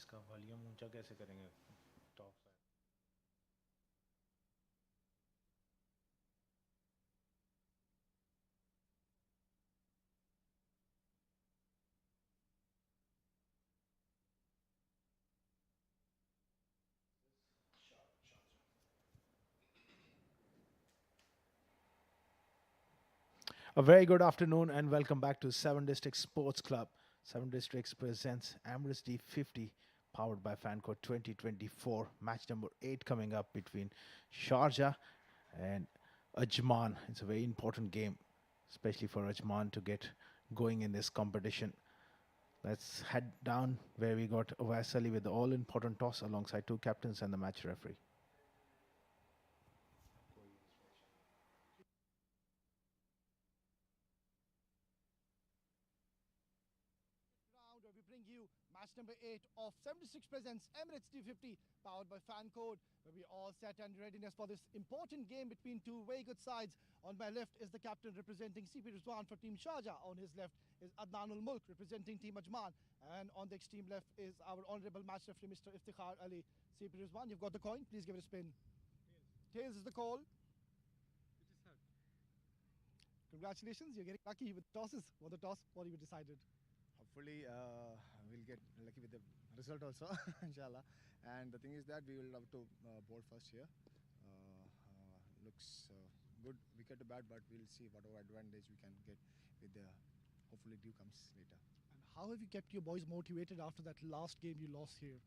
इसका वॉल्यूम ऊंचा कैसे करेंगे top side A very good afternoon and welcome back to 7 Districts Sports Club. 7 Districts presents Emirates D50 powered by Fancode 2024. Match number 8 coming up between Sharjah and Ajman. It's a very important game, especially for Ajman to get going in this competition. Let's head down where we got Vasali with the all important toss alongside two captains and the match referee. Round where we bring you match number 8 of 76 presents Emirates D50 powered by Fancode, where we all set and readiness for this important game between two very good sides. On my left is the captain representing CP Rizwan for Team Sharjah. On his left is Adnanul Mulk representing Team Ajman. And on the extreme left is our honorable match referee, Mr. Iftikhar Ali. CP Rizwan, you've got the coin. Please give it a spin. Tails is the call. Congratulations, you're getting lucky with tosses. What the toss? What have you decided? Hopefully, we'll get lucky with the result also, inshallah. And the thing is that we will have to bowl first here. Looks good wicket to bat, but we'll see whatever advantage we can get with the. Hopefully, dew comes later. And how have you kept your boys motivated after that last game you lost here?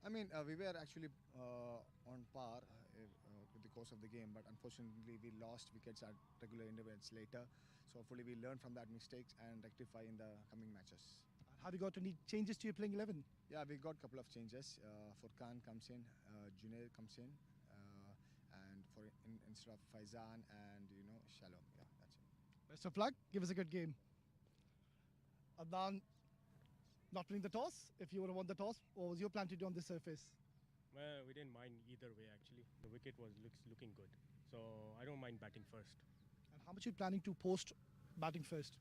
I mean, we were actually on par with the course of the game, but unfortunately, we lost wickets at regular intervals later. So hopefully, we learn from that mistakes and rectify in the coming matches. And have you got any changes to your playing 11? Yeah, we got a couple of changes. Furkan comes in, Junaid comes in, and instead of Faizan and Shalom. Yeah, that's it. Best of luck. Give us a good game. Adnan not winning the toss. If you would have won the toss, what was your plan to do on this surface? Well, we didn't mind either way actually. The wicket was looking good, so I don't mind batting first. And how much are you planning to post batting first?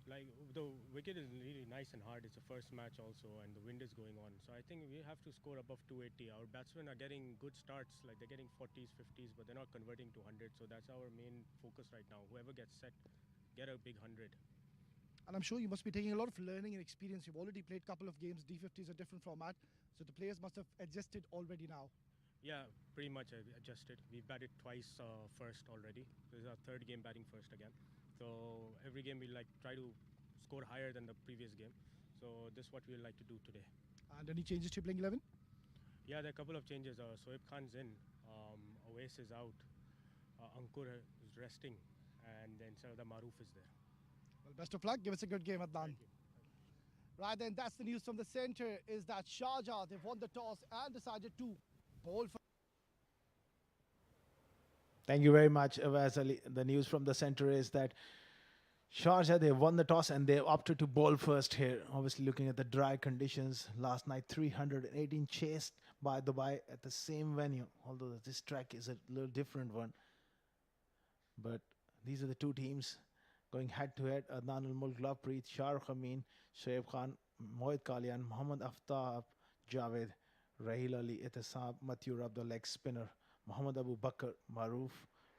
Like the wicket is really nice and hard. It's the first match also, and the wind is going on. So I think we have to score above 280. Our batsmen are getting good starts, like they're getting 40s, 50s, but they're not converting to 100. So that's our main focus right now. Whoever gets set, get a big 100. And I'm sure you must be taking a lot of learning and experience. You've already played a couple of games. D50 is a different format, so the players must have adjusted already now. Yeah, pretty much adjusted. We've batted twice first already. This is our third game batting first again. So every game we like try to score higher than the previous game. So this is what we like to do today. And any changes to your playing 11? Yeah, there are a couple of changes. Soeb Khan's in, Awais is out, Ankur is resting, and then Sardar Maroof is there. Well, best of luck. Give us a good game, Adnan. Thank you. Right then, that's the news from the centre, is that Sharjah, they've won the toss and decided to bowl for. Thank you very much, Vasali. The news from the center is that Sharjah, they won the toss and they opted to bowl first here. Obviously, looking at the dry conditions, last night 318 chased by Dubai at the same venue, although this track is a little different one. But these are the two teams going head to head. Adnan al-Mulk, Lovepreet, Shahrukh Amin, Shoaib Khan, Mohit Kalian, Mohammad Aftab, Javed, Rahil Ali, Itisab, Mathur Abdul, leg spinner, Muhammad Abu Bakr, Maroof.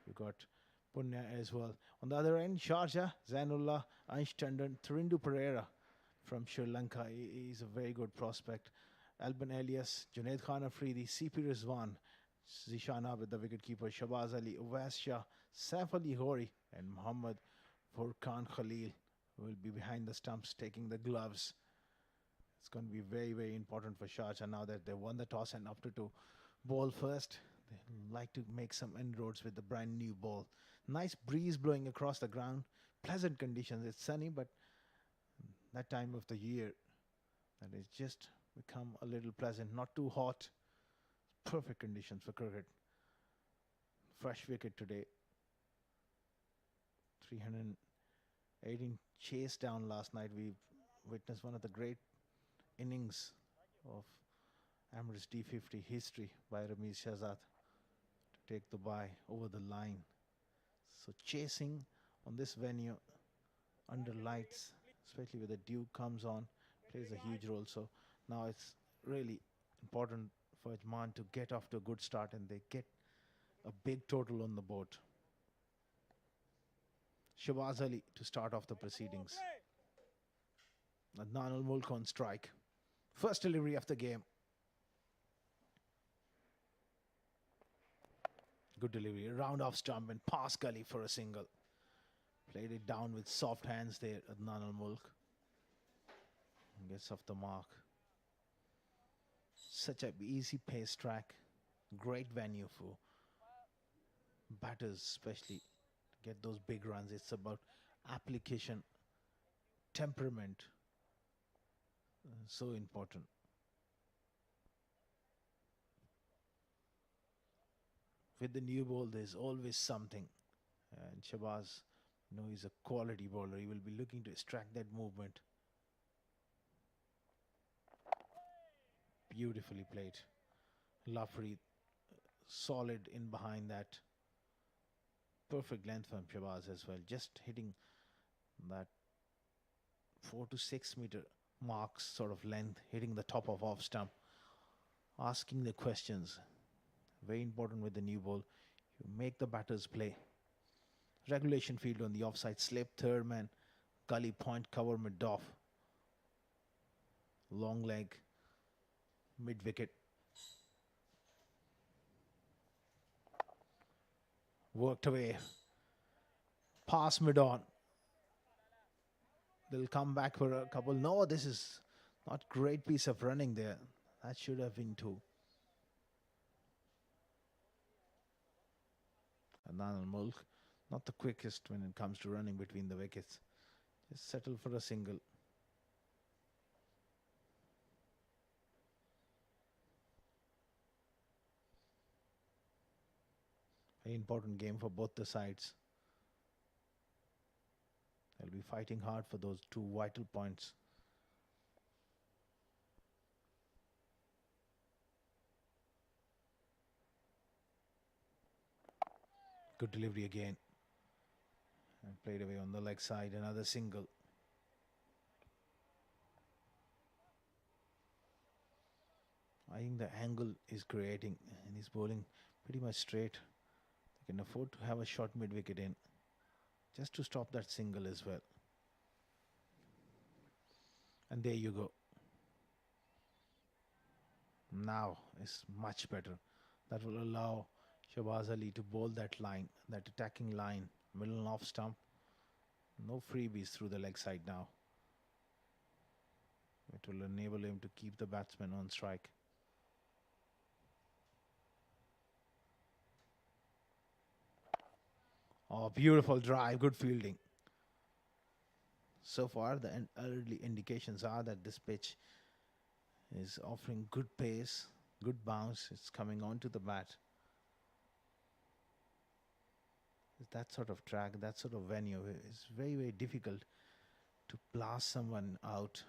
We got Punya as well. On the other end, Sharjah, Zainullah, Ansh Tandon, Thirindu Pereira from Sri Lanka. He's a very good prospect. Alban Elias, Junaid Khan Afridi, CP Rizwan, Zishana with the wicketkeeper, Shabaz Ali, Uwais Shah, Saif Ali Hori, and Muhammad Furkan Khalil will be behind the stumps taking the gloves. It's going to be very, very important for Sharjah now that they won the toss and opted to bowl first. They like to make some inroads with the brand new ball. Nice breeze blowing across the ground. Pleasant conditions. It's sunny, but that time of the year that is just become a little pleasant. Not too hot. Perfect conditions for cricket. Fresh wicket today. 318 chase down last night. We witnessed one of the great innings of Emirates D50 history by Ramiz Shahzad to take Dubai over the line. So chasing on this venue under lights, especially with the dew comes on, plays a huge role. So now it's really important for Ajman to get off to a good start, and they get a big total on the board. Shabaz Ali to start off the proceedings. Adnan Al-Mulk on strike. First delivery of the game. Good delivery. Round off stump and pass gully for a single. Played it down with soft hands there, Adnan Al-Mulk. Gets off the mark. Such a easy pace track. Great venue for batters, especially to get those big runs. It's about application, temperament. So important. With the new ball, there's always something. And Shabazz, he's a quality bowler. He will be looking to extract that movement. Beautifully played. Lafri, solid in behind that. Perfect length from Shabazz as well. Just hitting that 4 to 6 meter marks sort of length, hitting the top of off stump, asking the questions. Very important with the new ball. You make the batters play. Regulation field on the offside slip, third man, gully point cover mid off. Long leg, mid wicket. Worked away. Pass mid on. They'll come back for a couple. No, this is not great piece of running there. That should have been two. Adnan Al-Mulk, not the quickest when it comes to running between the wickets. Just settle for a single. Very important game for both the sides. They'll be fighting hard for those two vital points. Good delivery again. And played away on the leg side. Another single. I think the angle is creating, and he's bowling pretty much straight. They can afford to have a short mid wicket in, just to stop that single as well. And there you go. Now is much better. That will allow Shabazz Ali to bowl that line, that attacking line, middle and off stump. No freebies through the leg side now. It will enable him to keep the batsman on strike. Oh, beautiful drive, good fielding. So far, the early indications are that this pitch is offering good pace, good bounce. It's coming onto the bat. That sort of track, that sort of venue is very, very difficult to blast someone out.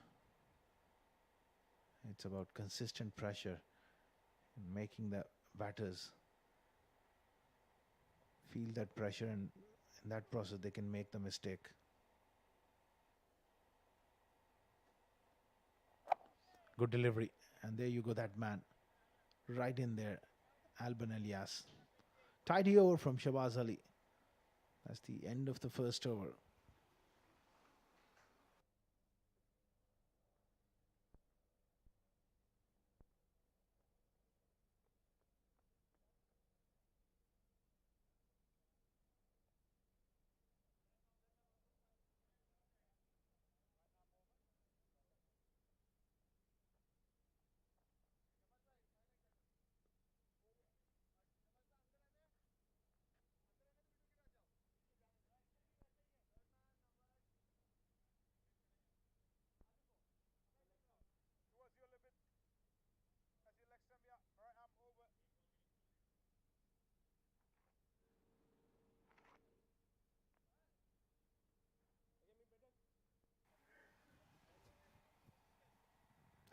It's about consistent pressure and making the batters feel that pressure, and in that process they can make the mistake. Good delivery, and there you go, that man right in there, Alban Elias. Tidy over from Shabazz Ali. That's the end of the first over.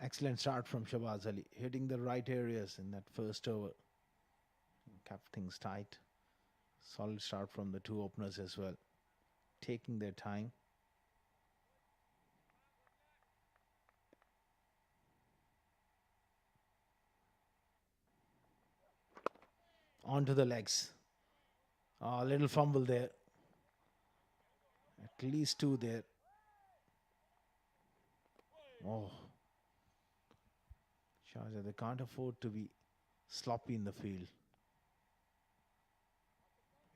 Excellent start from Shabazz Ali, hitting the right areas in that first over. Kept things tight. Solid start from the two openers as well, taking their time. onto the legs. A little fumble there. At least two there. Oh, Sharjah, they can't afford to be sloppy in the field.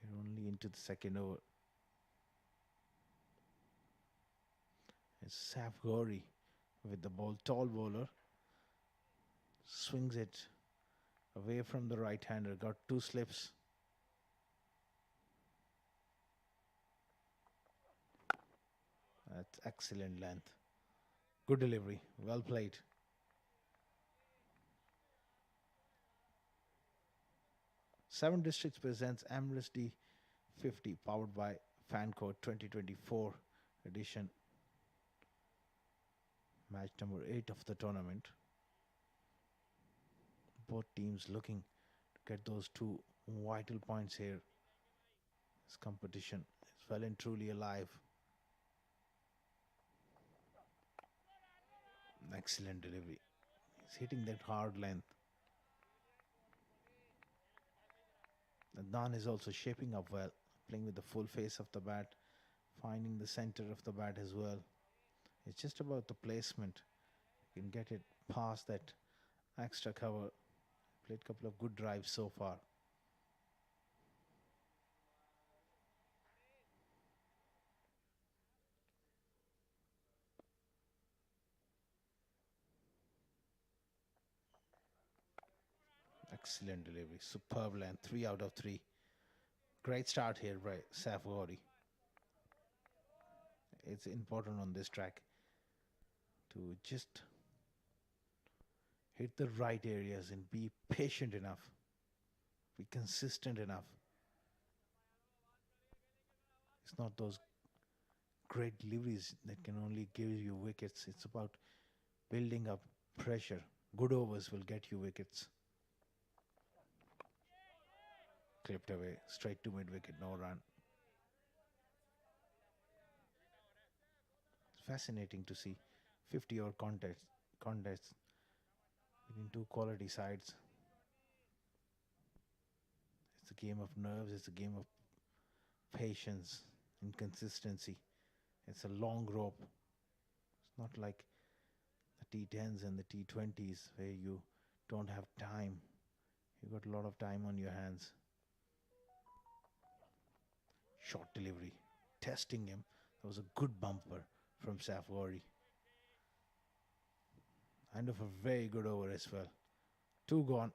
We're only into the second over. It's Saf Ghori with the ball. Tall bowler. Swings it away from the right hander. Got two slips. That's excellent length. Good delivery. Well played. Seven Districts presents Emirates D50 powered by Fancode 2024 edition. Match number 8 of the tournament. Both teams looking to get those two vital points here. This competition is well and truly alive. Excellent delivery. He's hitting that hard length. Adnan is also shaping up well, playing with the full face of the bat, finding the center of the bat as well. It's just about the placement. You can get it past that extra cover. Played a couple of good drives so far. Excellent delivery. Superb length. 3 out of 3. Great start here by Saf Ghori. It's important on this track to just hit the right areas and be patient enough, be consistent enough. It's not those great deliveries that can only give you wickets. It's about building up pressure. Good overs will get you wickets. Clipped away, straight to mid-wicket, no run. It's fascinating to see 50-over contests between two quality sides. It's a game of nerves, it's a game of patience and consistency. It's a long rope. It's not like the T10s and the T20s where you don't have time. You got a lot of time on your hands. Short delivery, testing him. That was a good bumper from Saf Ghori. And of a very good over as well. Two gone.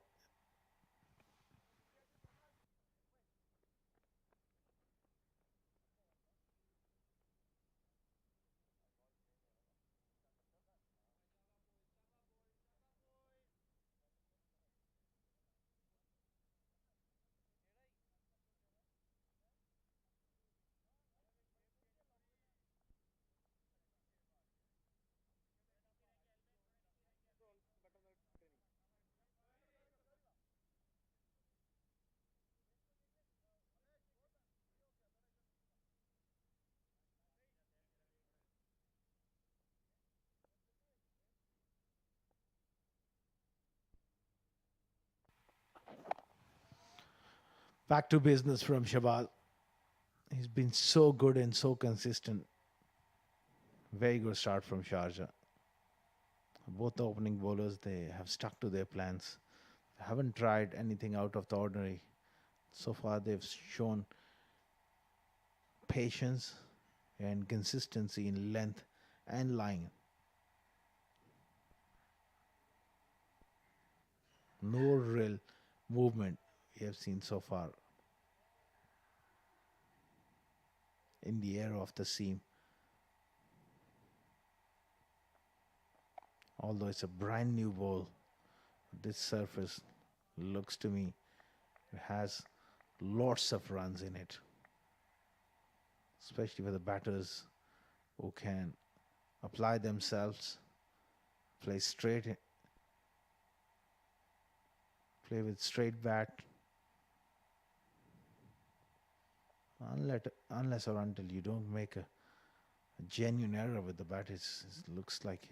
Back to business from Shabazz. He's been so good and so consistent. Very good start from Sharjah. Both the opening bowlers, they have stuck to their plans. They haven't tried anything out of the ordinary. So far, they've shown patience and consistency in length and line. No real movement we have seen so far in the air of the seam. Although it's a brand new ball, this surface looks to me it has lots of runs in it, especially for the batters who can apply themselves, play straight, play with straight bat, unless or until you don't make a genuine error with the bat. It looks like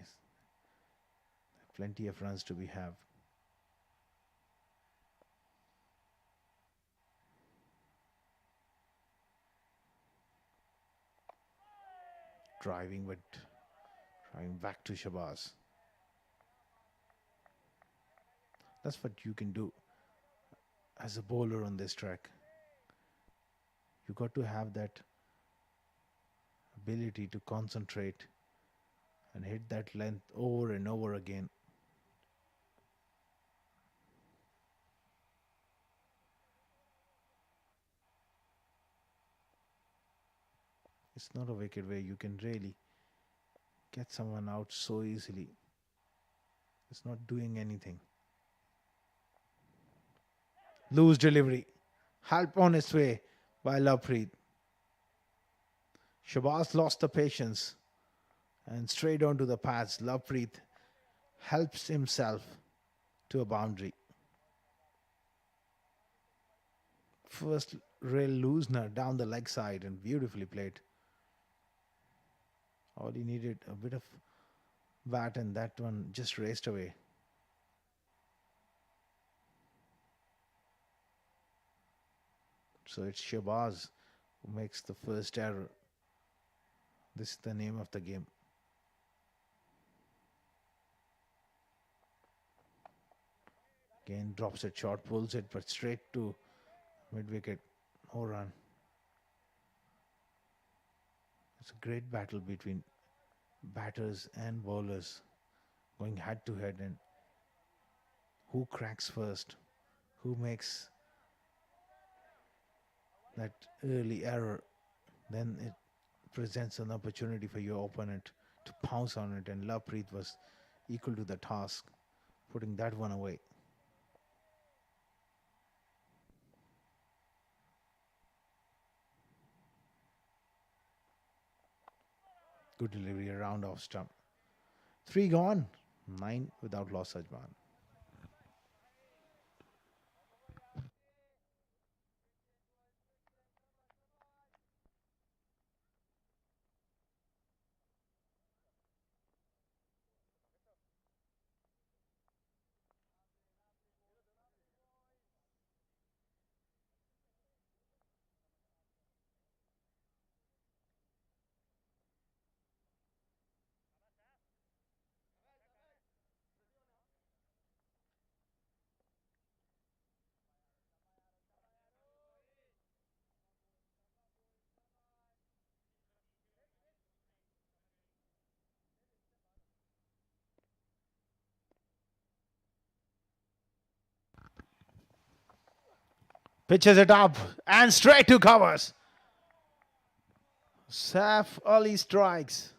plenty of runs to be have. driving, but driving back to Shabazz. That's what you can do as a bowler on this track. You got to have that ability to concentrate and hit that length over and over again. It's not a wicket where you can really get someone out so easily. It's not doing anything. Loose delivery. Help on its way by Lovepreet. Shabazz lost the patience and straight onto the pads. Lovepreet helps himself to a boundary. First rail loosener down the leg side and beautifully played. All he needed a bit of bat and that one just raced away. So it's Shabazz who makes the first error. This is the name of the game. Again drops it short, pulls it, but straight to mid wicket. No run. It's a great battle between batters and bowlers going head to head, and who cracks first, who makes that early error, then it presents an opportunity for your opponent to pounce on it, and Lovepreet was equal to the task, putting that one away. Good delivery around off stump. 3 gone, 9 without loss, Ajman. Pitches it up and straight to covers. Saif Ali strikes.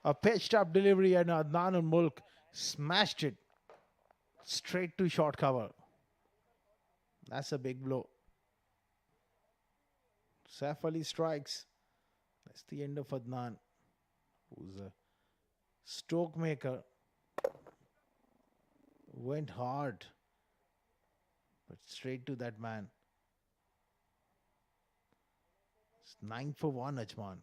A pitched up delivery and Adnan ul Mulk smashed it straight to short cover. That's a big blow. Saif Ali strikes. That's the end of Adnan, who's a stroke maker. Went hard, but straight to that man. It's 9 for 1, Ajman.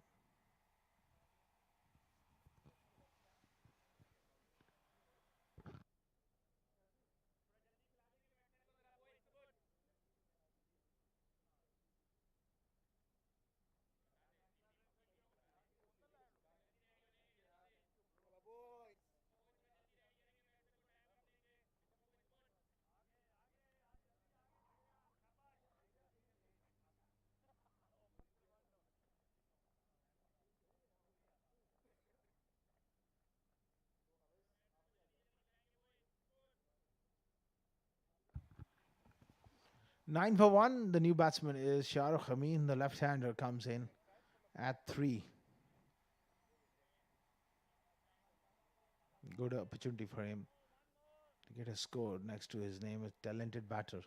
Nine for 1. The new batsman is Shahrukh Amin. The left-hander comes in at 3. Good opportunity for him to get a score next to his name. A talented batter.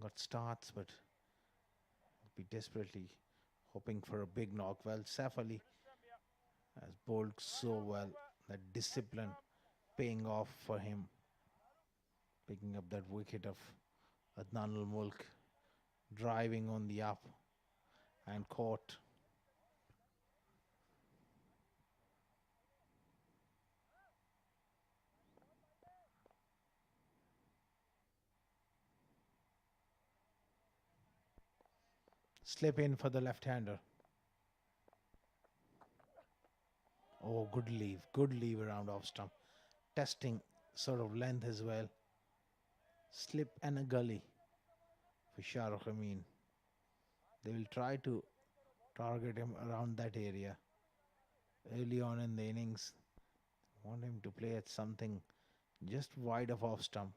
Got starts, but be desperately hoping for a big knock. Well, Saif Ali has bowled so well. That discipline paying off for him. Picking up that wicket of Adnan ul Mulk. Driving on the up and caught. Slip in for the left-hander. Oh, good leave around off stump. Testing sort of length as well. Slip and a gully for Shahrukh Amin. They will try to target him around that area early on in the innings. Want him to play at something just wide of off stump.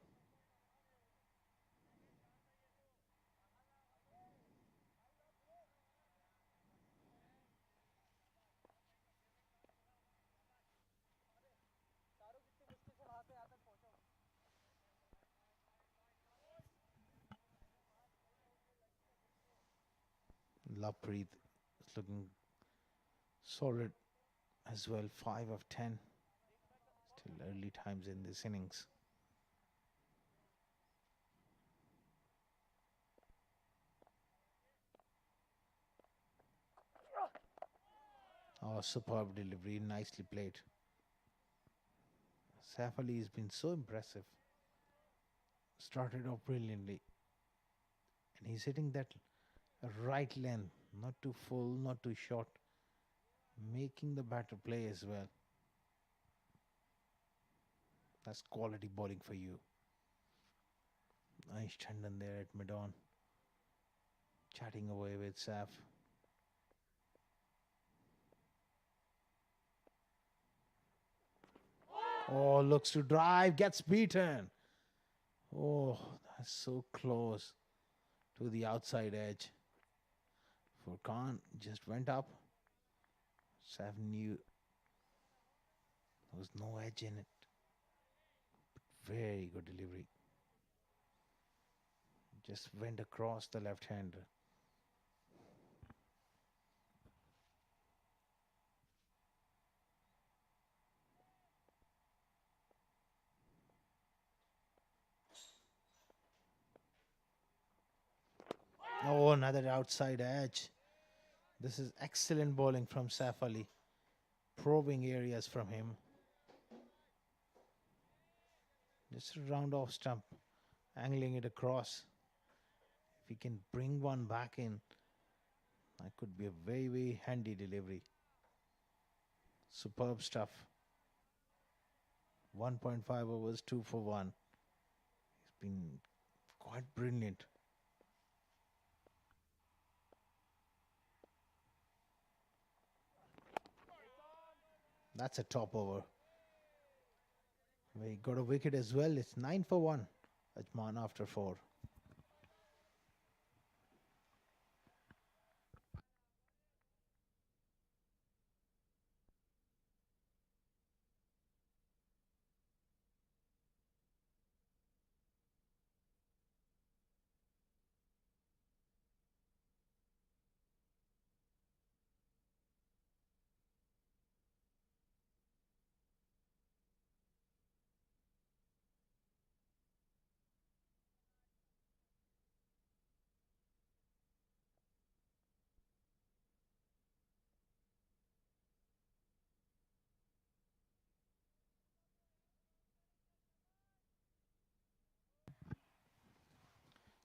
Lovepreet is looking solid as well. 5 of 10. Still early times in this innings. Oh, superb delivery. Nicely played. Saif Ali has been so impressive. Started off brilliantly. And he's hitting that right length. Not too full, not too short. Making the batter play as well. That's quality bowling for you. Nice Chandan there at mid-on. Chatting away with Saif. Oh, looks to drive, gets beaten. Oh, that's so close to the outside edge. Furkan just went up. Saif knew there was no edge in it. Very good delivery. Just went across the left hander. Oh, another outside edge. This is excellent bowling from Saif Ali. Probing areas from him. Just a round off stump. Angling it across. If he can bring one back in, that could be a very, very handy delivery. Superb stuff. 1.5 overs, 2 for 1. He's been quite brilliant. That's a top over. We got a wicket as well. It's 9 for 1. Ajman after 4.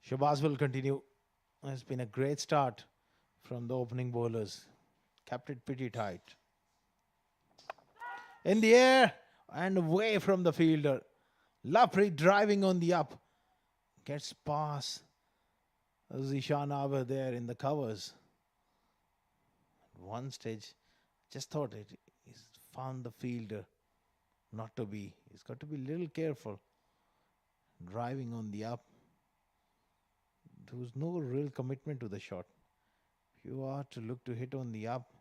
Shabazz will continue. It's been a great start from the opening bowlers. Kept it pretty tight. In the air and away from the fielder. Lapri driving on the up. Gets past Zishan Aber there in the covers. At one stage, just thought he's found the fielder not to be. He's got to be a little careful. Driving on the up. There was no real commitment to the shot. If you are to look to hit on the up,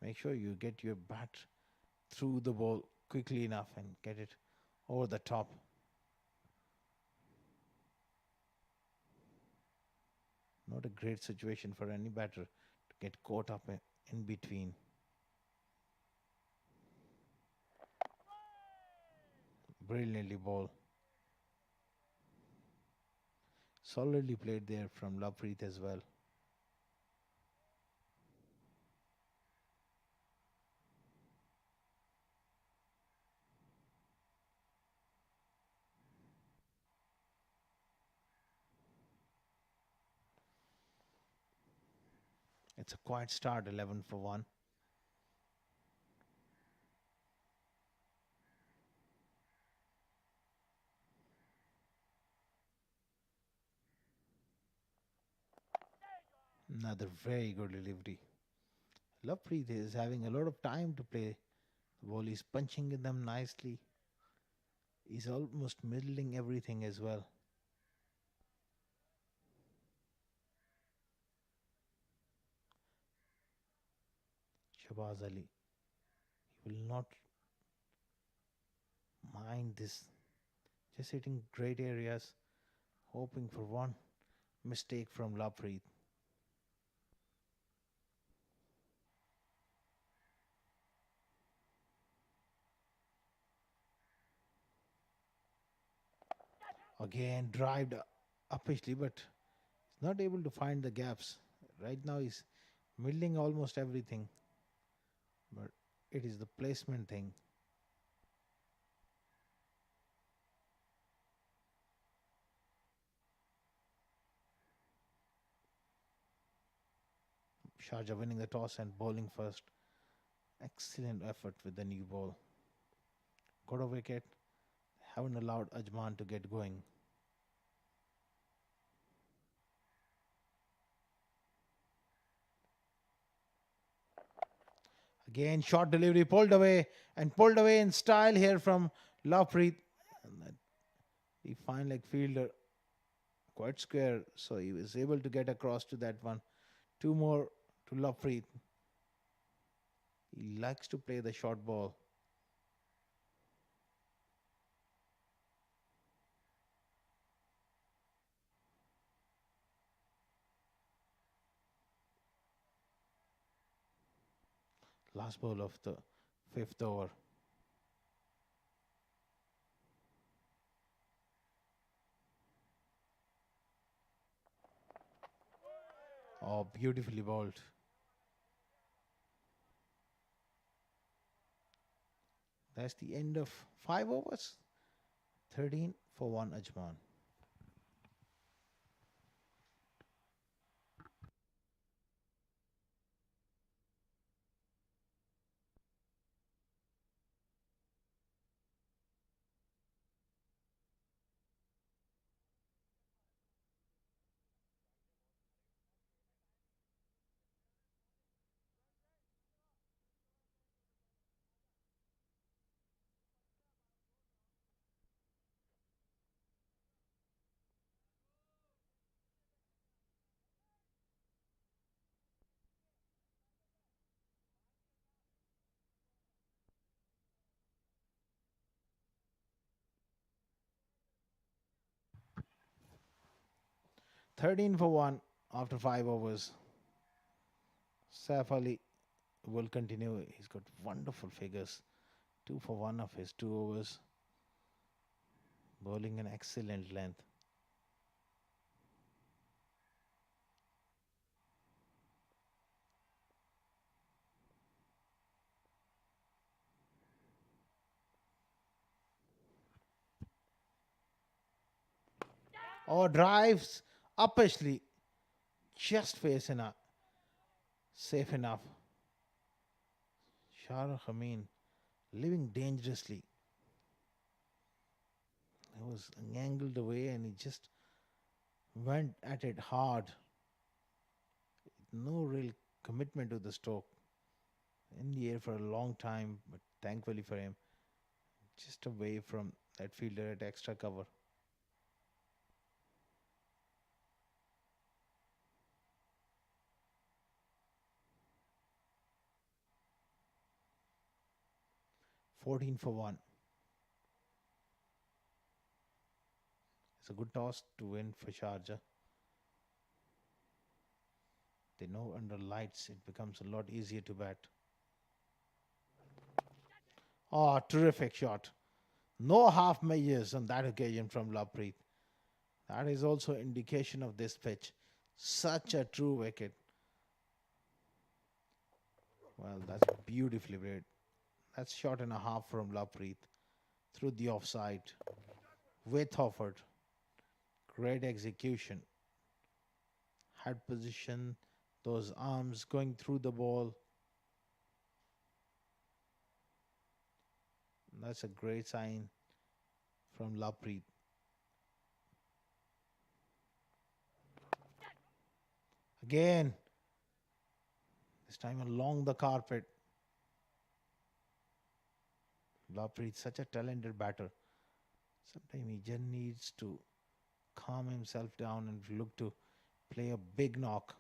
make sure you get your bat through the ball quickly enough and get it over the top. Not a great situation for any batter to get caught up in between. Brilliantly bowled. Solidly played there from Lovepreet as well. It's a quiet start, 11 for 1. Another very good delivery. Lovepreet is having a lot of time to play. The ball is punching in them nicely. He's almost middling everything as well. Shabazz Ali. He will not mind this. Just hitting great areas, hoping for one mistake from Lovepreet. Again, drived uppishly, but he's not able to find the gaps. Right now, he's middling almost everything, but it is the placement thing. Sharjah winning the toss and bowling first. Excellent effort with the new ball. Got a wicket. Haven't allowed Ajman to get going. Again, short delivery pulled away in style here from Lovepreet. And that he find like fielder quite square, so he was able to get across to that one. Two more to Lovepreet. He likes to play the short ball. Last ball of the fifth over. Oh, beautifully bowled. That's the end of 5 overs. 13 for 1 Ajman. 13 for 1 after 5 overs. Saif Ali will continue. He's got wonderful figures. 2 for 1 of his 2 overs. Bowling an excellent length. Or drives uppishly. Just facing up. Safe enough. Shah Amin living dangerously. He was angled away and he just went at it hard. No real commitment to the stroke. In the air for a long time, but thankfully for him, just away from that fielder at extra cover. "14 for 1. It's a good toss to win for Sharjah. They know under lights it becomes a lot easier to bat. Oh, terrific shot. No half measures on that occasion from Lovepreet. That is also indication of this pitch. Such a true wicket. Well, that's beautifully played. That's shot and a half from Lovepreet through the offside. With Hofford. Great execution. Head position, those arms going through the ball. That's a great sign from Lovepreet. Again, This time along the carpet. Lovepreet, such a talented batter. Sometimes he just needs to calm himself down and look to play a big knock.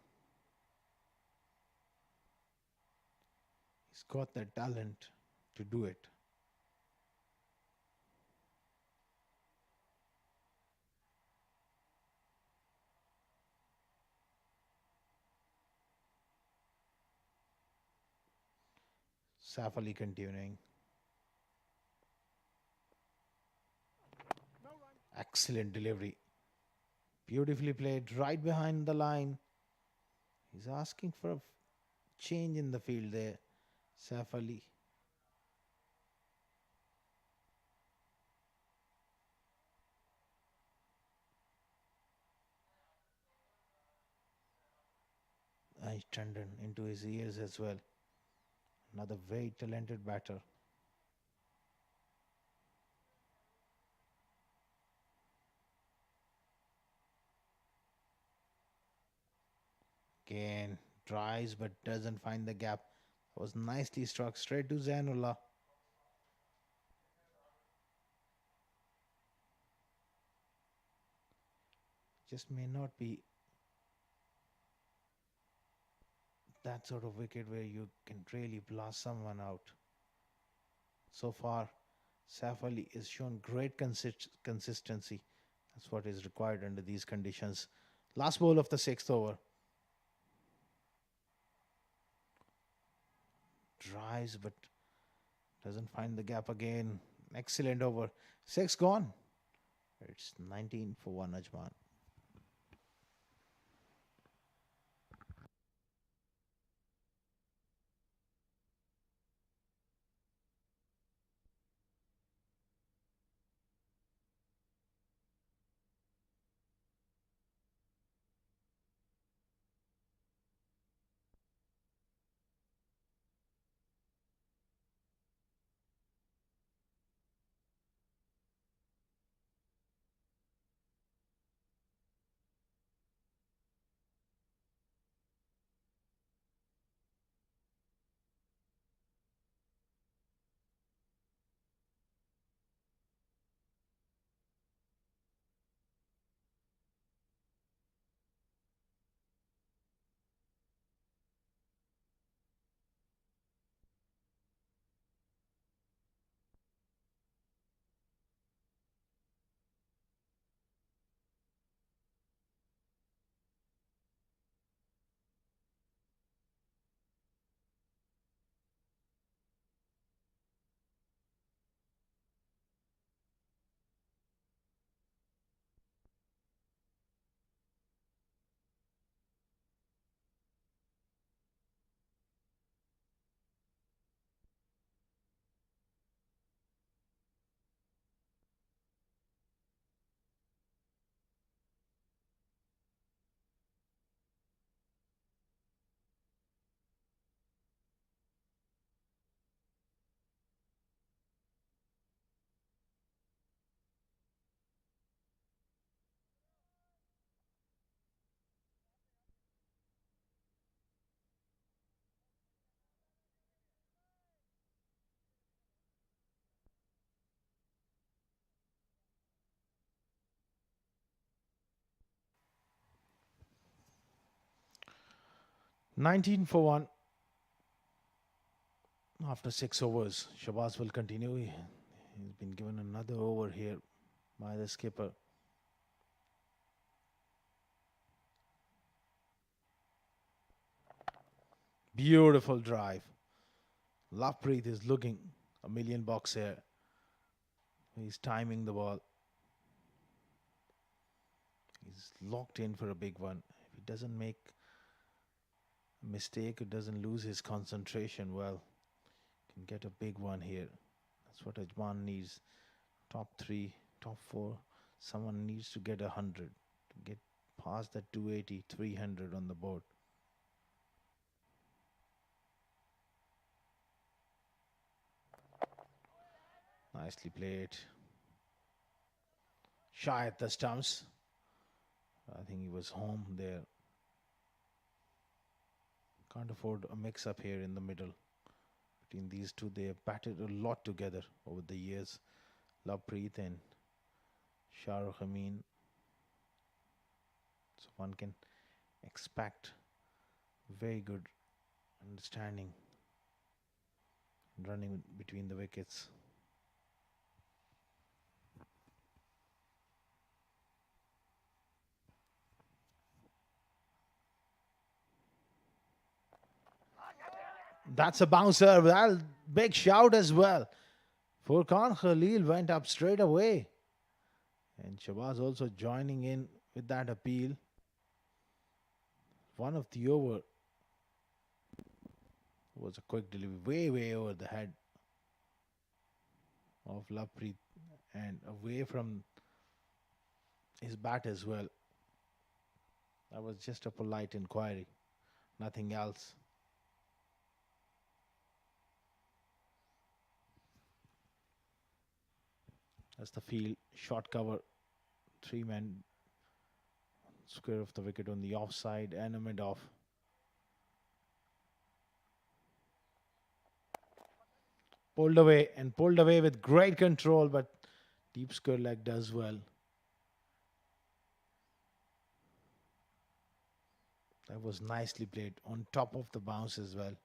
He's got the talent to do it. Saif Ali continuing. Excellent delivery. Beautifully played right behind the line. He's asking for a change in the field there. Saif Ali. He turned into his ears as well. Another very talented batter. Again, tries but doesn't find the gap. That was nicely struck straight to Zainullah. Just may not be that sort of wicket where you can really blast someone out. So far, Saif Ali has shown great consistency. That's what is required under these conditions. Last ball of the sixth over. Drives but doesn't find the gap again. Excellent over. Six gone. It's 19 for 1 Ajman. Nineteen for 1 after 6 overs. Shabazz will continue. He's been given another over here by the skipper. Beautiful drive. Lovepreet is looking a million bucks here. He's timing the ball. He's locked in for a big one. If he doesn't make a mistake, it doesn't lose his concentration, well, can get a big one here. That's what Ajman needs. Top 3, top 4. Someone needs to get 100 to get past that 280, 300 on the board. Nicely played. Shy at the stumps. I think he was home there. Can't afford a mix-up here in the middle. Between these two, they have batted a lot together over the years. Lovepreet and Shahrukh Amin. So one can expect very good understanding running between the wickets. That's a bouncer. That big shout as well. Furqan Khalil went up straight away. And Shabazz also joining in with that appeal. One of the over was a quick delivery, way over the head of Lovepreet and away from his bat as well. That was just a polite inquiry, nothing else. That's the field, short cover, three men, square of the wicket on the offside and a mid off. Pulled away with great control, but deep square leg does well. That was nicely played on top of the bounce as well.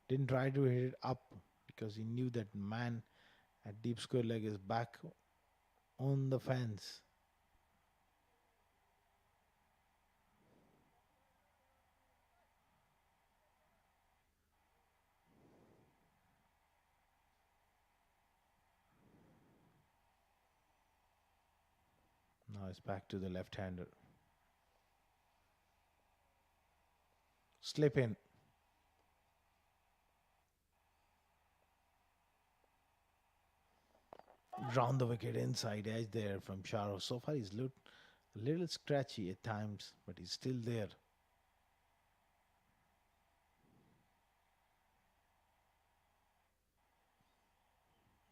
Didn't try to hit it up because he knew that man at deep square leg is back on the fence. Now it's back to the left-hander. Slip in. Round the wicket inside edge there from Sharo. So far he's looked a little scratchy at times, but he's still there.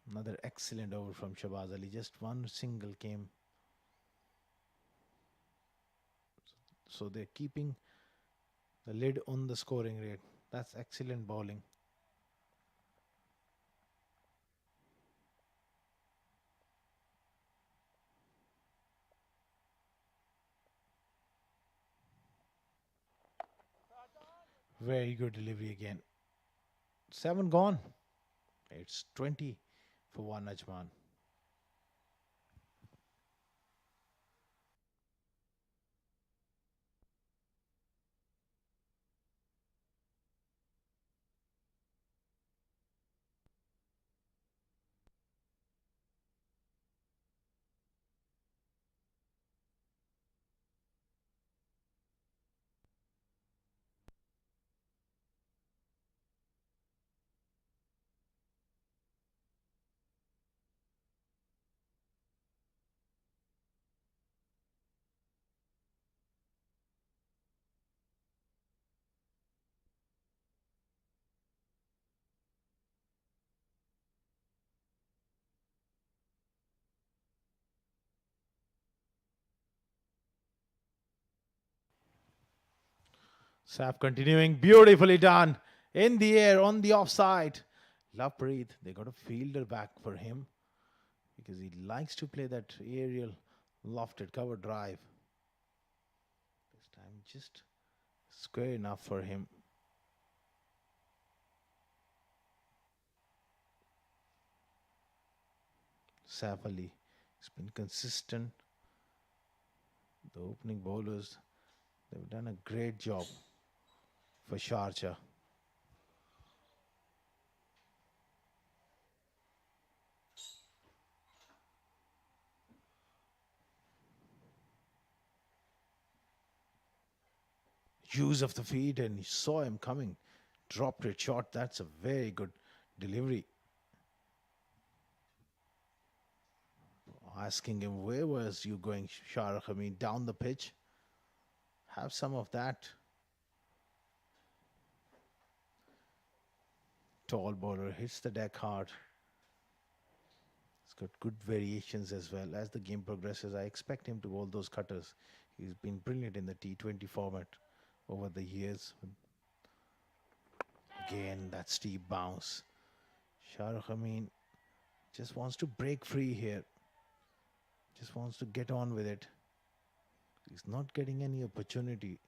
Another excellent over from Shabazz Ali. Just one single came. So they're keeping the lid on the scoring rate. That's excellent bowling. Very good delivery again. 7 gone. It's 20 for one Ajman. Saf continuing, beautifully done. In the air, on the offside. Lovepreet, they got a fielder back for him because he likes to play that aerial lofted cover drive. This time just square enough for him. Saif Ali has been consistent. The opening bowlers, they've done a great job for Sharjah. Use of the feet, and he saw him coming. Dropped it short. That's a very good delivery. Asking him, where was you going, Shahrukh? I mean, down the pitch. Have some of that. Tall bowler hits the deck hard. He's got good variations as well. As the game progresses, I expect him to bowl those cutters. He's been brilliant in the T20 format over the years. again, that steep bounce. Shahrukh Amin just wants to break free here. Just wants to get on with it. He's not getting any opportunity.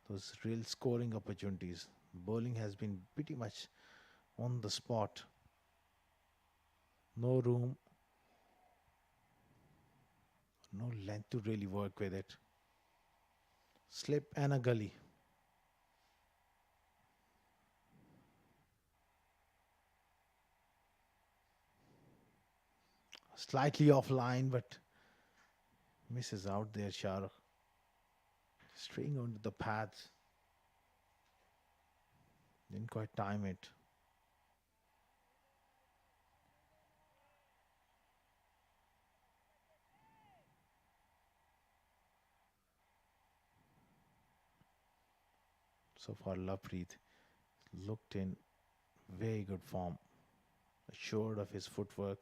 Those real scoring opportunities. Bowling has been pretty much on the spot. No room. No length to really work with it. Slip and a gully. Slightly offline, but misses out there, Shahrukh. Straying onto the pads. Didn't quite time it. So far, Lovepreet looked in very good form. Assured of his footwork.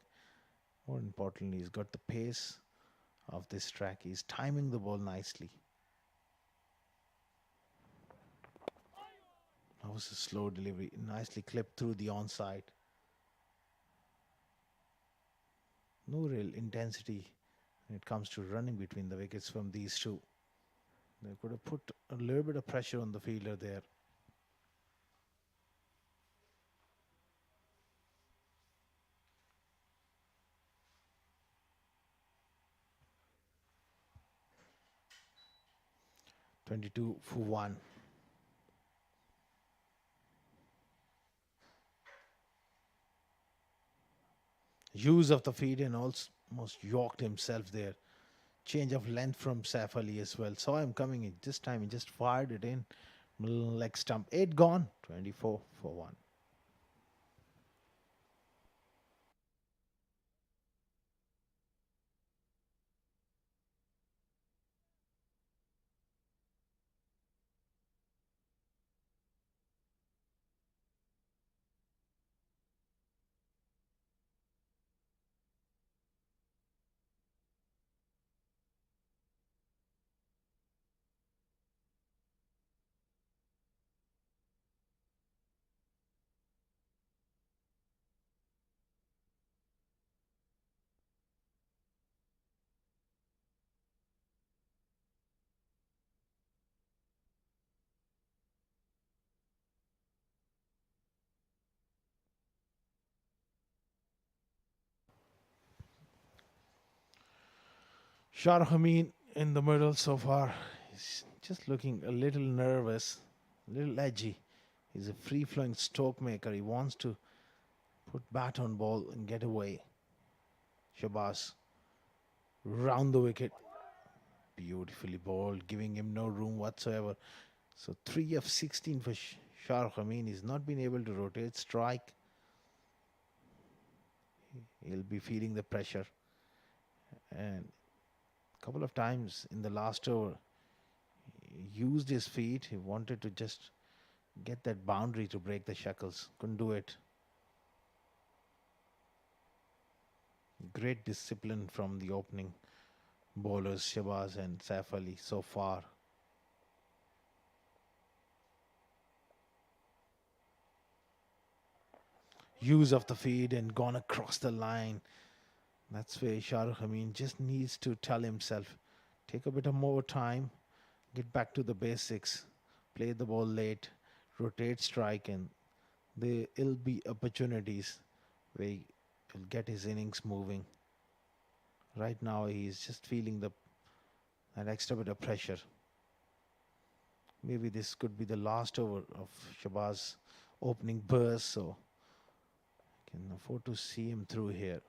More importantly, he's got the pace of this track. He's timing the ball nicely. That was a slow delivery. Nicely clipped through the onside. No real intensity when it comes to running between the wickets from these two. They could have put a little bit of pressure on the fielder there. "22 for 1. Use of the feet and almost yorked himself there. Change of length from Saif Ali as well. Saw him coming in. This time he just fired it in. Middle leg stump. 8 gone. 24 for 1. Shah Amin in the middle so far. He's just looking a little nervous, a little edgy. He's a free-flowing stroke maker. He wants to put bat on ball and get away. Shabazz round the wicket. Beautifully bowled, giving him no room whatsoever. So 3 of 16 for Shah Amin. He's not been able to rotate strike. He'll be feeling the pressure. And a couple of times in the last over, he used his feet. He wanted to just get that boundary to break the shackles. Couldn't do it. Great discipline from the opening bowlers, Shabazz and Saif Ali so far. Use of the feed and gone across the line. That's where Shah Amin just needs to tell himself, take a bit of more time, get back to the basics, play the ball late, rotate strike, and there'll be opportunities where he'll get his innings moving. Right now, he's just feeling that extra bit of pressure. Maybe this could be the last over of Shabazz opening burst, so can afford to see him through here.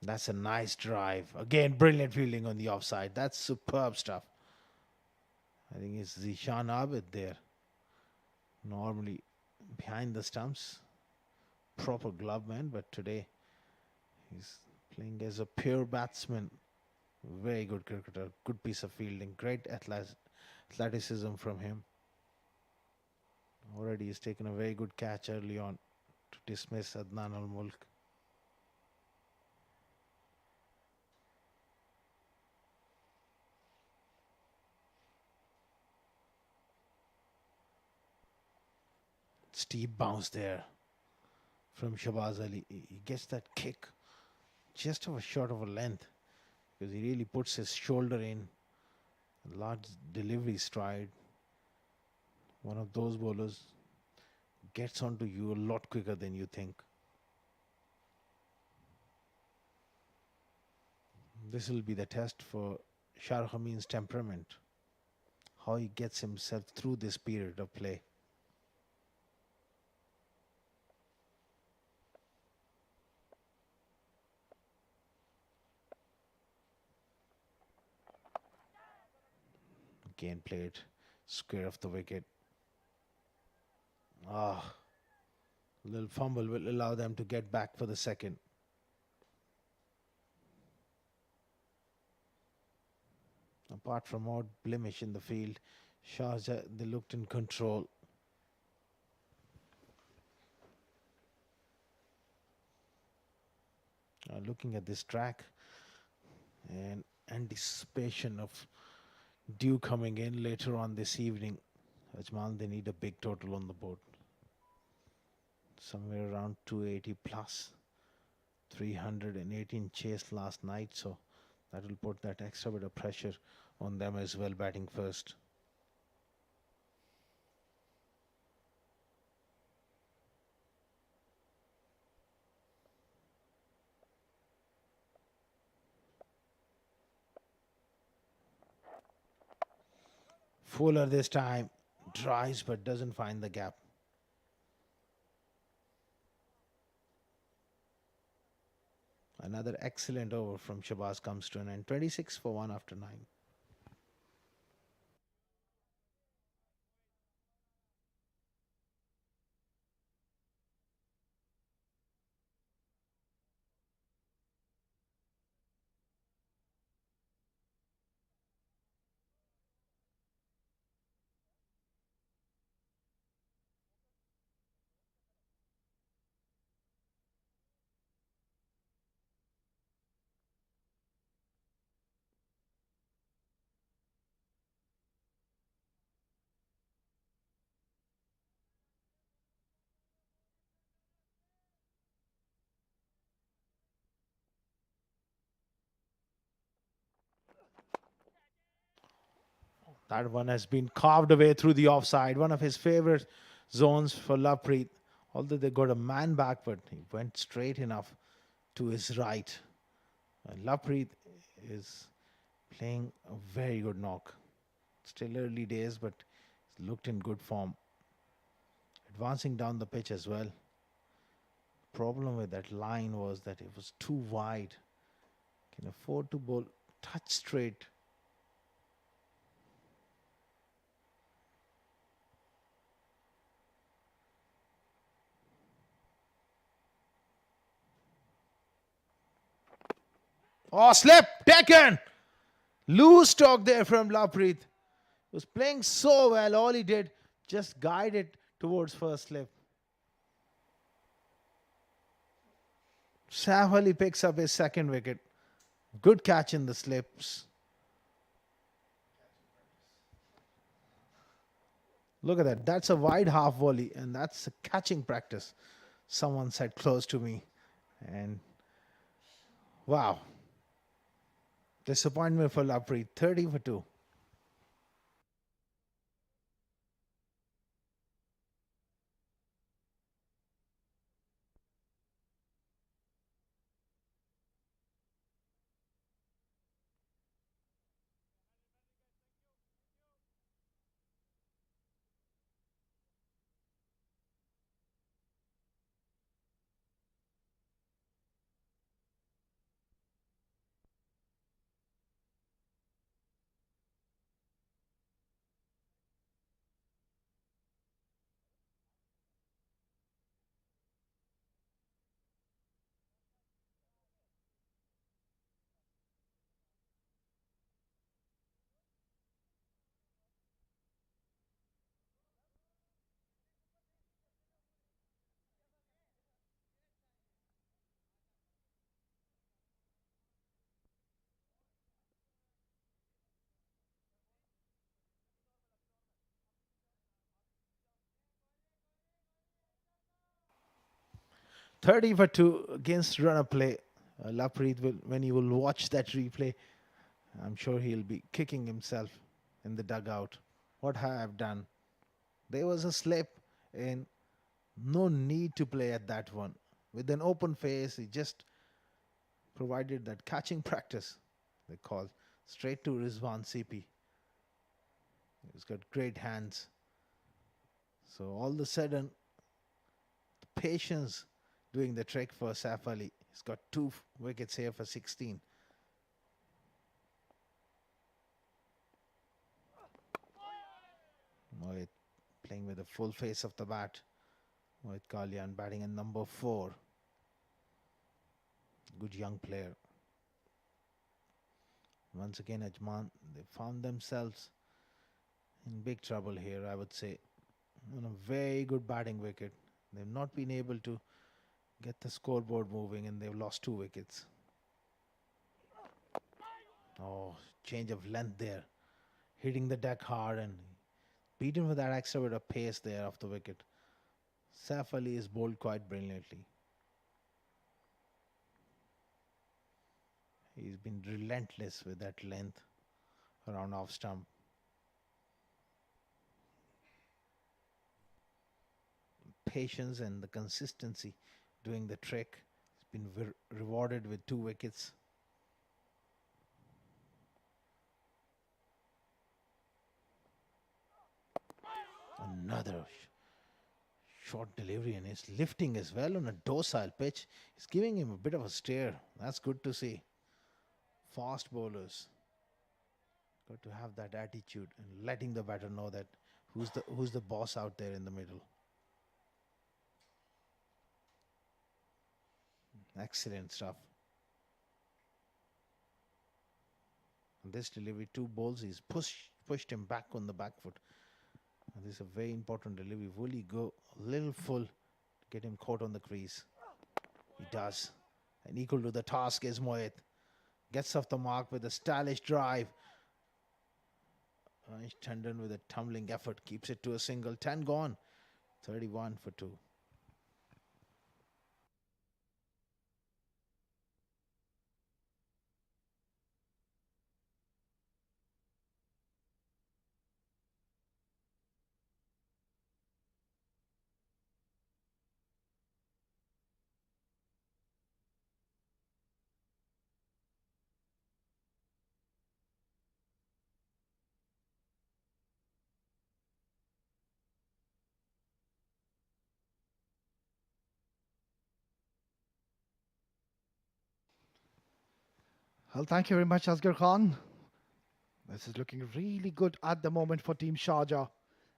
That's a nice drive. Again, brilliant fielding on the offside. That's superb stuff. I think it's Zishan Abid there. Normally behind the stumps. Proper glove man, but today he's playing as a pure batsman. Very good cricketer. Good piece of fielding. Great athleticism from him. Already he's taken a very good catch early on to dismiss Adnan al-Mulk. Steep bounce there from Shabazz Ali. He gets that kick just of a short of a length because he really puts his shoulder in. A large delivery stride. One of those bowlers gets onto you a lot quicker than you think. This will be the test for Sharjah's temperament. How he gets himself through this period of play. Again played square of the wicket. Ah, a little fumble will allow them to get back for the second. Apart from odd blemish in the field, Sharjah, they looked in control. Looking at this track and anticipation of dew coming in later on this evening, Ajman, they need a big total on the board. Somewhere around 280 plus. 318 chased last night, so that will put that extra bit of pressure on them as well, batting first. Fuller this time tries but doesn't find the gap. Another excellent over from Shabazz comes to an end. 26 for 1 after 9. That one has been carved away through the offside. One of his favorite zones for Lovepreet. Although they got a man back, but he went straight enough to his right. And Lovepreet is playing a very good knock. Still early days, but he's looked in good form. Advancing down the pitch as well. Problem with that line was that it was too wide. Can afford to bowl touch straight. Oh, slip taken. Loose talk there from Lovepreet. He was playing so well. All he did just guide it towards first slip. Saif Ali picks up his second wicket. Good catch in the slips. Look at that. That's a wide half volley, and that's a catching practice. Someone said close to me. And wow. Disappointment for Lovepreet. 30 for 2. 30 for 2 against runner play. Lapreet will, when he will watch that replay, I'm sure he'll be kicking himself in the dugout. What have I done? There was a slip and no need to play at that one. With an open face, he just provided that catching practice, they call, straight to Rizwan CP. He's got great hands. So all of a sudden, the patience doing the trick for Saif Ali. He's got 2 wickets here for 16. Mohit playing with the full face of the bat. Mohit Kalyan batting at number 4. Good young player. Once again, Ajman, they found themselves in big trouble here, I would say. On a very good batting wicket. They've not been able to get the scoreboard moving and they've lost 2 wickets. Oh, change of length there. Hitting the deck hard and beaten with that extra bit of pace there off the wicket. Saif Ali is bowled quite brilliantly. He's been relentless with that length around off stump. Patience and the consistency doing the trick. He's been rewarded with 2 wickets. Another short delivery and he's lifting as well on a docile pitch. He's giving him a bit of a stare. That's good to see. Fast bowlers got to have that attitude and letting the batter know that who's the boss out there in the middle. Excellent stuff. And this delivery, 2 balls, he's pushed him back on the back foot. And this is a very important delivery. Will he go a little full to get him caught on the crease? He does. And equal to the task is Mohit. Gets off the mark with a stylish drive. Anish Tandon with a tumbling effort keeps it to a single. 10 gone. 31 for 2. Well, thank you very much, Asghar Khan. This is looking really good at the moment for Team Sharjah.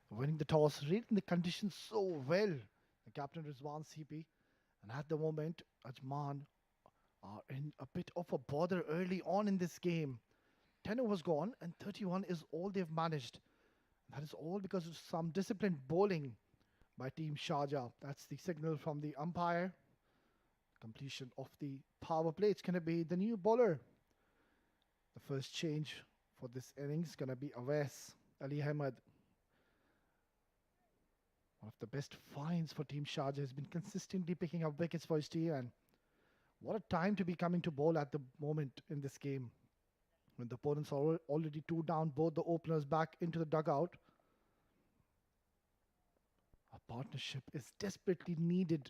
Winning the toss, reading the conditions so well. The captain Rizwan CP. And at the moment, Ajman are in a bit of a bother early on in this game. 10 overs gone and 31 is all they've managed. That is all because of some disciplined bowling by Team Sharjah. That's the signal from the umpire. Completion of the power play. It's going to be the new bowler. The first change for this innings is going to be Awais Ali Ahmed. One of the best finds for Team Sharjah, has been consistently picking up wickets for his team, and what a time to be coming to bowl at the moment in this game. When the opponents are already 2 down, both the openers back into the dugout. A partnership is desperately needed.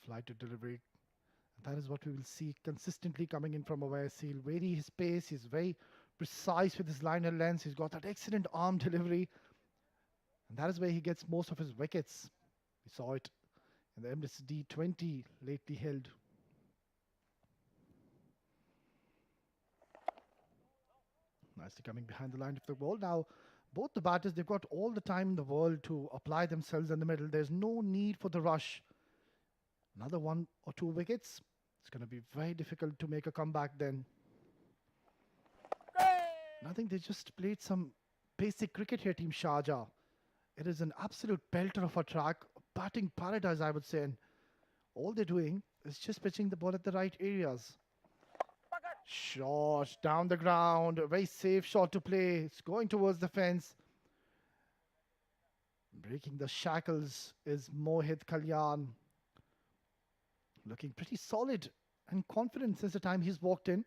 Fly to delivery. And that is what we will see consistently coming in from Awais. He'll vary his pace. He's very precise with his liner lengths. He's got that excellent arm delivery. And that is where he gets most of his wickets. We saw it in the Emirates D20 lately held. Nicely coming behind the line of the ball. Now, both the batters, they've got all the time in the world to apply themselves in the middle. There's no need for the rush. Another 1 or 2 wickets. It's going to be very difficult to make a comeback then. And I think they just played some basic cricket here, Team Sharjah. It is an absolute belter of a track, batting paradise, I would say. And all they're doing is just pitching the ball at the right areas. Shot down the ground, a very safe shot to play. It's going towards the fence. Breaking the shackles is Mohit Kalyan. Looking pretty solid and confident since the time he's walked in.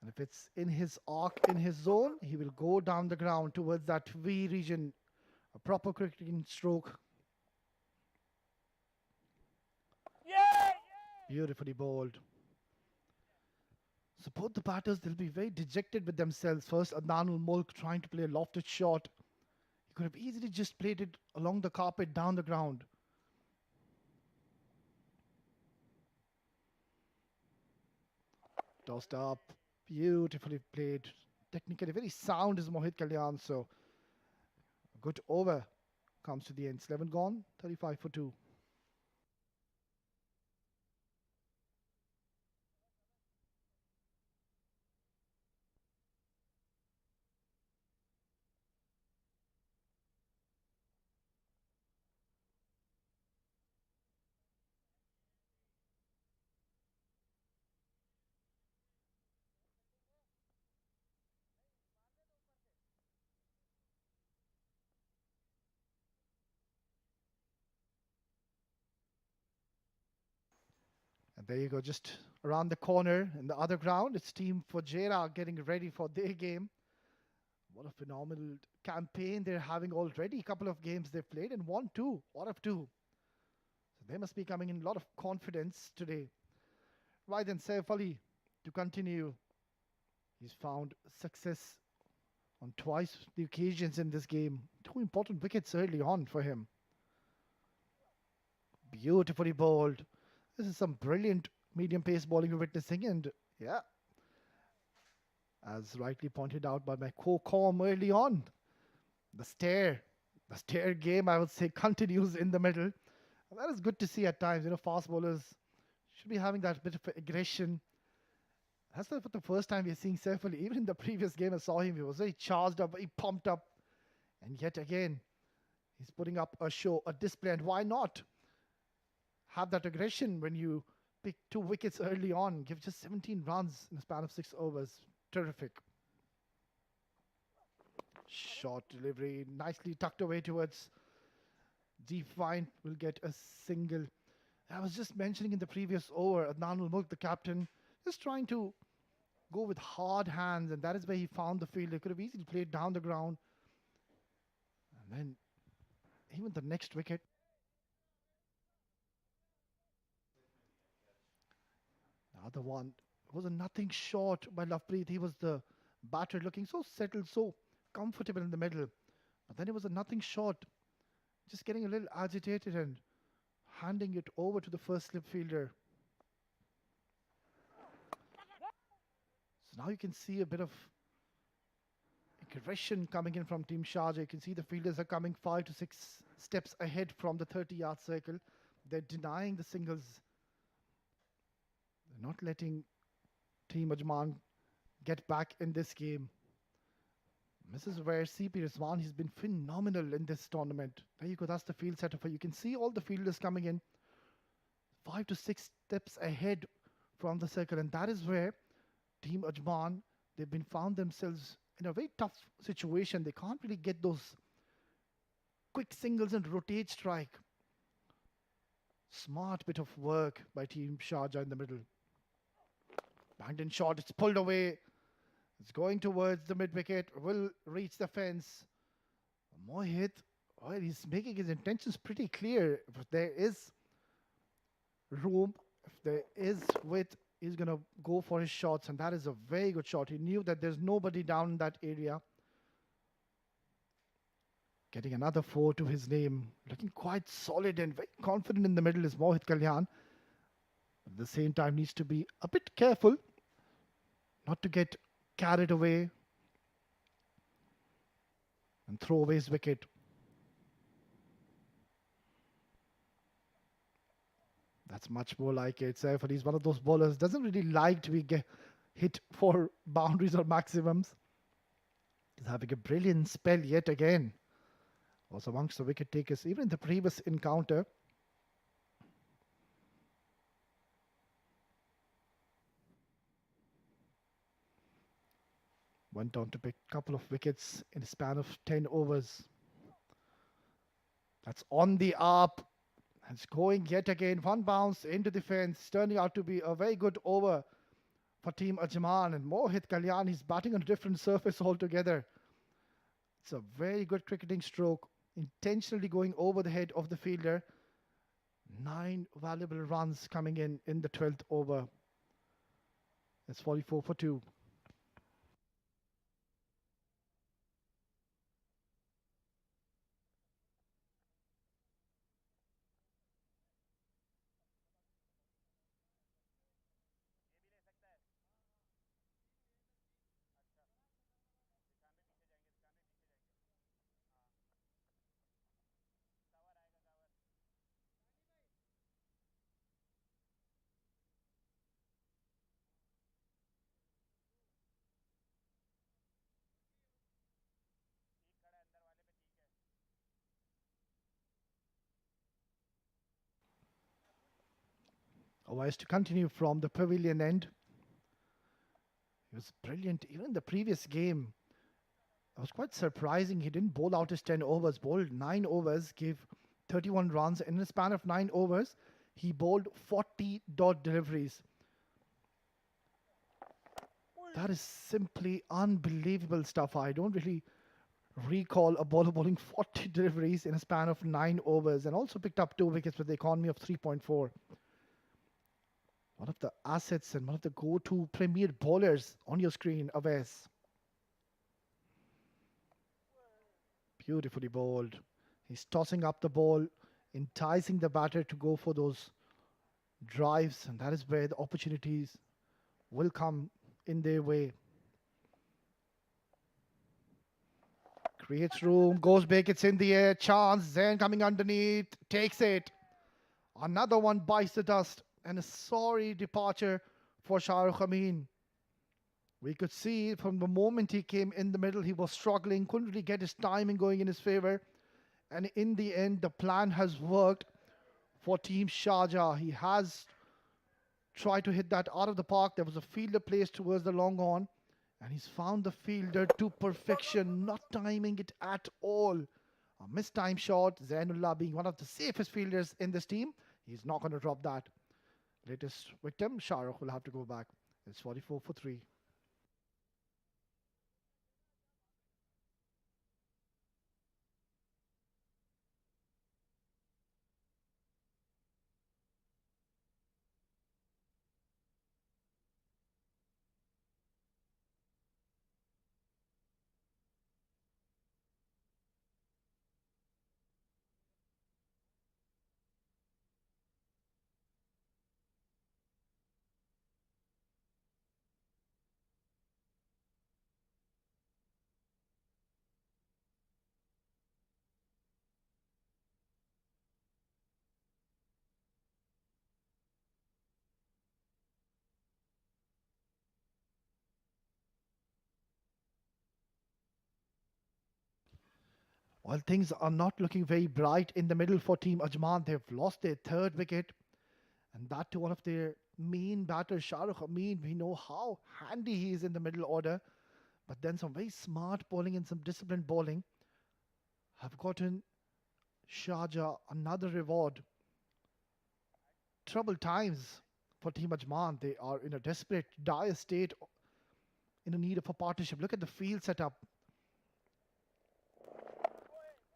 And if it's in his arc, in his zone, he will go down the ground towards that V region. A proper cricketing stroke. Beautifully bowled. So both the batters, they'll be very dejected with themselves. First, Adnanul Mulk trying to play a lofted shot. He could have easily just played it along the carpet, down the ground. Tossed up. Beautifully played. Technically very sound is Mohit Kalyan. So a good over comes to the end. 11 gone, 35 for 2. And there you go, just around the corner in the other ground. It's Team Fujairah getting ready for their game. What a phenomenal campaign they're having already. A couple of games they've played and won 2 out of 2. So they must be coming in a lot of confidence today. Right then, Saif Ali to continue. He's found success on twice the occasions in this game. 2 important wickets early on for him. Beautifully bowled. This is some brilliant medium pace bowling we're witnessing, and yeah, as rightly pointed out by my co-com early on, the stare game, I would say, continues in the middle. And that is good to see at times. Fast bowlers should be having that bit of aggression. That's not for the first time we're seeing Saif Ali. Even in the previous game I saw him, he was very charged up, very pumped up. And yet again, he's putting up a show, a display, and why not have that aggression when you pick 2 wickets early on, give just 17 runs in a span of 6 overs. Terrific. Short delivery, nicely tucked away towards deep fine, will get a single. I was just mentioning in the previous over, Adnanul Mulk, the captain, just trying to go with hard hands, and that is where he found the field. He could have easily played down the ground. And then even the next wicket, the other one was a nothing short by Lovepreet. He was the batter looking so settled, so comfortable in the middle. But then it was a nothing short, just getting a little agitated and handing it over to the first slip fielder. So now you can see a bit of aggression coming in from Team Sharjah. You can see the fielders are coming 5 to 6 steps ahead from the 30-yard circle. They're denying the singles. They're not letting Team Ajman get back in this game. This is where CP Rizwan, he's been phenomenal in this tournament. There you go, that's the field setup. You can see all the fielders coming in 5 to 6 steps ahead from the circle, and that is where Team Ajman, they've been found themselves in a very tough situation. They can't really get those quick singles and rotate strike. Smart bit of work by Team Sharjah in the middle. Banged in shot, it's pulled away. It's going towards the mid-wicket, will reach the fence. Mohit, well, he's making his intentions pretty clear. If there is room, if there is width, he's going to go for his shots, and that is a very good shot. He knew that there's nobody down in that area. Getting another 4 to his name. Looking quite solid and very confident in the middle is Mohit Kalyan. At the same time, needs to be a bit careful not to get carried away and throw away his wicket. That's much more like it. Saif Ali is one of those bowlers, doesn't really like to be hit for boundaries or maximums. He's having a brilliant spell yet again. Was amongst the wicket takers, even in the previous encounter. Went on to pick a couple of wickets in a span of 10 overs. That's on the up. And it's going yet again. One bounce into the fence, turning out to be a very good over for Team Ajman. And Mohit Kalyan, he's batting on a different surface altogether. It's a very good cricketing stroke, intentionally going over the head of the fielder. 9 valuable runs coming in the 12th over. It's 44 for 2. Otherwise, to continue from the pavilion end, he was brilliant. Even in the previous game, it was quite surprising. He didn't bowl out his 10 overs, bowled 9 overs, gave 31 runs. In a span of 9 overs, he bowled 40 dot deliveries. That is simply unbelievable stuff. I don't really recall a bowler bowling 40 deliveries in a span of 9 overs, and also picked up 2 wickets with the economy of 3.4. One of the assets and one of the go-to premier bowlers on your screen, Aves. Beautifully bowled. He's tossing up the ball, enticing the batter to go for those drives, and that is where the opportunities will come in their way. Creates room, goes big, it's in the air, chance, Zain coming underneath, takes it. Another one bites the dust, and a sorry departure for Shahrukh Amin. We could see from the moment he came in the middle, he was struggling, couldn't really get his timing going in his favor. And in the end, the plan has worked for Team Sharjah. He has tried to hit that out of the park. There was a fielder placed towards the long on, and he's found the fielder to perfection, not timing it at all. A mistimed shot, Zainullah being one of the safest fielders in this team. He's not going to drop that. Latest victim, Shahrukh will have to go back. It's 44 for 3. While things are not looking very bright in the middle for Team Ajman, they've lost their 3rd wicket, and that to one of their main batters, Shahrukh Amin. We know how handy he is in the middle order, but then some very smart bowling and some disciplined bowling have gotten Sharjah another reward. Troubled times for Team Ajman. They are in a desperate, dire state, in a need of a partnership. Look at the field setup.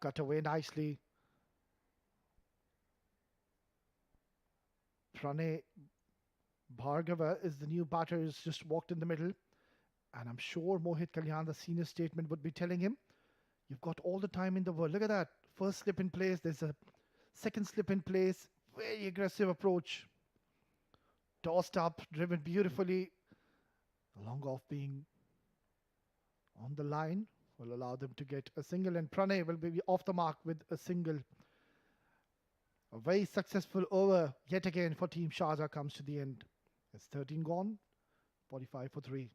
Cut away nicely. Pranay Bhargava is the new batter, who's just walked in the middle. And I'm sure Mohit Kalyan, the senior statement, would be telling him, you've got all the time in the world. Look at that. First slip in place. There's a second slip in place. Very aggressive approach. Tossed up, driven beautifully. Long off being on the line will allow them to get a single, and Pranay will be off the mark with a single. A very successful over yet again for Team Sharjah comes to the end. It's 13 gone, 45 for 3.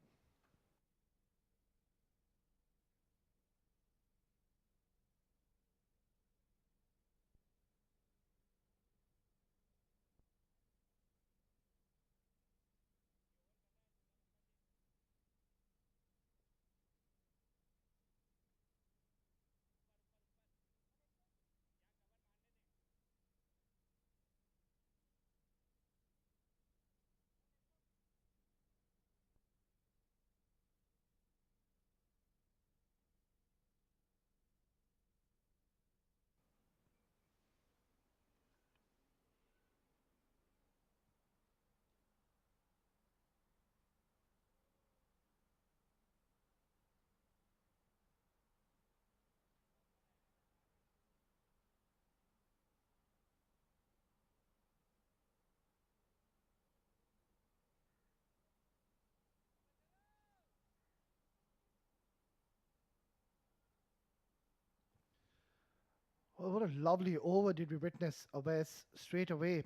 Well, what a lovely over did we witness. Awais straight away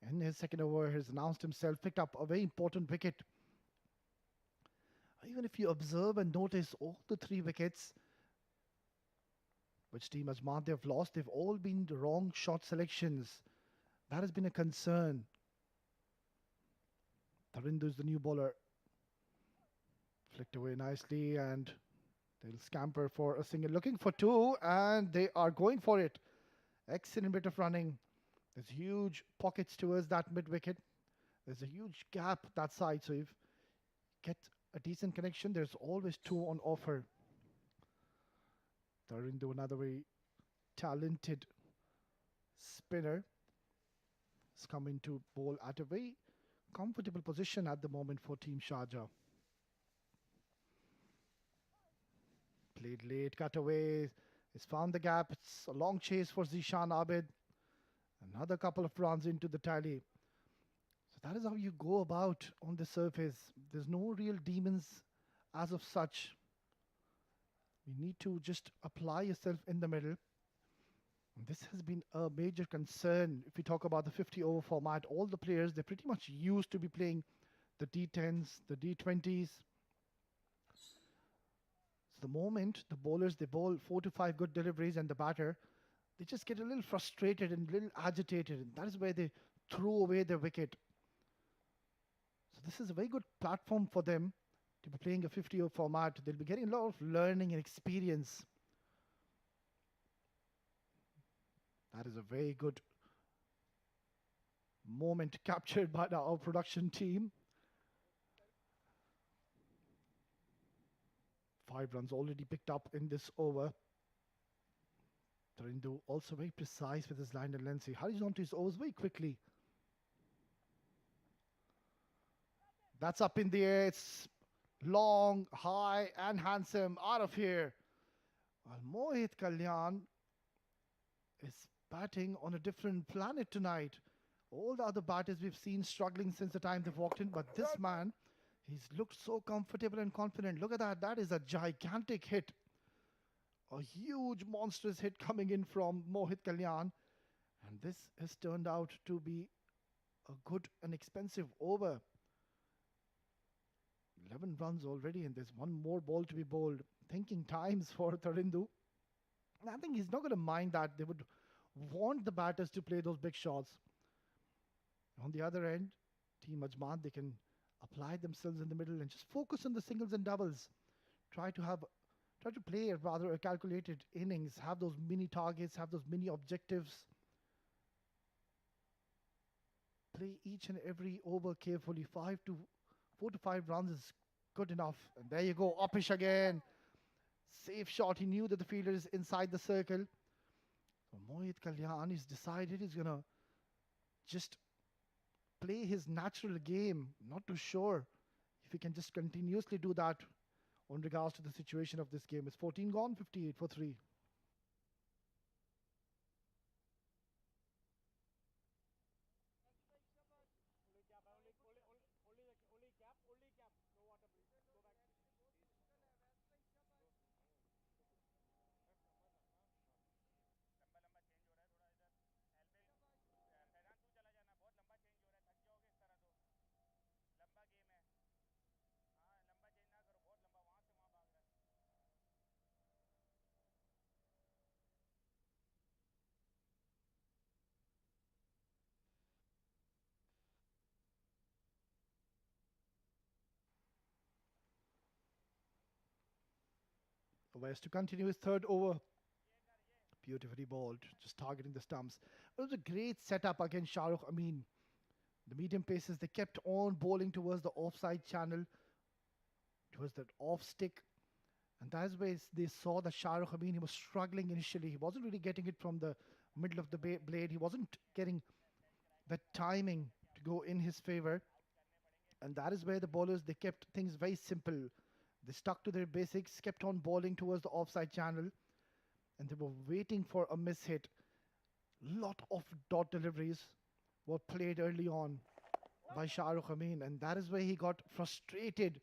in his second over has announced himself, picked up a very important wicket. Even if you observe and notice all the 3 wickets which team Ajman they've lost, they've all been the wrong shot selections. That has been a concern. Tarindu is the new bowler. Flicked away nicely and they'll scamper for a single, looking for 2, and they are going for it. Excellent bit of running. There's huge pockets towards that mid-wicket. There's a huge gap that side, so if you get a decent connection, there's always 2 on offer. Tarindu, another very talented spinner, is coming to bowl at a very comfortable position at the moment for Team Sharjah. Played late, cut away. He's found the gap. It's a long chase for Zishan Abid. Another couple of runs into the tally. So that is how you go about on the surface. There's no real demons as of such. You need to just apply yourself in the middle. And this has been a major concern. If we talk about the 50-over format, all the players, they're pretty much used to be playing the D10s, the D20s. So the moment the bowlers, they bowl 4 to 5 good deliveries, and the batter, they just get a little frustrated and a little agitated. And that is where they throw away their wicket. So this is a very good platform for them to be playing a 50-over format. They'll be getting a lot of learning and experience. That is a very good moment captured by our production team. 5 runs already picked up in this over. Tarindu also very precise with his line and length. He hurries onto his overs very quickly. That's up in the air. It's long, high, and handsome. Out of here. Well, Mohit Kalyan is batting on a different planet tonight. All the other batters we've seen struggling since the time they've walked in, but this man, he's looked so comfortable and confident. Look at that. That is a gigantic hit. A huge, monstrous hit coming in from Mohit Kalyan. And this has turned out to be a good and expensive over. 11 runs already, and there's one more ball to be bowled. Thinking times for Tarindu. And I think he's not going to mind that. They would want the batters to play those big shots. On the other end, Team Ajman, they can apply themselves in the middle and just focus on the singles and doubles. Try to play rather a calculated innings, have those mini targets, have those mini objectives. Play each and every over carefully. 4 to 5 runs is good enough. And there you go, Upish again. Safe shot. He knew that the fielder is inside the circle. So Mohit Kalyan has decided he's going to just play his natural game. Not too sure if he can just continuously do that on regards to the situation of this game. It's 14 gone, 58 for 3. West to continue his third over. Beautifully bowled, just targeting the stumps. It was a great setup against Shah Rukh Amin. The medium paces, they kept on bowling towards the offside channel, towards that off stick. And that's where they saw that Shah Rukh Amin, he was struggling initially. He wasn't really getting it from the middle of the blade. He wasn't getting the timing to go in his favor. And that is where the bowlers, they kept things very simple. They stuck to their basics, kept on bowling towards the offside channel, and they were waiting for a miss hit. Lot of dot deliveries were played early on by Shah Rukh Amin, and that is where he got frustrated.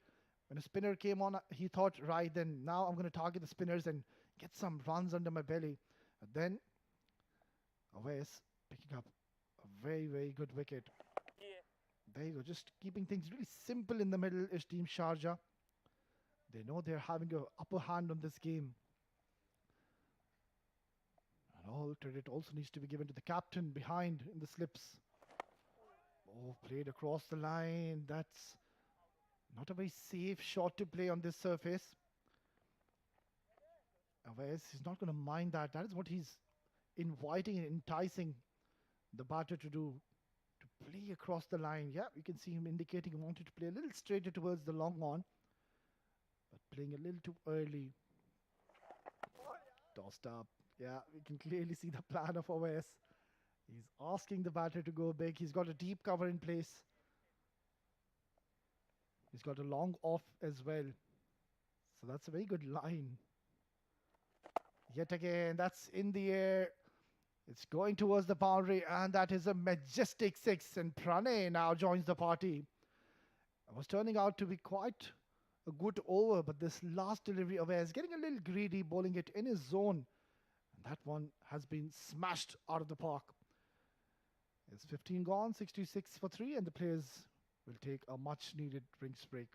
When a spinner came on, he thought, right then, now I'm going to target the spinners and get some runs under my belly. But then Awais picking up a very, very good wicket. There you go, just keeping things really simple in the middle is Team Sharjah. They know they're having a upper hand on this game. And all credit also needs to be given to the captain behind in the slips. Oh, played across the line. That's not a very safe shot to play on this surface. Awais is not going to mind that. That is what he's inviting and enticing the batter to do. To play across the line. Yeah, you can see him indicating he wanted to play a little straighter towards the long on. But playing a little too early. Tossed up. Yeah, we can clearly see the plan of Awais. He's asking the batter to go big. He's got a deep cover in place. He's got a long off as well. So that's a very good line. Yet again, that's in the air. It's going towards the boundary, and that is a majestic six. And Pranay now joins the party. It was turning out to be quite a good over, but this last delivery of is getting a little greedy, bowling it in his zone. And that one has been smashed out of the park. It's 15 gone, 66 for 3, and the players will take a much-needed drinks break.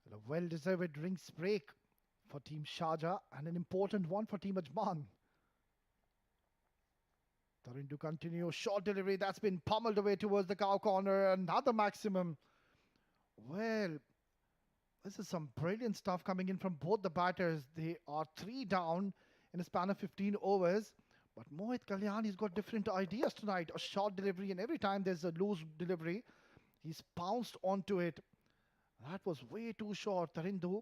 A well-deserved drinks break for Team Sharjah and an important one for Team Ajman. Trying to continue. Short delivery that's been pummeled away towards the cow corner. Another maximum. Well, this is some brilliant stuff coming in from both the batters. They are 3 down in a span of 15 overs. But Mohit Kalyan, he's got different ideas tonight. A short delivery, and every time there's a loose delivery, he's pounced onto it. That was way too short. Tarindu,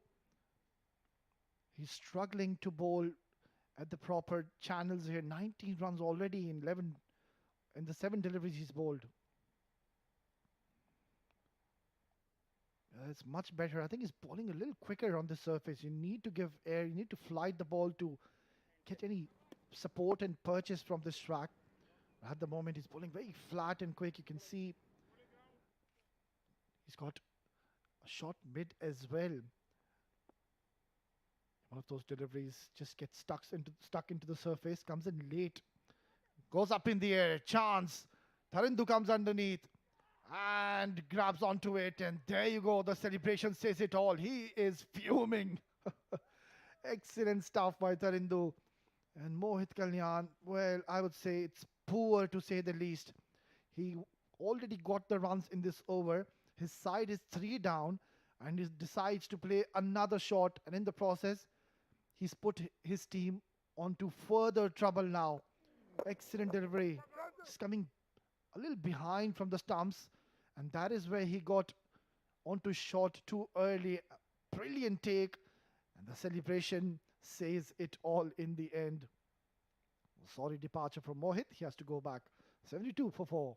he's struggling to bowl at the proper channels here. 19 runs already in 11 in the 7 deliveries he's bowled. It's much better. I think he's bowling a little quicker on the surface. You need to give air. You need to flight the ball to get any support and purchase from this track. At the moment, he's bowling very flat and quick. You can see he's got a short mid as well. One of those deliveries just gets stuck into the surface, comes in late, goes up in the air, chance. Tarindu comes underneath and grabs onto it, and there you go. The celebration says it all. He is fuming. Excellent stuff by Tarindu. And Mohit Kalyan, well, I would say it's poor to say the least. He already got the runs in this over. His side is 3 down, and he decides to play another shot, and in the process, he's put his team onto further trouble now. Excellent delivery. Just coming a little behind from the stumps, and that is where he got onto shot too early. Brilliant take, and the celebration says it all in the end. Sorry departure from Mohit. He has to go back. 72 for 4.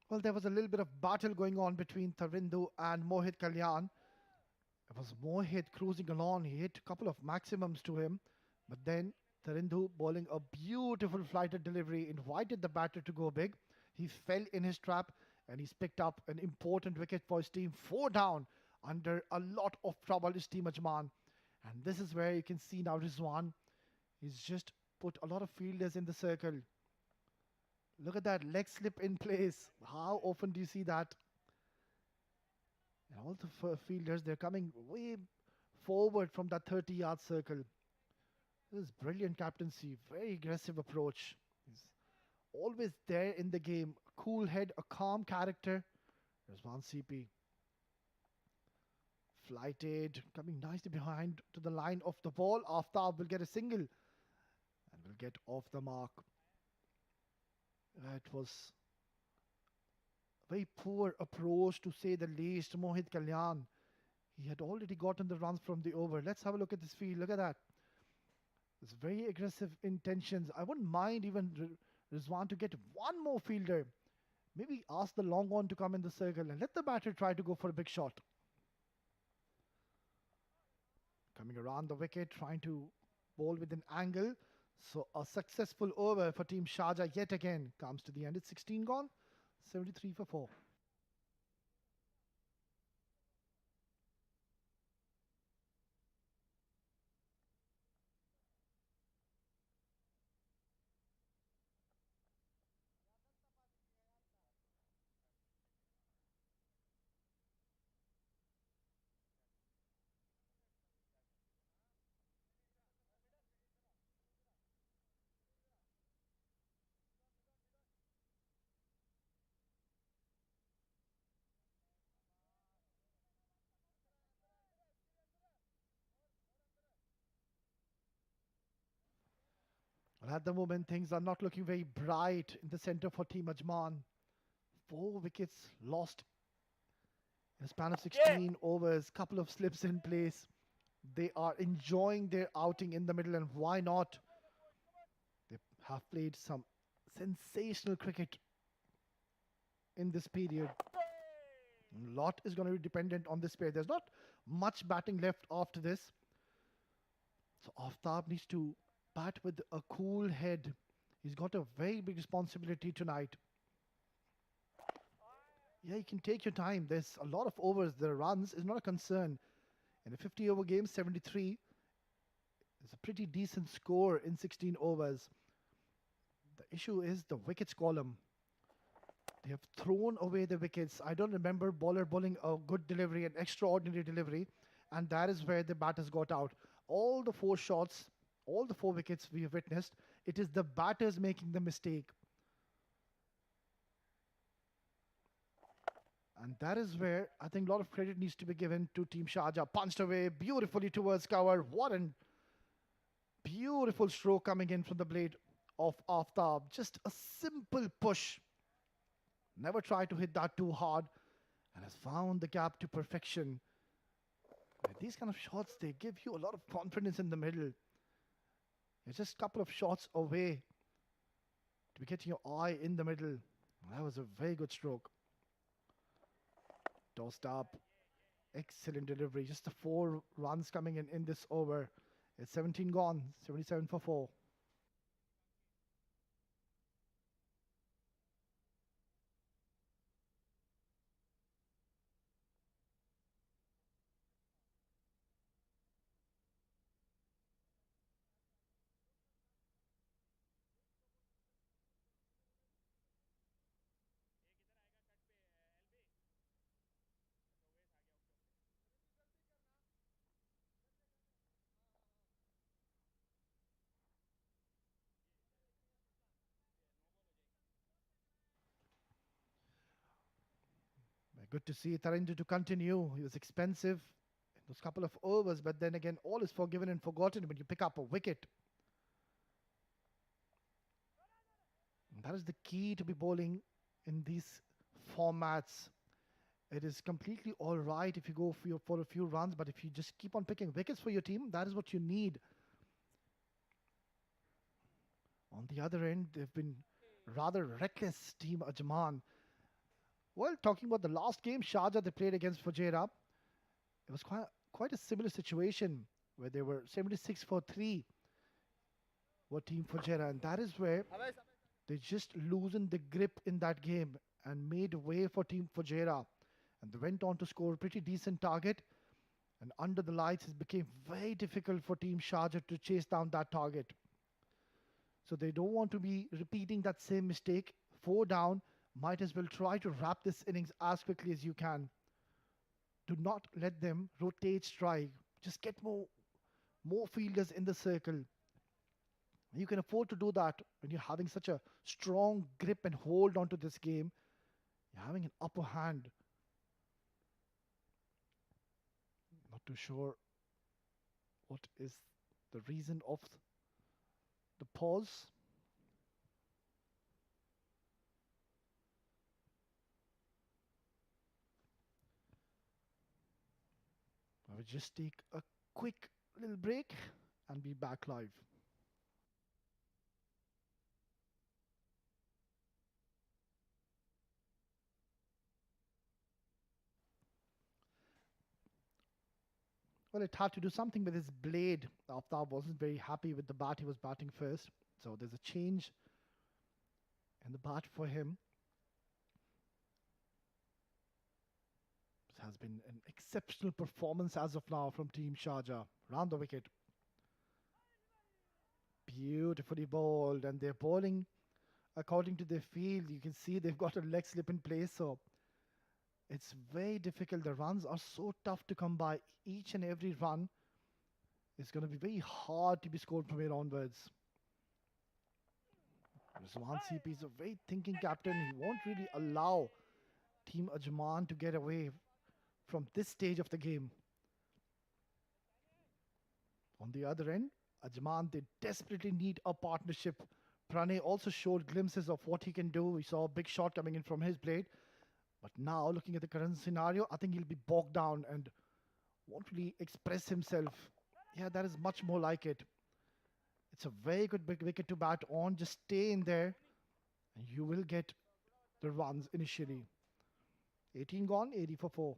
Well, there was a little bit of battle going on between Tarindu and Mohit Kalyan. It was Mohit cruising along. He hit a couple of maximums to him. But then Tarindu bowling a beautiful flighted delivery invited the batter to go big. He fell in his trap and he's picked up an important wicket for his team. 4 down under a lot of trouble is team Ajman. And this is where you can see now Rizwan. He's just put a lot of fielders in the circle. Look at that leg slip in place. How often do you see that? And all the fielders, they're coming way forward from that 30-yard circle. This is brilliant captaincy. Very aggressive approach. He's always there in the game. A cool head, a calm character. There's one CP. Flighted, coming nicely behind to the line of the ball. Aftab will get a single and will get off the mark. It was a very poor approach, to say the least. Mohit Kalyan, he had already gotten the runs from the over. Let's have a look at this field. Look at that. It's very aggressive intentions. I wouldn't mind even Rizwan to get one more fielder. Maybe ask the long one to come in the circle and let the batter try to go for a big shot. Coming around the wicket, trying to bowl with an angle. So a successful over for Team Sharjah yet again comes to the end. It's 16 gone, 73 for 4. Well, at the moment, things are not looking very bright in the center for Team Ajman. 4 wickets lost in a span of 16 overs, couple of slips in place. They are enjoying their outing in the middle, and why not? They have played some sensational cricket in this period. A lot is going to be dependent on this pair. There's not much batting left after this. So Aftab needs to bat with a cool head. He's got a very big responsibility tonight. Yeah, you can take your time. There's a lot of overs. The runs is not a concern. In a 50-over game, 73 is a pretty decent score in 16 overs. The issue is the wickets column. They have thrown away the wickets. I don't remember bowler bowling a good delivery, an extraordinary delivery, and that is where the batters got out. All the four shots, all the four wickets we have witnessed, it is the batters making the mistake. And that is where I think a lot of credit needs to be given to Team Sharjah. Punched away beautifully towards cover. What a beautiful stroke coming in from the blade of Aftab. Just a simple push. Never tried to hit that too hard and has found the gap to perfection. These kind of shots, they give you a lot of confidence in the middle. It's just a couple of shots away to be getting your eye in the middle. That was a very good stroke. Tossed up. Excellent delivery. Just the 4 runs coming in this over. It's 17 gone. 77 for 4. Good to see Tarinder to continue. He was expensive in those couple of overs, but then again, all is forgiven and forgotten when you pick up a wicket. And that is the key to be bowling in these formats. It is completely all right if you go for a few runs, but if you just keep on picking wickets for your team, that is what you need. On the other end, they've been rather reckless, Team Ajman. Well, talking about the last game, Sharjah they played against Fujairah, it was quite a similar situation where they were 76 for 3 for Team Fujairah, and that is where they just loosened the grip in that game and made way for Team Fujairah. And they went on to score a pretty decent target. And under the lights, it became very difficult for Team Sharjah to chase down that target. So they don't want to be repeating that same mistake. 4 down, might as well try to wrap this innings as quickly as you can. Do not let them rotate strike. Just get more fielders in the circle. You can afford to do that when you're having such a strong grip and hold onto this game. You're having an upper hand. Not too sure what is the reason of the pause. I will just take a quick little break and be back live. Well, it had to do something with his blade. Aftab wasn't very happy with the bat. He was batting first. So there's a change in the bat for him. This has been an exceptional performance as of now from Team Sharjah. Round the wicket. Beautifully bowled. And they're bowling according to their field. You can see they've got a leg slip in place. So it's very difficult. The runs are so tough to come by. Each and every run is going to be very hard to be scored from here onwards. Rizwan CP is a very thinking captain. He won't really allow Team Ajman to get away from this stage of the game. On the other end, Ajman, they desperately need a partnership. Pranay also showed glimpses of what he can do. We saw a big shot coming in from his blade. But now, looking at the current scenario, I think he'll be bogged down and won't really express himself. Yeah, that is much more like it. It's a very good big wicket to bat on. Just stay in there and you will get the runs initially. 18 gone, 80 for 4.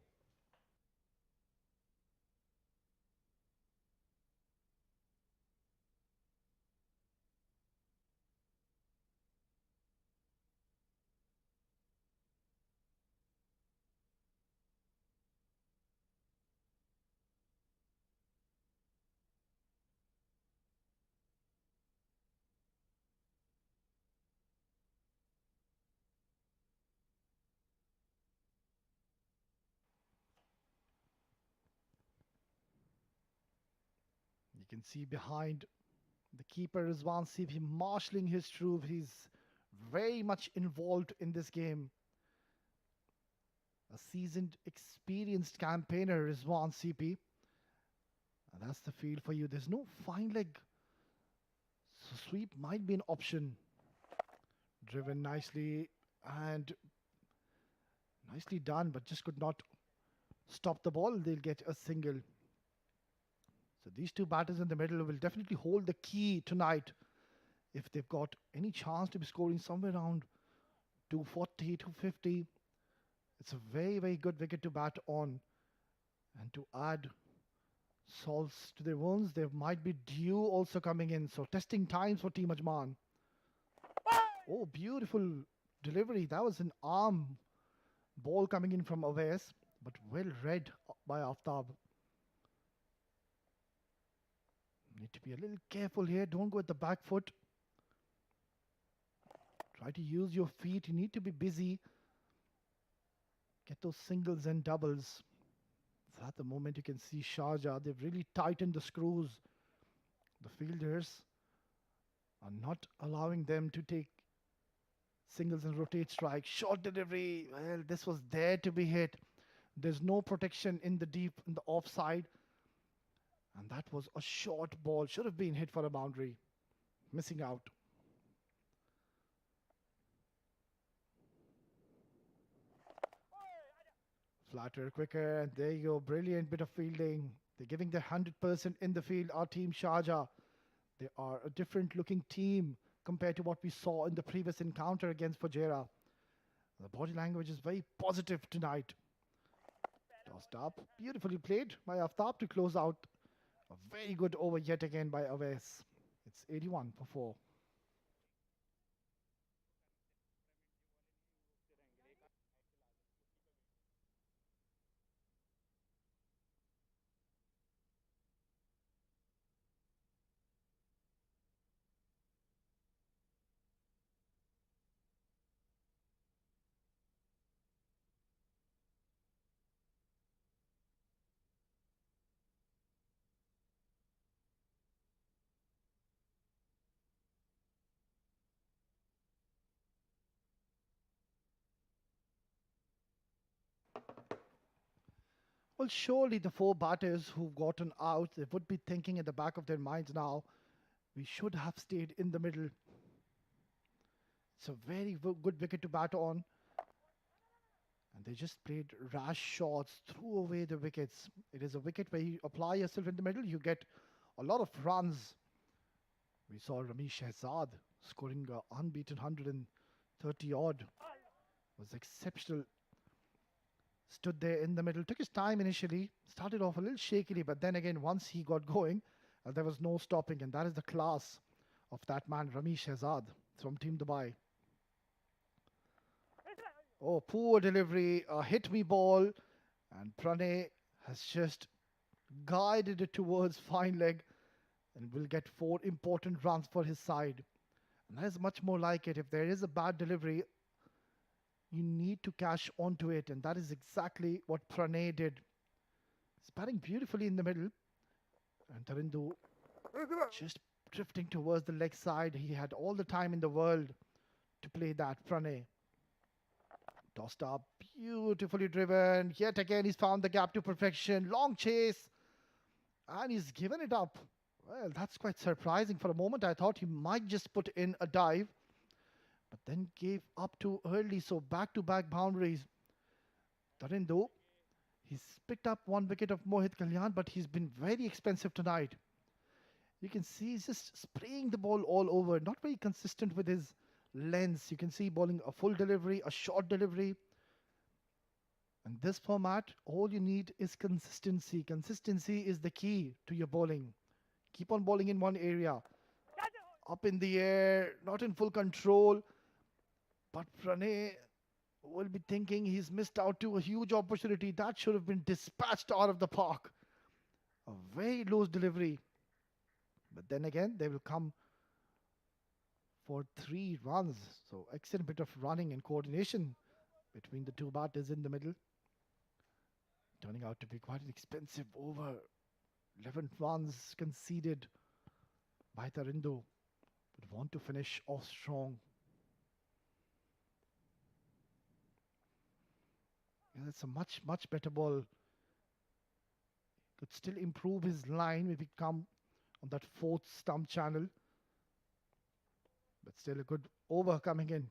You can see behind the keeper Rizwan CP marshalling his troops. He's very much involved in this game. A seasoned, experienced campaigner Rizwan CP. And that's the field for you. There's no fine leg. So sweep might be an option. Driven nicely and nicely done, but just could not stop the ball. They'll get a single. So these two batters in the middle will definitely hold the key tonight if they've got any chance to be scoring somewhere around 240, 250. It's a very, very good wicket to bat on. And to add salts to their wounds, there might be dew also coming in. So testing times for Team Ajman. Oh, beautiful delivery. That was an arm ball coming in from Awais, but well read by Aftab. Need to be a little careful here. Don't go at the back foot. Try to use your feet. You need to be busy. Get those singles and doubles. So at the moment you can see Sharjah. They've really tightened the screws. The fielders are not allowing them to take singles and rotate strike. Short delivery. Well, this was there to be hit. There's no protection in the deep, in the offside. And that was a short ball. Should have been hit for a boundary. Missing out. Flatter, quicker, and there you go. Brilliant bit of fielding. They're giving their 100% in the field. Our team, Sharjah, they are a different looking team compared to what we saw in the previous encounter against Fujairah. The body language is very positive tonight. Tossed up. Beautifully played by Aftab to close out. A very good over yet again by Awais. It's 81 for 4. Well, surely the 4 batters who've gotten out, they would be thinking at the back of their minds now, we should have stayed in the middle. It's a very good wicket to bat on. And they just played rash shots, threw away the wickets. It is a wicket where you apply yourself in the middle, you get a lot of runs. We saw Ramesh Shehzad scoring unbeaten 130 odd. Was exceptional. Stood there in the middle, took his time initially, started off a little shakily, but then again, once he got going, there was no stopping, and that is the class of that man, Ramesh Shehzad from Team Dubai. Oh, poor delivery, a hit me ball, and Pranay has just guided it towards fine leg and will get 4 important runs for his side. And that is much more like it. If there is a bad delivery, you need to cash onto it, and that is exactly what Pranay did. He's batting beautifully in the middle, and Tarindu just drifting towards the leg side. He had all the time in the world to play that. Pranay tossed up, beautifully driven. Yet again, he's found the gap to perfection. Long chase, and he's given it up. Well, that's quite surprising. For a moment, I thought he might just put in a dive, but then gave up too early. So back-to-back boundaries. Tarindu, he's picked up 1 wicket of Mohit Kalyan, but he's been very expensive tonight. You can see he's just spraying the ball all over. Not very consistent with his lengths. You can see bowling a full delivery, a short delivery. In this format, all you need is consistency. Consistency is the key to your bowling. Keep on bowling in one area. Up in the air, not in full control. But Pranay will be thinking he's missed out to a huge opportunity. That should have been dispatched out of the park. A very loose delivery. But then again, they will come for 3 runs. So excellent bit of running and coordination between the 2 batters in the middle. Turning out to be quite an expensive over. 11 runs conceded by Tarindo, but want to finish off strong. Yeah, that's a much better ball. Could still improve his line, maybe come on that fourth stump channel. But still a good over coming in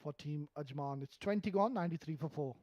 for Team Ajman. It's 20 gone, 93 for 4.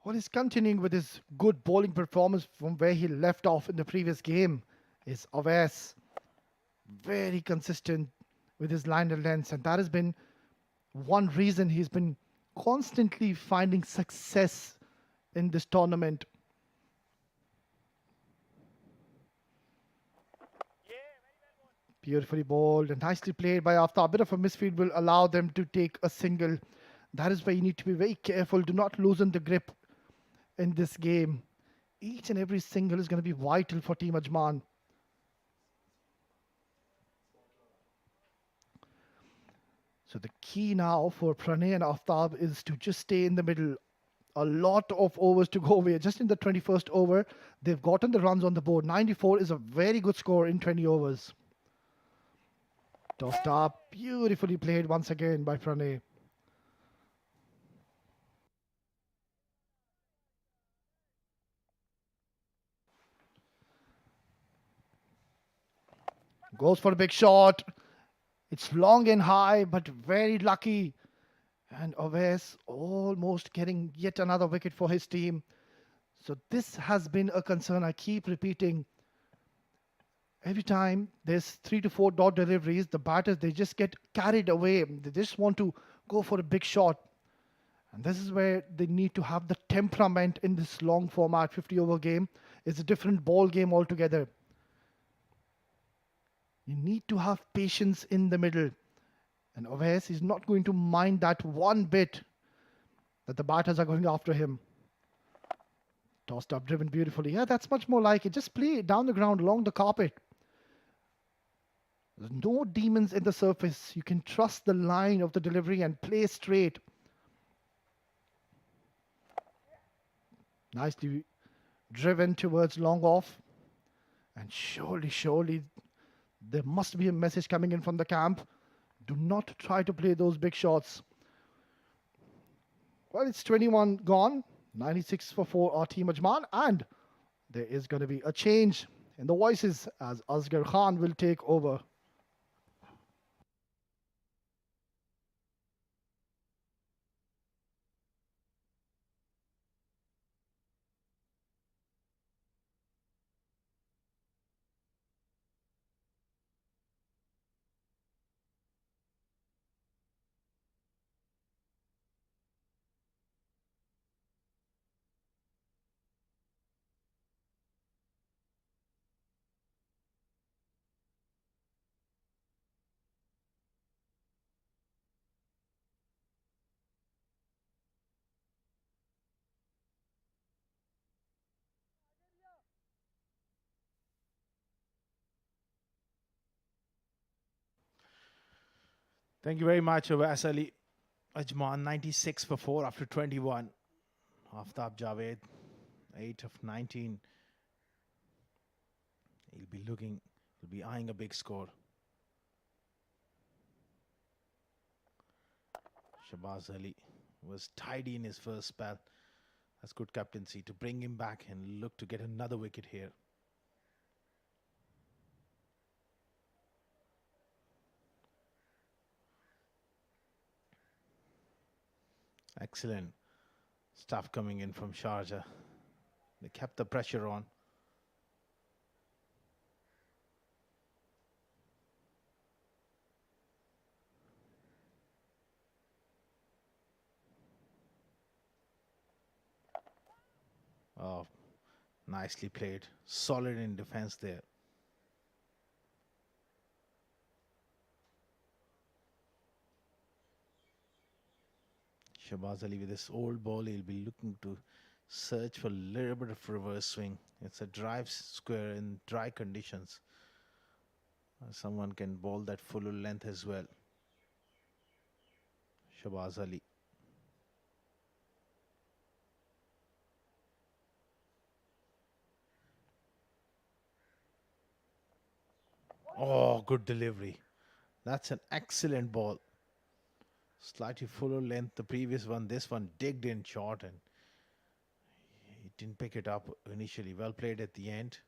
Well, he's continuing with his good bowling performance from where he left off in the previous game. Is Aves very consistent with his line and lengths, and that has been one reason he's been constantly finding success in this tournament. Beautifully bowled and nicely played by Aftab. A bit of a misfield will allow them to take a single. That is why you need to be very careful. Do not loosen the grip in this game. Each and every single is going to be vital for Team Ajman. So the key now for Pranay and Aftab is to just stay in the middle. A lot of overs to go away. Just in the 21st over, they've gotten the runs on the board. 94 is a very good score in 20 overs. Tossed up, beautifully played once again by Pranay. Goes for a big shot. It's long and high, but very lucky. And Oves almost getting yet another wicket for his team. So this has been a concern. I keep repeating. Every time there's 3 to 4 dot deliveries, the batters, they just get carried away. They just want to go for a big shot. And this is where they need to have the temperament in this long format 50 over game. It's a different ball game altogether. You need to have patience in the middle. And Oves is not going to mind that one bit that the batters are going after him. Tossed up, driven beautifully. Yeah, that's much more like it. Just play it down the ground along the carpet. There's no demons in the surface. You can trust the line of the delivery and play straight. Nicely driven towards long off. And surely, there must be a message coming in from the camp. Do not try to play those big shots. Well, it's 21 gone. 96 for 4 our Team Ajman. And there is going to be a change in the voices as Asghar Khan will take over. Thank you very much, Awais Ali. Ajman 96 for 4 after 21. Aftab Javed 8 of 19. He'll be eyeing a big score. Shabazz Ali was tidy in his first spell. That's good captaincy to bring him back and look to get another wicket here. Excellent stuff coming in from Sharjah. They kept the pressure on. Oh, nicely played. Solid in defense there. Shabaz Ali with this old ball, he'll be looking to search for a little bit of reverse swing. It's a drive square in dry conditions. Someone can bowl that full length as well. Shabaz Ali. Oh, good delivery. That's an excellent ball. Slightly fuller length. The previous one, this one digged in short and he didn't pick it up initially. Well played at the end.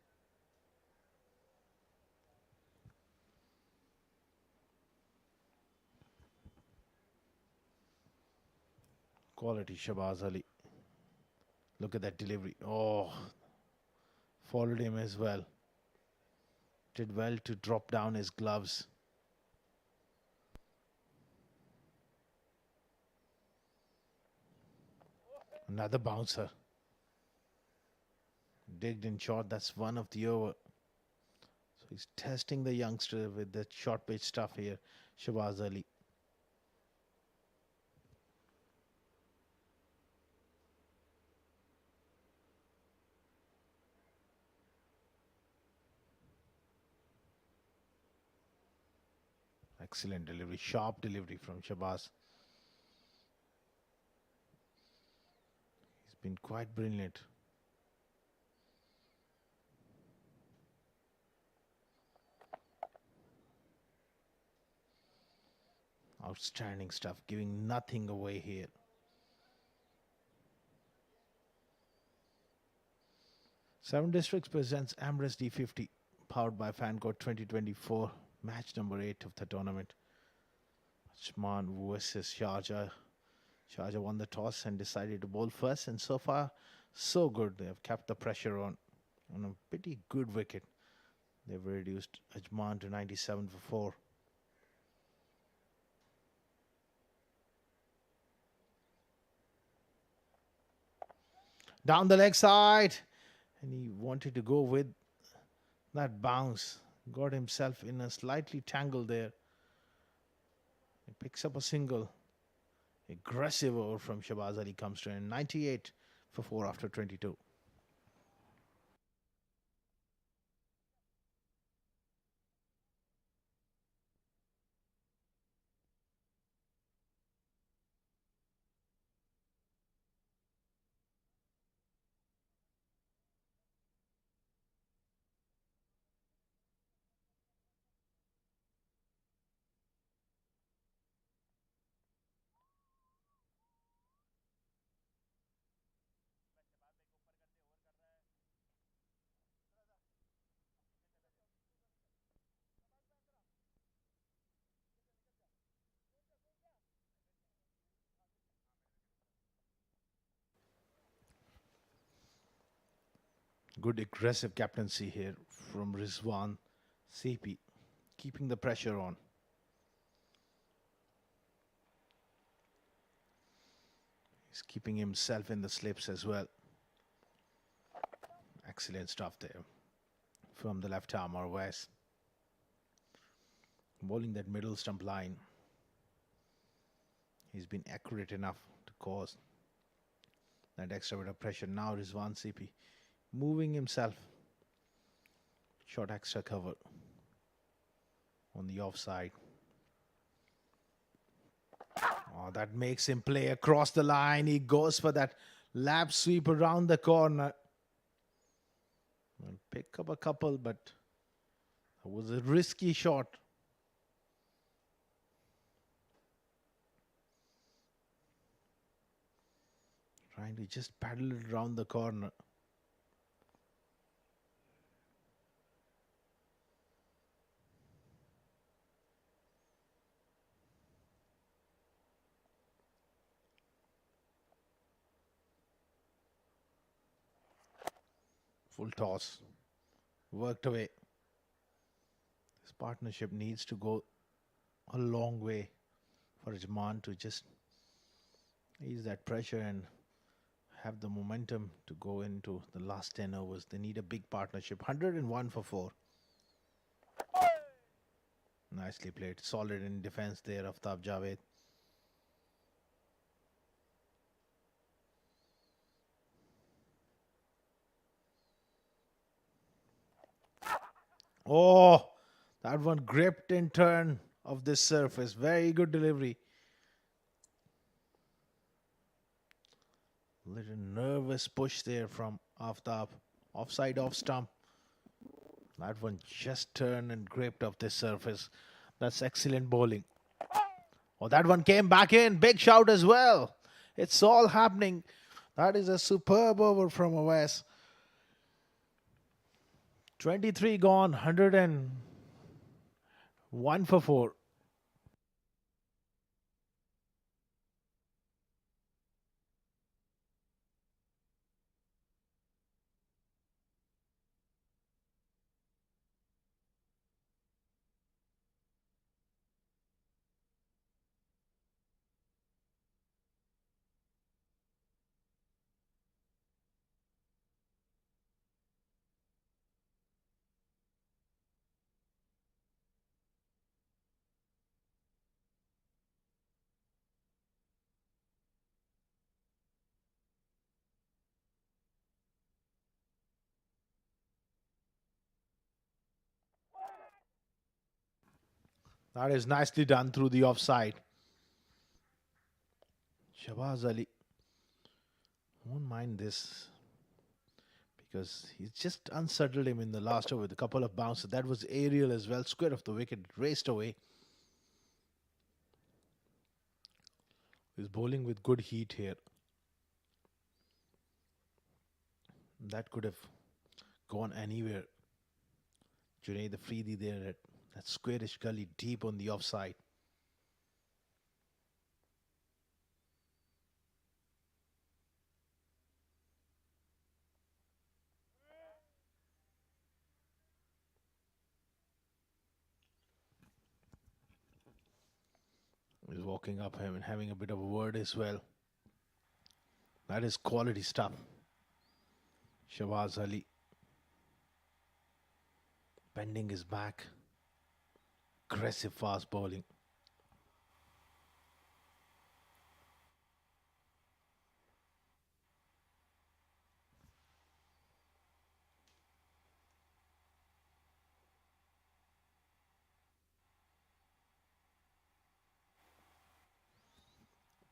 Quality Shabaz Ali. Look at that delivery. Oh, followed him as well. Did well to drop down his gloves. Another bouncer. Digged in short. That's one of the over. So he's testing the youngster with the short pitch stuff here. Shabaz Ali. Excellent delivery. Sharp delivery from Shabaz. He's been quite brilliant. Outstanding stuff. Giving nothing away here. Seven Districts presents Emirates D50, powered by Fancode 2024, match number 8 of the tournament. Ajman versus Sharjah. Sharjah won the toss and decided to bowl first, and so far, so good. They have kept the pressure on a pretty good wicket. They've reduced Ajman to 97 for 4. Down the leg side, and he wanted to go with that bounce. Got himself in a slightly tangle there. He picks up a single. Aggressive over from Shabaz Ali comes to an 98 for 4 after 22. Good aggressive captaincy here from Rizwan CP, keeping the pressure on. He's keeping himself in the slips as well. Excellent stuff there from the left arm West. Bowling that middle stump line. He's been accurate enough to cause that extra bit of pressure. Now Rizwan CP moving himself. Short extra cover on the offside. Oh, that makes him play across the line. He goes for that lap sweep around the corner. And pick up a couple, but it was a risky shot. Trying to just paddle it around the corner. Full toss. Worked away. This partnership needs to go a long way for Ajman to just ease that pressure and have the momentum to go into the last 10 overs. They need a big partnership. 101 for 4. Nicely played. Solid in defense there of Aftab Javed. Oh, that one gripped in turn of this surface. Very good delivery. Little nervous push there from Aftab. Offside off stump. That one just turned and gripped off this surface. That's excellent bowling. Oh, that one came back in. Big shout as well. It's all happening. That is a superb over from Awais. 23 gone, 101 for 4. That is nicely done through the offside. Shabaz Ali won't mind this because he's just unsettled him in the last over with a couple of bounces. That was aerial as well. Square of the wicket, raced away. He's bowling with good heat here. That could have gone anywhere. Junaid Afridi there at that squarish gully deep on the offside. He's walking up him and having a bit of a word as well. That is quality stuff. Shabaz Ali bending his back. Aggressive fast bowling.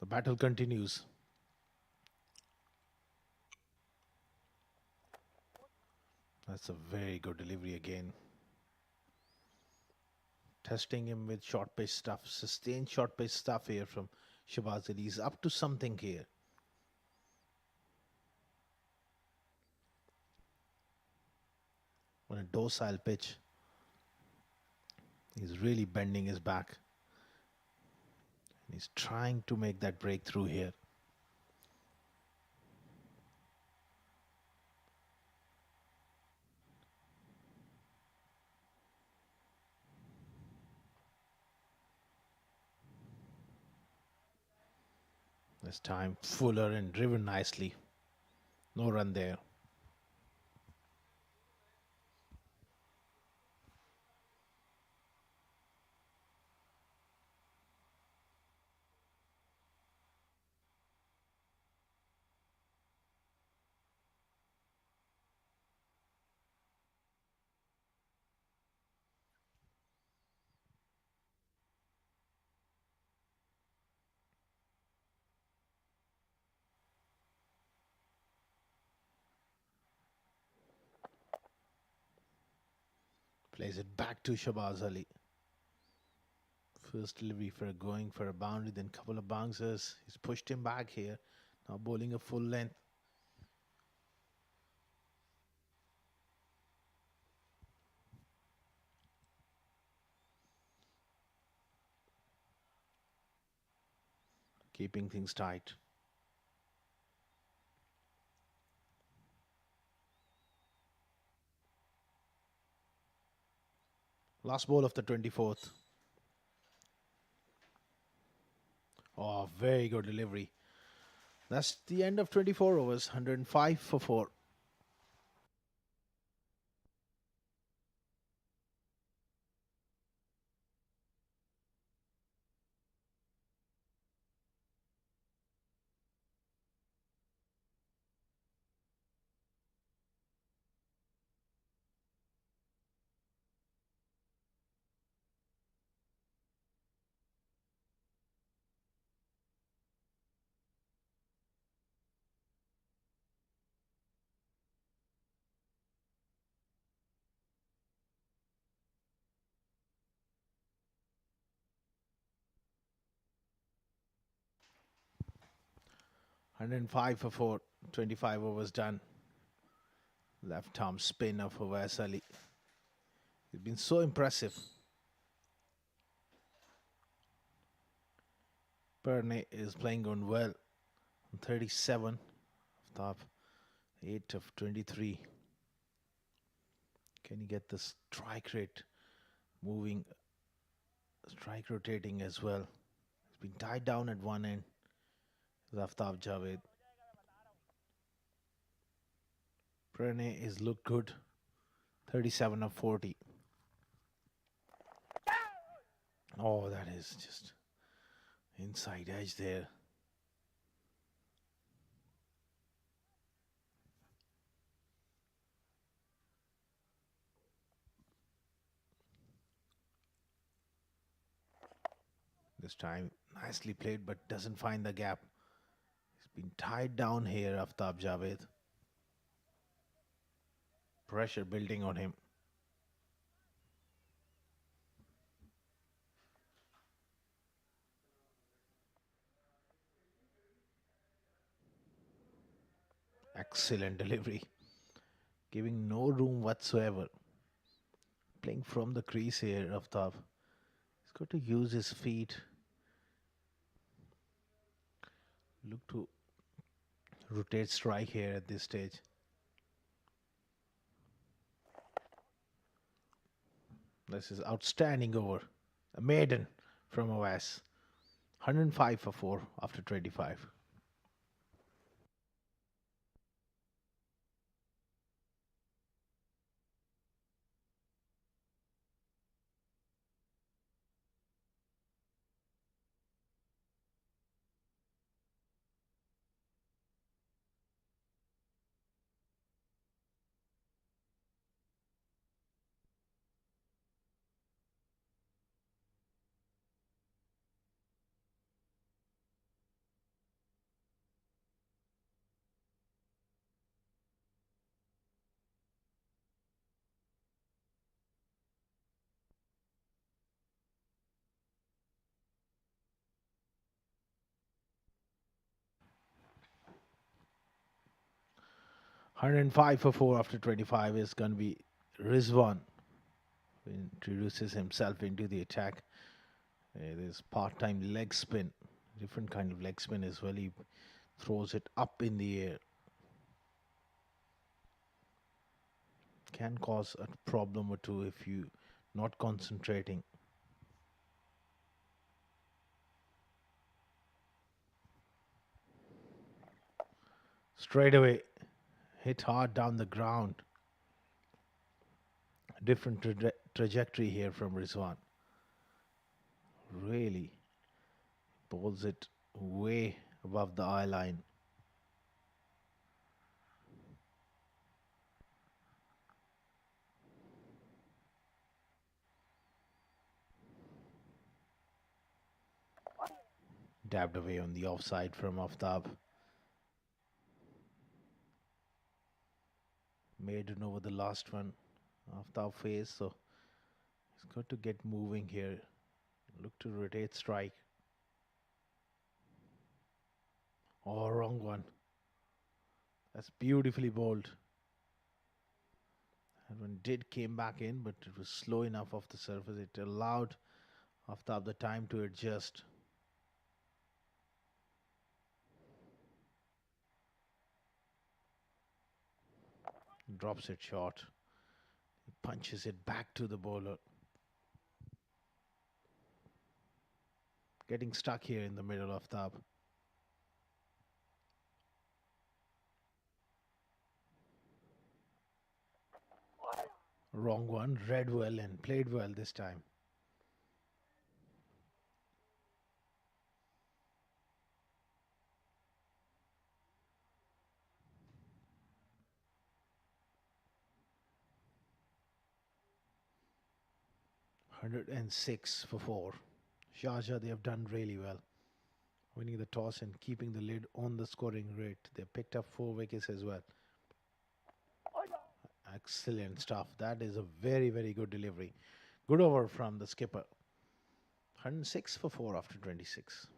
The battle continues. That's a very good delivery again. Testing him with short pitch stuff. Sustained short pitch stuff here from Shabaz Ali. He's up to something here. On a docile pitch, he's really bending his back. And he's trying to make that breakthrough here. This time Fuller and driven nicely. No run there. Plays it back to Shabaz Ali. First delivery for going for a boundary, then couple of bouncers. He's pushed him back here. Now bowling a full length. Keeping things tight. Last ball of the 24th. Oh, very good delivery. That's the end of 24 overs, 105 for 4. 105 for 4, 25 overs done. Left arm spin of Fawaz Ali. He's been so impressive. Perne is playing on well. 37 of top, 8 of 23. Can you get the strike rate moving, strike rotating as well? It's been tied down at one end. Aftab Javed. Pranay is looked good. 37 of 40. Oh, that is just inside edge there. This time nicely played, but doesn't find the gap. He's been tied down here, Aftab Javed. Pressure building on him. Excellent delivery. Giving no room whatsoever. Playing from the crease here, Aftab. He's got to use his feet. Look to rotate strike here at this stage. This is outstanding over. A maiden from OS. 105 for 4 after 25. Hundred and five for 4 after 25 is going to be Rizwan, who introduces himself into the attack. There's part-time leg spin, different kind of leg spin as well. He throws it up in the air. Can cause a problem or two if you not concentrating. Straight away, hit hard down the ground. Different trajectory here from Rizwan. Really bowls it way above the eye line. Dabbed away on the offside from Aftab. Maiden over the last one. Aftab face, so he's got to get moving here. Look to rotate strike. Oh, wrong one. That's beautifully bowled. That one did came back in, but it was slow enough off the surface. It allowed Aftab the time to adjust. Drops it short. He punches it back to the bowler. Getting stuck here in the middle of Aftab. Wrong one. Read well and played well this time. $106 for 4. Sharjah, they have done really well, winning the toss and keeping the lid on the scoring rate. They picked up 4 wickets as well. Excellent stuff. That is a very, very good delivery. Good over from the skipper. 106 for 4 after 26.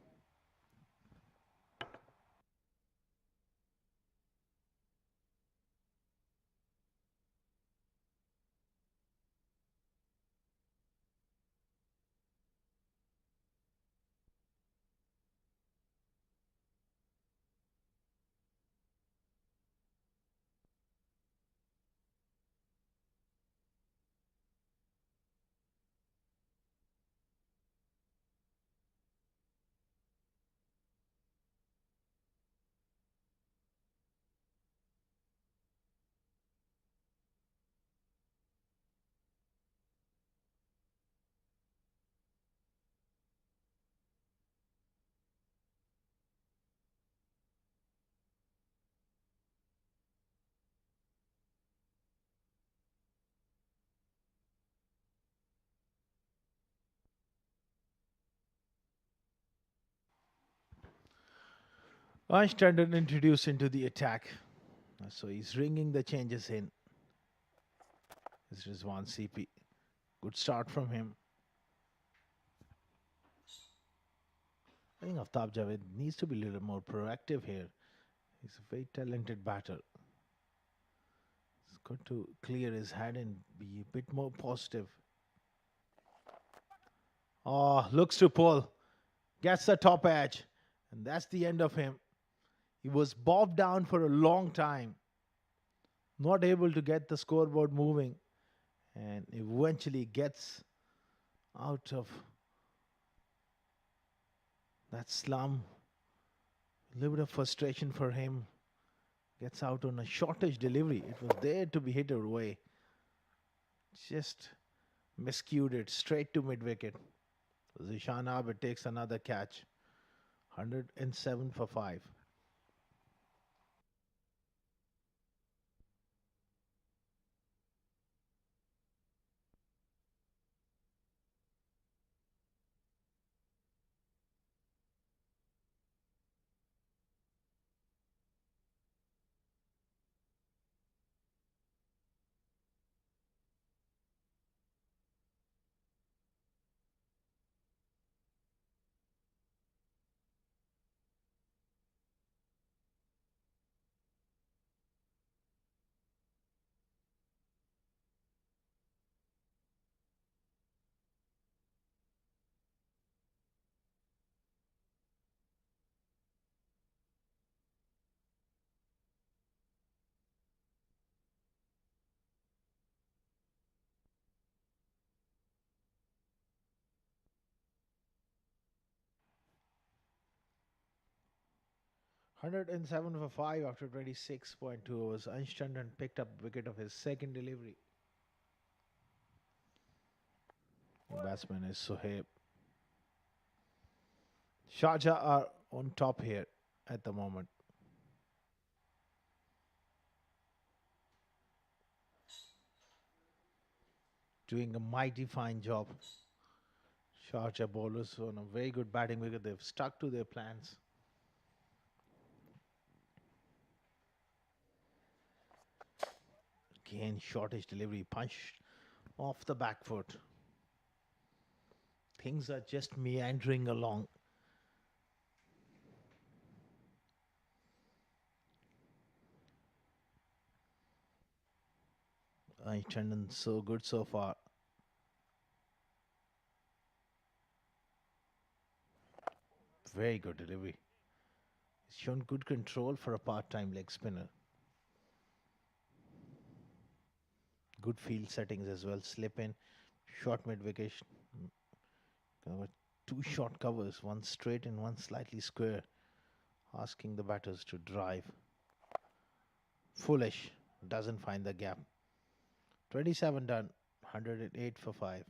Einstein introduced into the attack. So he's ringing the changes in. This is one CP. Good start from him. I think Aftab Javed needs to be a little more proactive here. He's a very talented batter. He's got to clear his head and be a bit more positive. Oh, looks to pull. Gets the top edge. And that's the end of him. He was bobbed down for a long time. Not able to get the scoreboard moving. And eventually gets out of that slum. A little bit of frustration for him. Gets out on a shortish delivery. It was there to be hit away. Just miscued it straight to mid wicket. Zishan Abid takes another catch. 107 for 5. 107 for 5 after 26.2 overs. Einstein picked up wicket of his second delivery. The batsman is Sohaib. Sharjah are on top here at the moment. Doing a mighty fine job. Sharjah bowlers on a very good batting wicket. They've stuck to their plans. Again, shortish delivery, punched off the back foot. Things are just meandering along. Einstein so good so far. Very good delivery. He's shown good control for a part-time leg spinner. Good field settings as well. Slip in, short mid wicket. Two short covers, one straight and one slightly square, asking the batters to drive. Foolish, doesn't find the gap. 27 done. 108 for 5.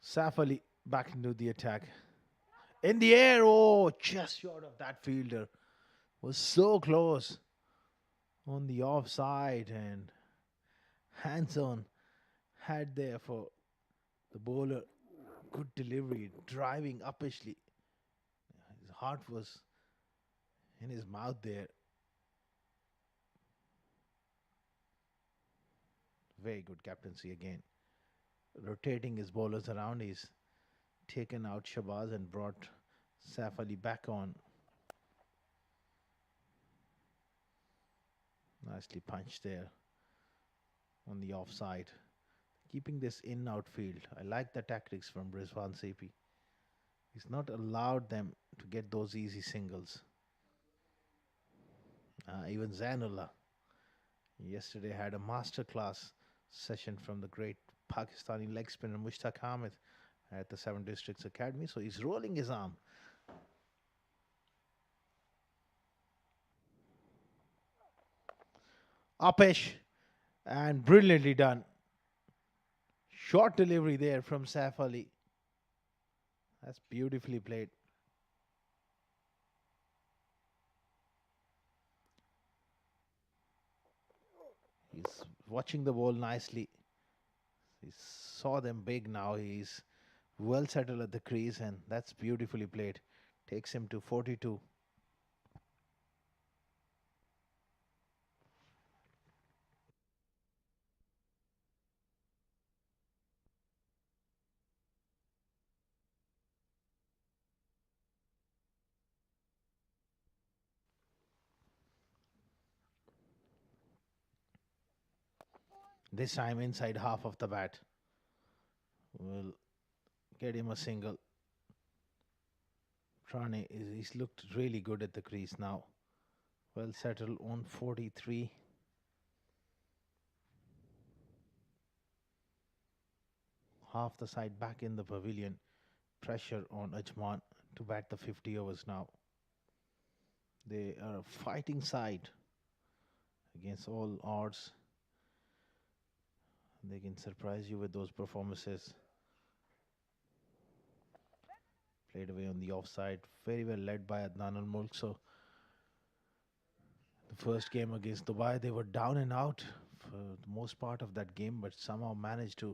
Saif Ali back into the attack. In the air, oh, just short of that fielder. Was so close on the offside and hands on. Had there for the bowler. Good delivery, driving uppishly. His heart was in his mouth there. Very good captaincy again. Rotating his bowlers around, he's taken out Shabazz and brought Saif Ali back on. Nicely punched there on the offside. Keeping this in outfield. I like the tactics from Rizwan Sepi. He's not allowed them to get those easy singles. Even Zainullah yesterday had a masterclass session from the great Pakistani leg spinner Mushtaq Ahmed at the Seven Districts Academy. So he's rolling his arm. Upish and brilliantly done. Short delivery there from Saif Ali. That's beautifully played. He's watching the ball nicely. He saw them big now. He's well settled at the crease, and that's beautifully played. Takes him to 42. This time inside half of the bat. Will get him a single. Trane, he's looked really good at the crease now. Well settled on 43. Half the side back in the pavilion. Pressure on Ajman to bat the 50 overs now. They are a fighting side against all odds. They can surprise you with those performances. Played away on the offside. Very well led by Adnan al Mulk. So the first game against Dubai, they were down and out for the most part of that game, but somehow managed to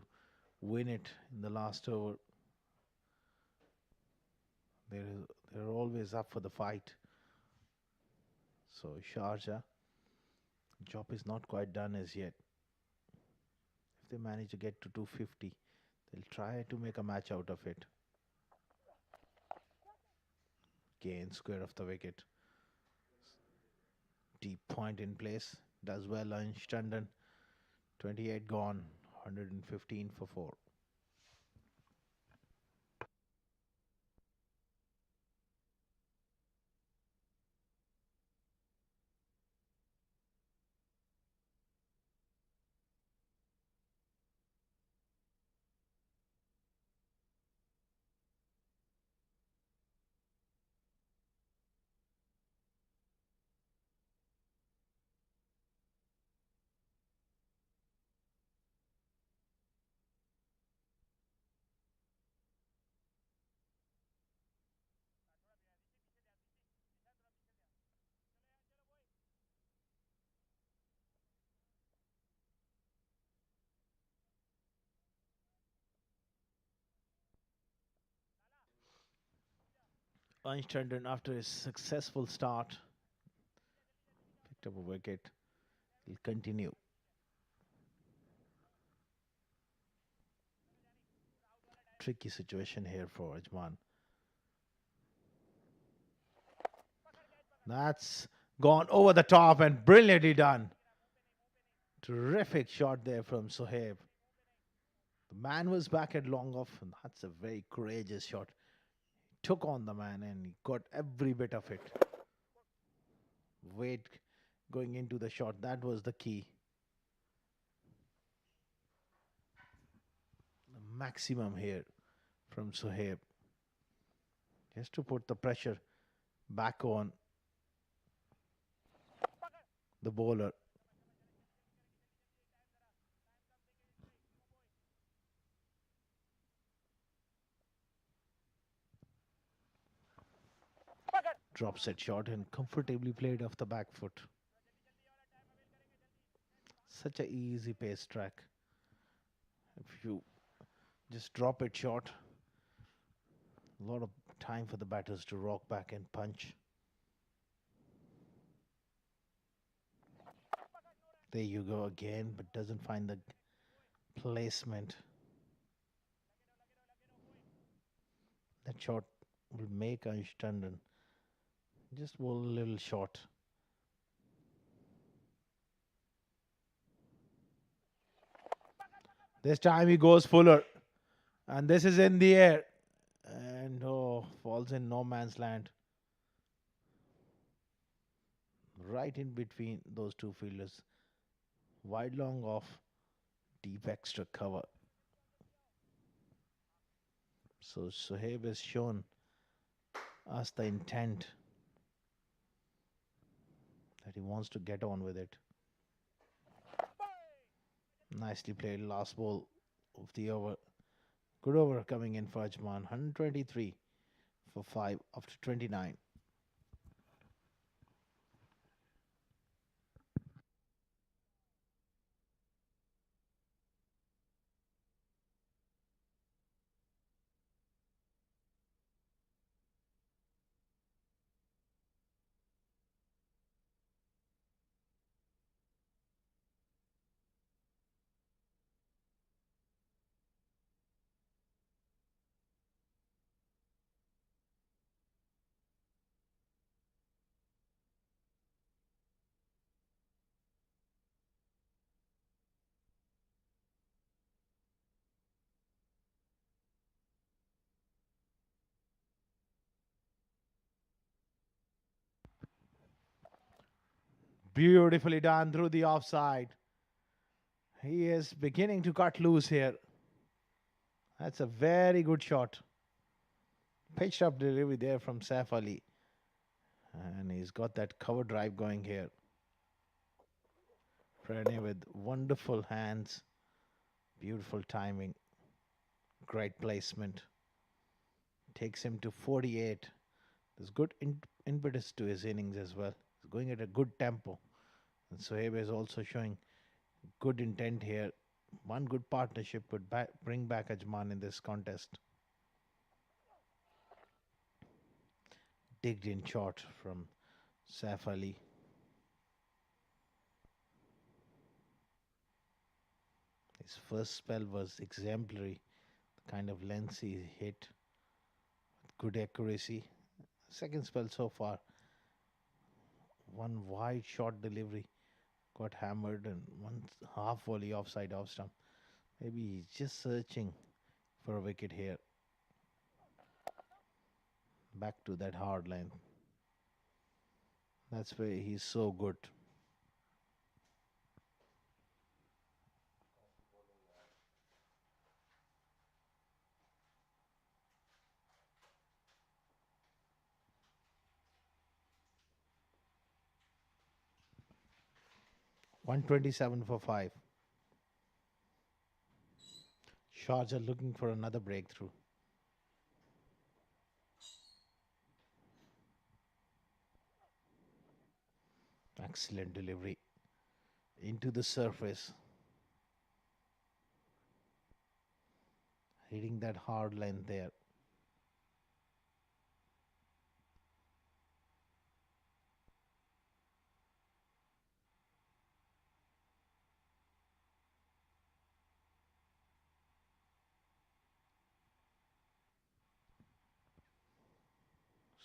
win it in the last over. They're always up for the fight. So Sharjah, job is not quite done as yet. If they manage to get to 250, they'll try to make a match out of it. Gain square of the wicket. Deep point in place. Does well on Standen. 28 gone. 115 for 4. Ansh Tandon, after his successful start, picked up a wicket. He'll continue. Tricky situation here for Ajman. That's gone over the top and brilliantly done. Terrific shot there from Sohaib. The man was back at long off, and that's a very courageous shot. Took on the man and he got every bit of it. Weight going into the shot, that was the key. The maximum here from Sohaib. Just to put the pressure back on the bowler. Drop set shot and comfortably played off the back foot. Such a easy pace track. If you just drop it short, a lot of time for the batters to rock back and punch. There you go again, but doesn't find the placement. That shot will make Ansh Tandon just bowl a little short. This time he goes fuller. And this is in the air. And oh, falls in no man's land. Right in between those two fielders. Wide long off. Deep extra cover. So Sohaib has shown us the intent that he wants to get on with it. Nicely played last ball of the over. Good over coming in for Ajman. 123 for 5 after 29. Beautifully done through the offside. He is beginning to cut loose here. That's a very good shot. Pitched up delivery there from Saif Ali. And he's got that cover drive going here. Pranay with wonderful hands. Beautiful timing. Great placement. Takes him to 48. There's good impetus to his innings as well. He's going at a good tempo. And Sohaib is also showing good intent here. One good partnership would bring back Ajman in this contest. Digged in short from Saif Ali. His first spell was exemplary. The kind of lengths he hit with good accuracy. Second spell so far, one wide short delivery got hammered and one half volley offside off stump. Maybe he's just searching for a wicket here. Back to that hard line. That's where he's so good. $127 for 5. Sharjah looking for another breakthrough. Excellent delivery into the surface. Hitting that hard line there.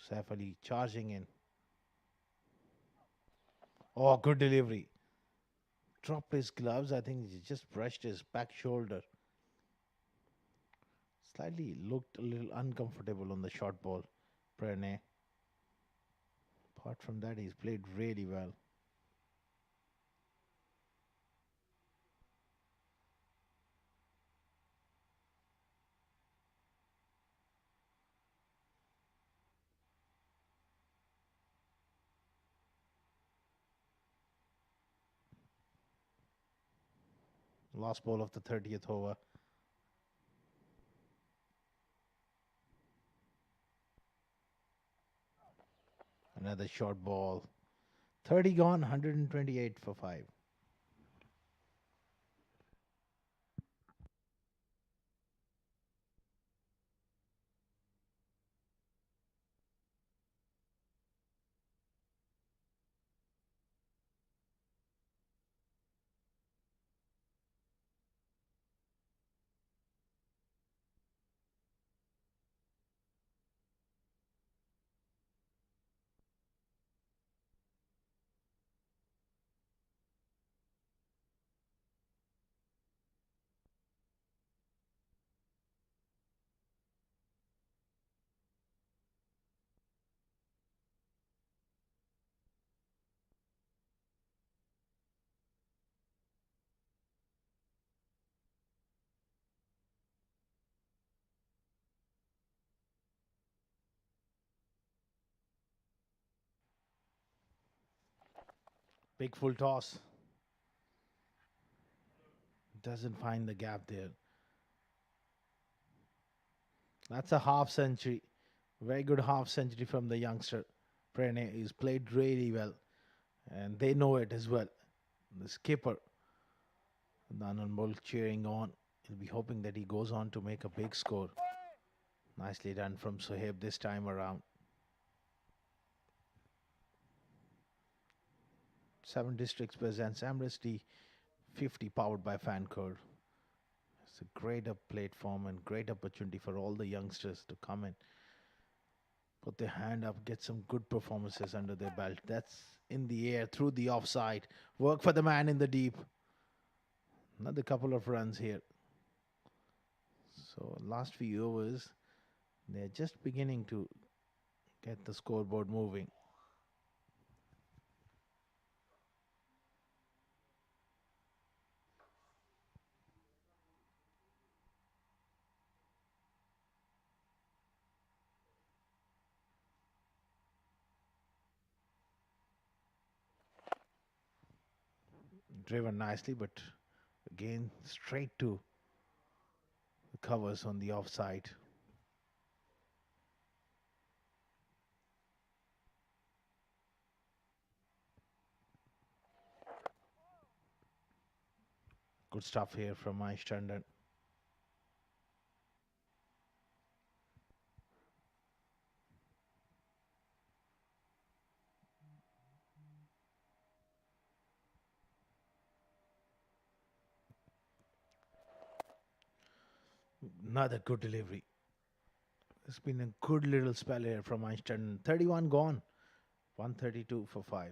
Saif Ali charging in. Oh, good delivery. Dropped his gloves. I think he just brushed his back shoulder. Slightly looked a little uncomfortable on the short ball. Pranay. Apart from that, he's played really well. Last ball of the 30th over. Another short ball. 30 gone, 128 for 5. Big full toss. Doesn't find the gap there. That's a half century. Very good half century from the youngster. Pranay. He's played really well. And they know it as well. The skipper, Nananbol, cheering on. He'll be hoping that he goes on to make a big score. Nicely done from Sohaib this time around. 7 districts presents Emirates D50 powered by Fancode. It's a great up platform and great opportunity for all the youngsters to come and put their hand up, get some good performances under their belt. That's in the air, through the offside. Work for the man in the deep. Another couple of runs here. So last few overs, they're just beginning to get the scoreboard moving. Driven nicely, but again straight to the covers on the offside. Good stuff here from Ashton. Another good delivery. It's been a good little spell here from Einstein. 31 gone, 132 for 5.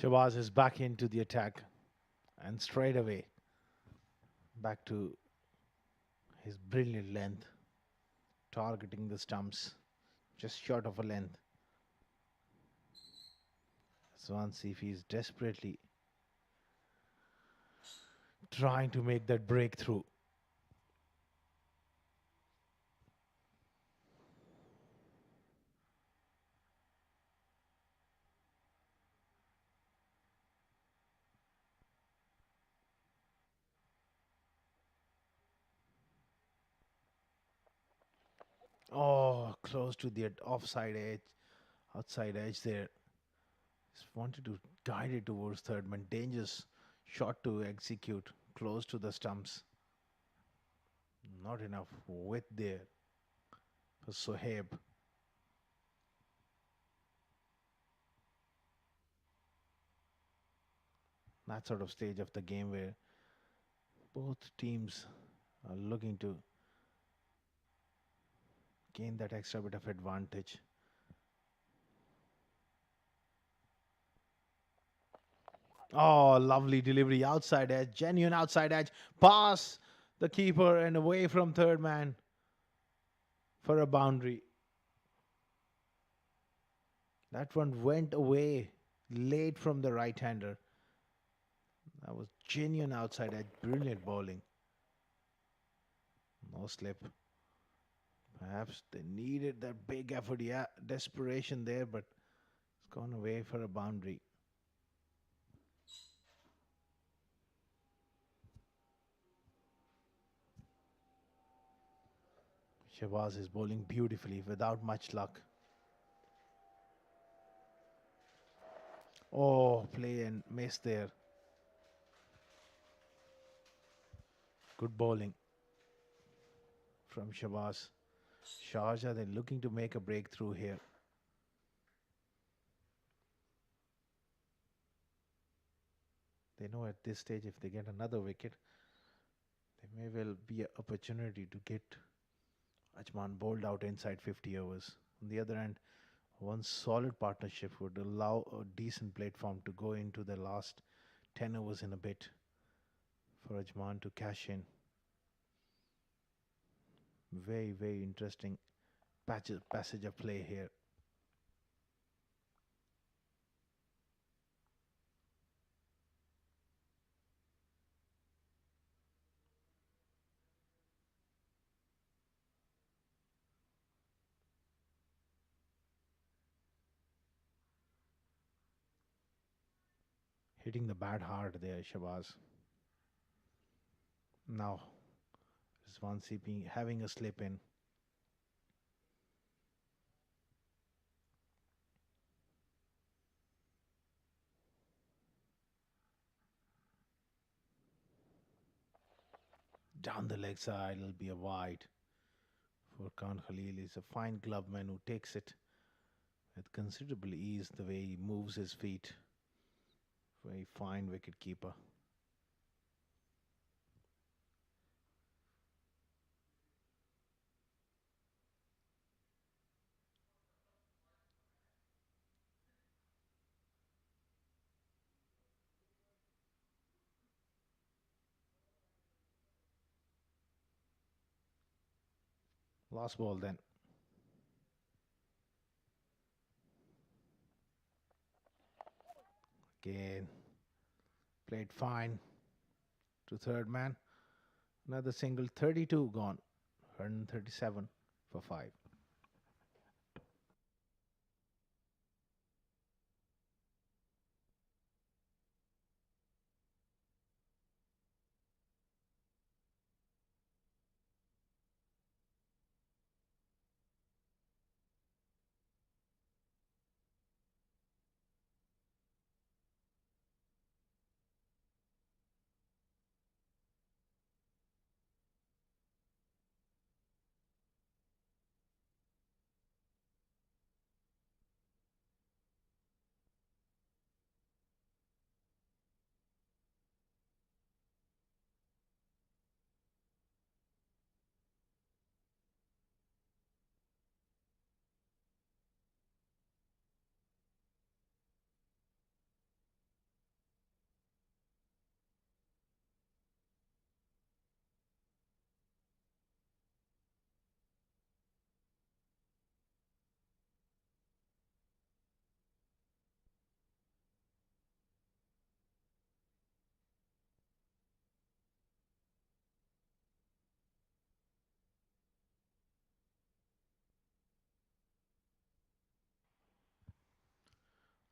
Shabazz is back into the attack and straight away back to his brilliant length, targeting the stumps just short of a length. Swansea is desperately trying to make that breakthrough. Oh, close to the offside edge, outside edge there. Just wanted to guide it towards third man. Dangerous shot to execute close to the stumps. Not enough width there for Sohaib. That sort of stage of the game where both teams are looking to gain that extra bit of advantage. Oh, lovely delivery outside edge, genuine outside edge. Pass the keeper and away from third man for a boundary. That one went away late from the right hander. That was genuine outside edge, brilliant bowling. No slip. Perhaps they needed that big effort, yeah, desperation there, but it's gone away for a boundary. Shabazz is bowling beautifully without much luck. Oh, play and miss there. Good bowling from Shabazz. Sharjah then looking to make a breakthrough here. They know at this stage if they get another wicket, there may well be an opportunity to get Ajman bowled out inside 50 overs. On the other hand, one solid partnership would allow a decent platform to go into the last 10 overs in a bit for Ajman to cash in. Very, very interesting passage of play here. Hitting the bat hard there, Shabazz. Now, Rizwan CP having a slip in. Down the leg side, it'll be a wide for Khan Khalil. He's a fine clubman who takes it with considerable ease the way he moves his feet. Very fine wicket keeper. Last ball then. Again, played fine to third man. Another single, 32 gone. 137 for 5.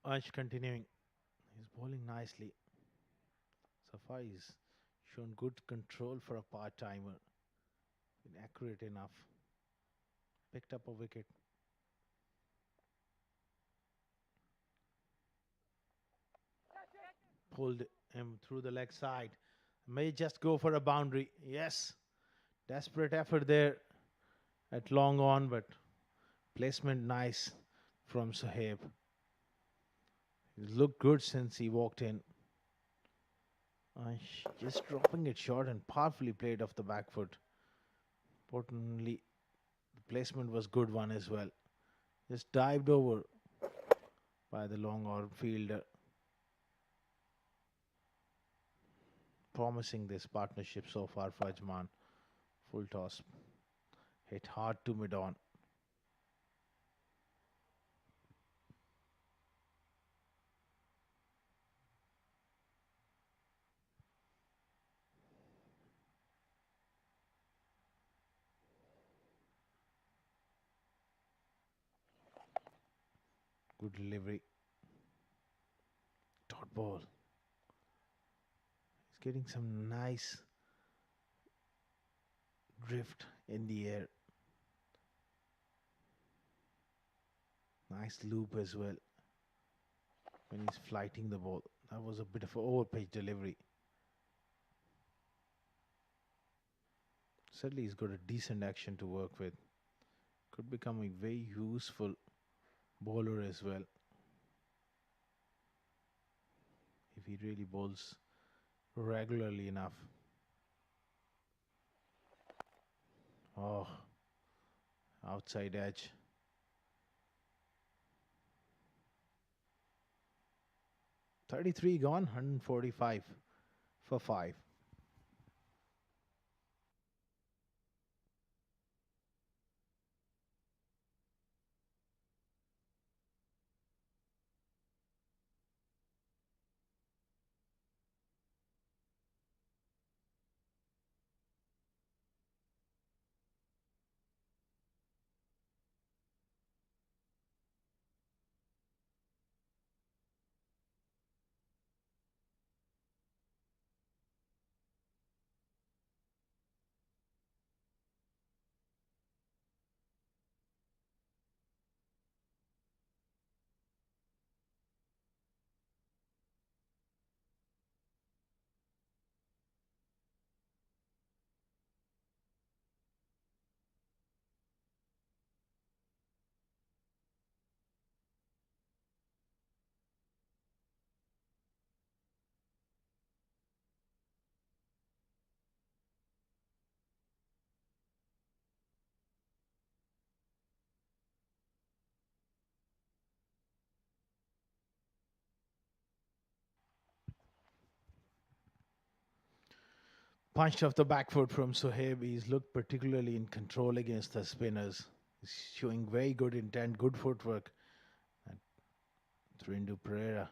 Ansh continuing. He's bowling nicely. So far, he's shown good control for a part timer. Been accurate enough. Picked up a wicket. Pulled him through the leg side. May just go for a boundary. Yes. Desperate effort there at long on, but placement nice from Sohaib. He's looked good since he walked in. Just dropping it short and powerfully played off the back foot. Importantly, the placement was good one as well. Just dived over by the long arm fielder. Promising this partnership so far for Ajman. Full toss. Hit hard to mid on. Good delivery. Dot ball. He's getting some nice drift in the air. Nice loop as well when he's flighting the ball. That was a bit of an overpitch delivery. Certainly he's got a decent action to work with. Could become a very useful bowler as well if he really bowls regularly enough. Oh, outside edge. .33 gone, 145 for 5. Punched off the back foot from Sohaib. He's looked particularly in control against the spinners. He's showing very good intent, good footwork. And threw into Pereira.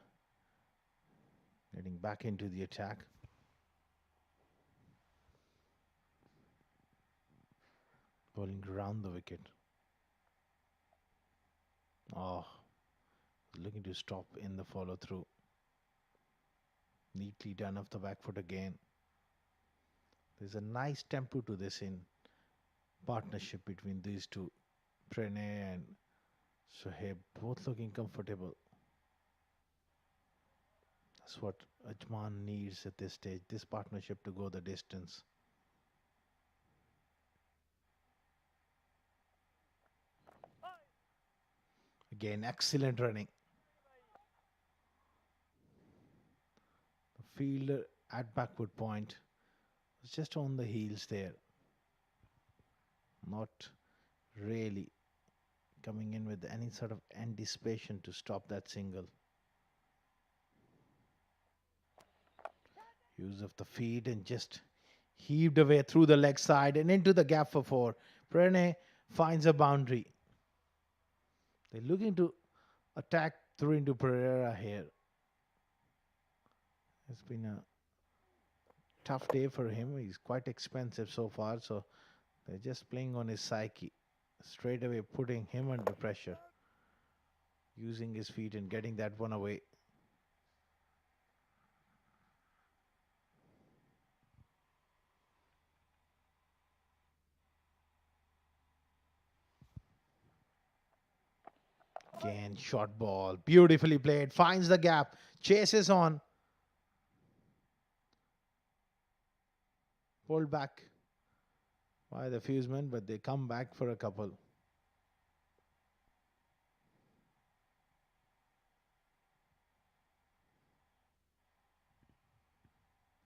Getting back into the attack. Bowling around the wicket. Oh, looking to stop in the follow through. Neatly done off the back foot again. There's a nice tempo to this in partnership between these two. Pranay and Sohaib both looking comfortable. That's what Ajman needs at this stage, this partnership to go the distance. Again, excellent running. The fielder at backward point was just on the heels there. Not really coming in with any sort of anticipation to stop that single. Use of the feet and just heaved away through the leg side and into the gap for 4. Pranay finds a boundary. They're looking to attack through into Pereira here. It's been a tough day for him. He's quite expensive so far, so they're just playing on his psyche. Straight away putting him under pressure. Using his feet and getting that one away. Again, short ball. Beautifully played. Finds the gap. Chases on. Pulled back by the Fusemen, but they come back for a couple.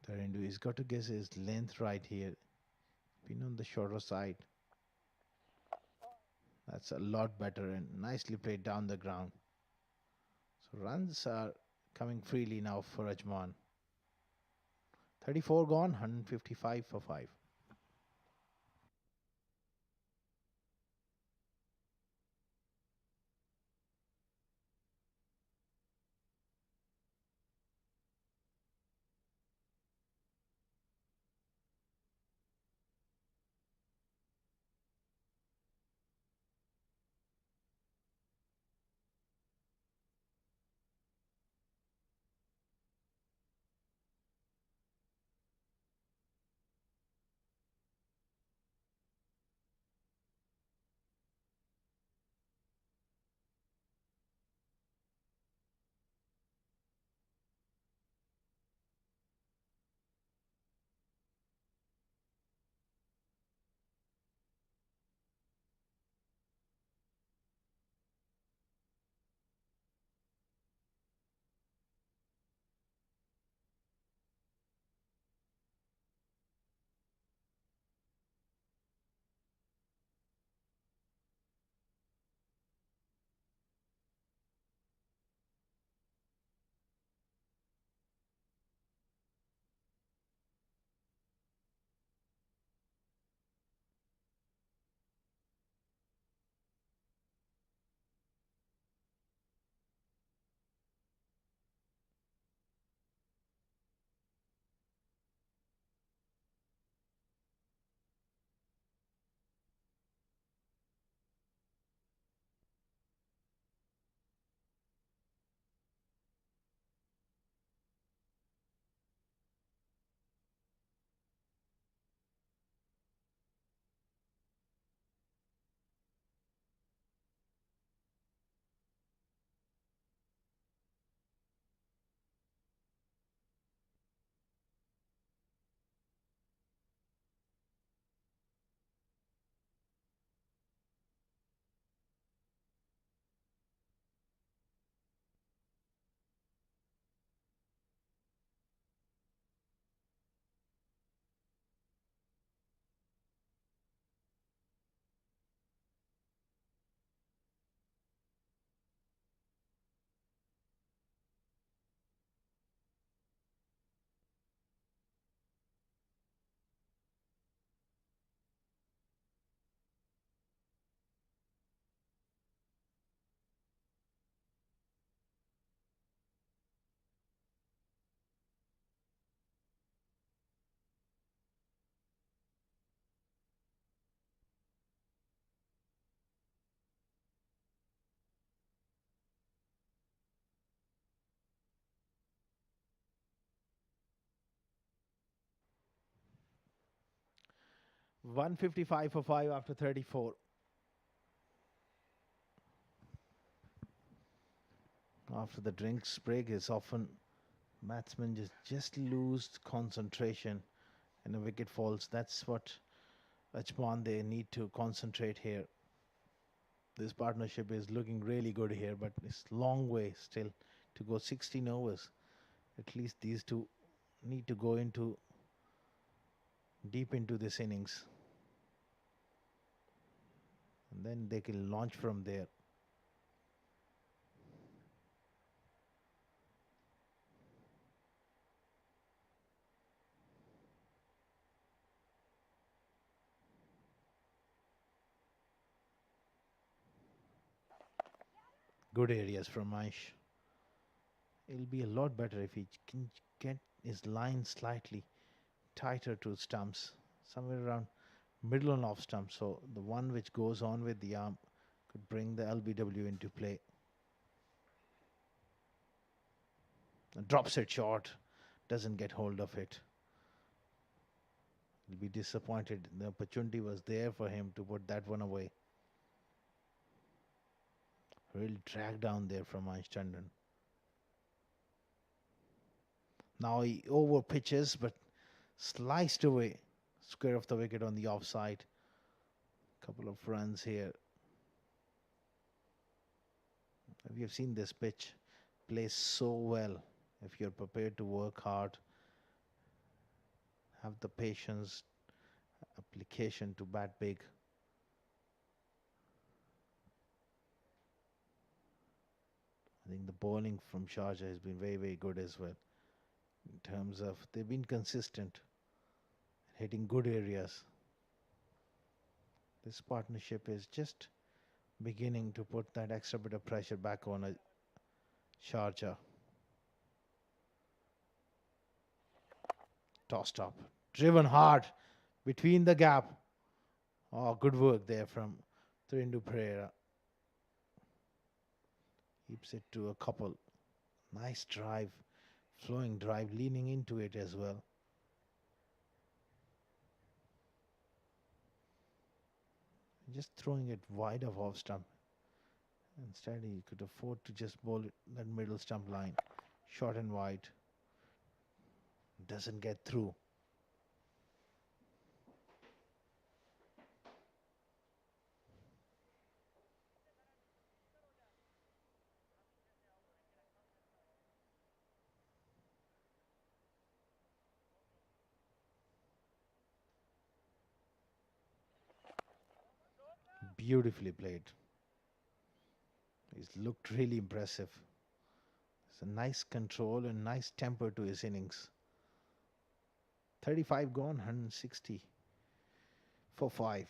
Tarindu, he's got to guess his length right here. Been on the shorter side. That's a lot better and nicely played down the ground. So runs are coming freely now for Ajman. 34 gone, 155 for 5. One 55 for 5 after 34. After the drinks break, it's often batsmen just lose concentration and a wicket falls. That's what Ajman they need to concentrate here. This partnership is looking really good here, but it's long way still to go 16 overs. At least these two need to go into deep into this innings, and then they can launch from there. Good areas from Aish. It'll be a lot better if he can get his line slightly tighter to stumps, somewhere around middle and off stump. So the one which goes on with the arm could bring the LBW into play. And drops it short, doesn't get hold of it. He'll be disappointed. The opportunity was there for him to put that one away. Real drag down there from Einstein. Now he over pitches, but sliced away. Square of the wicket on the offside. Couple of runs here. We have seen this pitch play so well. If you're prepared to work hard, have the patience, application to bat big. I think the bowling from Sharjah has been very, very good as well. In terms of they've been consistent, hitting good areas. This partnership is just beginning to put that extra bit of pressure back on a Sharjah. Tossed up, driven hard between the gap. Oh, good work there from Thirindu Pereira. Keeps it to a couple. Nice drive, flowing drive, leaning into it as well. Just throwing it wide of off stump. Instead, he could afford to just bowl it that middle stump line, short and wide. Doesn't get through. Beautifully played. He's looked really impressive. It's a nice control and nice temper to his innings. 35 gone, 160 for 5.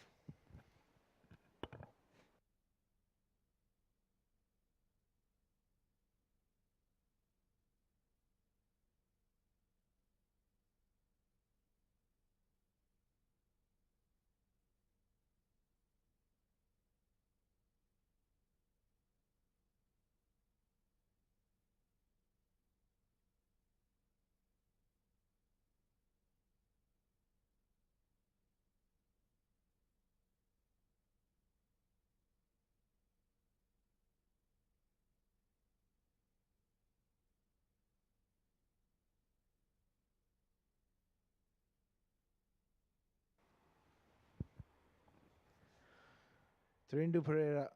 Thirindu Pereira,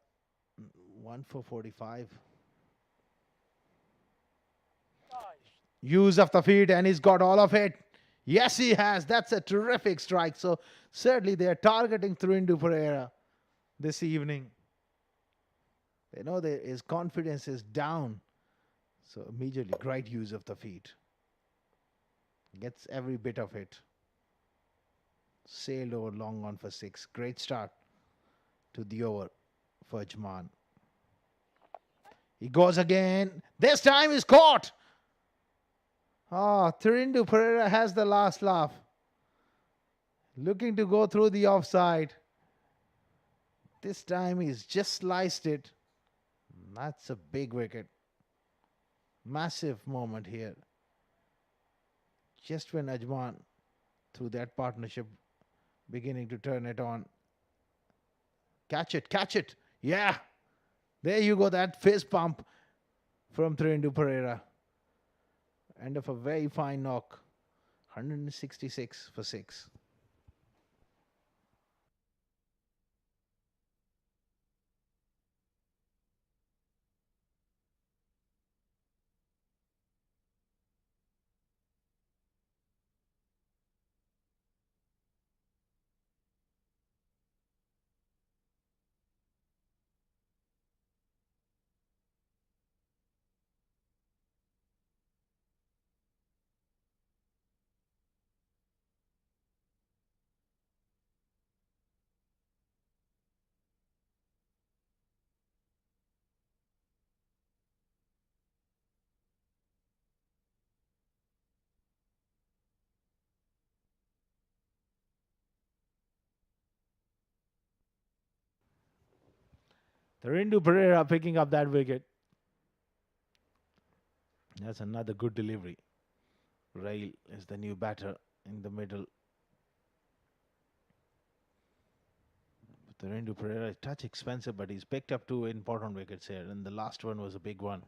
1 for 45. Use of the feet, and he's got all of it. Yes, he has. That's a terrific strike. So certainly they are targeting Thirindu Pereira this evening. They know that his confidence is down. So immediately, great use of the feet. Gets every bit of it. Sailed over long on for 6. Great start to the over for Ajman. He goes again. This time he's caught. Ah, Thirindu Pereira has the last laugh. Looking to go through the offside. This time he's just sliced it. That's a big wicket. Massive moment here. Just when Ajman, through that partnership, beginning to turn it on. Catch it, catch it. Yeah. There you go, that fist pump from Thirindu Pereira. End of a very fine knock. 166 for 6. Thirindu Pereira picking up that wicket. That's another good delivery. Rail is the new batter in the middle. Therindu Pereira, a touch expensive, but he's picked up two important wickets here, and the last one was a big one.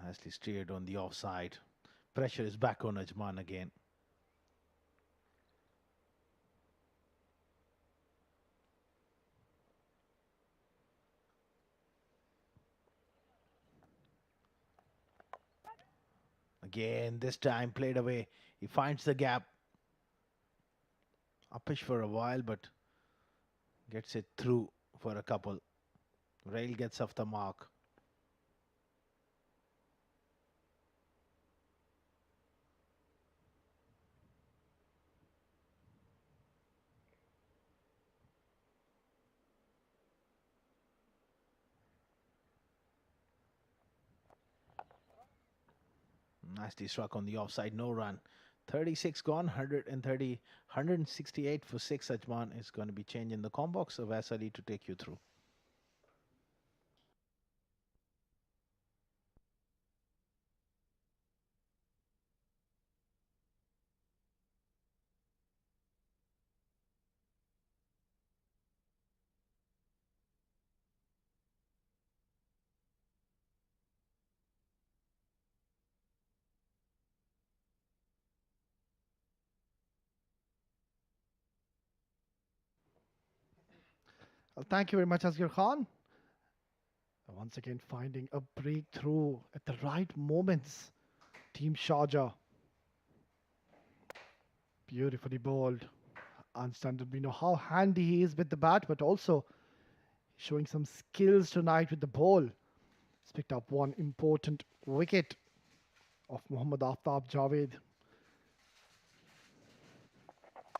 Nicely steered on the offside. Pressure is back on Ajman again. Again, this time played away. He finds the gap. Uppish for a while, but gets it through for a couple. Rail gets off the mark. Nicely struck on the offside, no run. 36 gone, 130, 168 for 6. Ajman is going to be changing the com box of Asali to take you through. Well, thank you very much, Asghar Khan. Once again, finding a breakthrough at the right moments. Team Sharjah. Beautifully bowled. Understandably, know how handy he is with the bat, but also showing some skills tonight with the ball. He's picked up one important wicket of Muhammad Aftab Javed.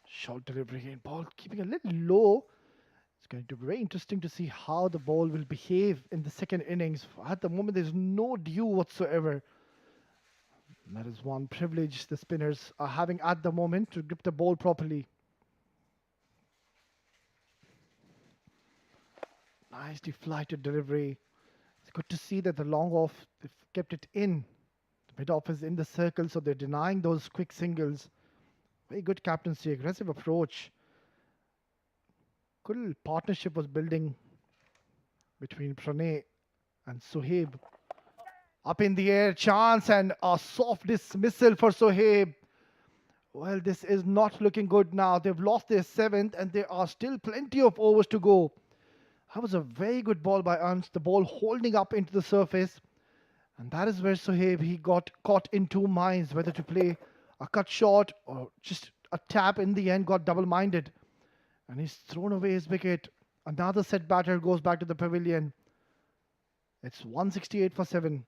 Short delivery again. Ball keeping a little low. It's going to be very interesting to see how the ball will behave in the second innings. At the moment, there's no dew whatsoever. And that is one privilege the spinners are having at the moment to grip the ball properly. Nicely flighted delivery. It's good to see that the long off, they've kept it in. The mid off is in the circle, so they're denying those quick singles. Very good captaincy, aggressive approach. Good little partnership was building between Pranay and Sohaib. Up in the air, chance and a soft dismissal for Sohaib. Well, this is not looking good now. They've lost their 7th and there are still plenty of overs to go. That was a very good ball by Ans. The ball holding up into the surface. And that is where Sohaib, he got caught in two minds, whether to play a cut shot or just a tap. In the end, got double-minded. And he's thrown away his wicket. Another set batter goes back to the pavilion. It's 168 for 7.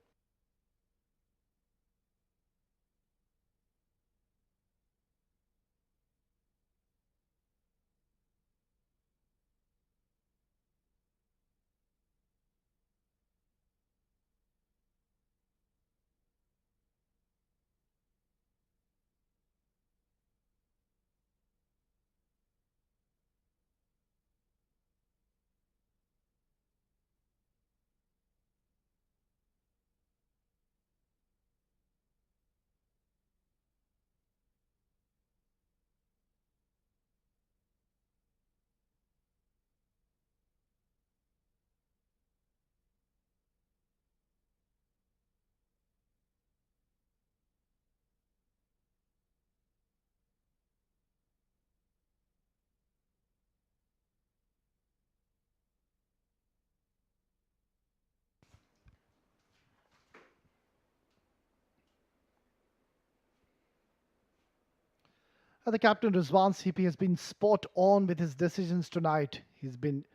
The captain Rizwan CP has been spot on with his decisions tonight. He's been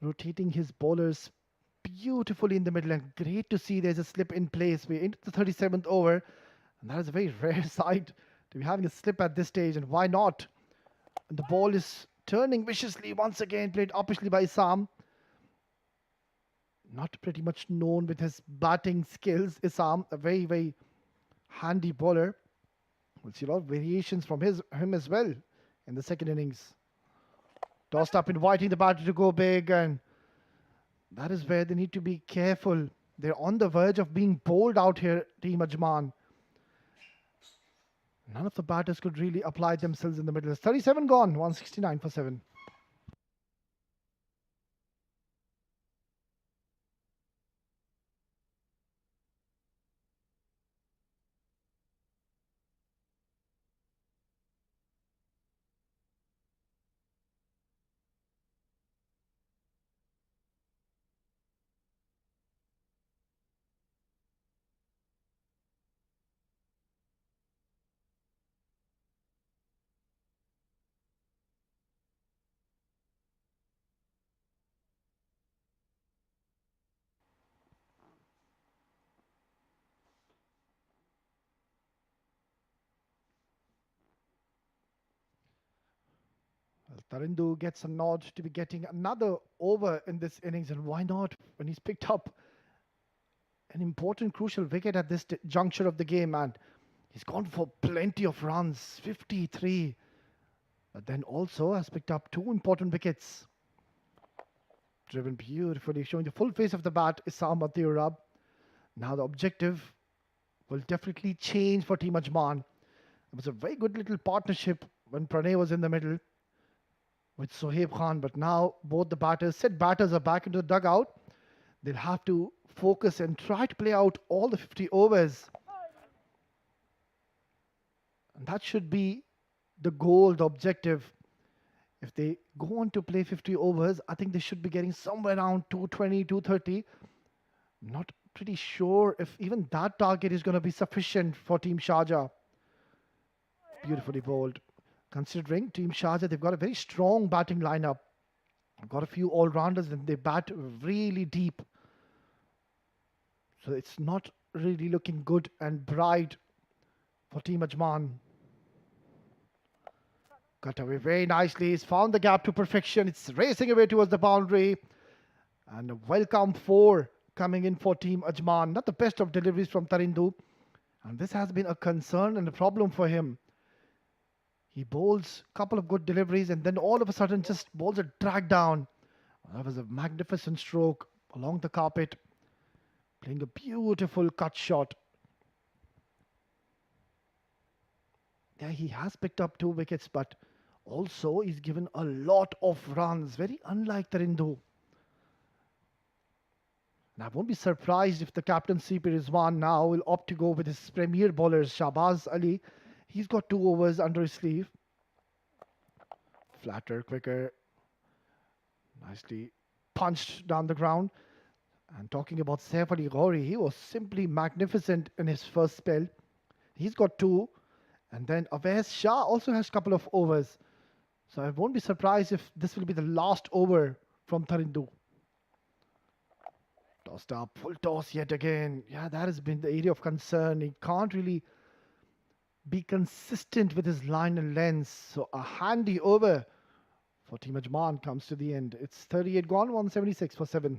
rotating his bowlers beautifully in the middle, and great to see there's a slip in place. We're into the 37th over, and that is a very rare sight to be having a slip at this stage, and why not? And the ball is turning viciously once again, played uppishly by Isam. Not pretty much known with his batting skills, Isam, a very, very handy bowler. We'll see a lot of variations from him as well in the second innings. Tossed up, inviting the batter to go big, and that is where they need to be careful. They're on the verge of being bowled out here, Team Ajman. None of the batters could really apply themselves in the middle. 37 gone, 169 for 7. Well, Tarindu gets a nod to be getting another over in this innings, and why not when he's picked up an important, crucial wicket at this juncture of the game, and he's gone for plenty of runs, 53, but then also has picked up two important wickets. Driven beautifully, showing the full face of the bat is Sam Atirab. Now the objective will definitely change for Team Ajman. It was a very good little partnership when Pranay was in the middle with Sohaib Khan, but now both the set batters are back into the dugout. They'll have to focus and try to play out all the 50 overs. And that should be the goal, the objective. If they go on to play 50 overs, I think they should be getting somewhere around 220, 230. Not pretty sure if even that target is going to be sufficient for Team Sharjah. Beautifully bowled. Considering Team Sharjah, they've got a very strong batting lineup. Got a few all-rounders and they bat really deep. So it's not really looking good and bright for Team Ajman. Cut away very nicely. He's found the gap to perfection. It's racing away towards the boundary. And a welcome 4 coming in for Team Ajman. Not the best of deliveries from Tarindu. And this has been a concern and a problem for him. He bowls a couple of good deliveries and then all of a sudden just bowls a drag down. That was a magnificent stroke along the carpet. Playing a beautiful cut shot. Yeah, he has picked up 2 wickets, but also he's given a lot of runs. Very unlike Tarindu. And I won't be surprised if the captaincy Rizwan now will opt to go with his premier bowlers, Shahbaz Ali. He's got 2 overs under his sleeve. Flatter, quicker. Nicely punched down the ground. And talking about Saif Ali Ghauri, he was simply magnificent in his first spell. He's got 2. And then Awais Shah also has a couple of overs. So I won't be surprised if this will be the last over from Tarindu. Tossed up, full toss yet again. Yeah, that has been the area of concern. He can't really be consistent with his line and length. So a handy over for Team Ajman comes to the end. It's 38 gone, 176 for 7.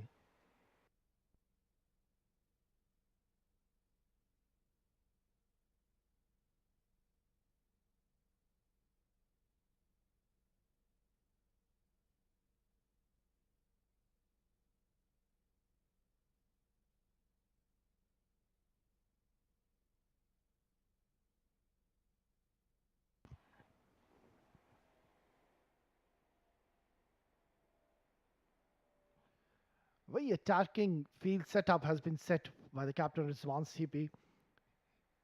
Very attacking field setup has been set by the captain Rizwan CP.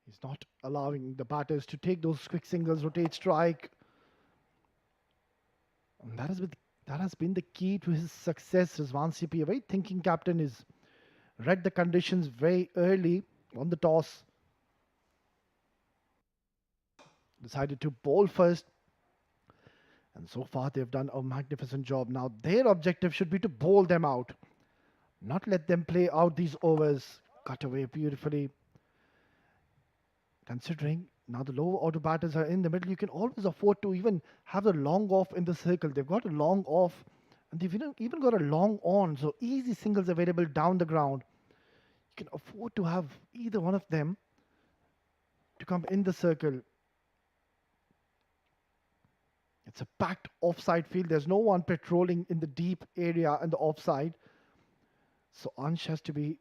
He's not allowing the batters to take those quick singles, rotate, strike. And that has been the key to his success. Rizwan CP, a very thinking captain, is read the conditions very early on the toss. Decided to bowl first. And so far they've done a magnificent job. Now their objective should be to bowl them out. Not let them play out these overs. Cut away beautifully. Considering now the low order batters are in the middle, you can always afford to even have the long off in the circle. They've got a long off and they've even got a long on. So easy singles available down the ground. You can afford to have either one of them to come in the circle. It's a packed offside field. There's no one patrolling in the deep area and the offside. So Ansh has to be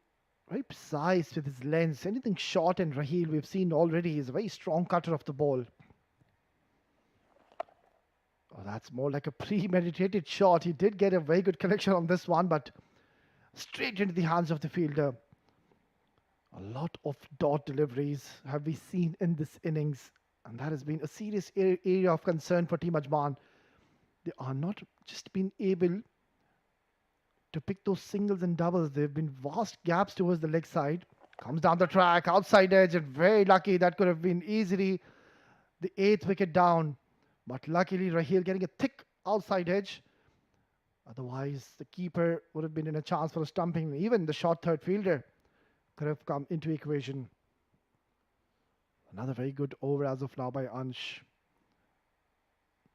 Very precise with his lens. Anything short and Raheel we've seen already. He's a very strong cutter of the ball. Oh, that's more like a premeditated shot. He did get a very good connection on this one, but straight into the hands of the fielder. A lot of dot deliveries have we seen in this innings, and that has been a serious area of concern for Team Ajman. They are not just been able to pick those singles and doubles. There have been vast gaps towards the leg side. Comes down the track, outside edge, and very lucky. That could have been easily the 8th wicket down. But luckily, Raheel getting a thick outside edge. Otherwise, the keeper would have been in a chance for a stumping. Even the short third fielder could have come into equation. Another very good over as of now by Ansh.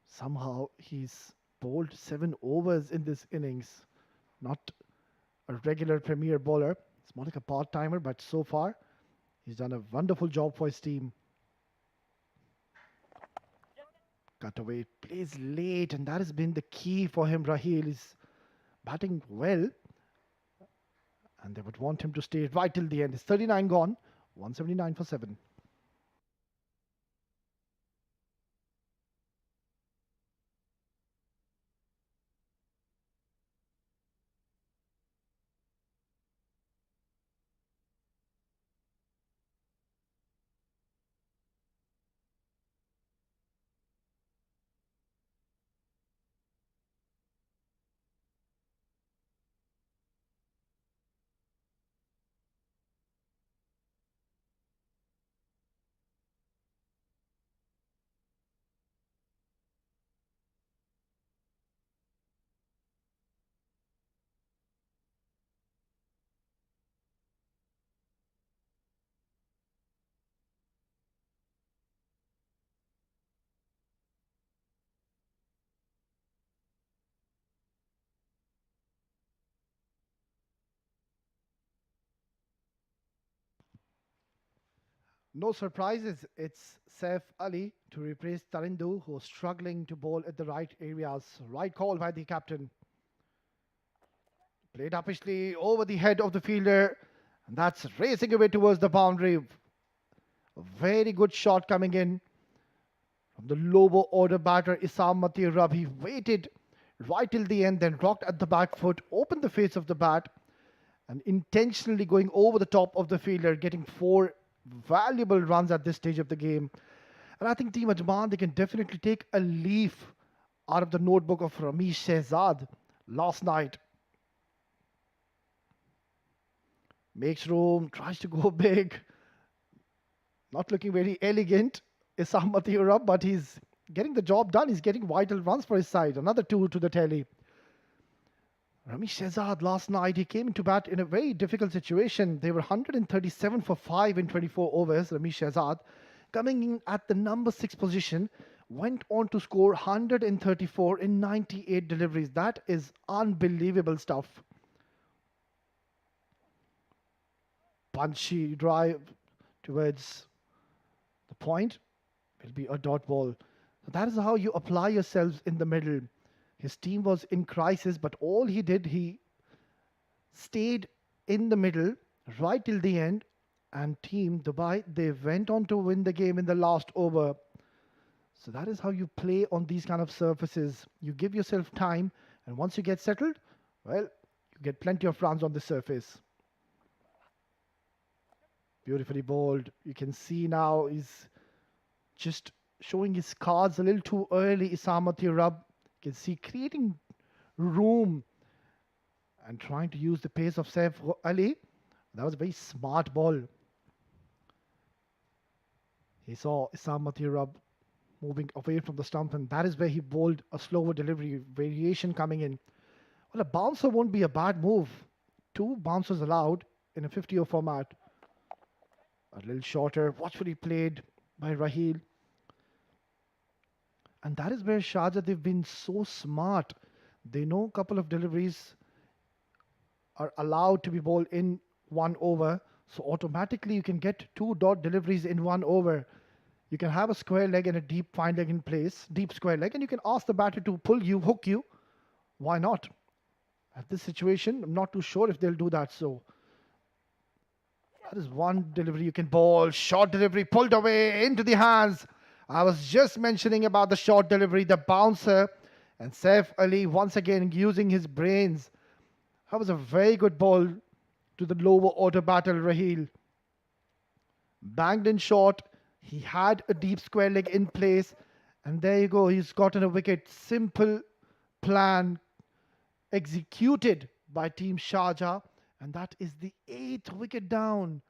Somehow he's bowled 7 overs in this innings. Not a regular premier bowler. It's more like a part-timer, but so far he's done a wonderful job for his team. Cut away, plays late, and that has been the key for him. Raheel is batting well, and they would want him to stay right till the end. It's 39 gone, 179 for 7. No surprises, it's Saif Ali to replace Tarindu, who's struggling to bowl at the right areas. Right call by the captain. Played uppishly over the head of the fielder, and that's racing away towards the boundary. A very good shot coming in from the lower order batter Isam Matirab. He waited right till the end, then rocked at the back foot, opened the face of the bat, and intentionally going over the top of the fielder, getting 4 valuable runs at this stage of the game. And I think Team Ajman, they can definitely take a leaf out of the notebook of Ramesh Shehzad last night. Makes room, tries to go big. Not looking very elegant, Isam Matirab, but he's getting the job done. He's getting vital runs for his side. Another 2 to the tally. Ramesh Shehzad last night, he came into bat in a very difficult situation. They were 137 for 5 in 24 overs. Ramesh Shehzad, coming in at the number 6 position, went on to score 134 in 98 deliveries. That is unbelievable stuff. Punchy drive towards the point will be a dot ball. So that is how you apply yourselves in the middle. His team was in crisis, but all he did, he stayed in the middle right till the end. And Team Dubai, they went on to win the game in the last over. So that is how you play on these kind of surfaces. You give yourself time, and once you get settled, well, you get plenty of runs on the surface. Beautifully bowled. You can see now he's just showing his cards a little too early. Isamati Rab, you can see creating room and trying to use the pace of Saif Ali. That was a very smart ball. He saw Isamati Rab moving away from the stump, and that is where he bowled a slower delivery variation coming in. Well, a bouncer won't be a bad move. 2 bouncers allowed in a 50-over format. A little shorter, watchfully played by Raheel. And that is where Sharjah, they've been so smart. They know a couple of deliveries are allowed to be bowled in 1 over. So automatically you can get 2 dot deliveries in 1 over. You can have a square leg and a deep fine leg in place, deep square leg, and you can ask the batter to pull you, hook you. Why not? At this situation, I'm not too sure if they'll do that. So That is one delivery you can bowl. Short delivery pulled away into the hands. I was just mentioning about the short delivery, the bouncer, and Saif Ali once again using his brains. That was a very good ball to the lower order batter Raheel. Banged in short. He had a deep square leg in place. And there you go. He's gotten a wicket. Simple plan executed by Team Sharjah. And that is the 8th wicket down.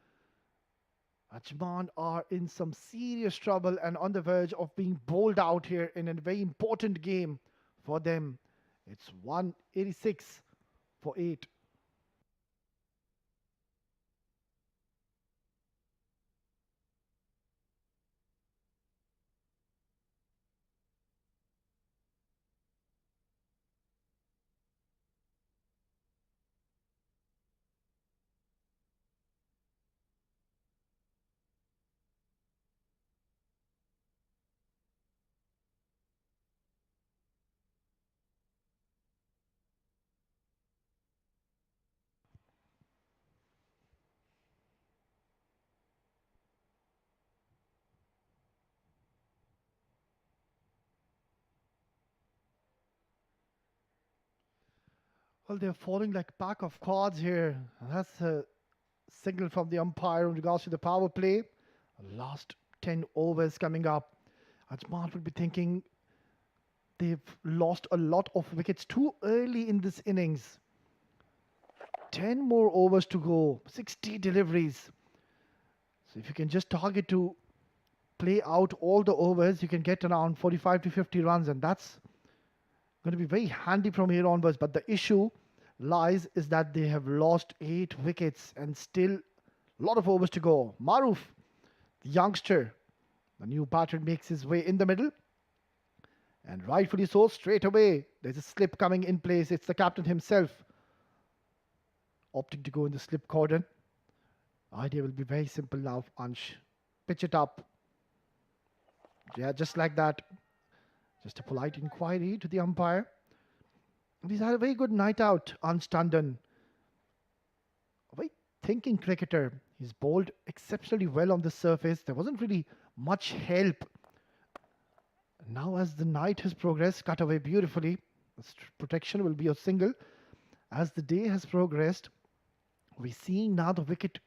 Ajman are in some serious trouble and on the verge of being bowled out here in a very important game for them. It's 186 for 8. Well, they're falling like a pack of cards here. That's a signal from the umpire in regards to the power play. Last 10 overs coming up. Ajman will be thinking they've lost a lot of wickets too early in this innings. 10 more overs to go, 60 deliveries. So if you can just target to play out all the overs, you can get around 45 to 50 runs, and that's going to be very handy from here onwards. But the issue lies is that they have lost 8 wickets and still a lot of overs to go. Maruf, the youngster, the new batter, makes his way in the middle. And rightfully so, straight away, there's a slip coming in place. It's the captain himself opting to go in the slip cordon. Idea will be very simple now, Ansh. Pitch it up. Yeah, just like that. Just a polite inquiry to the umpire. He's had a very good night out, Ansh Tandon. A very thinking cricketer. He's bowled exceptionally well on the surface. There wasn't really much help. Now as the night has progressed, cut away beautifully. Protection will be a single. As the day has progressed, we're seeing now the wicket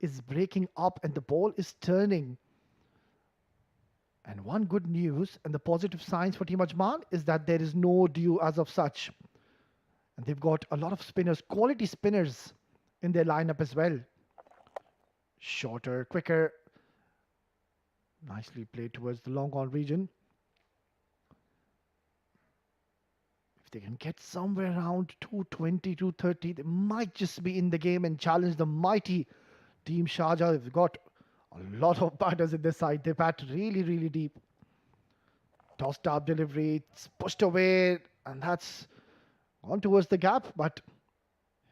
is breaking up and the ball is turning. And one good news and the positive signs for Team Ajman is that there is no dew as of such. And they've got a lot of spinners, quality spinners in their lineup as well. Shorter, quicker. Nicely played towards the long on region. If they can get somewhere around 220, 230, they might just be in the game and challenge the mighty Team Sharjah. They've got a lot of batters in this side. They bat really, really deep. Tossed up delivery, it's pushed away, and that's gone towards the gap. But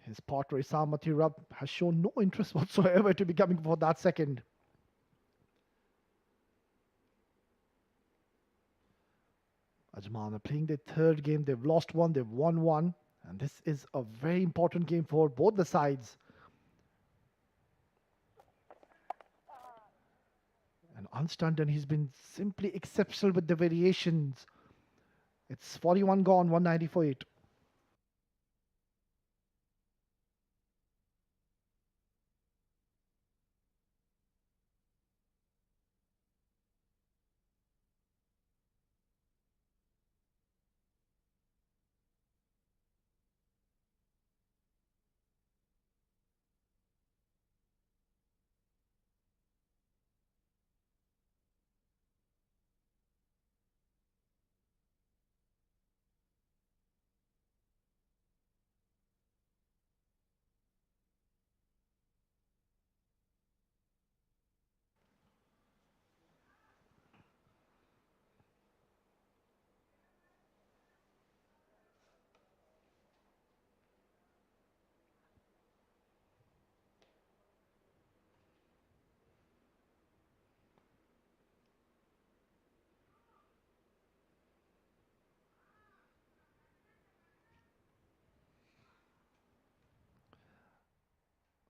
his partner Isam Matirab has shown no interest whatsoever to be coming for that second. Ajman are playing their third game. They've lost one, they've won one, and this is a very important game for both the sides. And Unstunned, he's been simply exceptional with the variations. It's 41 gone, 190 for 8.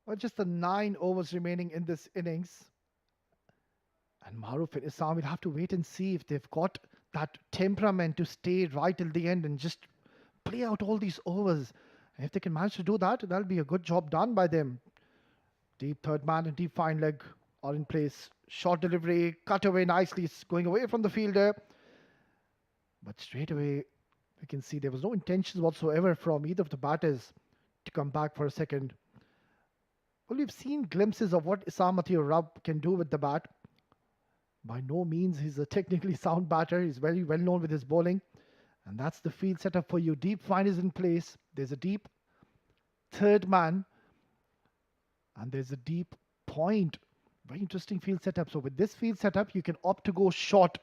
Well, just the 9 overs remaining in this innings. And Maruf and Isam will have to wait and see if they've got that temperament to stay right till the end and just play out all these overs. And if they can manage to do that, that'll be a good job done by them. Deep third man and deep fine leg are in place. Short delivery, cut away nicely. It's going away from the fielder. But straight away, we can see there was no intentions whatsoever from either of the batters to come back for a second. Well, we've seen glimpses of what Isam Rab can do with the bat. By no means he's a technically sound batter. He's very well known with his bowling. And that's the field setup for you. Deep fine is in place. There's a deep third man. And there's a deep point. Very interesting field setup. So with this field setup, you can opt to go short.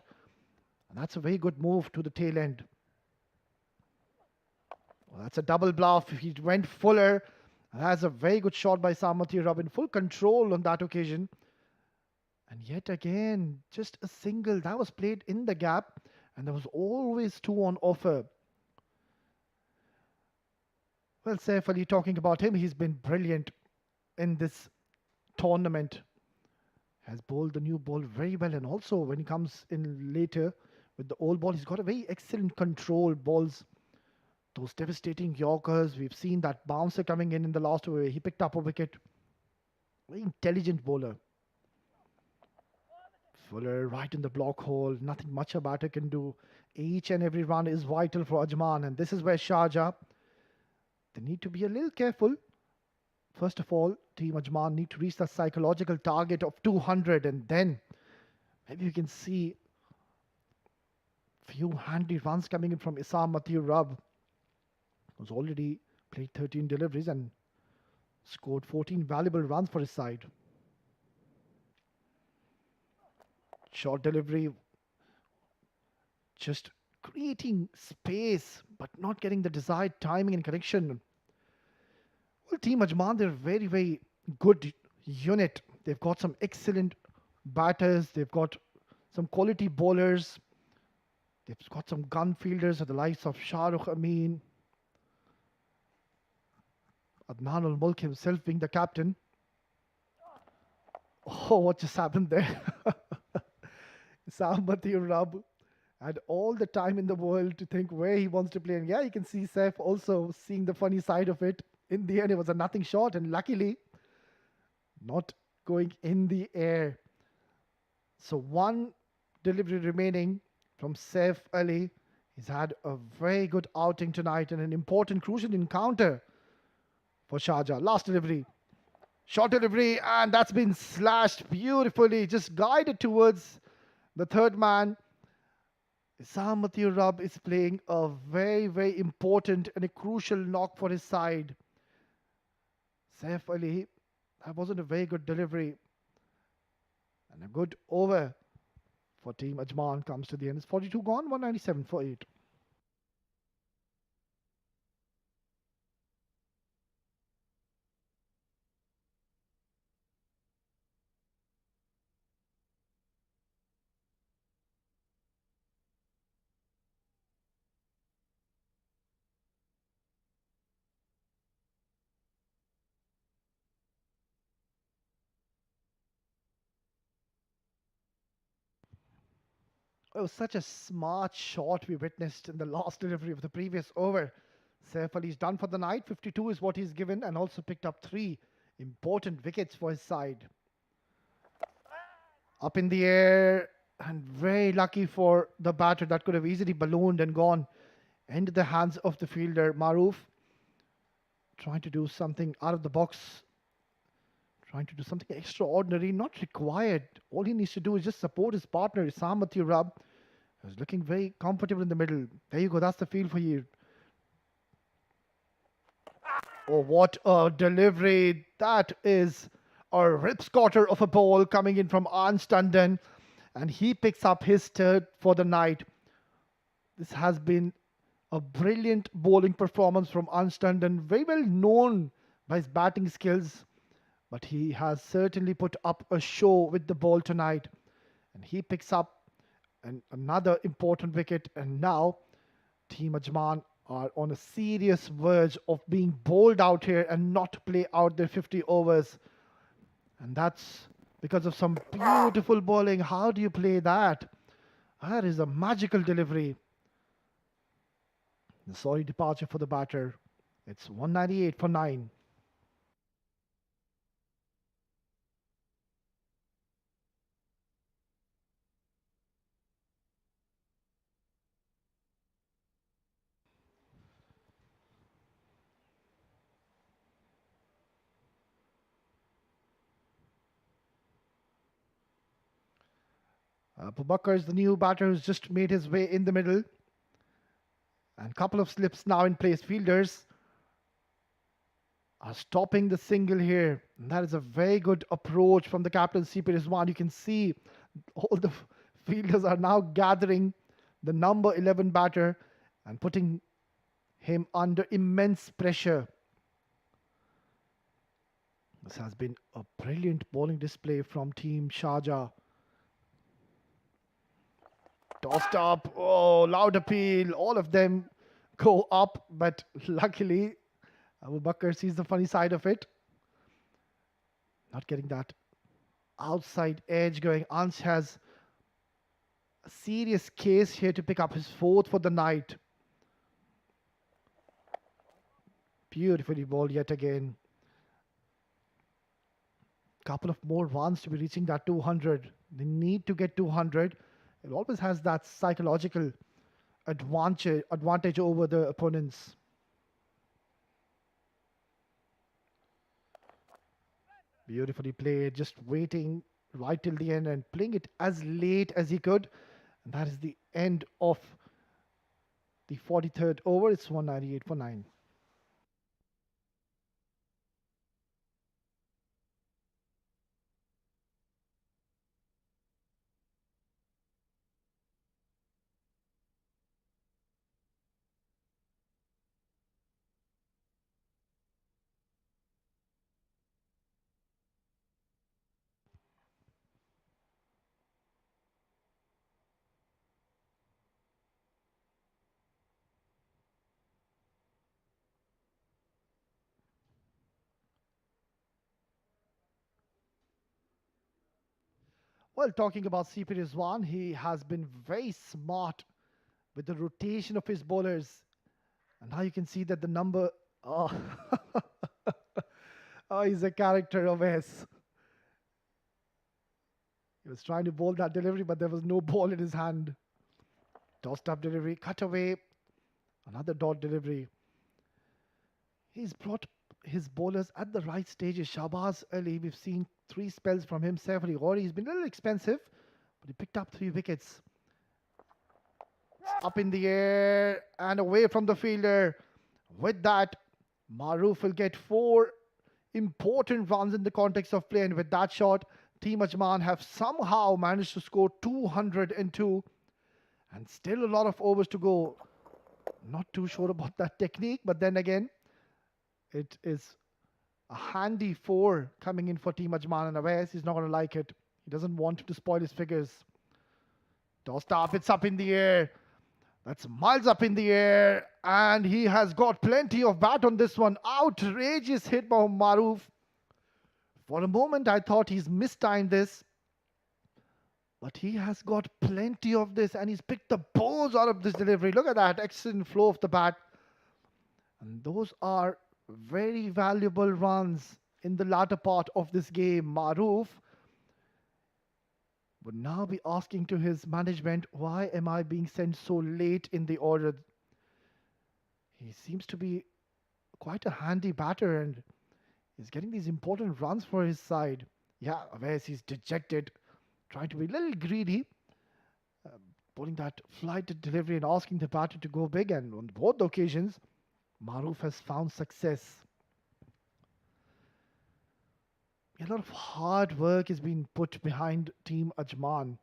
And that's a very good move to the tail end. Well, that's a double bluff. He went fuller. And that's a very good shot by Samati Rab in full control on that occasion. And yet again, just a single. That was played in the gap. And there was always 2 on offer. Well, Saif Ali, talking about him, he's been brilliant in this tournament. Has bowled the new ball very well. And also when he comes in later with the old ball, he's got a very excellent control. Balls, those devastating Yorkers. We've seen that bouncer coming in the last over. He picked up a wicket. Very intelligent bowler. Fuller right in the block hole. Nothing much a batter can do. Each and every run is vital for Ajman. And this is where Sharjah, they need to be a little careful. First of all, Team Ajman need to reach the psychological target of 200. And then maybe you can see few handy runs coming in from Isam Rab, who's already played 13 deliveries and scored 14 valuable runs for his side. Short delivery, just creating space, but not getting the desired timing and connection. Well, Team Ajman, they're a very, very good unit. They've got some excellent batters. They've got some quality bowlers. They've got some gun fielders at the likes of Shahrukh Amin, Adnan al-Mulk himself being the captain. Oh, what just happened there? Samati Rab had all the time in the world to think where he wants to play. And yeah, you can see Saif also seeing the funny side of it. In the end, it was a nothing shot. And luckily, not going in the air. So 1 delivery remaining from Saif Ali. He's had a very good outing tonight and an important, crucial encounter for Sharjah. Last delivery. Short delivery. And that's been slashed beautifully. Just guided towards the third man. Isam Rab is playing a very, very important and a crucial knock for his side. Saif Ali, that wasn't a very good delivery. And a good over for Team Ajman comes to the end. It's 42 gone, 197 for 8. It was such a smart shot we witnessed in the last delivery of the previous over. Saif Ali's done for the night. 52 is what he's given and also picked up 3 important wickets for his side. Up in the air and very lucky for the batter that could have easily ballooned and gone into the hands of the fielder. Maruf trying to do something out of the box. Trying to do something extraordinary, not required. All he needs to do is just support his partner, Isam Rab, who's looking very comfortable in the middle. There you go, that's the field for you. Oh, what a delivery. That is a rip-scotter of a ball coming in from Ansh Tandon. And he picks up his third for the night. This has been a brilliant bowling performance from Ansh Tandon. Very well known by his batting skills. But he has certainly put up a show with the ball tonight. And he picks up another important wicket. And now Team Ajman are on a serious verge of being bowled out here and not play out their 50 overs. And that's because of some beautiful bowling. How do you play that? That is a magical delivery. The sorry departure for the batter. It's 198 for 9. Abubakar is the new batter who's just made his way in the middle. And couple of slips now in place. Fielders are stopping the single here. And that is a very good approach from the captain, CP Rizwan. You can see all the fielders are now gathering the number 11 batter and putting him under immense pressure. This has been a brilliant bowling display from Team Sharjah. Tossed up, oh, loud appeal. All of them go up, but luckily, Abu Bakr sees the funny side of it. Not getting that outside edge going. Ansh has a serious case here to pick up his fourth for the night. Beautifully bowled yet again. Couple of more runs to be reaching that 200. They need to get 200. It always has that psychological advantage over the opponents. Beautifully played, just waiting right till the end and playing it as late as he could. And that is the end of the 43rd over. It's 198 for 9. Well, talking about CP Rizwan, he has been very smart with the rotation of his bowlers. And now you can see that the number. Oh, oh he's a character of S. He was trying to bowl that delivery, but there was no ball in his hand. Tossed up delivery, cut away. Another dot delivery. He's brought his bowlers at the right stages. Shahbaz Ali, we've seen 3 spells from him. Saif Ali Ghori, he's been a little expensive, but he picked up 3 wickets. Up in the air and away from the fielder. With that, Maroof will get 4 important runs in the context of play. And with that shot, Team Ajman have somehow managed to score 202. And still a lot of overs to go. Not too sure about that technique, but then again, it is a handy 4 coming in for Team Ajman, and Awais, he's not going to like it. He doesn't want to spoil his figures. Tossed up, it's up in the air. That's miles up in the air, and he has got plenty of bat on this one. Outrageous hit by Maroof. For a moment, I thought he's mistimed this, but he has got plenty of this, and he's picked the balls out of this delivery. Look at that excellent flow of the bat. And those are very valuable runs in the latter part of this game. Maroof would now be asking to his management, why am I being sent so late in the order? He seems to be quite a handy batter and is getting these important runs for his side. Yeah, Awais, he's dejected, trying to be a little greedy, putting that flighted delivery and asking the batter to go big. And on both occasions, Maroof has found success. A lot of hard work is being put behind Team Ajman.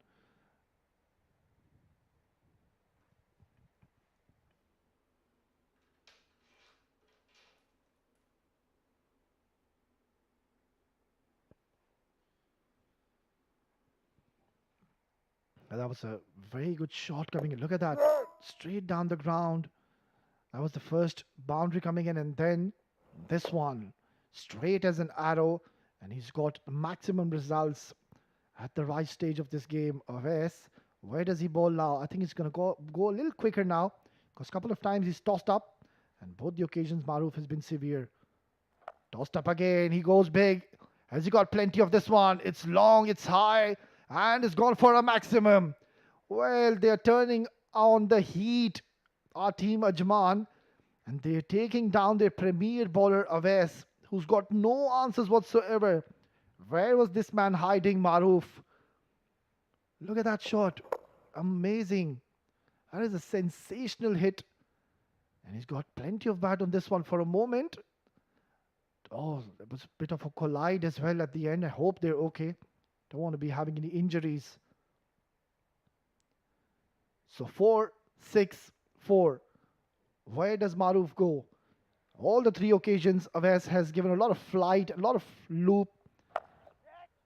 And that was a very good shot coming in. Look at that. Straight down the ground. That was the first boundary coming in, and then this one, straight as an arrow, and he's got the maximum results at the right stage of this game. Aves, where does he bowl now? I think he's going to go a little quicker now, because a couple of times he's tossed up, and both the occasions Maruf has been severe. Tossed up again, he goes big. Has he got plenty of this one? It's long, it's high, and it's gone for a maximum. Well, they're turning on the heat, our team Ajman, and they're taking down their premier bowler Aves, who's got no answers whatsoever. Where was this man hiding, Maruf? Look at that shot. Amazing. That is a sensational hit. And he's got plenty of bat on this one for a moment. Oh, it was a bit of a collide as well at the end. I hope they're okay. Don't want to be having any injuries. So 4-6-4. Where does Maruf go? All the three occasions, Aves has given a lot of flight, a lot of loop.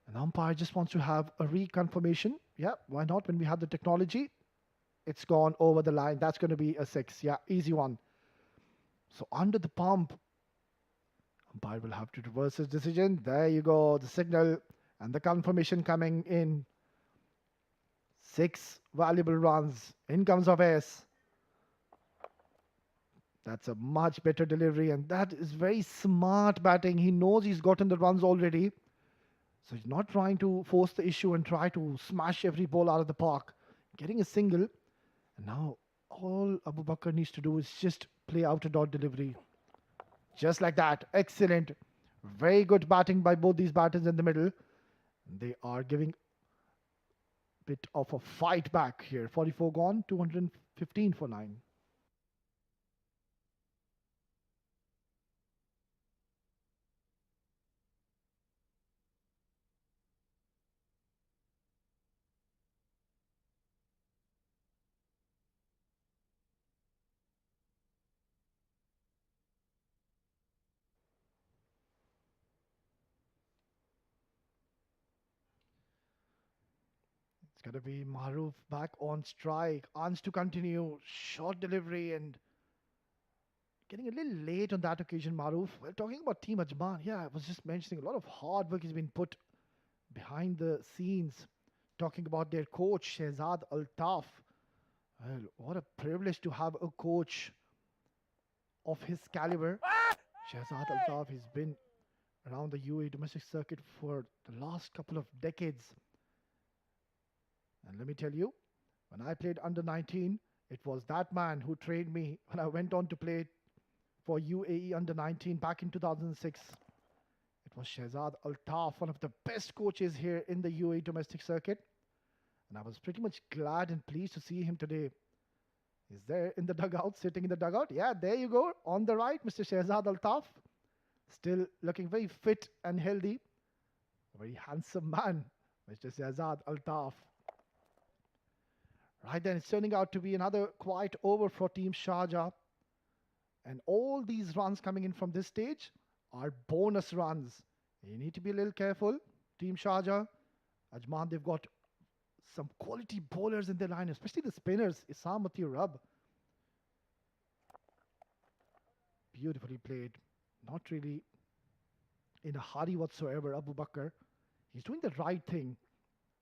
An umpire just wants to have a reconfirmation. Yeah, why not? When we have the technology, it's gone over the line. That's going to be a 6. Yeah, easy one. So under the pump, umpire will have to reverse his decision. There you go, the signal and the confirmation coming in. 6 valuable runs. In comes Aves. That's a much better delivery, and that is very smart batting. He knows he's gotten the runs already. So he's not trying to force the issue and try to smash every ball out of the park. Getting a single. And now all Abu Bakr needs to do is just play out a dot delivery. Just like that. Excellent. Very good batting by both these batters in the middle. They are giving a bit of a fight back here. 44 gone, 215 for 9. It's going to be Maruf back on strike. Ans to continue. Short delivery and getting a little late on that occasion, Maruf. Well, talking about Team Ajman, yeah, I was just mentioning a lot of hard work has been put behind the scenes. Talking about their coach, Shehzad Altaf. Well, what a privilege to have a coach of his caliber. Shehzad Altaf has been around the UAE domestic circuit for the last couple of decades. And let me tell you, when I played under 19, it was that man who trained me when I went on to play for UAE under 19 back in 2006. It was Shehzad Altaf, one of the best coaches here in the UAE domestic circuit. And I was pretty much glad and pleased to see him today. He's there in the dugout, sitting in the dugout. Yeah, there you go. On the right, Mr. Shehzad Altaf. Still looking very fit and healthy. A very handsome man, Mr. Shehzad Altaf. Right then, it's turning out to be another quiet over for Team Sharjah. And all these runs coming in from this stage are bonus runs. You need to be a little careful. Team Sharjah, Ajman, they've got some quality bowlers in their line, especially the spinners. Isamati Rab. Beautifully played. Not really in a hurry whatsoever, Abu Bakr. He's doing the right thing.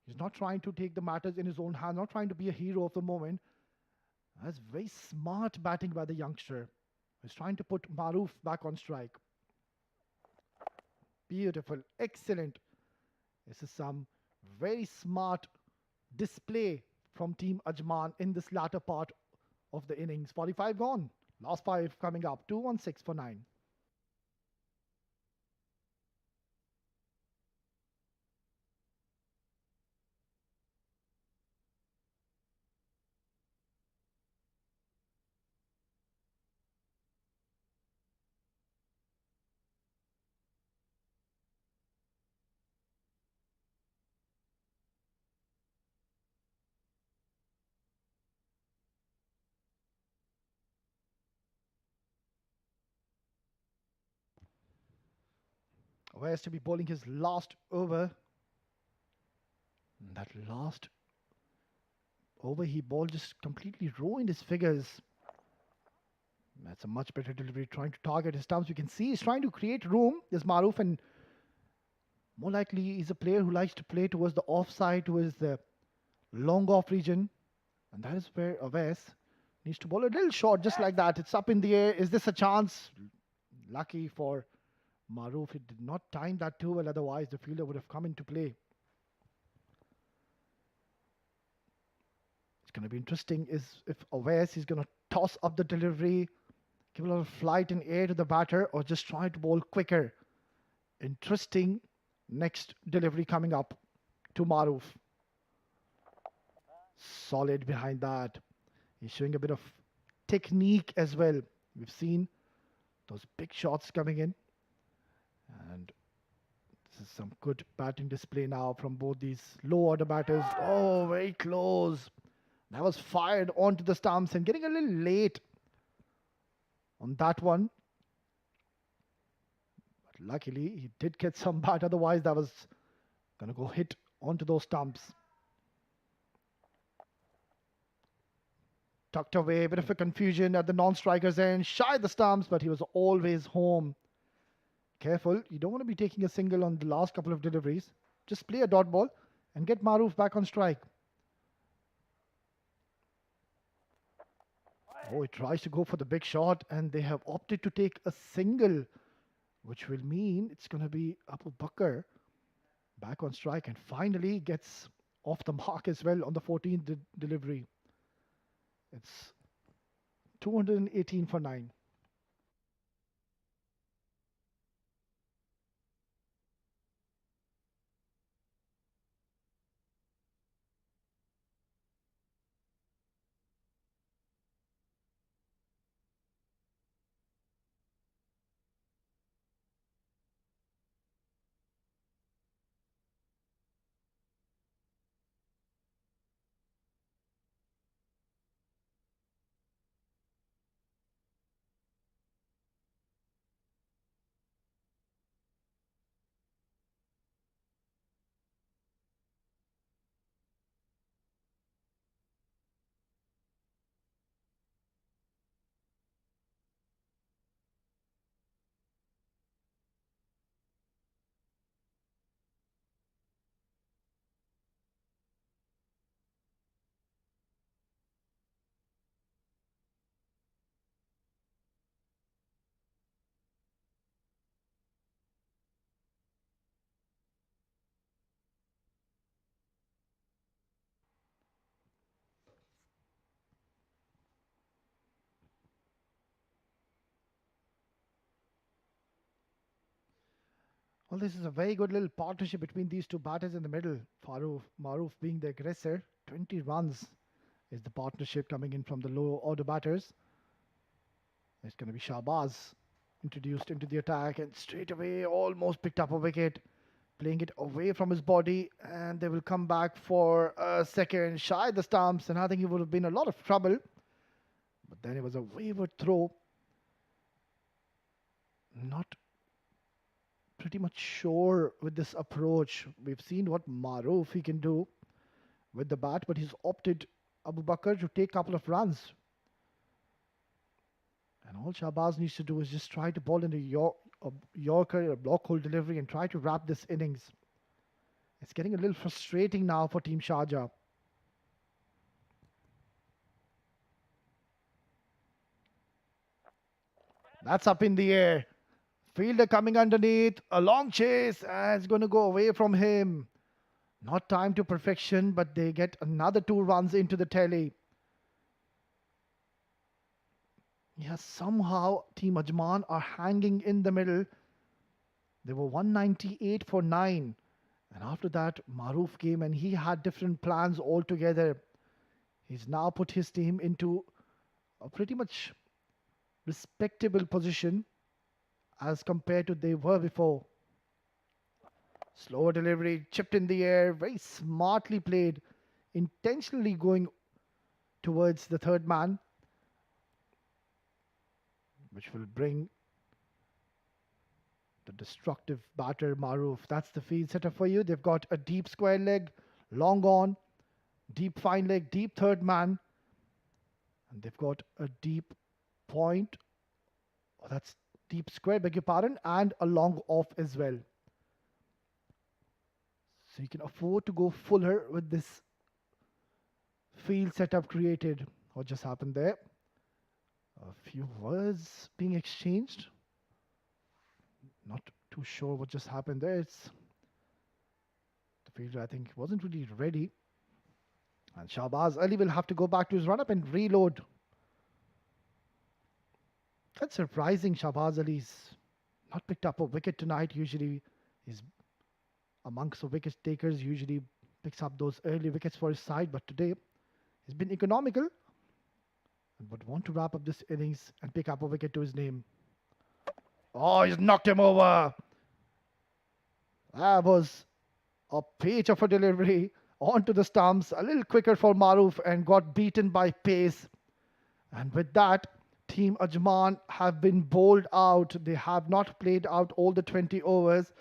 He's not trying to take the matters in his own hand, not trying to be a hero of the moment. That's very smart batting by the youngster. He's trying to put Maruf back on strike. Beautiful. Excellent. This is some very smart display from Team Ajman in this latter part of the innings. 45 gone. Last 5 coming up. 216 for 9. Where's to be bowling his last over. That last over he bowled just completely ruined his figures. That's a much better delivery, trying to target his stumps. We can see he's trying to create room. There's Maruf, and more likely he's a player who likes to play towards the offside, towards the long off region. And that is where Aves needs to bowl a little short, just like that. It's up in the air. Is this a chance? Lucky for Maruf, he did not time that too well, otherwise the fielder would have come into play. It's going to be interesting is if Aves is going to toss up the delivery, give a lot of flight and air to the batter, or just try to bowl quicker. Interesting next delivery coming up to Maruf. Solid behind that. He's showing a bit of technique as well. We've seen those big shots coming in. And this is some good batting display now from both these low order batters. Oh, very close. That was fired onto the stumps and getting a little late on that one. But luckily, he did get some bat. Otherwise, that was going to go hit onto those stumps. Tucked away, a bit of a confusion at the non-striker's end. Shy the stumps, but he was always home. Careful, you don't want to be taking a single on the last couple of deliveries. Just play a dot ball and get Maruf back on strike. Oh, he tries to go for the big shot, and they have opted to take a single, which will mean it's going to be Abu Bakr back on strike, and finally gets off the mark as well on the 14th delivery. It's 218 for 9. Well, this is a very good little partnership between these two batters in the middle. Maruf being the aggressor. 20 runs is the partnership coming in from the low order batters. It's going to be Shahbaz introduced into the attack, and straight away almost picked up a wicket, playing it away from his body, and they will come back for a second, shy the stumps, and I think he would have been a lot of trouble. But then it was a wayward throw. Not pretty much sure with this approach. We've seen what Maruf he can do with the bat, but he's opted Abu Bakr to take a couple of runs. And all Shahbaz needs to do is just try to bowl in a Yorker, a block hole delivery, and try to wrap this innings. It's getting a little frustrating now for Team Sharjah. That's up in the air. Fielder coming underneath, a long chase, and it's going to go away from him. Not timed to perfection, but they get another 2 runs into the tally. Yes, somehow Team Ajman are hanging in the middle. They were 198 for 9. And after that, Maruf came and he had different plans altogether. He's now put his team into a pretty much respectable position as compared to they were before. Slower delivery, chipped in the air, very smartly played, intentionally going towards the third man, which will bring the destructive batter Maruf. That's the field setup for you. They've got a deep square leg, long on, deep fine leg, deep third man, and they've got a deep point Oh, that's deep square, beg your pardon, and a long off as well. So you can afford to go fuller with this field setup created. What just happened there? A few words being exchanged. Not too sure what just happened there. It's the fielder, I think, wasn't really ready. And Shahbaz Ali will have to go back to his run-up and reload. That's surprising. Shahbaz Ali's not picked up a wicket tonight. Usually he's amongst the wicket takers, usually picks up those early wickets for his side. But today he's been economical and would want to wrap up this innings and pick up a wicket to his name. Oh, he's knocked him over. That was a peach of a delivery onto the stumps. A little quicker for Maruf and got beaten by pace. And with that, Team Ajman have been bowled out. They have not played out all the 20 overs.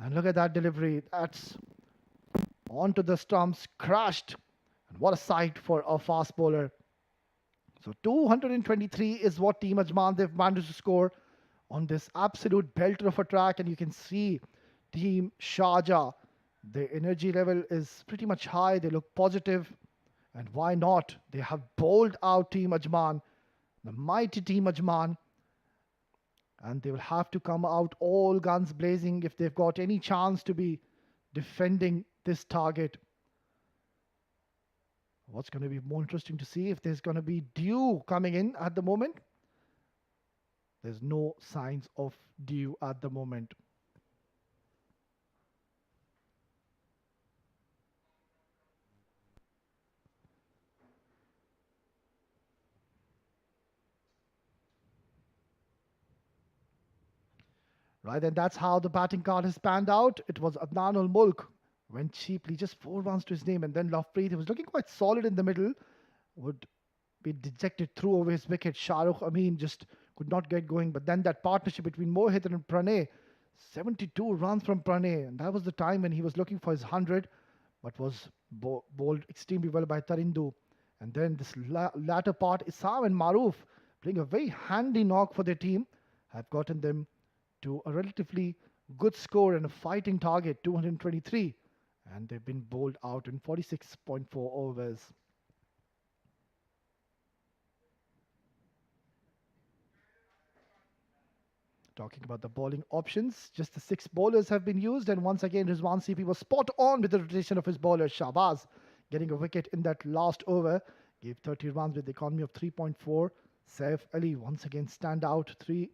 And look at that delivery. That's onto the stumps, crashed. And what a sight for a fast bowler. So 223 is what Team Ajman they've managed to score on this absolute belter of a track. And you can see Team Sharjah, their energy level is pretty much high. They look positive. And why not? They have bowled out Team Ajman, the mighty Team Ajman. And they will have to come out all guns blazing if they've got any chance to be defending this target. What's going to be more interesting to see if there's going to be dew coming in at the moment. There's no signs of dew at the moment. Right, and that's how the batting card has panned out. It was Adnan ul Mulk went cheaply, just 4 runs to his name, and then Lovepreet, he was looking quite solid in the middle, would be dejected through over his wicket. Shahrukh Amin just could not get going, but then that partnership between Mohit and Pranay, 72 runs from Pranay, and that was the time when he was looking for his 100, but was bowled extremely well by Tarindu. And then this latter part, Isam and Maruf playing a very handy knock for their team, have gotten them to a relatively good score and a fighting target, 223. And they've been bowled out in 46.4 overs. Talking about the bowling options, just the 6 bowlers have been used. And once again, Rizwan CP was spot on with the rotation of his bowler. Shahbaz getting a wicket in that last over, gave 30 runs with the economy of 3.4. Saif Ali once again stand out, 3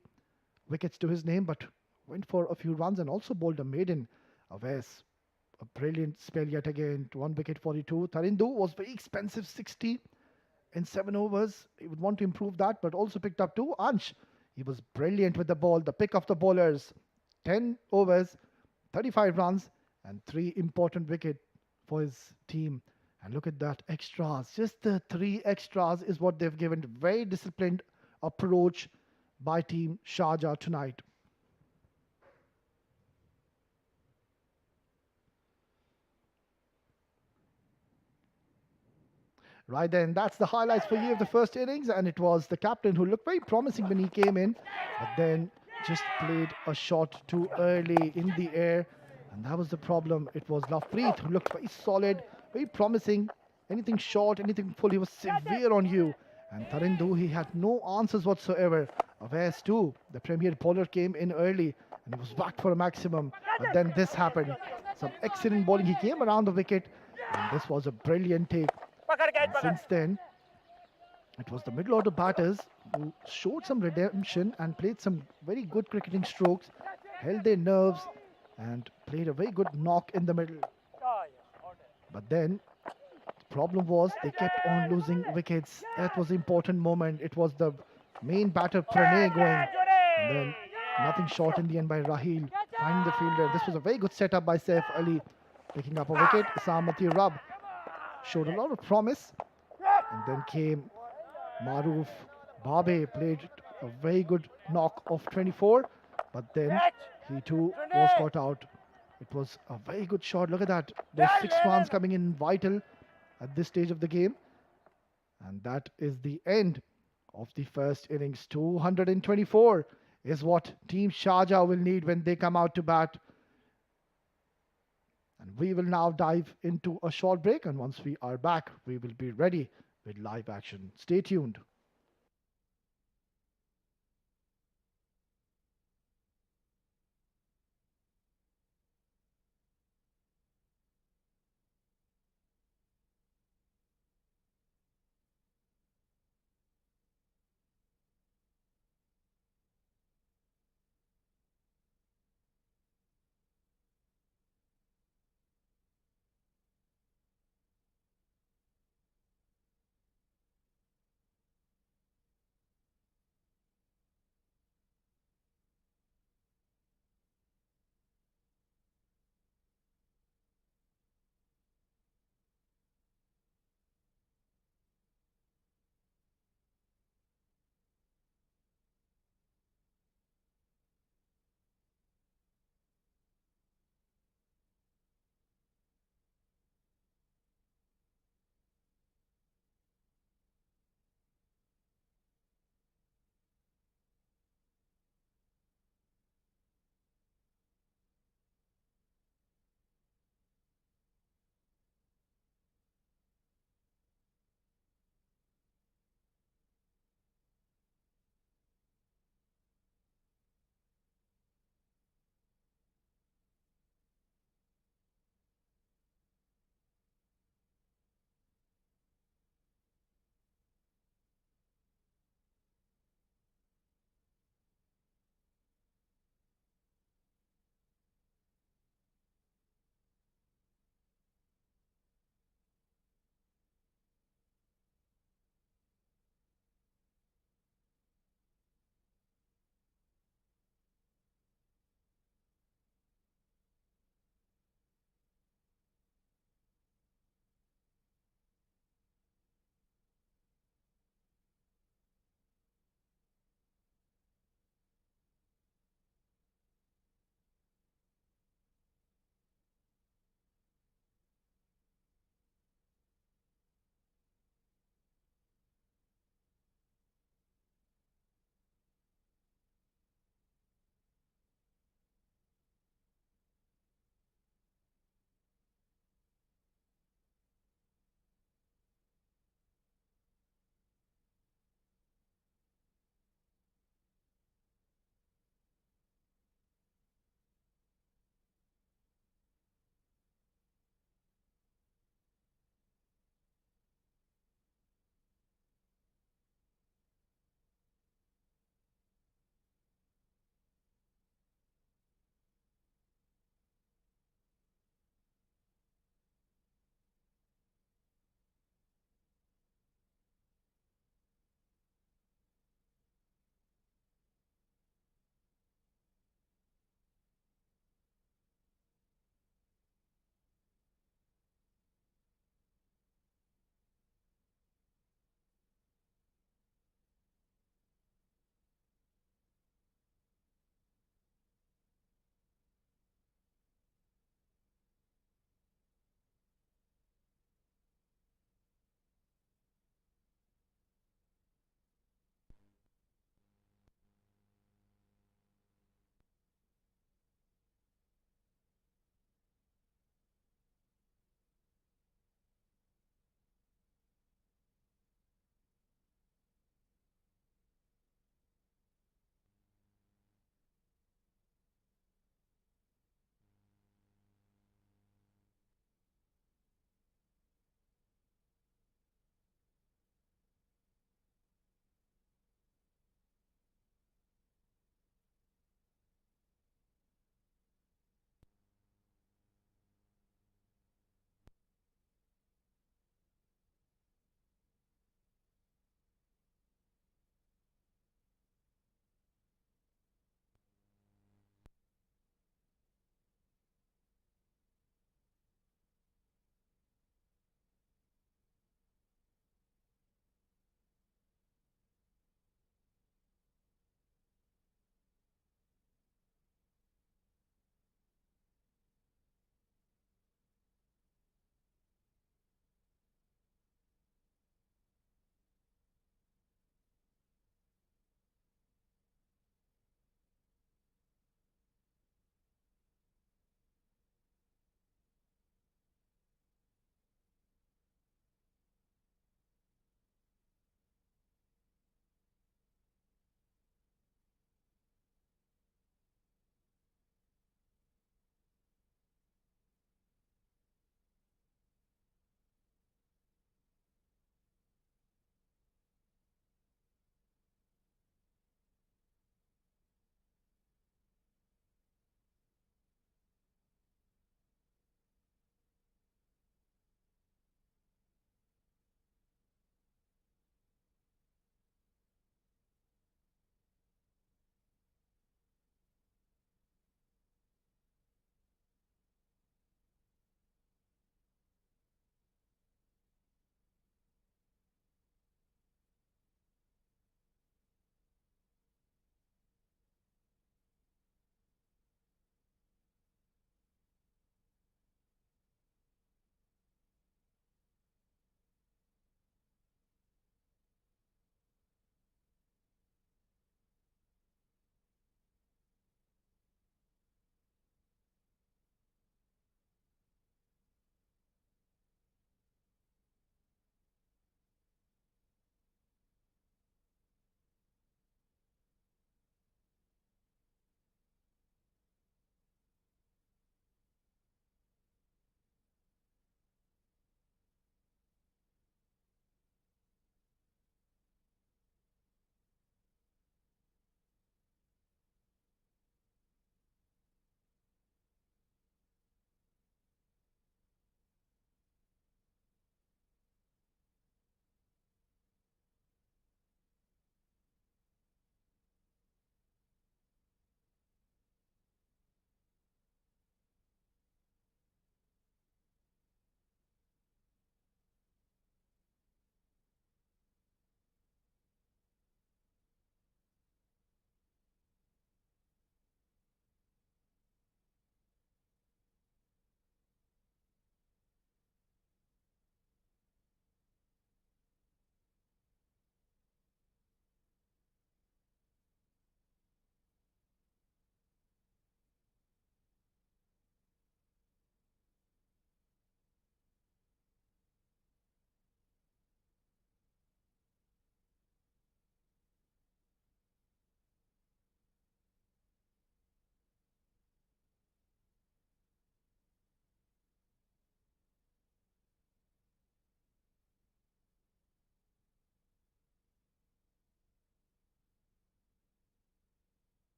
wickets to his name, but went for a few runs and also bowled a maiden. Awais, a brilliant spell yet again, 1 wicket 42. Tarindu was very expensive, 60 in 7 overs. He would want to improve that, but also picked up 2. Ansh, he was brilliant with the ball, the pick of the bowlers. 10 overs, 35 runs, and 3 important wickets for his team. And look at that, extras. Just the 3 extras is what they've given. Very disciplined approach by Team Sharjah tonight. Right then, that's the highlights for you of the first innings, and it was the captain who looked very promising when he came in, but then just played a shot too early in the air, and that was the problem. It was Lovepreet who looked very solid, very promising. Anything short, anything full, he was severe on you. And Tarindu, he had no answers whatsoever. Awais too, the premier bowler came in early, and he was whacked for a maximum, but then this happened. Some excellent bowling, he came around the wicket, and this was a brilliant take. And since then, it was the middle order batters who showed some redemption and played some very good cricketing strokes, held their nerves and played a very good knock in the middle. But then, the problem was they kept on losing wickets. That was the important moment. It was the main batter Pranay going, and then nothing short in the end by Raheel, finding the fielder. This was a very good setup by Saif Ali, picking up a wicket. Isamati Rab showed a lot of promise, and then came Maruf. Babe played a very good knock of 24, but then he too was caught out. It was a very good shot. Look at that. Those 6 runs coming in vital at this stage of the game. And that is the end of the first innings. 224 is what Team Sharjah will need when they come out to bat. And we will now dive into a short break. And once we are back, we will be ready with live action. Stay tuned.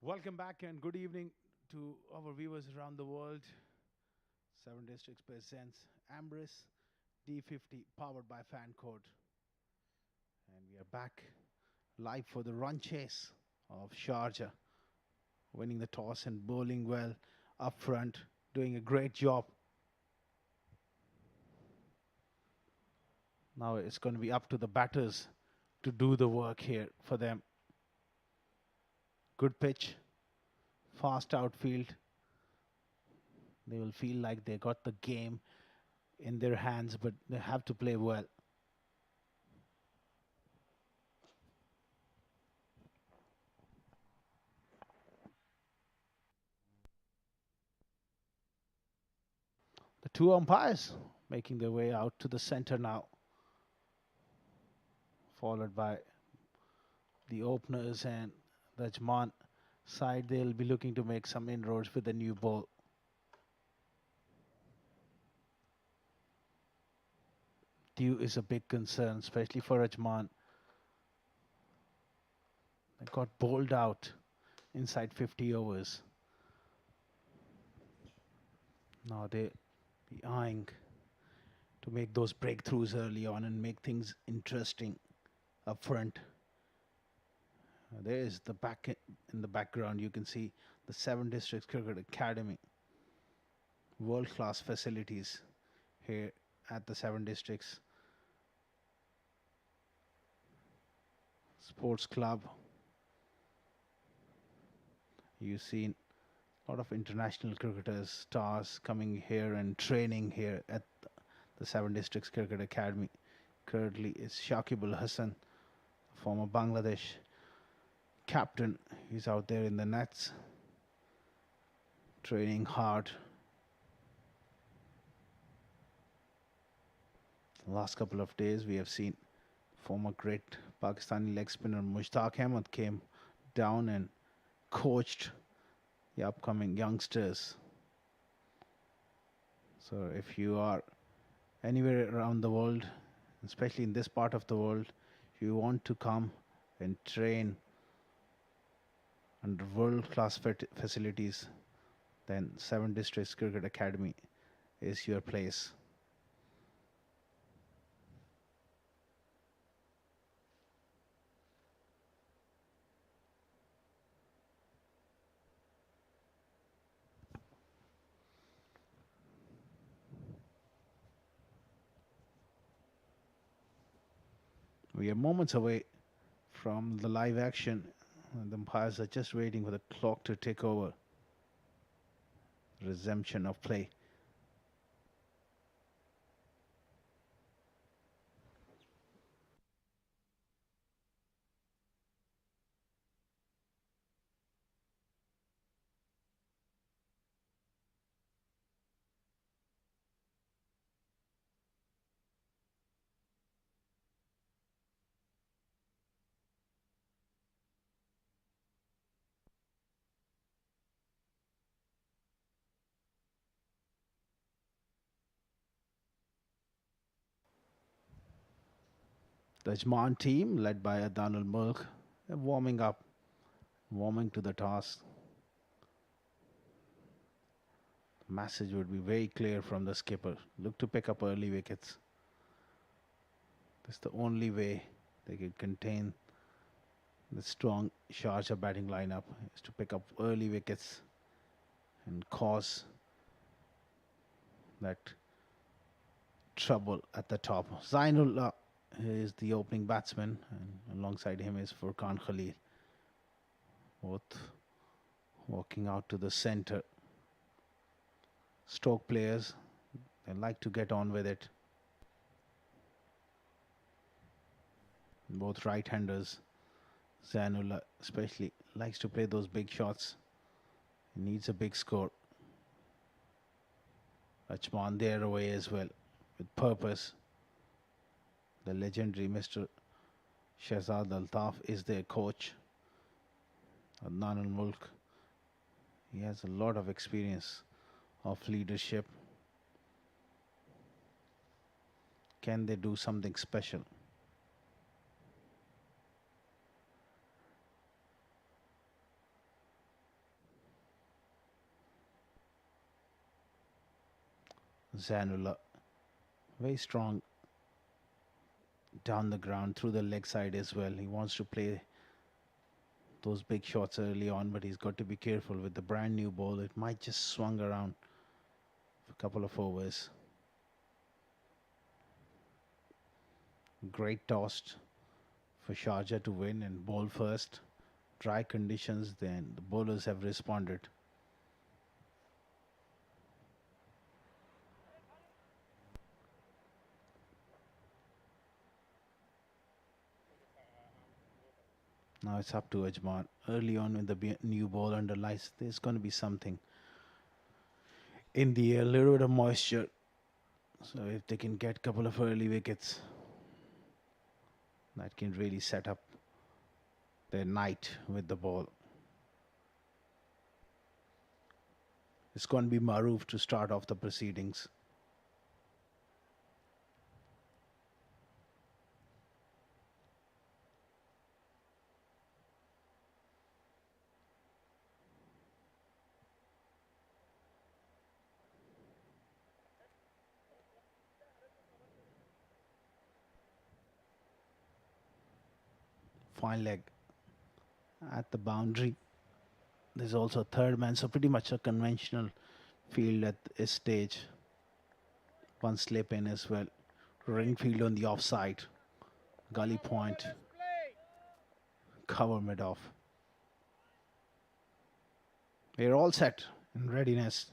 Welcome back and good evening to our viewers around the world. Seven Districts presents Emirates D50 powered by Fancode. And we are back live for the run chase of Sharjah, winning the toss and bowling well up front, doing a great job. Now it's going to be up to the batters to do the work here for them. Good pitch, fast outfield. They will feel like they got the game in their hands, but they have to play well. The two umpires making their way out to the center now, followed by the openers and the Ajman side. They'll be looking to make some inroads with the new ball. Dew is a big concern, especially for Ajman. They got bowled out inside 50 overs. Now they be eyeing to make those breakthroughs early on and make things interesting up front. There is the in the background. You can see the Seven Districts Cricket Academy. World-class facilities here at the Seven Districts Sports Club. You've seen a lot of international cricketers, stars coming here and training here at the Seven Districts Cricket Academy. Currently is Shakib Al Hassan, former Bangladesh captain. He's out there in the nets, training hard. The last couple of days we have seen former great Pakistani leg spinner Mushtaq Ahmed came down and coached the upcoming youngsters. So if you are anywhere around the world, especially in this part of the world, if you want to come and train under world-class facilities, then Seven Districts Cricket Academy is your place. We are moments away from the live action, and the umpires are just waiting for the clock to take over. Resumption of play. The Ajman team, led by Adnan Al Mulk, are warming up, warming to the task. The message would be very clear from the skipper. Look to pick up early wickets. That's the only way they can contain the strong Sharjah batting lineup, is to pick up early wickets and cause that trouble at the top. Zainullah is the opening batsman, and alongside him is Furqan Khalil, both walking out to the center. Stoke players, they like to get on with it. Both right-handers. Zainullah especially likes to play those big shots. He needs a big score. Ajman there away as well, with purpose. The legendary Mr. Shahzad Altaf is their coach. Adnan Al Mulk, he has a lot of experience of leadership. Can they do something special? Zanula. Very strong down the ground through the leg side as well. He wants to play those big shots early on, but he's got to be careful with the brand new ball. It might just swung around for a couple of overs. Great toss for Sharjah to win and bowl first. Dry conditions, then the bowlers have responded. Now it's up to Ajman. Early on with the new ball under lights, there's going to be something in the air, a little bit of moisture. So if they can get a couple of early wickets, that can really set up their night with the ball. It's going to be Maroof to start off the proceedings. Fine leg at the boundary. There's also a third man, so pretty much a conventional field at this stage. One slip in as well. Ring field on the offside. Gully point. Cover mid off. We're all set in readiness.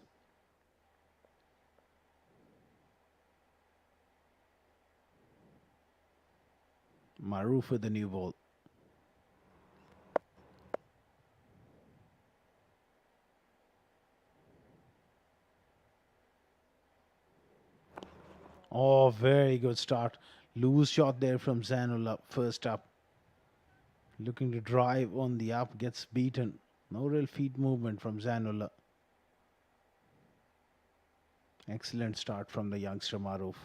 Maroof with the new ball. Oh, very good start. Loose shot there from Zanula, first up. Looking to drive on the up, gets beaten. No real feet movement from Zanula. Excellent start from the youngster Maroof.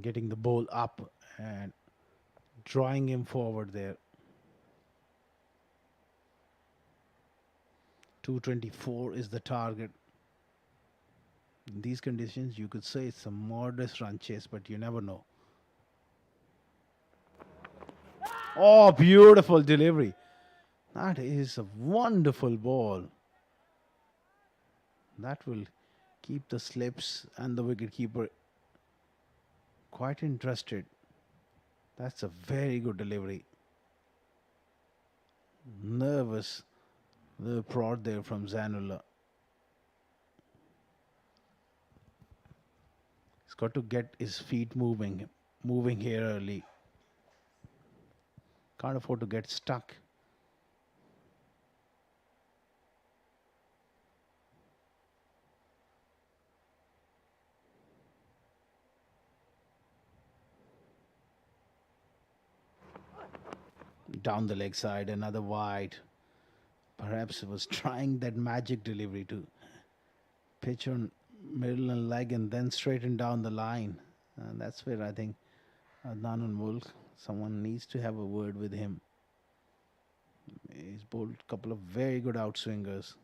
Getting the ball up and drawing him forward there. 224 is the target. In these conditions, you could say it's a modest run chase, but you never know. Oh, beautiful delivery. That is a wonderful ball. That will keep the slips and the wicketkeeper quite interested. That's a very good delivery. Nervous, the prod there from Zanula. He's got to get his feet moving here early. Can't afford to get stuck. Down the leg side, another wide. Perhaps it was trying that magic delivery to pitch on middle and leg and then straighten down the line. And that's where I think Adnan and Mulk, someone needs to have a word with him. He's bowled a couple of very good outswingers.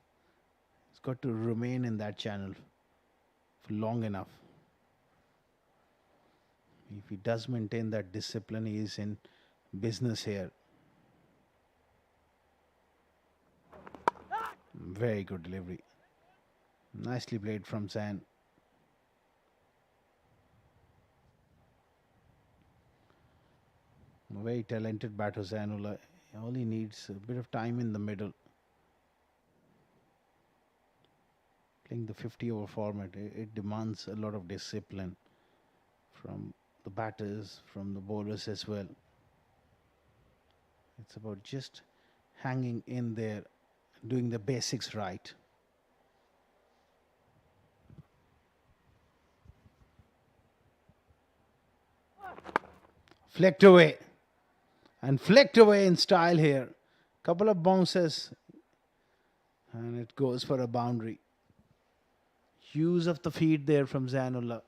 He's got to remain in that channel for long enough. If he does maintain that discipline, he is in business here. Very good delivery. Nicely played from Zan. Very talented batter Zanula. All he needs a bit of time in the middle. Playing the 50-over format, it demands a lot of discipline from the batters, from the bowlers as well. It's about just hanging in there, doing the basics right. Flicked away. And flicked away in style here. Couple of bounces. And it goes for a boundary. Use of the feet there from Zanula.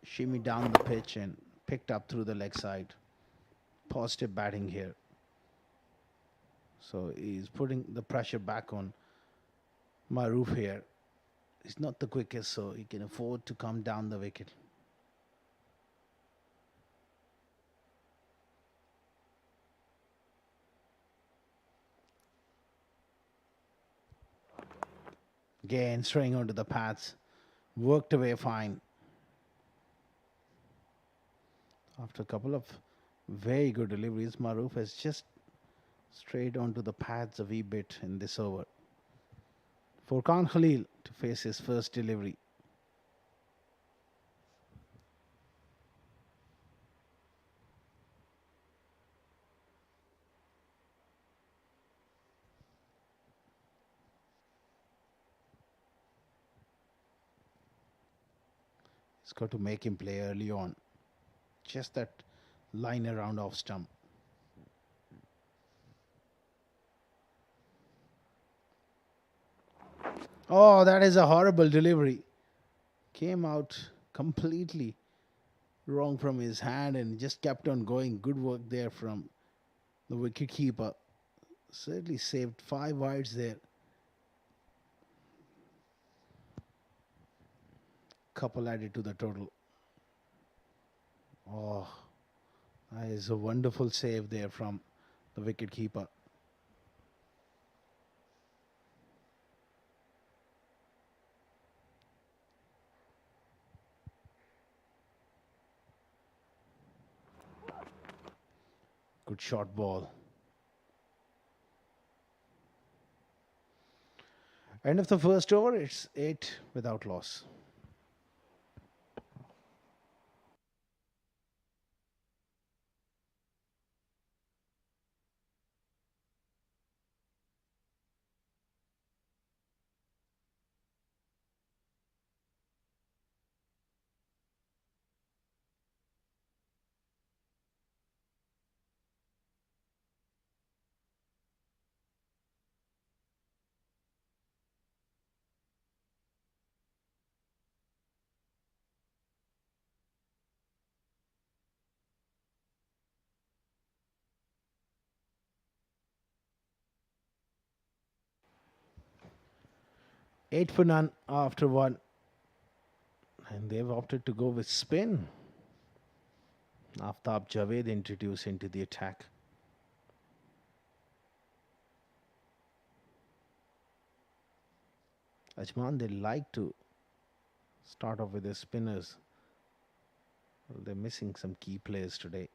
Shimmy down the pitch and picked up through the leg side. Positive batting here. So he's putting the pressure back on Maruf here. He's not the quickest, so he can afford to come down the wicket. Again, straying onto the pads. Worked away fine. After a couple of very good deliveries, Maruf has just strayed onto the pads a wee bit in this over. Furkan Khalil to face his first delivery. He's got to make him play early on. Just that line around off stump. Oh, that is a horrible delivery. Came out completely wrong from his hand and just kept on going. Good work there from the wicket keeper. Certainly saved 5 wides there. Couple added to the total. Oh, that is a wonderful save there from the wicket keeper. Good short ball. End of the first over, it's 8 without loss. Eight for none after one. And they've opted to go with spin. Aftab Javed introduced into the attack. Ajman, they like to start off with their spinners. Well, they're missing some key players today.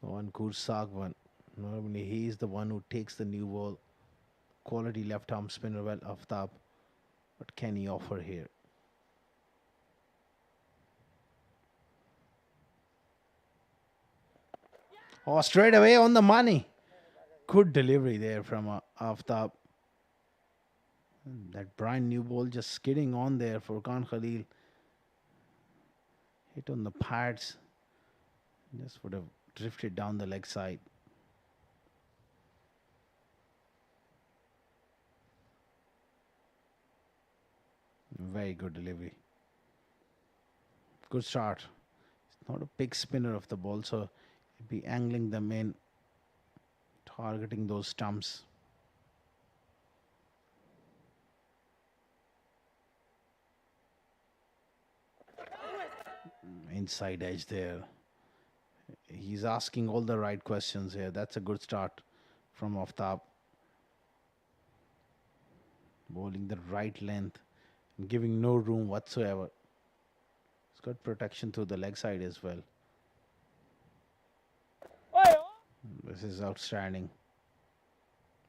One Kursagwan. Normally he is the one who takes the new ball. Quality left arm spinner, well, Aftab. What can he offer here? Oh, straight away on the money. Good delivery there from Aftab. That brand new ball just skidding on there for Khan Khalil. Hit on the pads. Just would have drifted down the leg side. Very good delivery. Good start. It's not a big spinner of the ball, so he'd be angling them in, targeting those stumps. Inside edge there. He's asking all the right questions here. That's a good start from Aftab. Bowling the right length and giving no room whatsoever. He's got protection through the leg side as well. This is outstanding.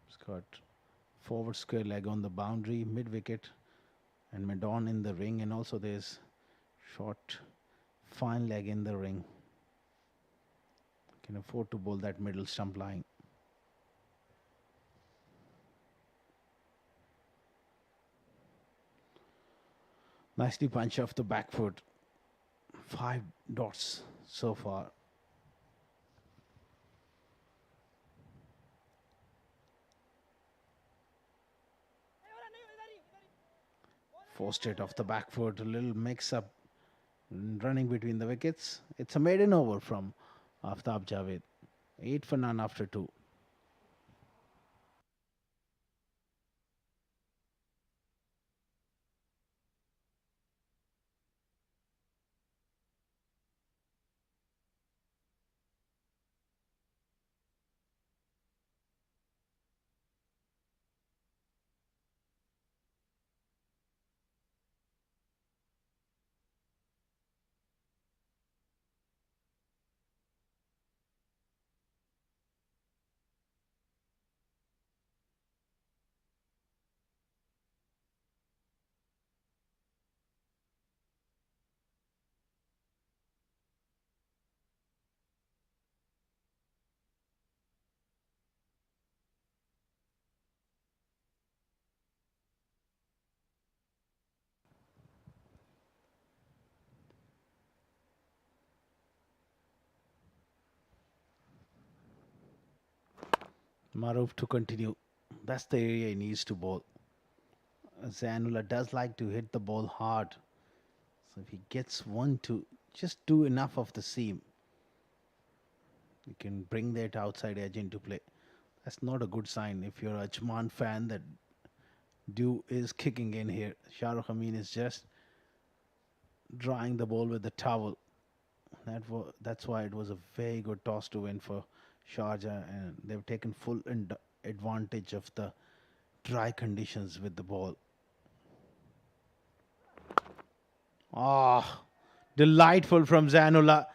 He's got forward square leg on the boundary, mid wicket, and mid on in the ring, and also there's short fine leg in the ring. Can afford to bowl that middle stump line. Nicely punch off the back foot. 5 dots so far. Forced it off the back foot. A little mix up running between the wickets. It's a maiden over from Aftab Javed. 8 for none after 2. Maruf to continue. That's the area he needs to bowl. Zanula does like to hit the ball hard. So if he gets one to just do enough of the seam, you can bring that outside edge into play. That's not a good sign if you're a Ajman fan that Dew is kicking in here. Shahrukh Amin is just drying the ball with the towel. That's why it was a very good toss to win for Sharjah, and they've taken full advantage of the dry conditions with the ball. Ah, delightful from Zanula.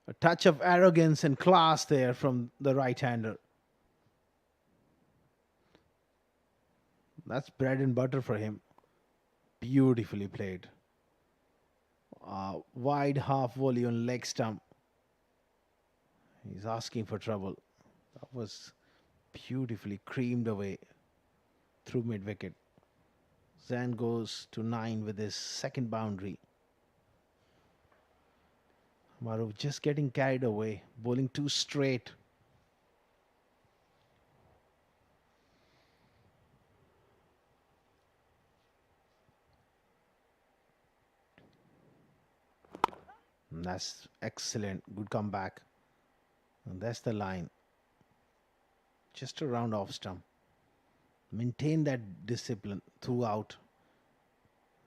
A touch of arrogance and class there from the right-hander. That's bread and butter for him. Beautifully played. Wide half volley on leg stump. He's asking for trouble. That was beautifully creamed away through mid wicket. Zan goes to 9 with his second boundary. Maruf just getting carried away, bowling too straight. And that's excellent. Good comeback. And that's the line. Just a round off stump. Maintain that discipline throughout.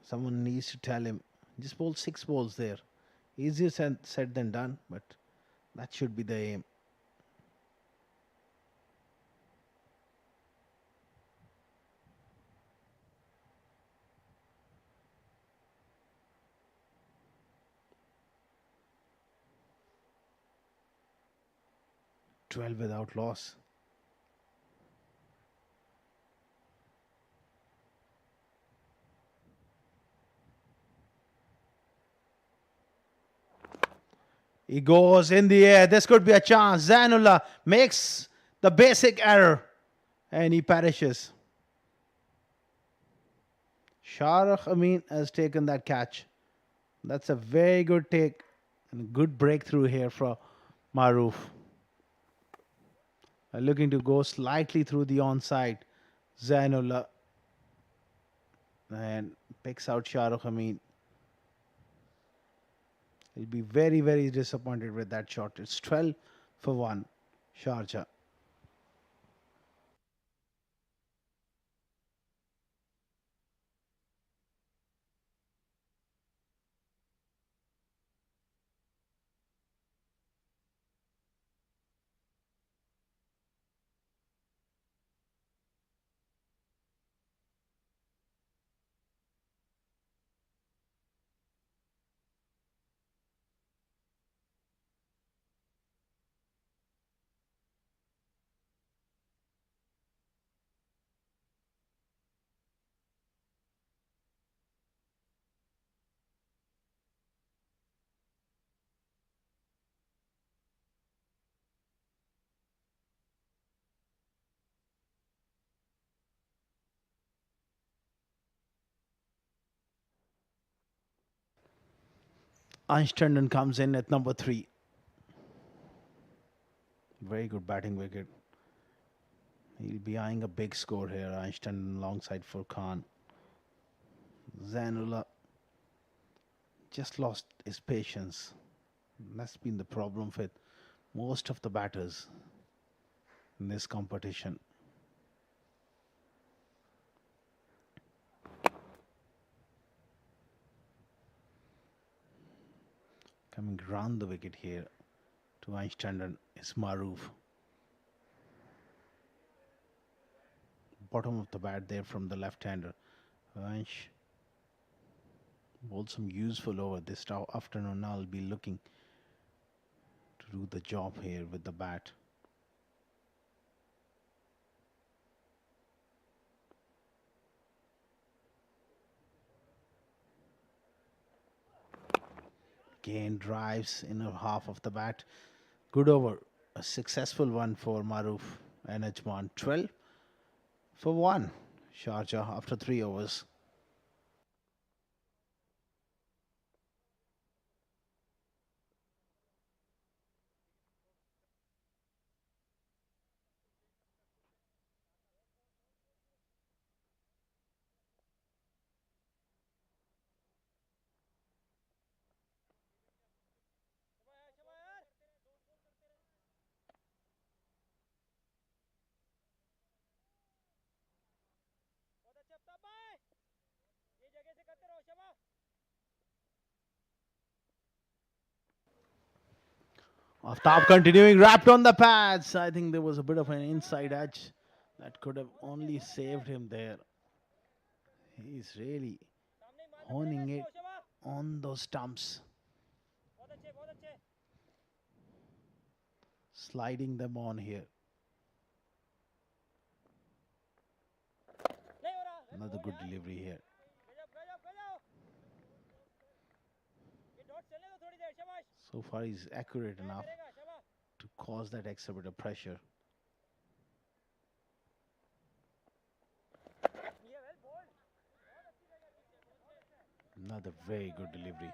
Someone needs to tell him, just bowl 6 balls there. Easier said than done, but that should be the aim. "12 without loss." He goes in the air. This could be a chance. Zanullah makes the basic error and he perishes. Shahrukh Amin has taken that catch. That's a very good take and a good breakthrough here for Maruf. Looking to go slightly through the onside. Zainullah and picks out Shahrukh Amin. He'll be very, very disappointed with that shot. It's 12 for 1, Sharjah. Einstein comes in at number 3. Very good batting wicket. He'll be eyeing a big score here. Einstein alongside Furkan. Zanullah just lost his patience. That's been the problem with most of the batters in this competition. Coming round the wicket here to Einstein is Maruf. Bottom of the bat there from the left-hander. Ansh bowled some useful over this afternoon. I'll be looking to do the job here with the bat. Again drives inner half of the bat. Good over. A successful one for Maruf and Ajman. 12 for 1. Sharjah after 3 overs. Aftab continuing, wrapped on the pads. I think there was a bit of an inside edge that could have only saved him there. He's really honing it on those stumps, sliding them on here. Another good delivery here. So far, he's accurate enough to cause that extra bit of pressure. Another very good delivery.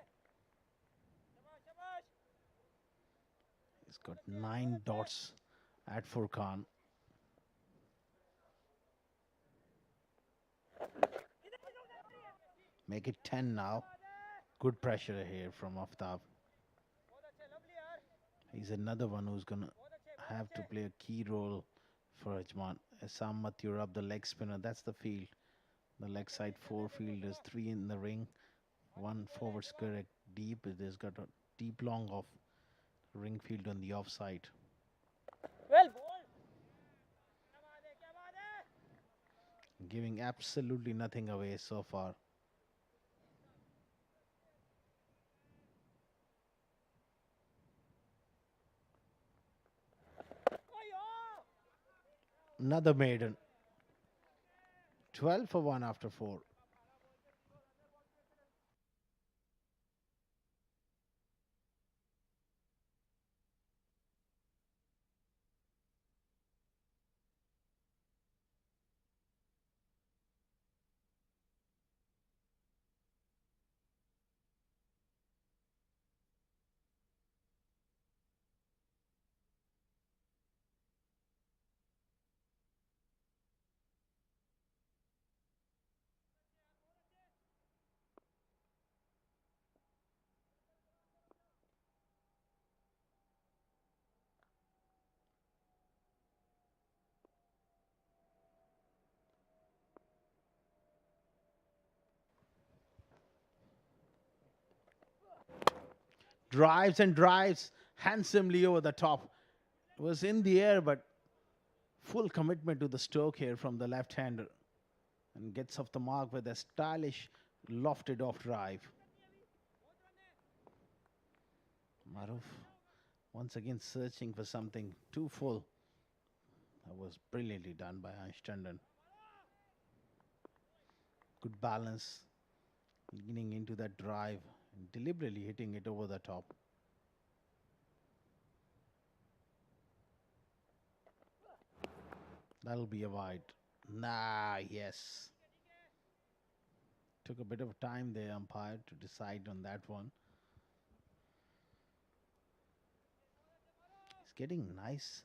He's got 9 dots at Furkan. Make it 10 now. Good pressure here from Aftab. He's another one who's going to have to play a key role for Ajman. Assam Mathurab, the leg spinner, that's the field. The leg side 4 fielders, 3 in the ring, 1 forward square deep. There's got a deep long off ring field on the offside. Giving absolutely nothing away so far. Another maiden. 12 for 1 after 4. Drives and drives handsomely over the top. It was in the air, but full commitment to the stroke here from the left-hander. And gets off the mark with a stylish lofted off drive. Maruf once again searching for something too full. That was brilliantly done by Ansh Tandon. Good balance, leaning into that drive and deliberately hitting it over the top. That'll be a wide. Nah, yes. Took a bit of time there, umpire, to decide on that one. He's getting nice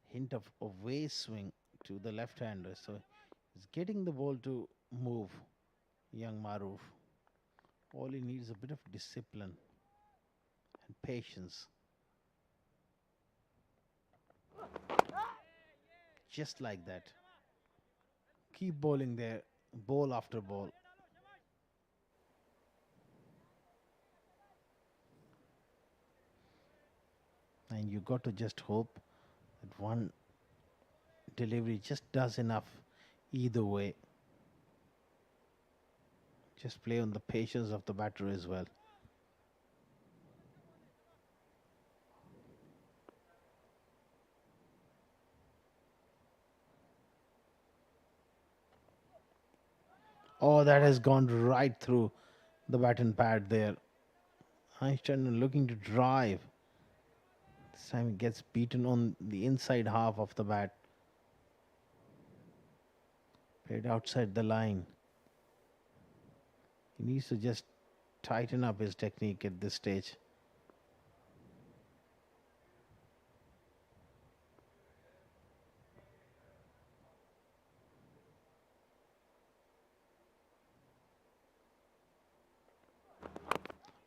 hint of away swing to the left-hander. So he's getting the ball to move, young Maruf. All he needs is a bit of discipline and patience. Just like that. Keep bowling there, ball after ball. And you got to just hope that one delivery just does enough either way. Just play on the patience of the batter as well. Oh, that has gone right through the bat and pad there. Einstein looking to drive. This time he gets beaten on the inside half of the bat. Played outside the line. He needs to just tighten up his technique at this stage.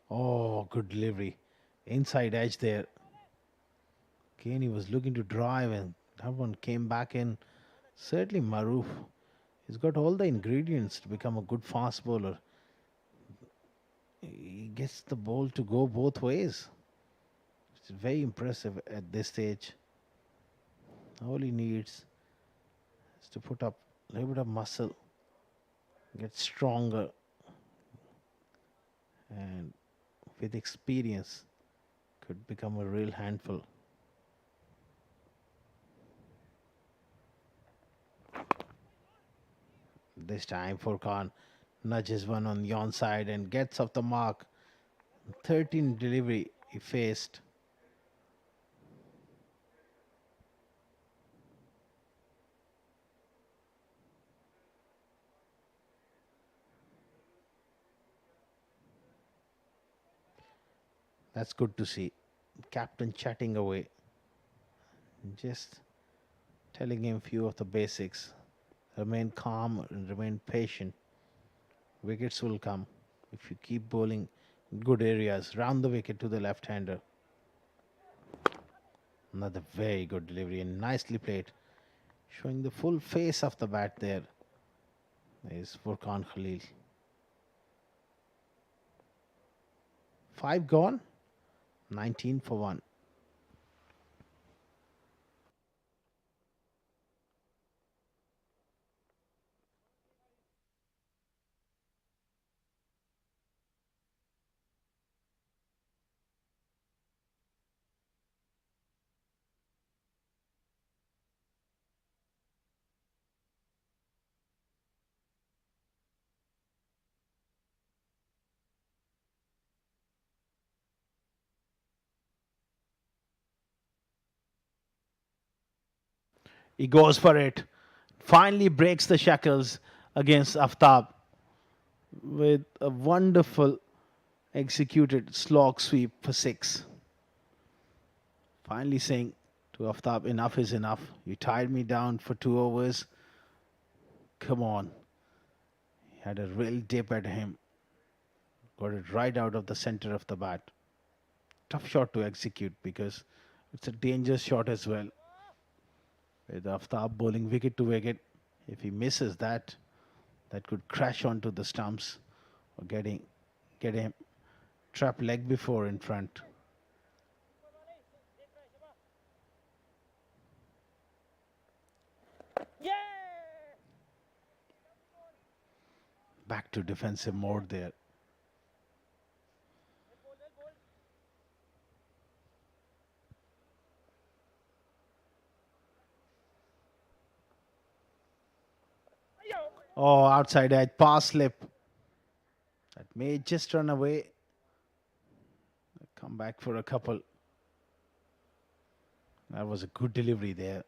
Oh, good delivery. Inside edge there. Again, he was looking to drive and that one came back in. Certainly Maruf. He's got all the ingredients to become a good fast bowler. He gets the ball to go both ways. It's very impressive at this stage. All he needs is to put up a little bit of muscle, get stronger, and with experience could become a real handful. This time Furkan nudges one on the onside and gets off the mark. 13 delivery he faced. That's good to see. Captain chatting away, just telling him few of the basics. Remain calm and remain patient. Wickets will come if you keep bowling in good areas. Round the wicket to the left-hander. Another very good delivery and nicely played. Showing the full face of the bat there is Furkan Khalil. 5 gone, 19 for 1. He goes for it. Finally breaks the shackles against Aftab with a wonderful executed slog sweep for 6. Finally saying to Aftab, enough is enough. You tied me down for 2 overs. Come on. He had a real dip at him. Got it right out of the center of the bat. Tough shot to execute because it's a dangerous shot as well. With Aftab bowling wicket to wicket, if he misses that, that could crash onto the stumps or get him trap leg before in front. Back to defensive mode there. Oh, outside edge, pass slip. That may just run away. Come back for a couple. That was a good delivery there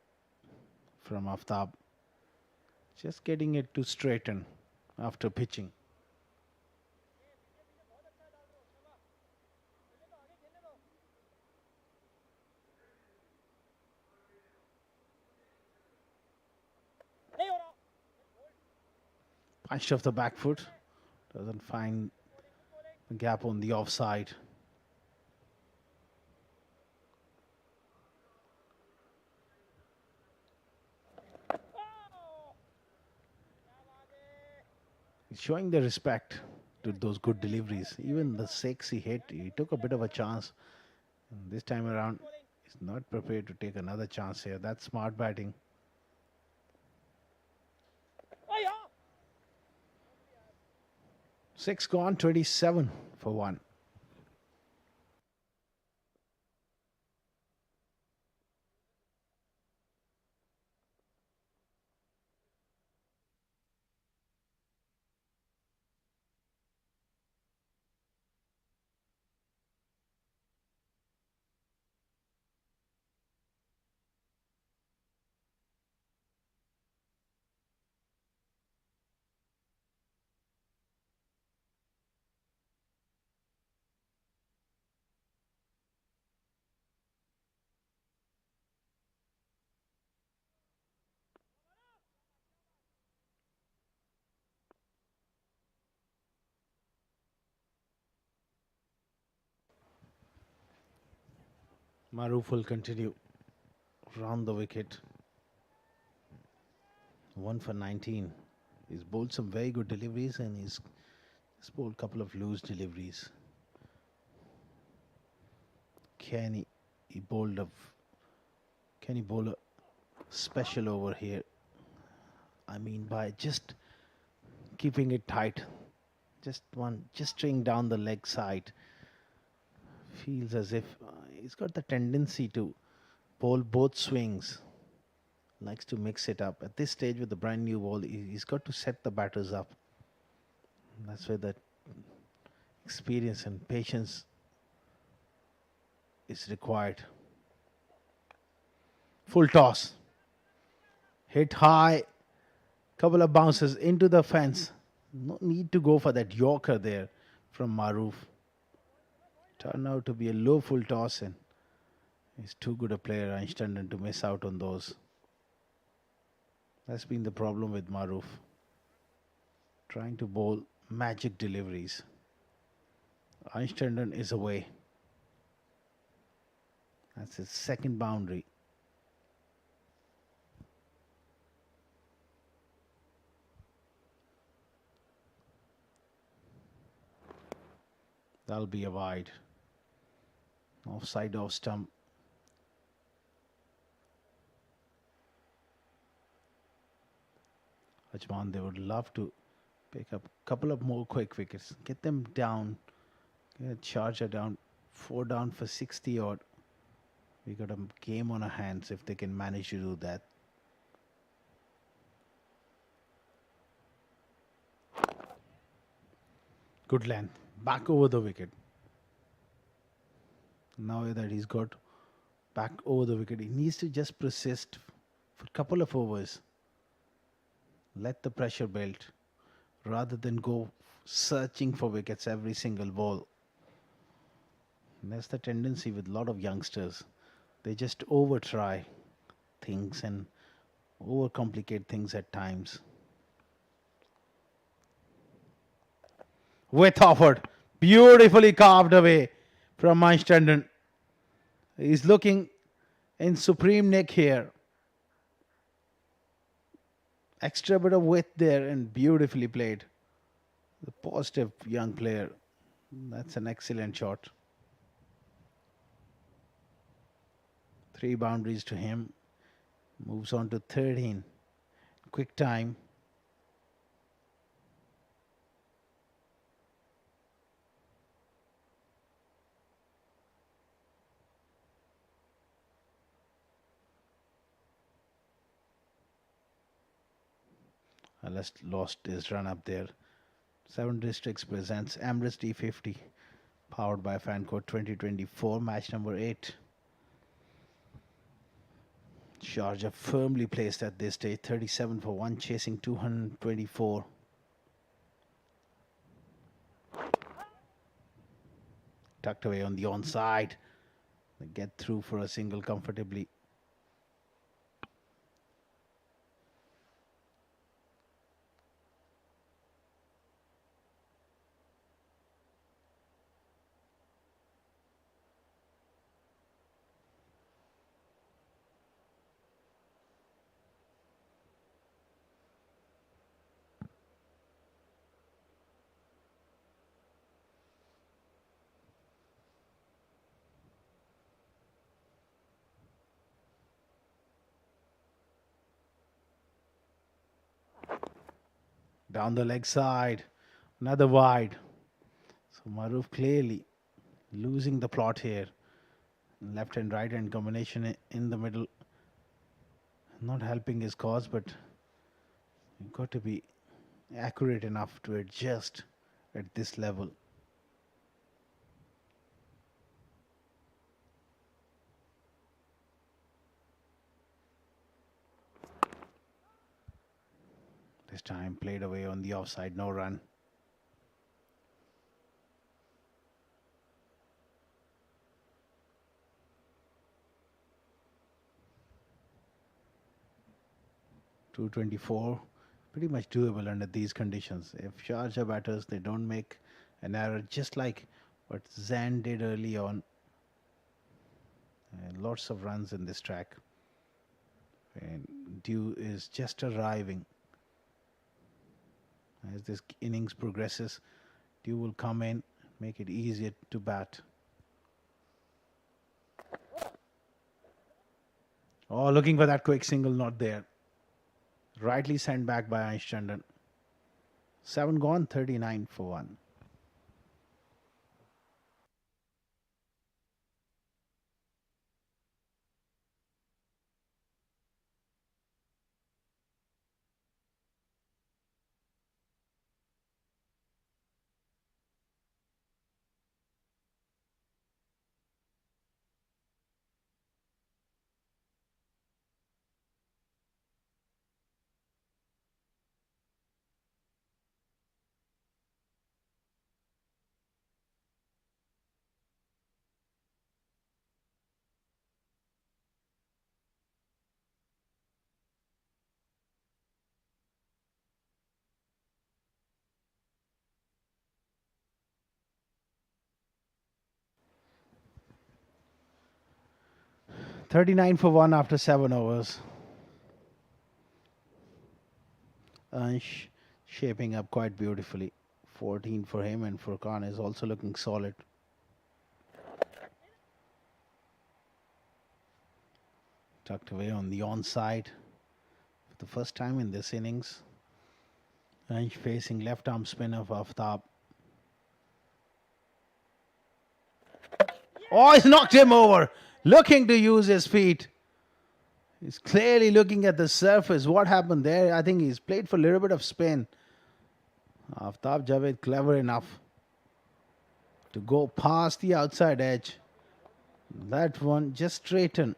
from Aftab. Just getting it to straighten after pitching. Punched off the back foot. Doesn't find the gap on the offside. He's showing the respect to those good deliveries. Even the 6 he hit, he took a bit of a chance. And this time around, he's not prepared to take another chance here. That's smart batting. 6 gone, 27 for 1. Maruf will continue round the wicket. 1 for 19. He's bowled some very good deliveries and he's bowled a couple of loose deliveries. Kenny He bowled a. Can he bowl a special over here? I mean, by just keeping it tight, just string down the leg side. Feels as if he's got the tendency to bowl both swings. Likes to mix it up. At this stage with the brand new ball, he's got to set the batters up. That's where the experience and patience is required. Full toss. Hit high. Couple of bounces into the fence. No need to go for that Yorker there from Maruf. Turned out to be a low full toss, and he's too good a player, Einstein, to miss out on those. That's been the problem with Maruf. Trying to bowl magic deliveries. Einstein is away. That's his second boundary. That'll be a wide. Offside off stump. Ajman, they would love to pick up a couple of more quick wickets. Get them down. Get Sharjah down. 4 down for 60 odd. We got a game on our hands if they can manage to do that. Good length. Back over the wicket. Now that he's got back over the wicket, he needs to just persist for a couple of overs. Let the pressure build rather than go searching for wickets every single ball. And that's the tendency with a lot of youngsters. They just over try things and overcomplicate things at times. With offered, beautifully carved away from Einstein. He's looking in supreme nick here. Extra bit of width there and beautifully played. The positive young player. That's an excellent shot. 3 boundaries to him. Moves on to 13. Quick time. Lost his run up there. 7 Districts presents Emirates D50, powered by Fancode 2024, match number 8. Sharjah firmly placed at this stage, 37 for 1, chasing 224. Tucked away on the onside. They get through for a single comfortably. Down the leg side, another wide. So Maruf clearly losing the plot here. Left and right hand combination in the middle. Not helping his cause, but you've got to be accurate enough to adjust at this level. This time played away on the offside, no run. .224, pretty much doable under these conditions. If Sharjah batters, they don't make an error, just like what Zan did early on. Lots of runs in this track. And Dew is just arriving. As this innings progresses, Dew will come in, make it easier to bat. Oh, looking for that quick single, not there. Rightly sent back by Einstein. 7 gone, 39 for 1. 39 for 1 after 7 overs. Ansh shaping up quite beautifully. 14 for him, and Furkan is also looking solid. Tucked away on the onside for the first time in this innings. Ansh facing left arm spin of Aftab. Oh, he's knocked him over. Looking to use his feet. He's clearly looking at the surface. What happened there? I think he's played for a little bit of spin. Aftab Javed clever enough to go past the outside edge. That one just straighten.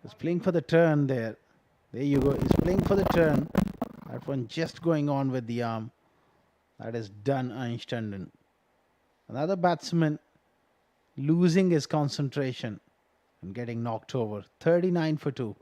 He's playing for the turn there. There you go. He's playing for the turn. That one just going on with the arm. That is done, Einstein. Another batsman losing his concentration and getting knocked over. 39 for 2.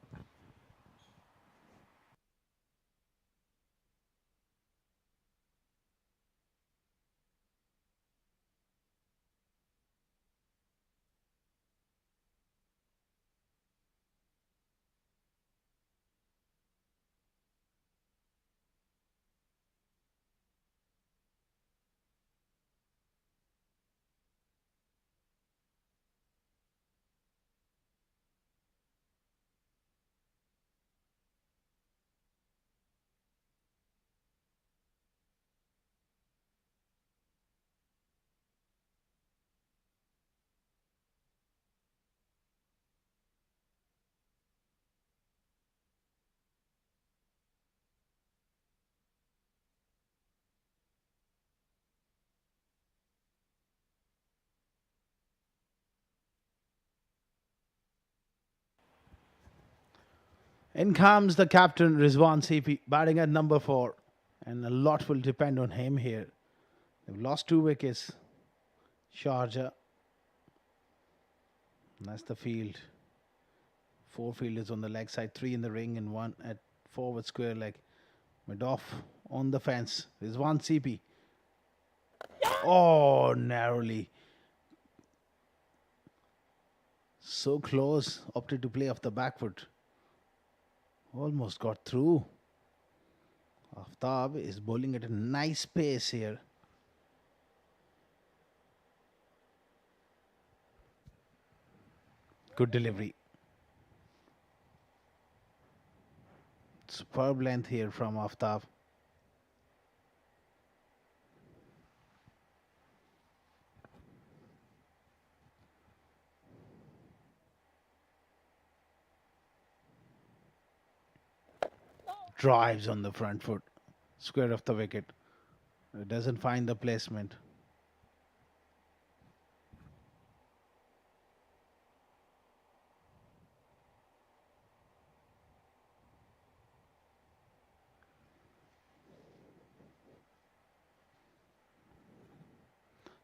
In comes the captain Rizwan CP batting at number 4, and a lot will depend on him here. They've lost 2 wickets. Sharjah. That's the field. 4 fielders on the leg side, 3 in the ring, and 1 at forward square leg. Mid-off on the fence. Rizwan CP. Oh, narrowly. So close. Opted to play off the back foot. Almost got through. Aftab is bowling at a nice pace here. Good delivery. Superb length here from Aftab. Drives on the front foot. Square of the wicket. It doesn't find the placement.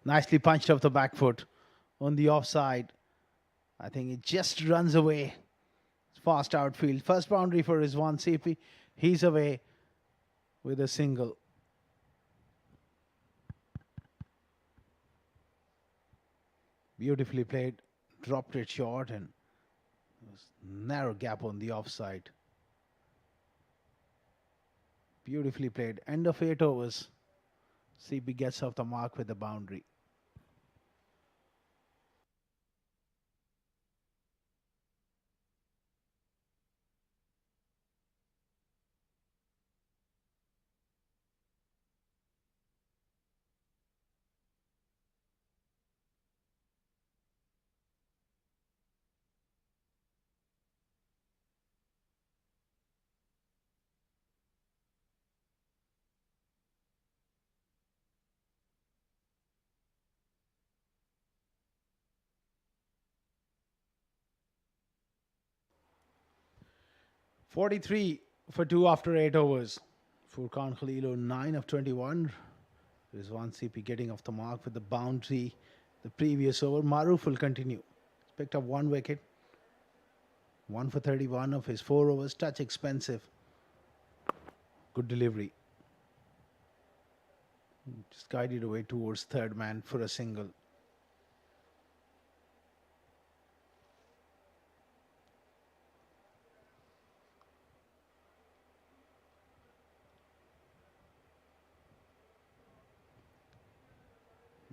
Nicely punched off the back foot on the offside. I think it just runs away. Fast outfield. First boundary for Rizwan CP. He's away with a single. Beautifully played. Dropped it short and narrow gap on the offside. Beautifully played. End of 8 overs. CP gets off the mark with a boundary. 43 for 2 after 8 overs. Furkan Khalilo 9 of 21. Rizwan CP getting off the mark with the boundary the previous over. Maruf will continue. He's picked up 1 wicket. 1 for 31 of his 4 overs. Touch expensive. Good delivery. Just guided away towards third man for a single.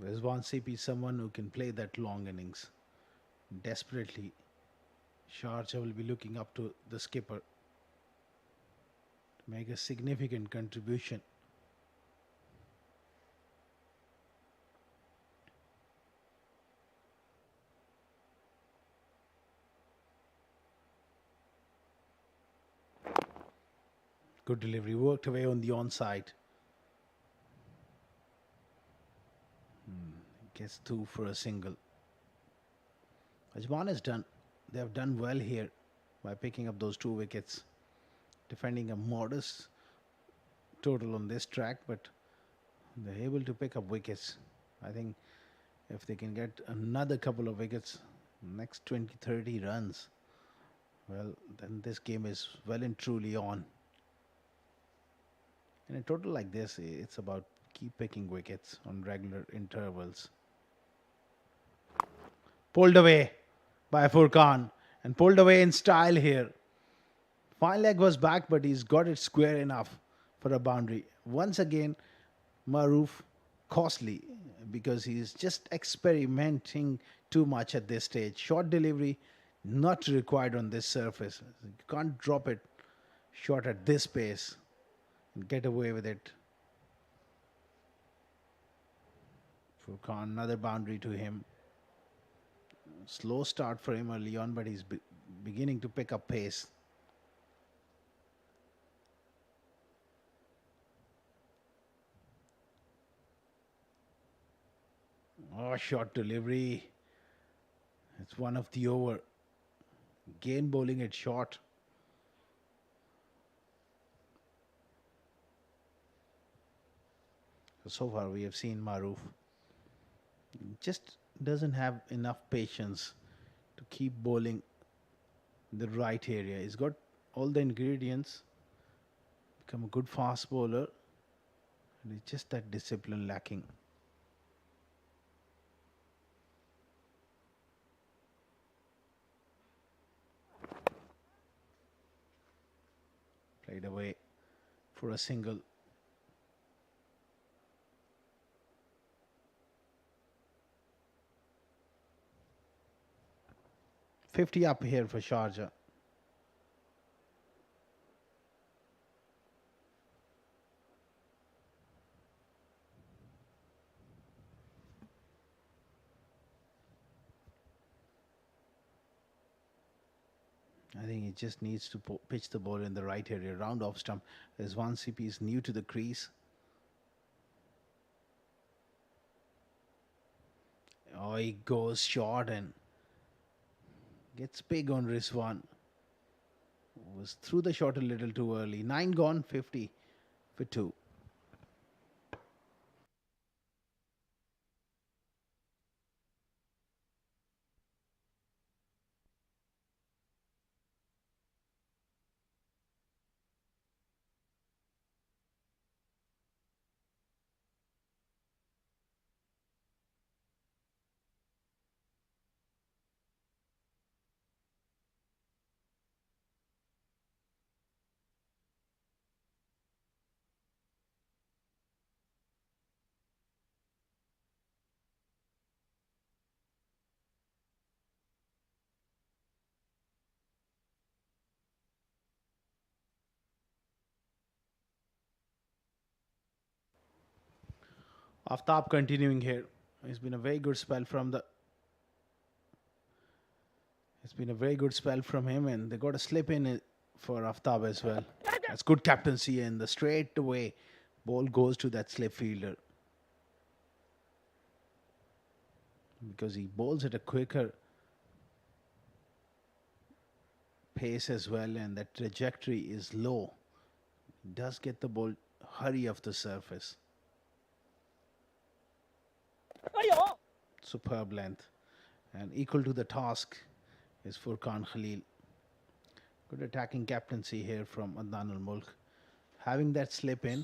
Rizwan CP is someone who can play that long innings. Desperately, Sharjah will be looking up to the skipper to make a significant contribution. Good delivery, worked away on the onside. Gets 2 for a single. Ajman has done, they have done well here by picking up those 2 wickets. Defending a modest total on this track, but they're able to pick up wickets. I think if they can get another couple of wickets, next 20-30 runs, well, then this game is well and truly on. In a total like this, it's about keep picking wickets on regular intervals. Pulled away by Furkan and pulled away in style here. Fine leg was back, but he's got it square enough for a boundary. Once again, Maruf costly because he's just experimenting too much at this stage. Short delivery not required on this surface. You can't drop it short at this pace and get away with it. Furkan, another boundary to him. Slow start for him early on, but he's beginning to pick up pace. Oh, short delivery. It's one of the over. Again bowling it short. So far we have seen Maruf just doesn't have enough patience to keep bowling in the right area. He's got all the ingredients, become a good fast bowler, and it's just that discipline lacking. Played away for a single. $50 up here for Sharjah. I think he just needs to pitch the ball in the right area, round off stump. Rizwan CP is new to the crease. Oh, he goes short and gets big on Rizwan. Was through the shot a little too early. 9 gone, 50 for 2. Aftab continuing here. It's been a very good spell from the. It's been a very good spell from him, and they got a slip in it for Aftab as well. That's good captaincy, and the straight away ball goes to that slip fielder because he bowls at a quicker pace as well, and that trajectory is low. He does get the ball hurry off the surface. Superb length. And equal to the task is Furkan Khalil. Good attacking captaincy here from Adnan Al Mulk. Having that slip in,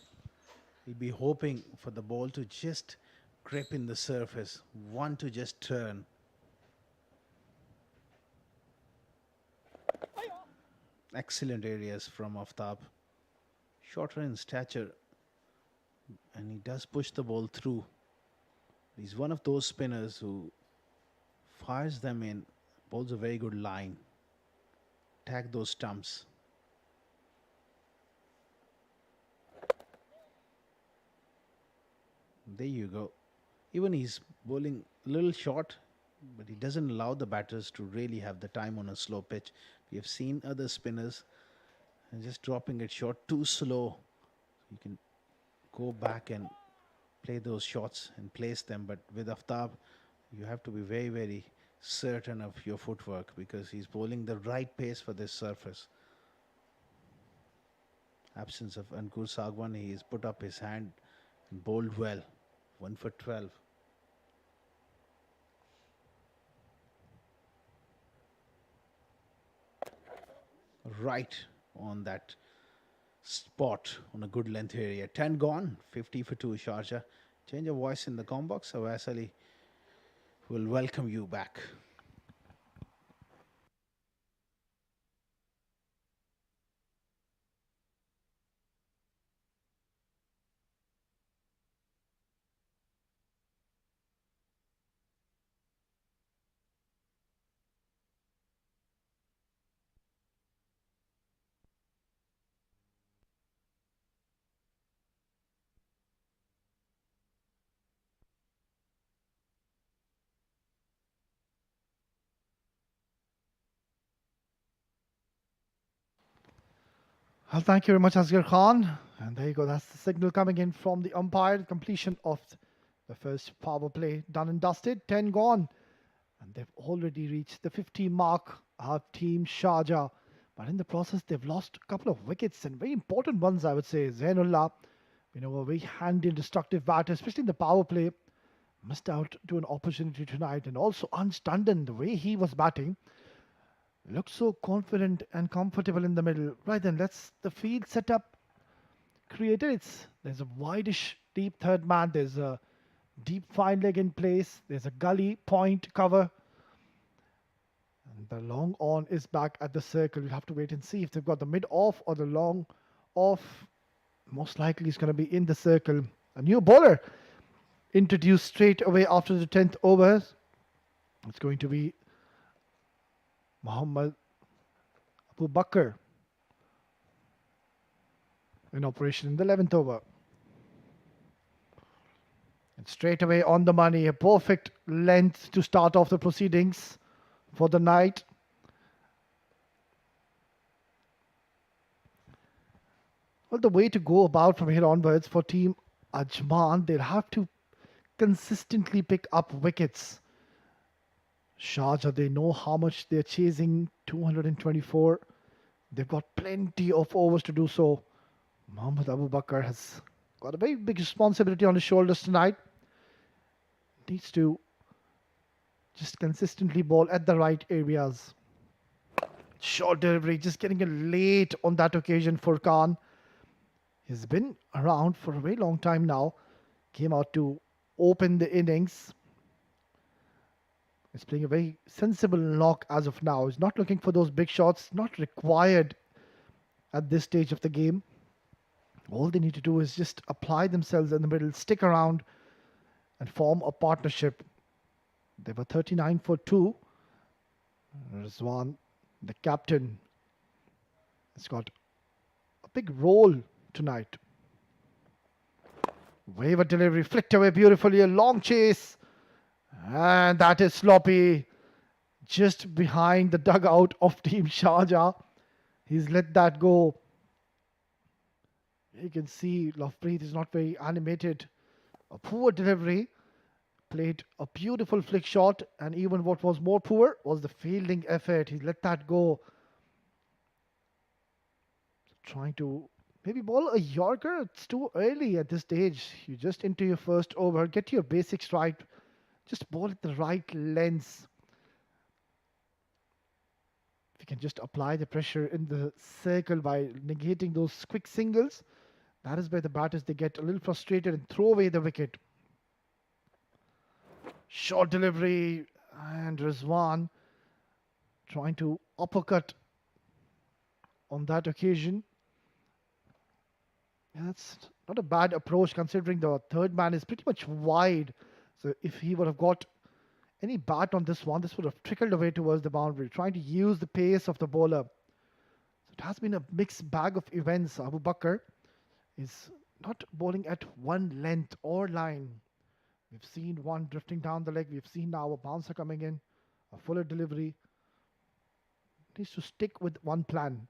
he'll be hoping for the ball to just grip in the surface, one to just turn. Excellent areas from Aftab. Shorter in stature, and he does push the ball through. He's one of those spinners who fires them in, bowls a very good line. Tag those stumps. There you go. Even he's bowling a little short, but he doesn't allow the batters to really have the time on a slow pitch. We have seen other spinners and just dropping it short, too slow. You can go back and play those shots and place them. But with Aftab, you have to be very, very certain of your footwork because he's bowling the right pace for this surface. Absence of Ankur Sagwan, he has put up his hand and bowled well. 1 for 12. Right on that spot on a good length area. 10 gone, 50 for 2 Sharjah. Change of voice in the com box. Awais Ali will welcome you back. Well, thank you very much, Asghar Khan. And there you go. That's the signal coming in from the umpire. Completion of the first power play done and dusted. 10 gone. And they've already reached the 50 mark, our team Sharjah. But in the process, they've lost a couple of wickets and very important ones, I would say. Zainullah, a very handy and destructive batter, especially in the power play. Missed out to an opportunity tonight. And also Anj Tandon, the way he was batting, looked so confident and comfortable in the middle. Right then, let's the field setup created. There's a wideish deep third man. There's a deep fine leg in place. There's a gully point cover. And the long on is back at the circle. We'll have to wait and see if they've got the mid off or the long off. Most likely it's going to be in the circle. A new bowler introduced straight away after the 10th over. It's going to be Muhammad Abu Bakr in operation in the 11th over. And straight away on the money, a perfect length to start off the proceedings for the night. Well, the way to go about from here onwards for team Ajman, they'll have to consistently pick up wickets. Sharjah, they know how much they're chasing, 224. They've got plenty of overs to do so. Muhammad Abu Bakr has got a very big responsibility on his shoulders tonight. Needs to just consistently bowl at the right areas. Short delivery, just getting it late on that occasion for Khan. He's been around for a very long time now. Came out to open the innings. He's playing a very sensible knock as of now. He's not looking for those big shots, not required at this stage of the game. All they need to do is just apply themselves in the middle, stick around, and form a partnership. They were 39 for 2. Rizwan, the captain, has got a big role tonight. Wave delivery, flicked away beautifully, a long chase. And that is sloppy. Just behind the dugout of Team Sharjah. He's let that go. You can see Lovepreet is not very animated. A poor delivery. Played a beautiful flick shot. And even what was more poor was the fielding effort. He let that go. Trying to maybe bowl a Yorker. It's too early at this stage. You just into your first over, get your basics right. Just bowl at the right lengths. If you can just apply the pressure in the circle by negating those quick singles, that is where the batters they get a little frustrated and throw away the wicket. Short delivery and Rizwan trying to uppercut on that occasion. Yeah, that's not a bad approach considering the third man is pretty much wide. So if he would have got any bat on this one, this would have trickled away towards the boundary, trying to use the pace of the bowler. So it has been a mixed bag of events. Abu Bakr is not bowling at one length or line. We've seen one drifting down the leg. We've seen now a bouncer coming in, a fuller delivery. Needs to stick with one plan.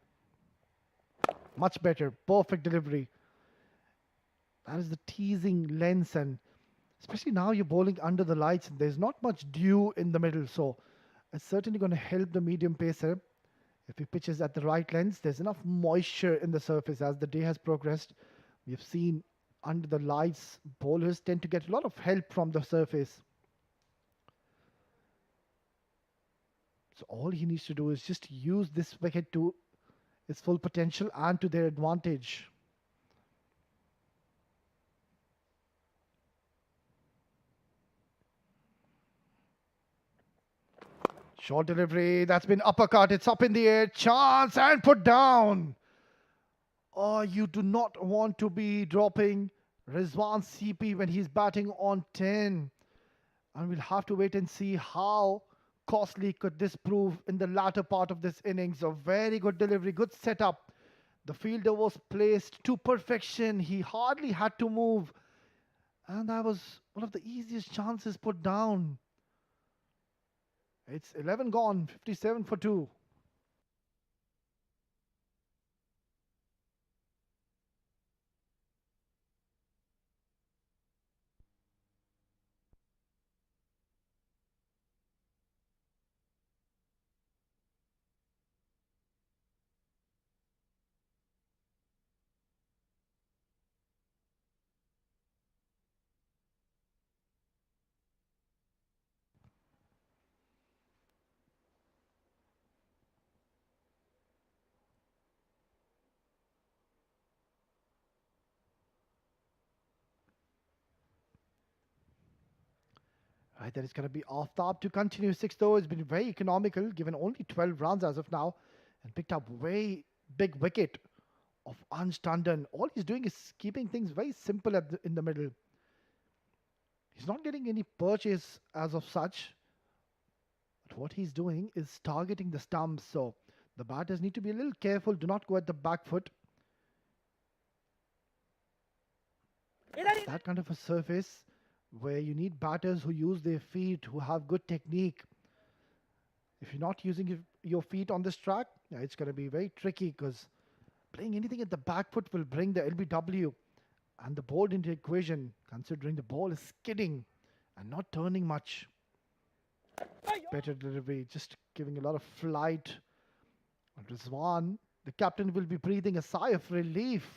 Much better. Perfect delivery. That is the teasing lens, and especially now you're bowling under the lights and there's not much dew in the middle, so it's certainly going to help the medium pacer. If he pitches at the right lens, there's enough moisture in the surface. As the day has progressed, we've seen under the lights bowlers tend to get a lot of help from the surface. So all he needs to do is just use this wicket to its full potential and to their advantage. Short delivery, that's been uppercut, it's up in the air, chance and put down. Oh, you do not want to be dropping Rizwan CP when he's batting on 10. And we'll have to wait and see how costly could this prove in the latter part of this innings. A very good delivery, good setup. The fielder was placed to perfection. He hardly had to move. And that was one of the easiest chances put down. It's 11 gone, 57 for 2. Right, that is going to be off top to continue. Sixth over has been very economical, given only 12 runs as of now, and picked up very big wicket of Anj Tandon. All he's doing is keeping things very simple in the middle. He's not getting any purchase as of such, but what he's doing is targeting the stumps. So the batters need to be a little careful. Do not go at the back foot. That kind of a surface where you need batters who use their feet, who have good technique. If you're not using your feet on this track, yeah, it's going to be very tricky because playing anything at the back foot will bring the LBW and the ball into equation, considering the ball is skidding and not turning much. Better delivery, just giving a lot of flight. Rizwan, the captain, will be breathing a sigh of relief.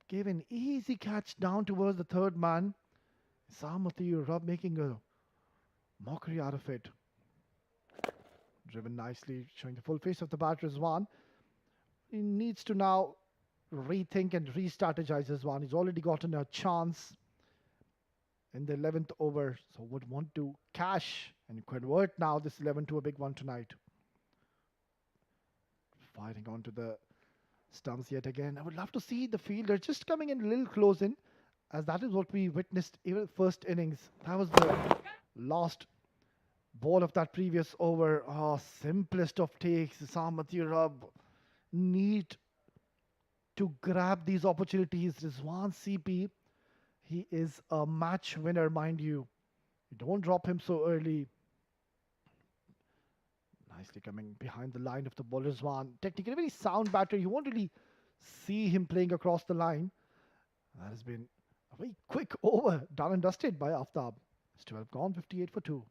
Gave an easy catch down towards the third man. Samati Rob making a mockery out of it. Driven nicely, showing the full face of the batter Rizwan. He needs to now rethink and re-strategize Rizwan. He's already gotten a chance in the 11th over, so would want to cash and convert now this 11 to a big one tonight. Firing onto the stumps yet again. I would love to see the fielder just coming in a little close in, as that is what we witnessed even first innings. That was the last ball of that previous over. Oh, simplest of takes. Samati Rab need to grab these opportunities. Rizwan CP, he is a match winner, mind you. You don't drop him so early. Nicely coming behind the line of the bowler's one. Technically, very sound batter. You won't really see him playing across the line. That has been a very quick over, done and dusted by Aftab. It's 12 gone, 58 for 2.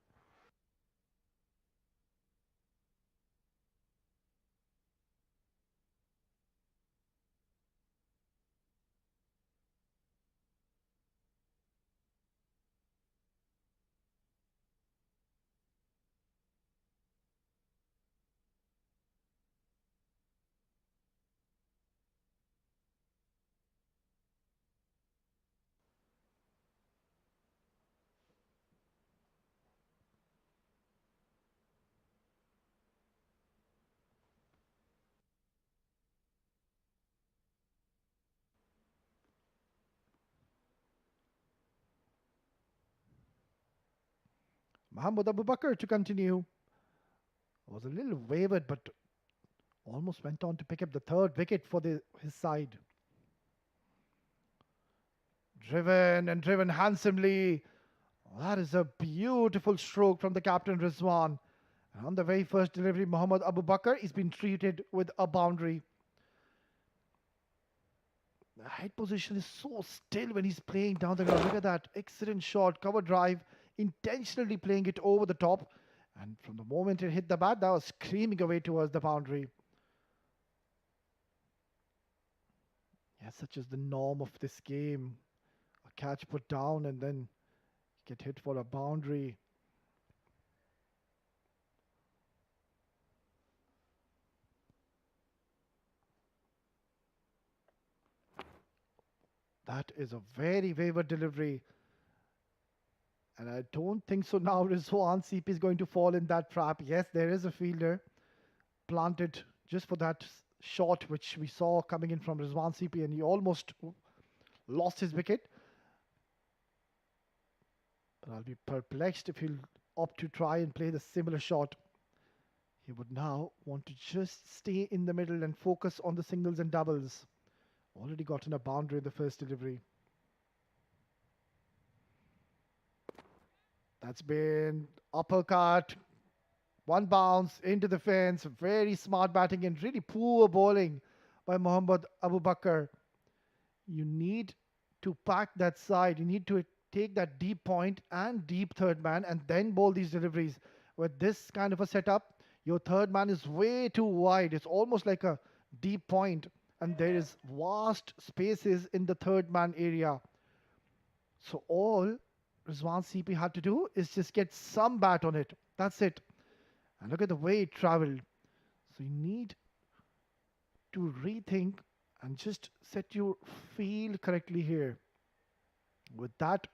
Mohammad Abu Bakr to continue. Was a little wavered, but almost went on to pick up the third wicket for his side. Driven and driven handsomely. That is a beautiful stroke from the captain Rizwan. And on the very first delivery, Mohammad Abu Bakr is being treated with a boundary. The head position is so still when he's playing down the ground. Look at that. Excellent shot, cover drive, intentionally playing it over the top. And from the moment it hit the bat, that was screaming away towards the boundary. Yeah, such is the norm of this game. A catch put down and then get hit for a boundary. That is a very wayward delivery. And I don't think so now Rizwan CP is going to fall in that trap. Yes, there is a fielder planted just for that shot which we saw coming in from Rizwan CP, and he almost lost his wicket. But I'll be perplexed if he'll opt to try and play the similar shot. He would now want to just stay in the middle and focus on the singles and doubles. Already gotten a boundary in the first delivery. That's been uppercut, one bounce into the fence. Very smart batting and really poor bowling by Mohammad Abu Bakr. You need to pack that side. You need to take that deep point and deep third man and then bowl these deliveries. With this kind of a setup, your third man is way too wide. It's almost like a deep point, and there is vast spaces in the third man area. So all Rizwan CP had to do is just get some bat on it. That's it. And look at the way it traveled. So you need to rethink and just set your field correctly here. With that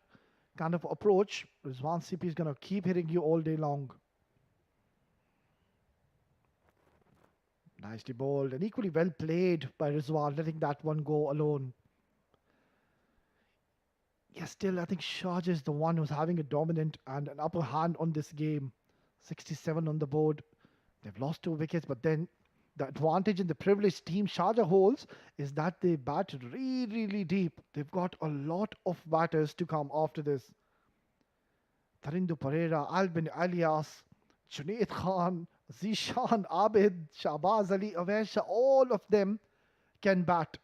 kind of approach, Rizwan CP is going to keep hitting you all day long. Nicely bowled and equally well played by Rizwan, letting that one go alone. Yes, still, I think Sharjah is the one who's having a dominant and an upper hand on this game. 67 on the board. They've lost 2 wickets, but then the advantage in the privileged team Sharjah holds is that they bat really, really deep. They've got a lot of batters to come after this. Tarindu Pereira, Albin Alias, Junaid Khan, Zishan, Abid, Shahbaz Ali, Aversha, all of them can bat.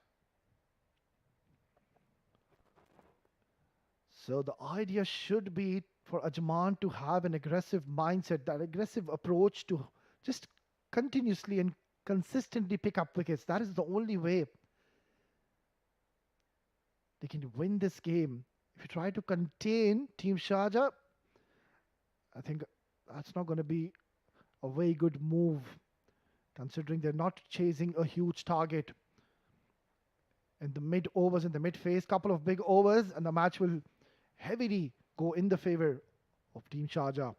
So the idea should be for Ajman to have an aggressive mindset, that aggressive approach to just continuously and consistently pick up wickets. That is the only way they can win this game. If you try to contain Team Sharjah, I think that's not going to be a very good move, considering they're not chasing a huge target. In the mid overs, in the mid phase, couple of big overs, and the match will heavily go in the favor of Team Sharjah.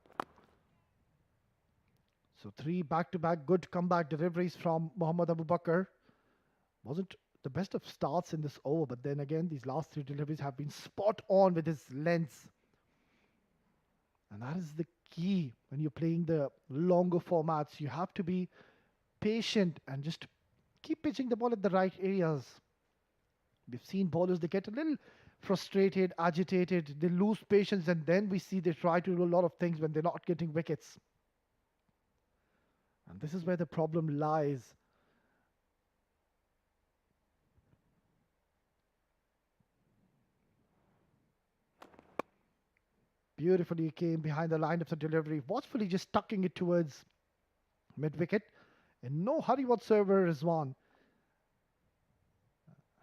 So 3 back-to-back good comeback deliveries from Mohammad Abu Bakr. Wasn't the best of starts in this over, but then again, these last 3 deliveries have been spot on with his lengths. And that is the key when you're playing the longer formats. You have to be patient and just keep pitching the ball at the right areas. We've seen bowlers, they get a little frustrated, agitated, they lose patience, and then we see they try to do a lot of things when they're not getting wickets. And this is where the problem lies. Beautifully came behind the line of the delivery, watchfully just tucking it towards mid-wicket. In no hurry whatsoever, Rizwan.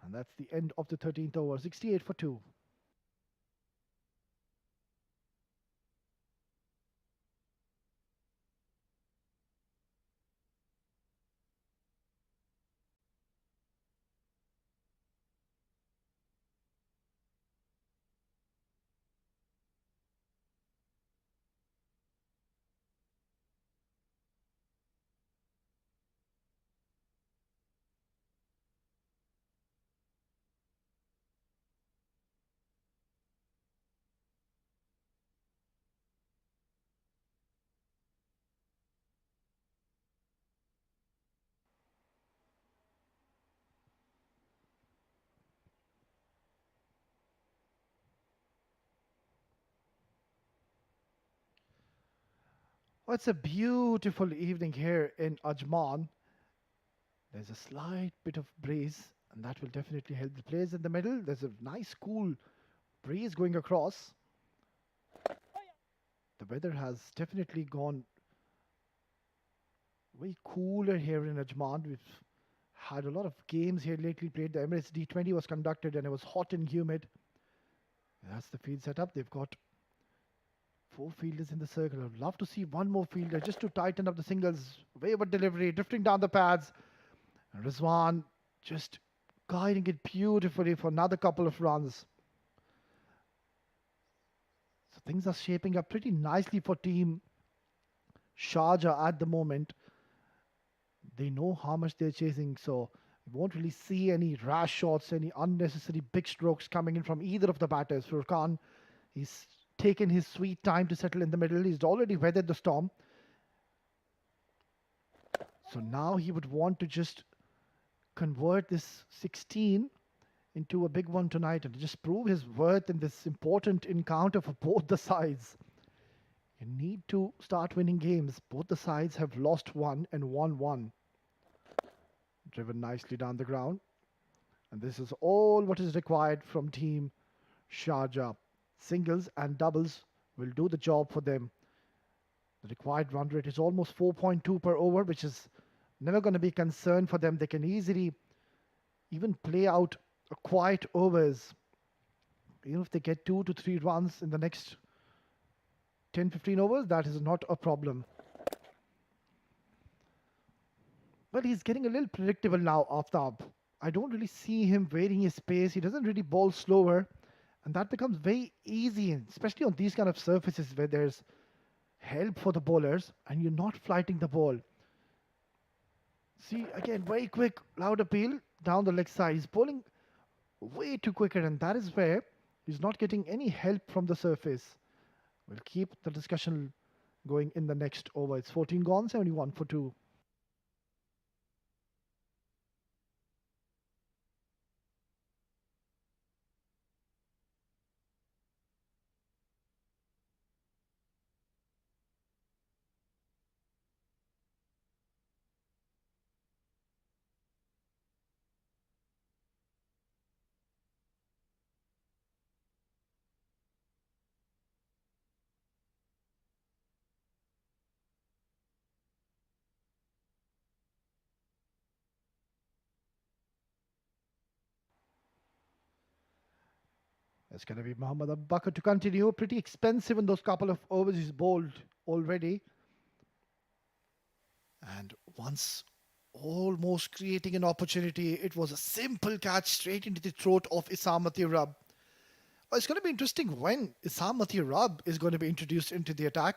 And that's the end of the 13th over, 68 for 2. Oh, it's a beautiful evening here in Ajman. There's a slight bit of breeze, and that will definitely help the players in the middle. There's a nice cool breeze going across. The weather has definitely gone way cooler here in Ajman. We've had a lot of games here lately played. The Emirates D20 was conducted and it was hot and humid. That's the field setup. They've got four fielders in the circle. I'd love to see one more fielder just to tighten up the singles. Wayward delivery, drifting down the pads. And Rizwan just guiding it beautifully for another couple of runs. So things are shaping up pretty nicely for team Sharjah at the moment. They know how much they're chasing, so we won't really see any rash shots, any unnecessary big strokes coming in from either of the batters. Furkan, he's taken his sweet time to settle in the middle. He's already weathered the storm. So now he would want to just convert this 16 into a big one tonight and just prove his worth in this important encounter for both the sides. You need to start winning games. Both the sides have lost one and won one. Driven nicely down the ground. And this is all what is required from team Sharjah. Singles and doubles will do the job for them. The required run rate is almost 4.2 per over, which is never going to be a concern for them. They can easily even play out a quiet overs. Even if they get 2 to 3 runs in the next 10-15 overs, that is not a problem. But he's getting a little predictable now, Aftab. I don't really see him varying his pace. He doesn't really bowl slower. And that becomes very easy, especially on these kind of surfaces where there's help for the bowlers and you're not flighting the ball. See, again, very quick, loud appeal down the leg side. He's bowling way too quicker, and that is where he's not getting any help from the surface. We'll keep the discussion going in the next over. It's 14 gone, 71 for 2. It's going to be Muhammad Abubakar to continue. Pretty expensive in those couple of overs he's bowled already. And once almost creating an opportunity, it was a simple catch straight into the throat of Isam Rab. It's going to be interesting when Isam Rab is going to be introduced into the attack.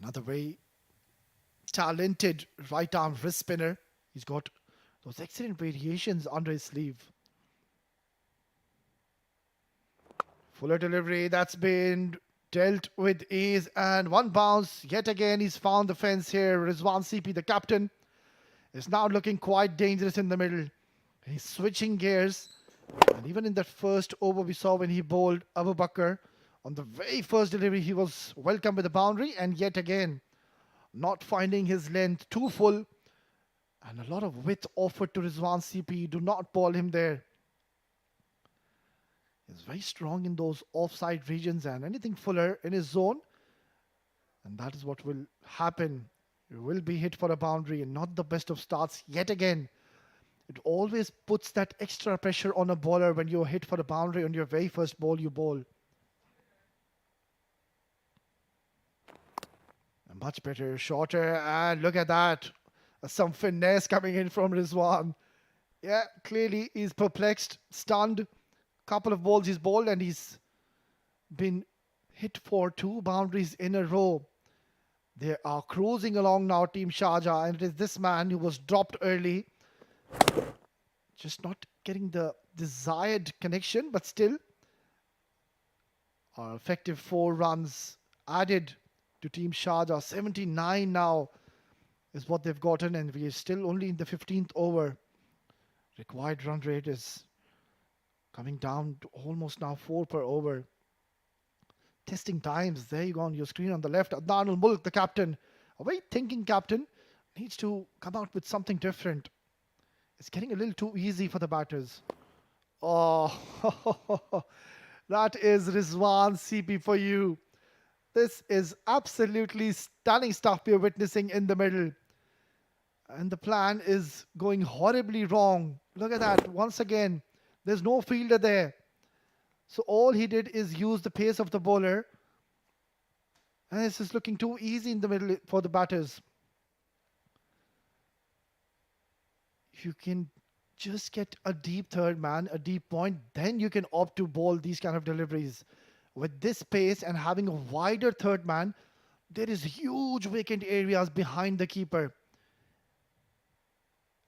Another very talented right arm wrist spinner. He's got those excellent variations under his sleeve. Fuller delivery that's been dealt with ease, and one bounce. Yet again, he's found the fence here. Rizwan CP, the captain, is now looking quite dangerous in the middle. He's switching gears. And even in that first over we saw when he bowled Abu Bakr, on the very first delivery, he was welcomed with a boundary, and yet again, not finding his length too full. And a lot of width offered to Rizwan CP. Do not bowl him there. He's very strong in those offside regions and anything fuller in his zone. And that is what will happen. You will be hit for a boundary and not the best of starts yet again. It always puts that extra pressure on a bowler when you're hit for a boundary on your very first ball you bowl. A much better, shorter, and look at that. Some finesse coming in from Rizwan. Yeah, clearly he's perplexed, stunned. Couple of balls he's bowled and he's been hit for 2 boundaries in a row. They are cruising along now, Team Sharjah, and it is this man who was dropped early. Just not getting the desired connection, but still effective 4 runs added to Team Sharjah. 79 now is what they've gotten, and we are still only in the 15th over. Required run rate is coming down to almost now 4 per over. testing times. There you go on your screen on the left. Adnan ul Mulk, the captain, a very thinking captain, needs to come out with something different. It's getting a little too easy for the batters. Oh, that is Rizwan CP for you. This is absolutely stunning stuff we are witnessing in the middle. And the plan is going horribly wrong. Look at that. Once again, there's no fielder there. So all he did is use the pace of the bowler. And this is looking too easy in the middle for the batters. If you can just get a deep third man, a deep point, then you can opt to bowl these kind of deliveries. With this pace and having a wider third man, there is huge vacant areas behind the keeper.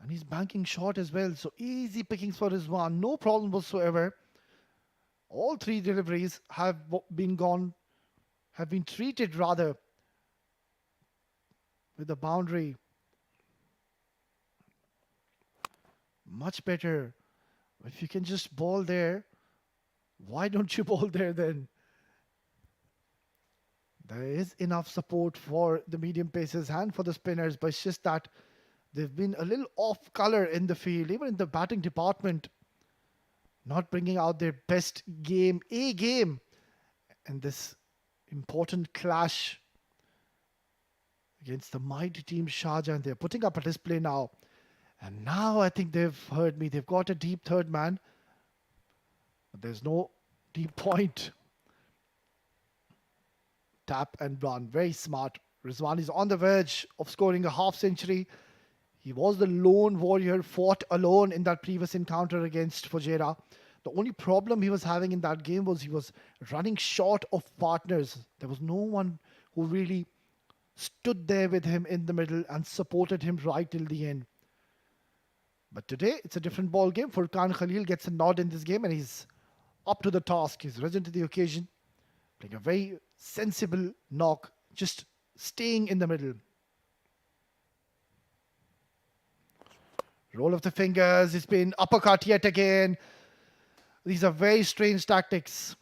And he's banking short as well. So easy pickings for Rizwan. No problem whatsoever. All three deliveries have been treated rather with a boundary. Much better. If you can just bowl there, why don't you bowl there then? There is enough support for the medium paces and for the spinners, but it's just that they've been a little off color in the field, even in the batting department. Not bringing out their best game, A game, in this important clash against the mighty team Sharjah. And they're putting up a display now. And now I think they've heard me. They've got a deep third man. But there's no deep point. Tap and run. Very smart. Rizwan is on the verge of scoring a half century. He was the lone warrior, fought alone in that previous encounter against Fujairah. The only problem he was having in that game was he was running short of partners. There was no one who really stood there with him in the middle and supported him right till the end. But today, it's a different ball game. Furqan Khalil gets a nod in this game and he's up to the task. He's risen to the occasion, playing a very sensible knock, just staying in the middle. Roll of the fingers. It's been uppercut yet again. These are very strange tactics.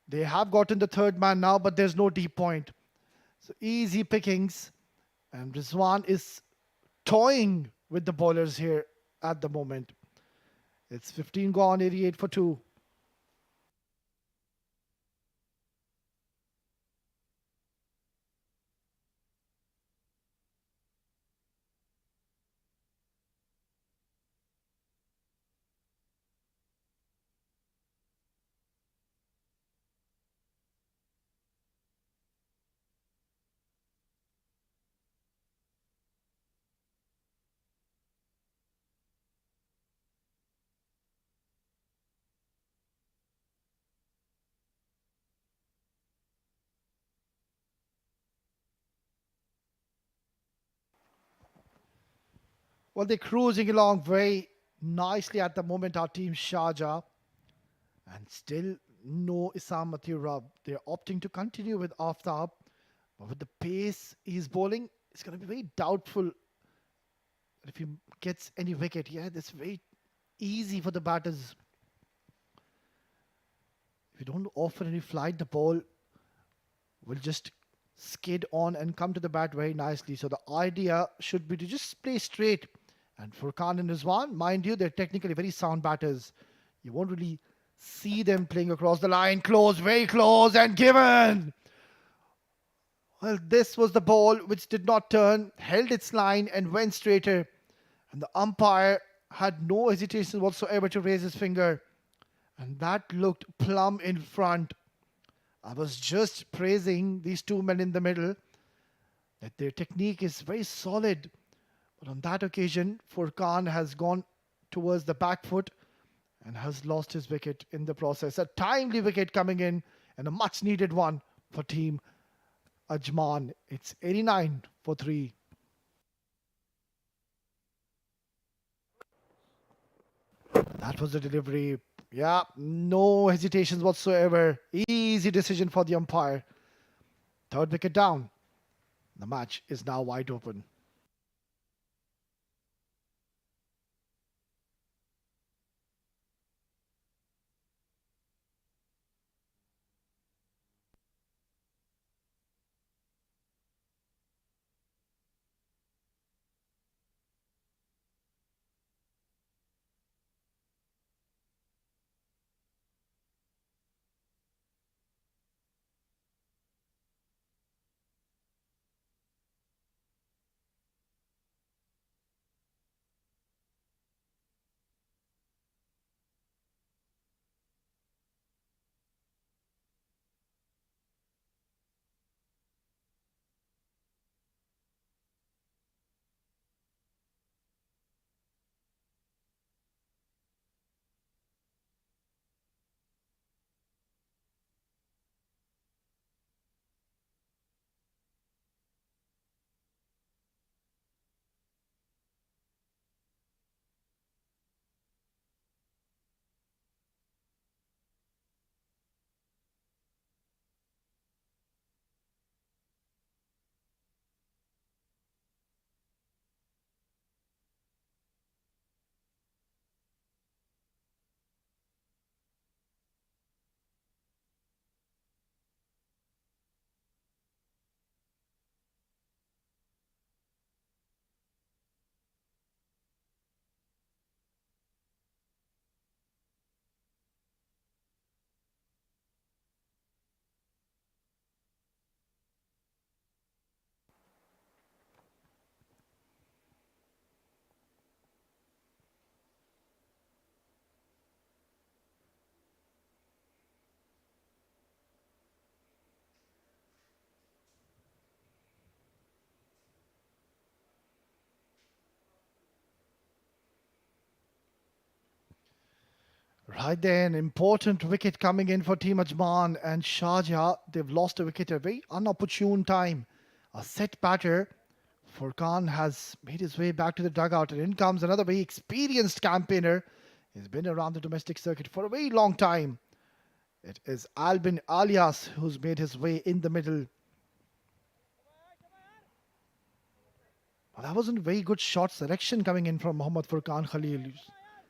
They have gotten the third man now, but there's no deep point. So easy pickings. And Rizwan is toying with the bowlers here at the moment. It's 15 gone, 88 for 2. Well, they're cruising along very nicely at the moment, our team Sharjah. And still no Isam Mathurab. They're opting to continue with Aftab. But with the pace he's bowling, it's going to be very doubtful that if he gets any wicket. Yeah, that's very easy for the batters. If you don't offer any flight, the ball will just skid on and come to the bat very nicely. So the idea should be to just play straight. And Furqan and Rizwan, mind you, they're technically very sound batters. You won't really see them playing across the line. Close, very close, and given. Well, this was the ball which did not turn, held its line and went straighter. And the umpire had no hesitation whatsoever to raise his finger. And that looked plumb in front. I was just praising these two men in the middle, that their technique is very solid. But on that occasion, Furqan has gone towards the back foot and has lost his wicket in the process. A timely wicket coming in and a much needed one for team Ajman. It's 89 for 3. That was the delivery. Yeah, no hesitations whatsoever. Easy decision for the umpire. Third wicket down. The match is now wide open. Right then, important wicket coming in for Team Ajman and Sharjah. They've lost a wicket at a very unopportune time. A set batter. Furkan has made his way back to the dugout, and in comes another very experienced campaigner. He's been around the domestic circuit for a very long time. It is Albin Alias who's made his way in the middle. Well, that wasn't a very good shot selection coming in from Mohammad Furkan Khalil. He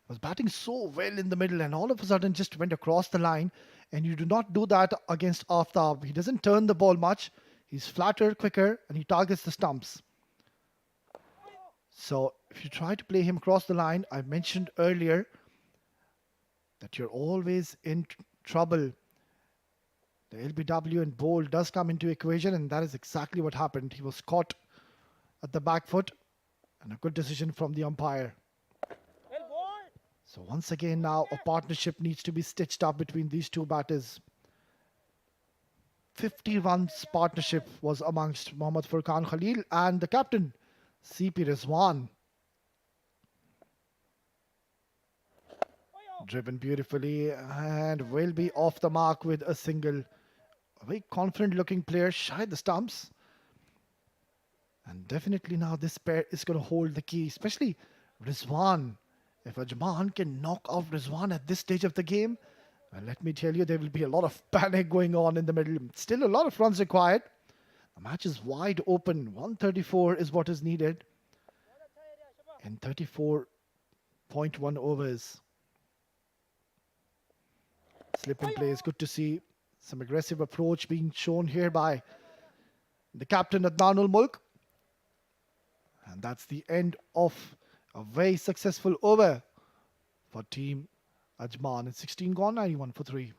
was batting so well in the middle and all of a sudden just went across the line. And you do not do that against Aftab. He doesn't turn the ball much. He's flatter, quicker, and he targets the stumps. So if you try to play him across the line, I mentioned earlier that you're always in trouble. The LBW and bowl does come into equation, and that is exactly what happened. He was caught at the back foot, and a good decision from the umpire. So once again now a partnership needs to be stitched up between these two batters. 50 runs partnership was amongst Mohammad Furkan Khalil and the captain CP Rizwan. Driven beautifully and will be off the mark with a single. A very confident looking player, shy the stumps. And definitely now this pair is going to hold the key, especially Rizwan. If Ajman can knock out Rizwan at this stage of the game, well, let me tell you, there will be a lot of panic going on in the middle. Still a lot of runs required. The match is wide open. 134 is what is needed in 34.1 overs. Slip in play is good to see. Some aggressive approach being shown here by the captain Adnanul Mulk. And that's the end of a very successful over for Team Ajman. It's 16 gone, 91 for 3.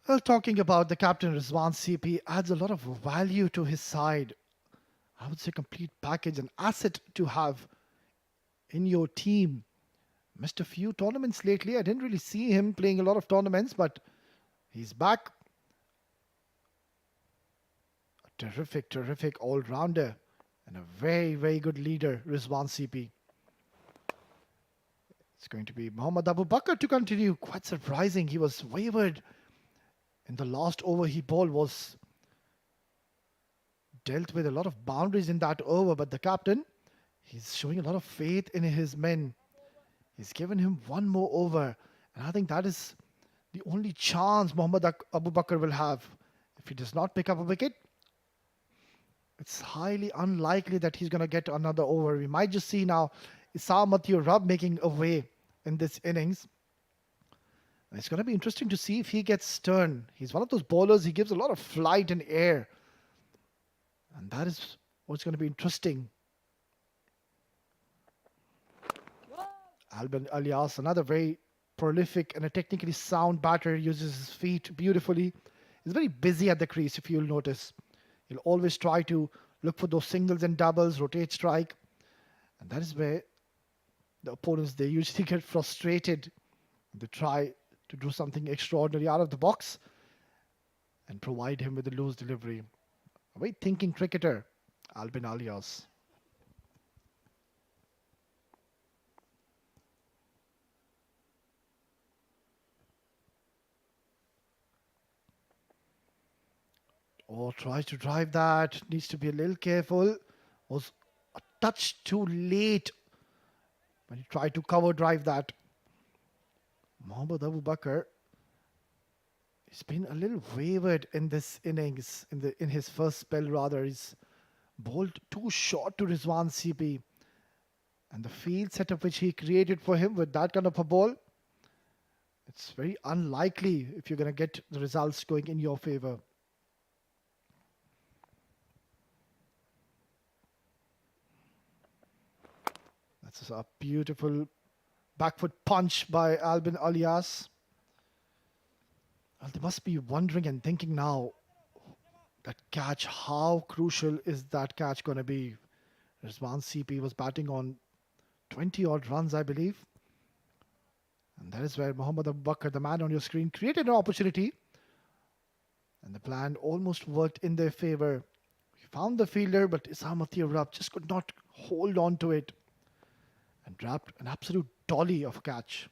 Well, talking about the captain Rizwan CP adds a lot of value to his side. I would say complete package, an asset to have in your team. Missed a few tournaments lately. I didn't really see him playing a lot of tournaments, but he's back. A terrific all-rounder and a very, very good leader, Rizwan CP. It's going to be Mohammad Abu Bakr to continue. Quite surprising. He was wavered. In the last over he bowled was dealt with a lot of boundaries in that over, but the captain, he's showing a lot of faith in his men. He's given him one more over, and I think that is the only chance Mohammad Abu Bakr will have. If he does not pick up a wicket, it's highly unlikely that he's going to get another over. We might just see now Issam Matthew Rabb making a way in this innings. It's going to be interesting to see if he gets turn. He's one of those bowlers, he gives a lot of flight and air. And that is what's going to be interesting. Albin Alias, another very prolific and a technically sound batter, uses his feet beautifully. He's very busy at the crease, if you'll notice. He'll always try to look for those singles and doubles, rotate strike. And that is where the opponents, they usually get frustrated. They try to do something extraordinary out of the box and provide him with a loose delivery. A very thinking cricketer, Albin Alias. Oh, tries to drive that. Needs to be a little careful. Was a touch too late when he tried to cover drive that. Mohammad Abu Bakr, he's been a little wavered in this innings, in his first spell rather. He's bowled too short to Rizwan CP. And the field setup which he created for him with that kind of a ball, it's very unlikely if you're going to get the results going in your favor. That's a beautiful back foot punch by Albin Alias. Well, they must be wondering and thinking now, that catch, how crucial is that catch going to be? Rizwan CP was batting on 20 odd runs, I believe. And that is where Mohammad Abu Bakr, the man on your screen, created an opportunity. And the plan almost worked in their favour. He found the fielder, but Isam Rab just could not hold on to it and dropped an absolute dolly of a catch.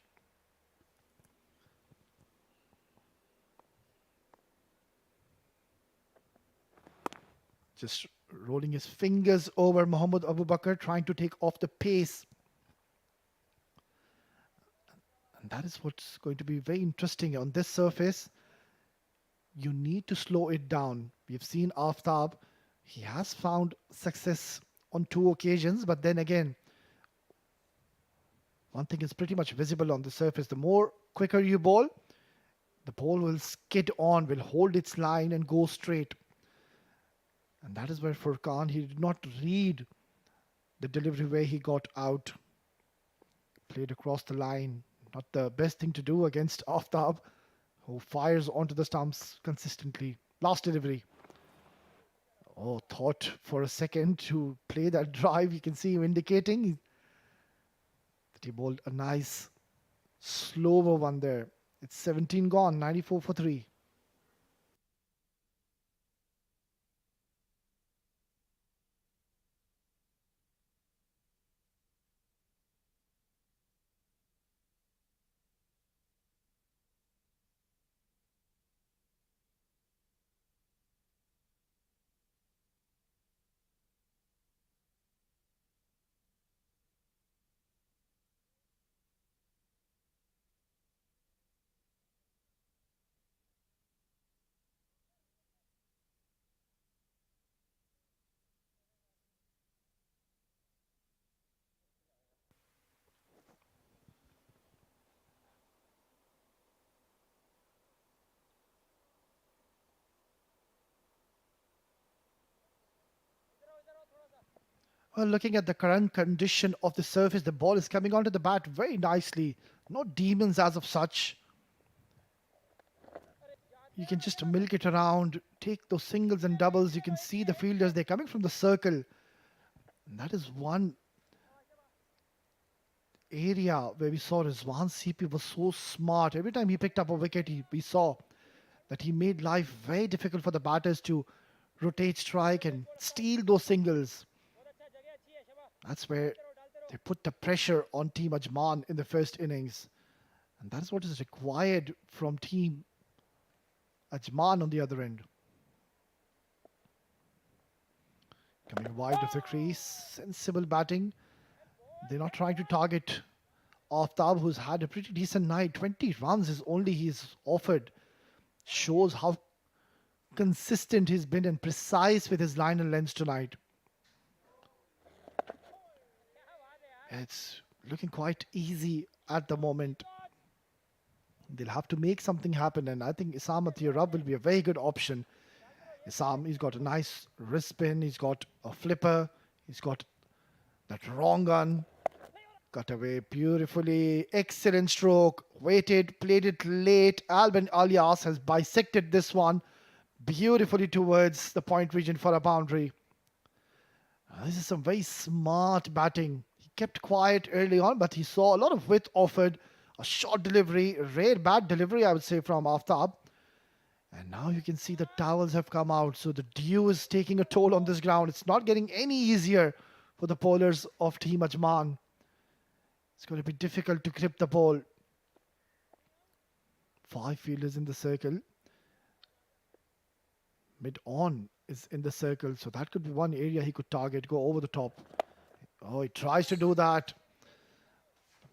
Just rolling his fingers over Mohammad Abu Bakr, trying to take off the pace. And that is what's going to be very interesting on this surface. You need to slow it down. We've seen Aftab. He has found success on 2 occasions, but then again, one thing is pretty much visible on the surface. The more quicker you bowl, the ball will skid on, will hold its line and go straight. And that is where Furqan, he did not read the delivery where he got out. Played across the line. Not the best thing to do against Aftab, who fires onto the stumps consistently. Last delivery. Oh, thought for a second to play that drive. You can see him indicating that he bowled a nice slower one there. It's 17 gone, 94 for 3. Well, looking at the current condition of the surface, the ball is coming onto the bat very nicely. No demons as of such. You can just milk it around, take those singles and doubles. You can see the fielders, they're coming from the circle. And that is one area where we saw Rizwan CP was so smart. Every time he picked up a wicket, we saw that he made life very difficult for the batters to rotate strike and steal those singles. That's where they put the pressure on Team Ajman in the first innings. And that is what is required from Team Ajman on the other end. Coming wide of the crease, sensible batting. They're not trying to target Aftab, who's had a pretty decent night. 20 runs is only he's offered. Shows how consistent he's been and precise with his line and lengths tonight. It's looking quite easy at the moment. They'll have to make something happen, and I think Isam Rab will be a very good option. Isam, he's got a nice wrist spin, he's got a flipper, he's got that wrong gun. Cut away beautifully, excellent stroke, waited, played it late. Albin Alias has bisected this one beautifully towards the point region for a boundary. This is some very smart batting. He kept quiet early on, but he saw a lot of width offered. A short delivery, a rare bad delivery, I would say, from Aftab. And now you can see the towels have come out. So the dew is taking a toll on this ground. It's not getting any easier for the bowlers of Team Ajman. It's going to be difficult to grip the ball. 5 fielders in the circle. Mid-on is in the circle. So that could be one area he could target, go over the top. Oh, he tries to do that.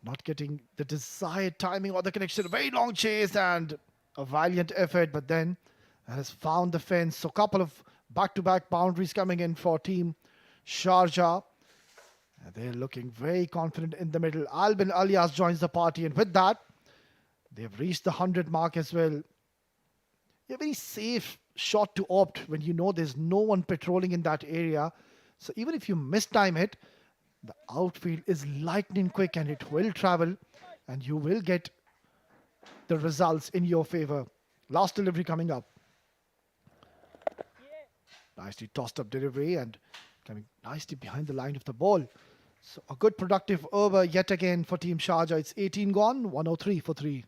Not getting the desired timing or the connection. A very long chase and a valiant effort, but then has found the fence. So a couple of back-to-back boundaries coming in for Team Sharjah. They're looking very confident in the middle. Albin Alias joins the party, and with that, they've reached the 100 mark as well. A very safe shot to opt when you know there's no one patrolling in that area. So even if you mistime it, The outfield is lightning quick and it will travel, and you will get the results in your favor. Last delivery coming up. Nicely tossed up delivery and coming nicely behind the line of the ball. So a good productive over yet again for Team Sharjah. It's 18 gone, 103 for 3.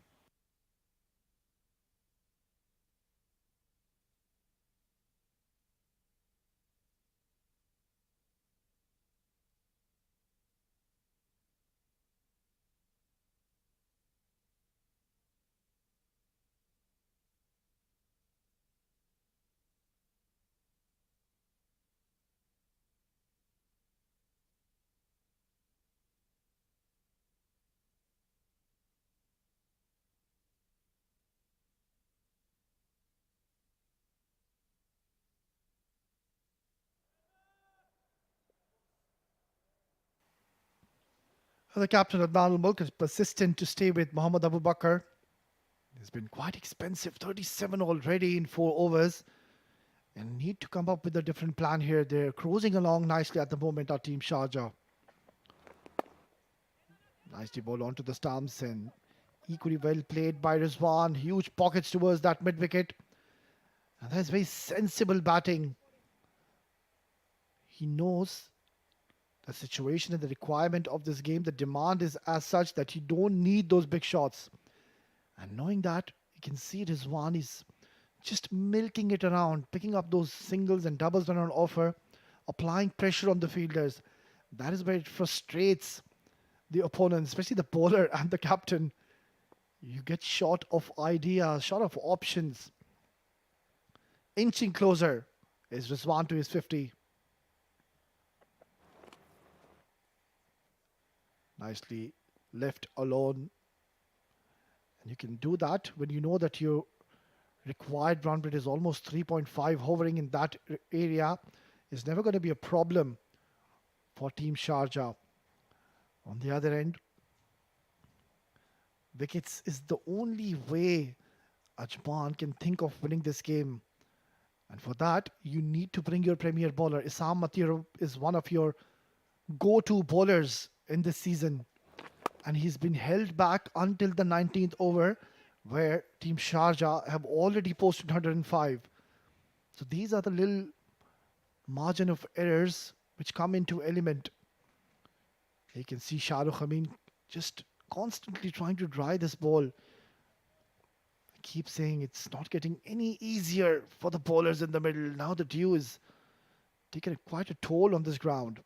The captain of Adnan Mulk is persistent to stay with Mohammad Abu Bakr. It's been quite expensive, 37 already in 4 overs. And need to come up with a different plan here. They're cruising along nicely at the moment, our Team Sharjah. Nicely ball onto the stumps and equally well played by Rizwan. Huge pockets towards that mid-wicket. And that's very sensible batting. He knows the situation and the requirement of this game. The demand is as such that you don't need those big shots. And knowing that, you can see Rizwan is just milking it around, picking up those singles and doubles when on offer, applying pressure on the fielders. That is where it frustrates the opponent, especially the bowler and the captain. You get short of ideas, short of options. Inching closer is Rizwan to his 50. Nicely left alone. And you can do that when you know that your required run rate is almost 3.5. Hovering in that area is never going to be a problem for Team Sharjah. On the other end, wickets is the only way Ajman can think of winning this game. And for that, you need to bring your premier bowler. Issam Matir is one of your go-to bowlers in this season. And he's been held back until the 19th over, where Team Sharjah have already posted 105. So these are the little margin of errors which come into element. You can see Shahrukh Amin just constantly trying to dry this ball. I keep saying it's not getting any easier for the bowlers in the middle. Now the dew is taking quite a toll on this ground.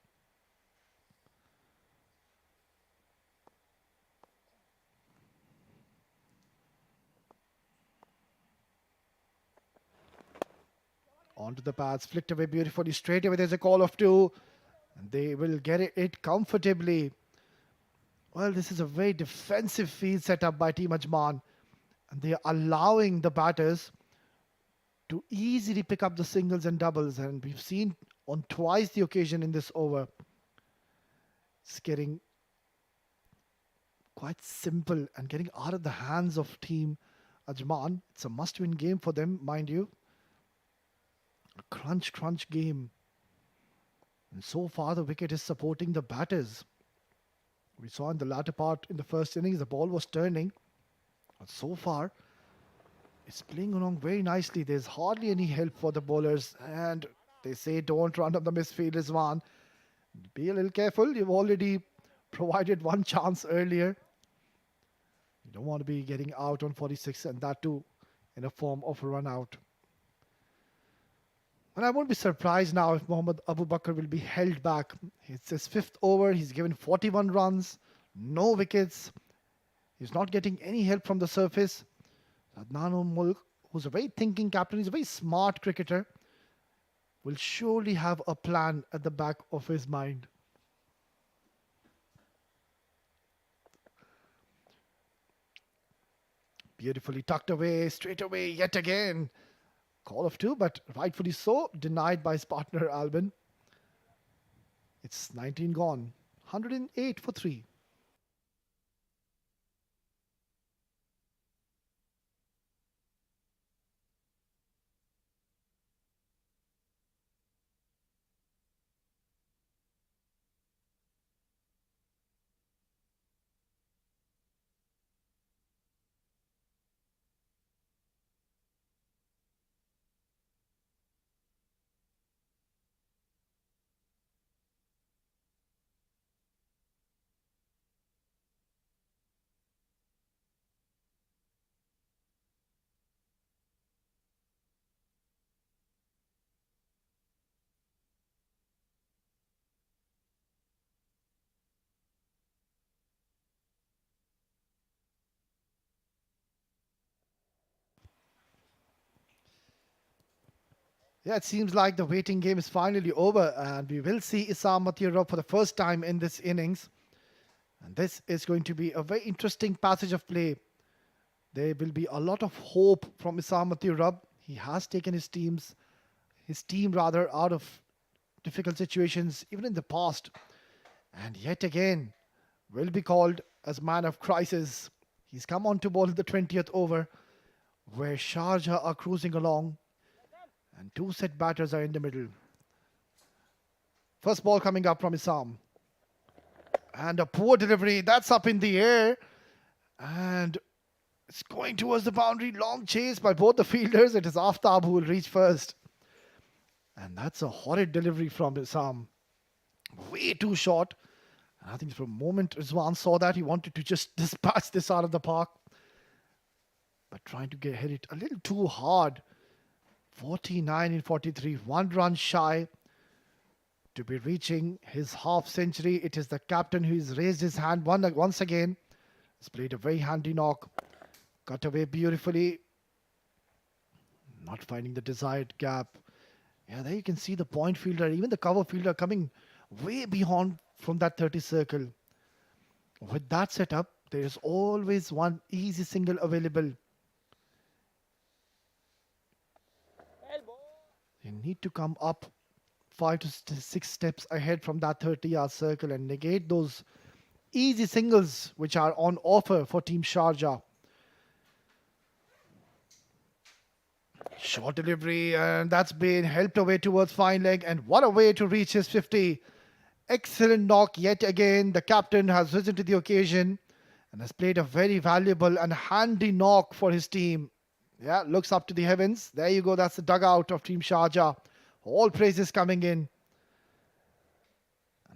Onto the pads, flicked away beautifully. Straight away there's a call of 2. And they will get it comfortably. Well, this is a very defensive field set up by Team Ajman. And they are allowing the batters to easily pick up the singles and doubles. And we've seen on twice the occasion in this over. It's getting quite simple and getting out of the hands of Team Ajman. It's a must-win game for them, mind you. A crunch game. And so far, the wicket is supporting the batters. We saw in the latter part in the first innings, the ball was turning. But so far, it's playing along very nicely. There's hardly any help for the bowlers. And they say don't run on the misfield, Rizwan. Be a little careful. You've already provided one chance earlier. You don't want to be getting out on 46, and that too in a form of a run out. And I won't be surprised now if Mohammad Abu Bakr will be held back. It's his 5th over. He's given 41 runs, no wickets. He's not getting any help from the surface. Adnan Mulk, who's a very thinking captain, he's a very smart cricketer, will surely have a plan at the back of his mind. Beautifully tucked away, straight away yet again. Call of 2, but rightfully so, denied by his partner Albin. It's 19 gone, 108 for 3. Yeah, it seems like the waiting game is finally over, and we will see Issam Matirab for the first time in this innings. And this is going to be a very interesting passage of play. There will be a lot of hope from Issam Matirab. He has taken his team rather, out of difficult situations even in the past, and yet again will be called as man of crisis. He's come on to bowl in the 20th over, where Sharjah are cruising along, and two set batters are in the middle. First ball coming up from Issam. And a poor delivery. That's up in the air. And it's going towards the boundary. Long chase by both the fielders. It is Aftab who will reach first. And that's a horrid delivery from Issam. Way too short. And I think for a moment Rizwan saw that. He wanted to just dispatch this out of the park. But trying to hit it a little too hard. 49 in 43. 1 run shy to be reaching his half century. It is the captain who has raised his hand once again. He's played a very handy knock. Cut away beautifully. Not finding the desired gap. Yeah, there you can see the point fielder, even the cover fielder coming way beyond from that 30 circle. With that setup, there is always one easy single available. You need to come up 5 to 6 steps ahead from that 30-yard circle and negate those easy singles which are on offer for Team Sharjah. Short delivery, and that's been helped away towards fine leg, and what a way to reach his 50. Excellent knock yet again. The captain has risen to the occasion and has played a very valuable and handy knock for his team. Yeah, looks up to the heavens. There you go, that's the dugout of Team Sharjah. All praises coming in.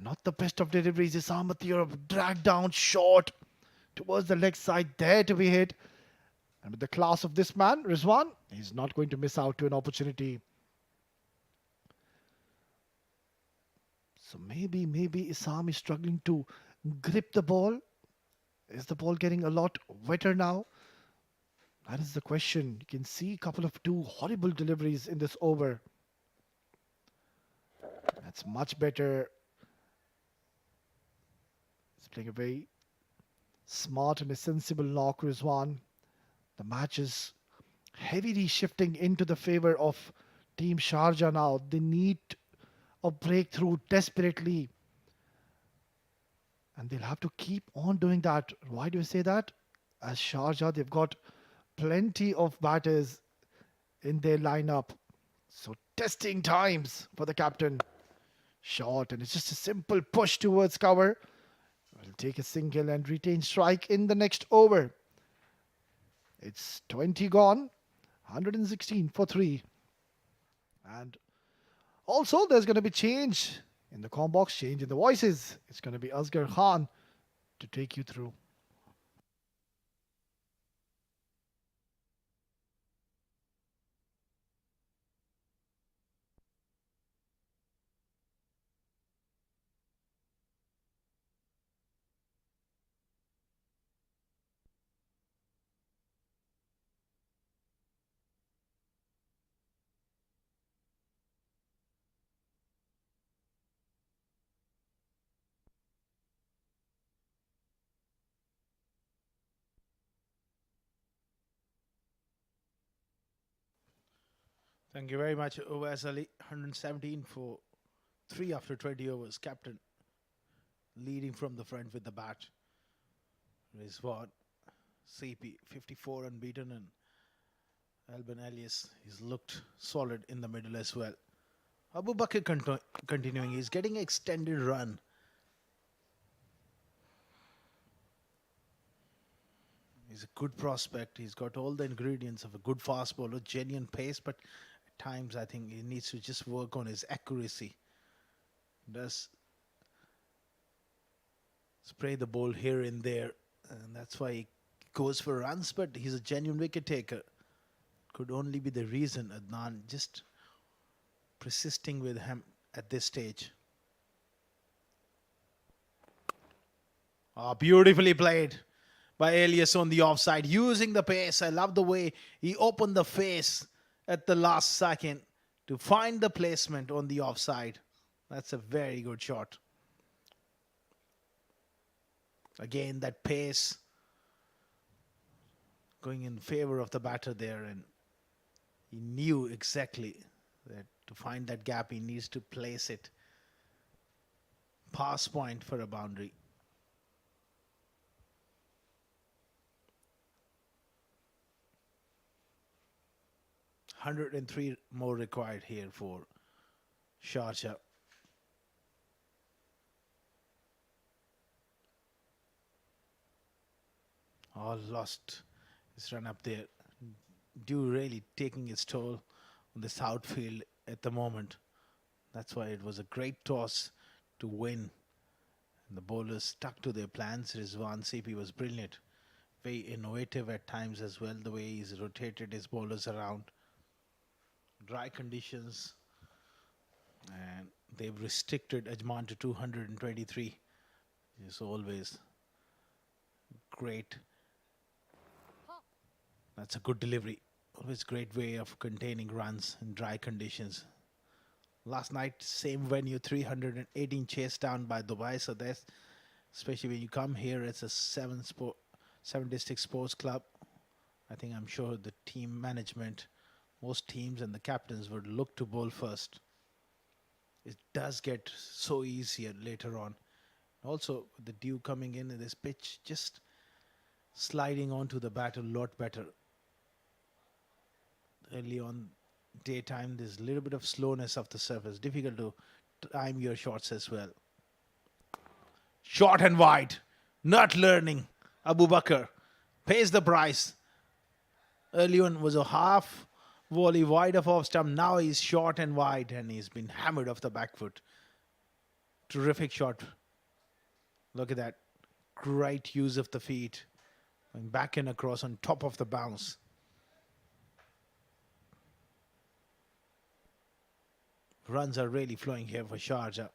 Not the best of deliveries. Issam Matirab dragged down short towards the leg side, there to be hit. And with the class of this man, Rizwan, he's not going to miss out to an opportunity. So maybe Issam is struggling to grip the ball. Is the ball getting a lot wetter now? That is the question. You can see a couple of two horrible deliveries in this over. That's much better. He's playing a very smart and a sensible knock, Rizwan. The match is heavily shifting into the favor of Team Sharjah now. They need a breakthrough desperately. And they'll have to keep on doing that. Why do I say that? As Sharjah, they've got plenty of batters in their lineup. So testing times for the captain. Short, and it's just a simple push towards cover. Will take a single and retain strike in the next over. It's 20 gone, 116 for 3. And also there's going to be change in the com box, change in the voices. It's going to be Asghar Khan to take you through. Thank you very much, Uwais Ali. 117 for 3 after 20 overs. Captain leading from the front with the bat. Rizwan, CP, 54 unbeaten, and Alban Elias, he's looked solid in the middle as well. Abu Bakr continuing. He's getting an extended run. He's a good prospect. He's got all the ingredients of a good fast bowler, genuine pace, but at times I think he needs to just work on his accuracy. Does spray the ball here and there, and that's why he goes for runs, but he's a genuine wicket taker. Could only be the reason Adnan just persisting with him at this stage. Beautifully played by Elias on the offside, using the pace. I love the way he opened the face at the last second to find the placement on the offside. That's a very good shot. Again, that pace going in favor of the batter there, and he knew exactly that to find that gap, he needs to place it pass point for a boundary. 103 more required here for Sharjah. All lost his run up there. Dew really taking its toll on this outfield at the moment. That's why it was a great toss to win. And the bowlers stuck to their plans. Rizwan CP was brilliant. Very innovative at times as well, the way he's rotated his bowlers around. Dry conditions, and they've restricted Ajman to 223. It's always great. That's a good delivery. Always great way of containing runs in dry conditions. Last night, same venue, 318 chased down by Dubai. So that's, especially when you come here, it's a seven district sports club. I'm sure the team management, most teams and the captains would look to bowl first. It does get so easier later on. Also, the dew coming in this pitch, just sliding onto the bat a lot better. Early on daytime, there's a little bit of slowness of the surface. Difficult to time your shots as well. Short and wide. Not learning. Abu Bakr pays the price. Early on was a half volley wide of off stump. Now he's short and wide, and he's been hammered off the back foot. Terrific shot. Look at that. Great use of the feet. Going back and across on top of the bounce. Runs are really flowing here for Sharjah.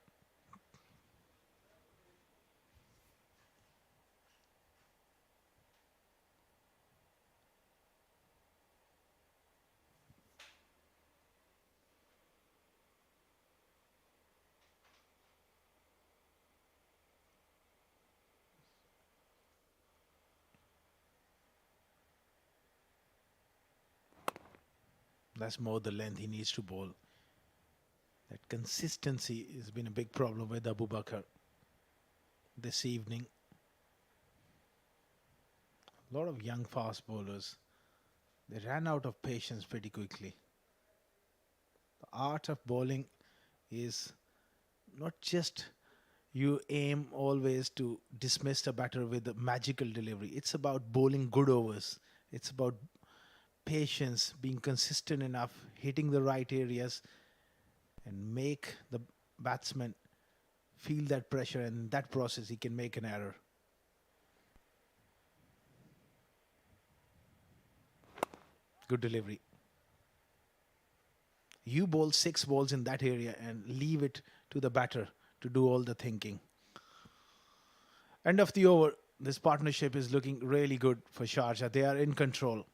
That's more the length he needs to bowl. That consistency has been a big problem with Abu Bakr this evening. A lot of young fast bowlers, they ran out of patience pretty quickly. The art of bowling is not just you aim always to dismiss the batter with a magical delivery. It's about bowling good overs. It's about patience, being consistent enough, hitting the right areas, and make the batsman feel that pressure, and in that process he can make an error. Good delivery. You bowl 6 balls in that area and leave it to the batter to do all the thinking. End of the over. This partnership is looking really good for Sharjah. They are in control.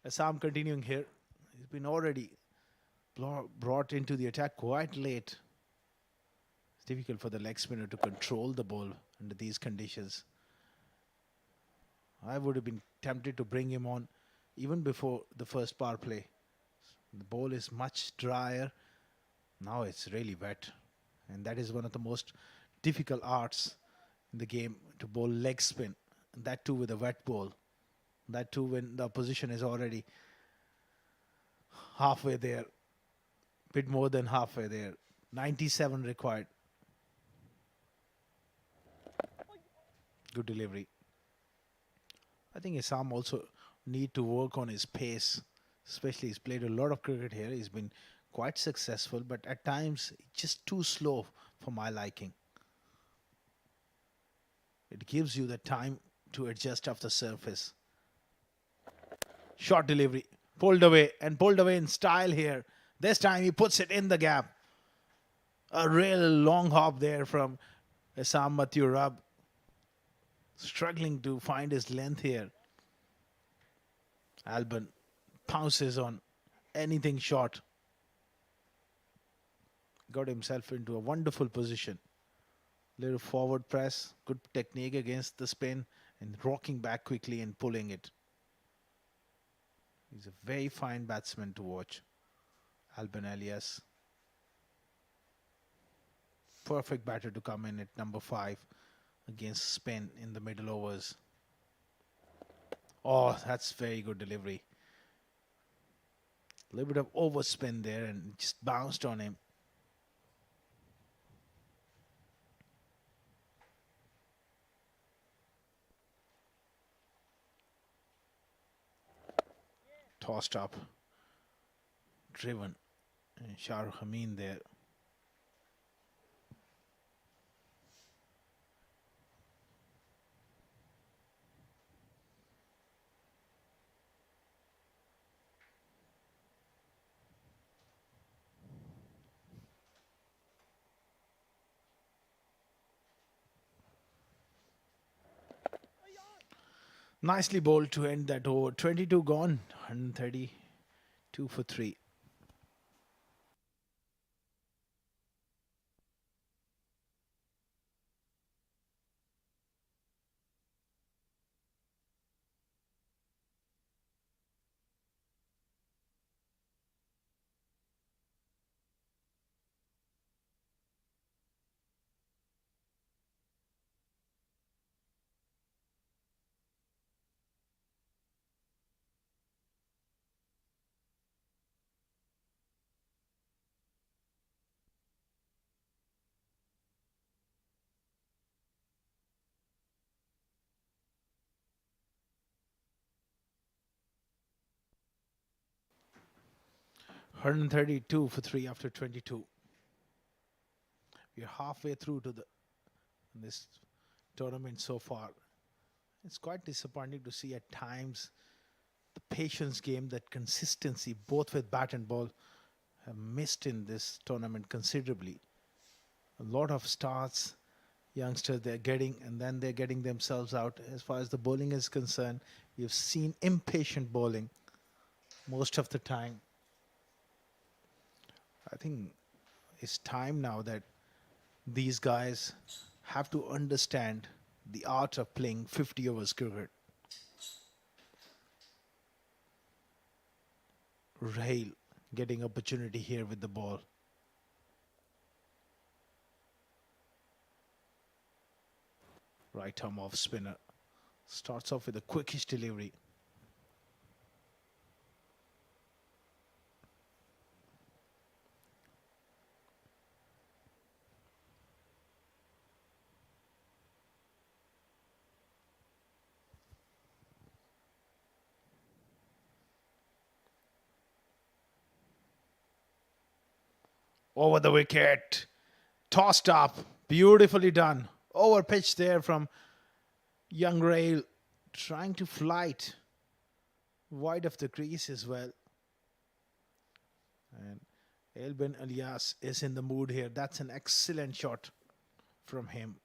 Assam continuing here. He's been already brought into the attack quite late. It's difficult for the leg spinner to control the ball under these conditions. I would have been tempted to bring him on even before the first power play. The ball is much drier. Now it's really wet. And that is one of the most difficult arts in the game, to bowl leg spin. And that too with a wet ball. That too when the opposition is already halfway there, bit more than halfway there. 97 required. Good delivery. I think Isam also need to work on his pace. Especially he's played a lot of cricket here. He's been quite successful, but at times just too slow for my liking. It gives you the time to adjust off the surface. Short delivery. Pulled away and pulled away in style here. This time he puts it in the gap. A real long hop there from Isam Mathurab. Struggling to find his length here. Alban pounces on anything short. Got himself into a wonderful position. Little forward press, good technique against the spin, and rocking back quickly and pulling it. He's a very fine batsman to watch. Alban Elias. Perfect batter to come in at number 5 against spin in the middle overs. Oh, that's very good delivery. A little bit of overspin there and just bounced on him. Tossed up. Driven. And Shahrukh Hameen there. Nicely bowled to end that over. 22 gone, 132 for 3. Hundred and 32 for 3 after 22. We're halfway through to this tournament so far. It's quite disappointing to see at times the patience game, that consistency, both with bat and ball, have missed in this tournament considerably. A lot of starts, youngsters they're getting, and then they're getting themselves out. As far as the bowling is concerned, we've seen impatient bowling most of the time. I think it's time now that these guys have to understand the art of playing 50 overs cricket. Rahil getting opportunity here with the ball. Right arm off spinner. Starts off with a quickish delivery. Over the wicket. Tossed up. Beautifully done. Over pitch there from young Rail. Trying to flight wide of the crease as well. And Elben Elias is in the mood here. That's an excellent shot from him.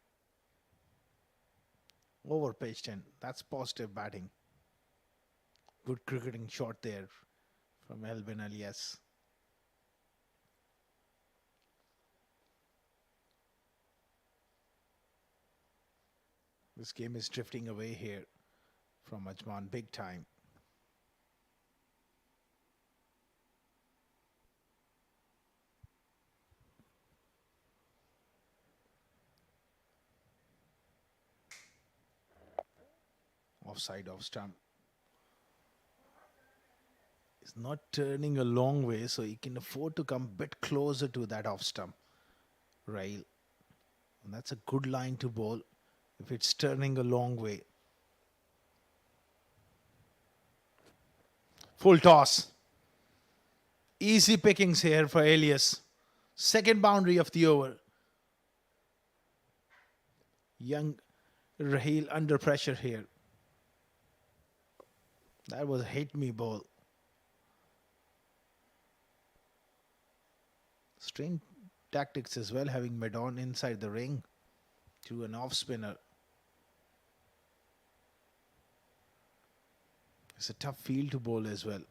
Over pitched, and that's positive batting. Good cricketing shot there from Elben Elias. This game is drifting away here from Ajman big time. Offside off stump. He's not turning a long way, so he can afford to come a bit closer to that off stump rail. And that's a good line to bowl if it's turning a long way. Full toss. Easy pickings here for Elias. Second boundary of the over. Young Raheel under pressure here. That was a hit me ball. Strange tactics as well, having Medon inside the ring to an off spinner. It's a tough field to bowl as well.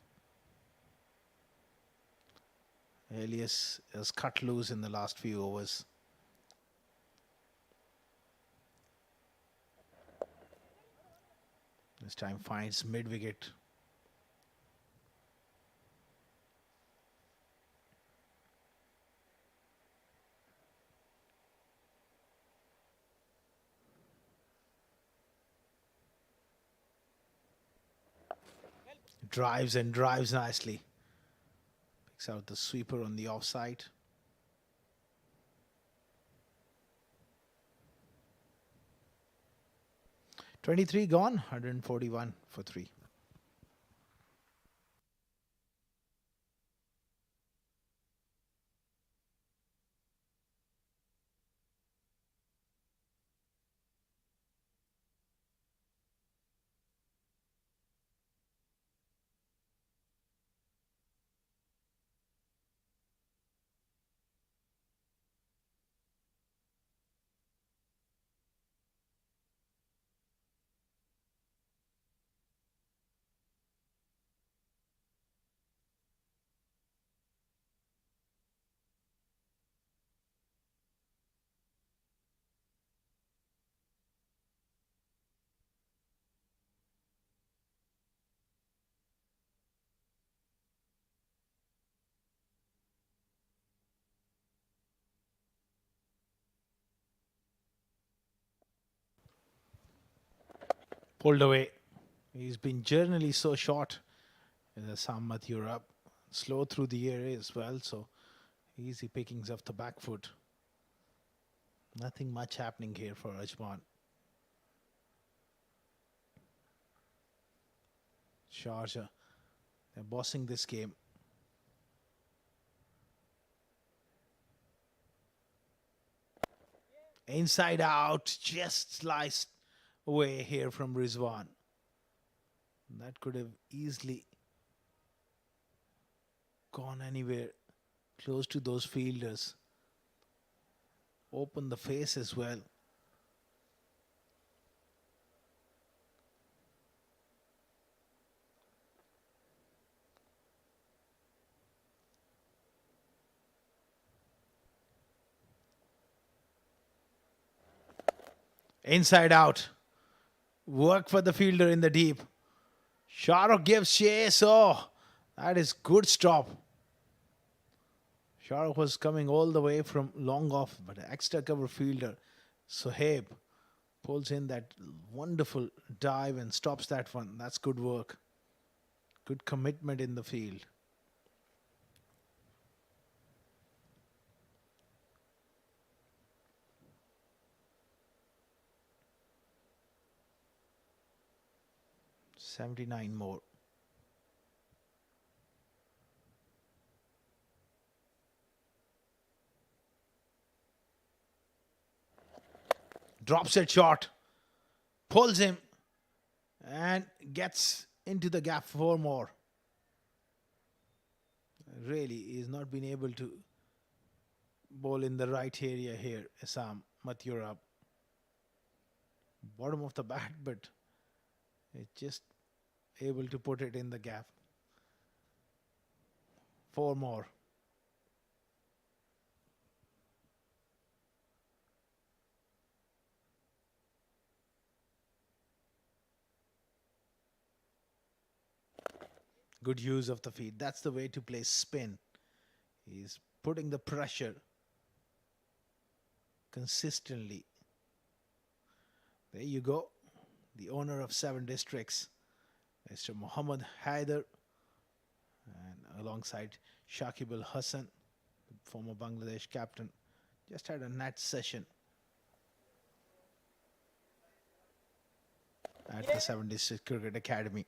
Elias has cut loose in the last few overs. This time finds mid-wicket. Drives and drives nicely. Picks out the sweeper on the offside. "23 gone, 141 for 3. Pulled away. He's been generally so short in the Sammat Europe. Slow through the air as well, so easy pickings off the back foot. Nothing much happening here for Ajman. Sharjah, they're bossing this game. Inside out, just sliced away here from Rizwan. That could have easily gone anywhere close to those fielders. Open the face as well. Inside out. Work for the fielder in the deep. Shahrukh gives chase. Oh, that is good stop. Shahrukh was coming all the way from long off, but an extra cover fielder, Sohaib, pulls in that wonderful dive and stops that one. That's good work. Good commitment in the field. "79 more. Drops it short. Pulls him. And gets into the gap for more. Really, he's not been able to bowl in the right area here, Assam Mathurab. Bottom of the bat, but it's just able to put it in the gap. 4 more. Good use of the feet. That's the way to play spin. He's putting the pressure consistently. There you go. the owner of 7 districts, Mr. Muhammad Haider, and alongside Shakib Al Hassan, the former Bangladesh captain, just had a net session at the 7 District Cricket Academy.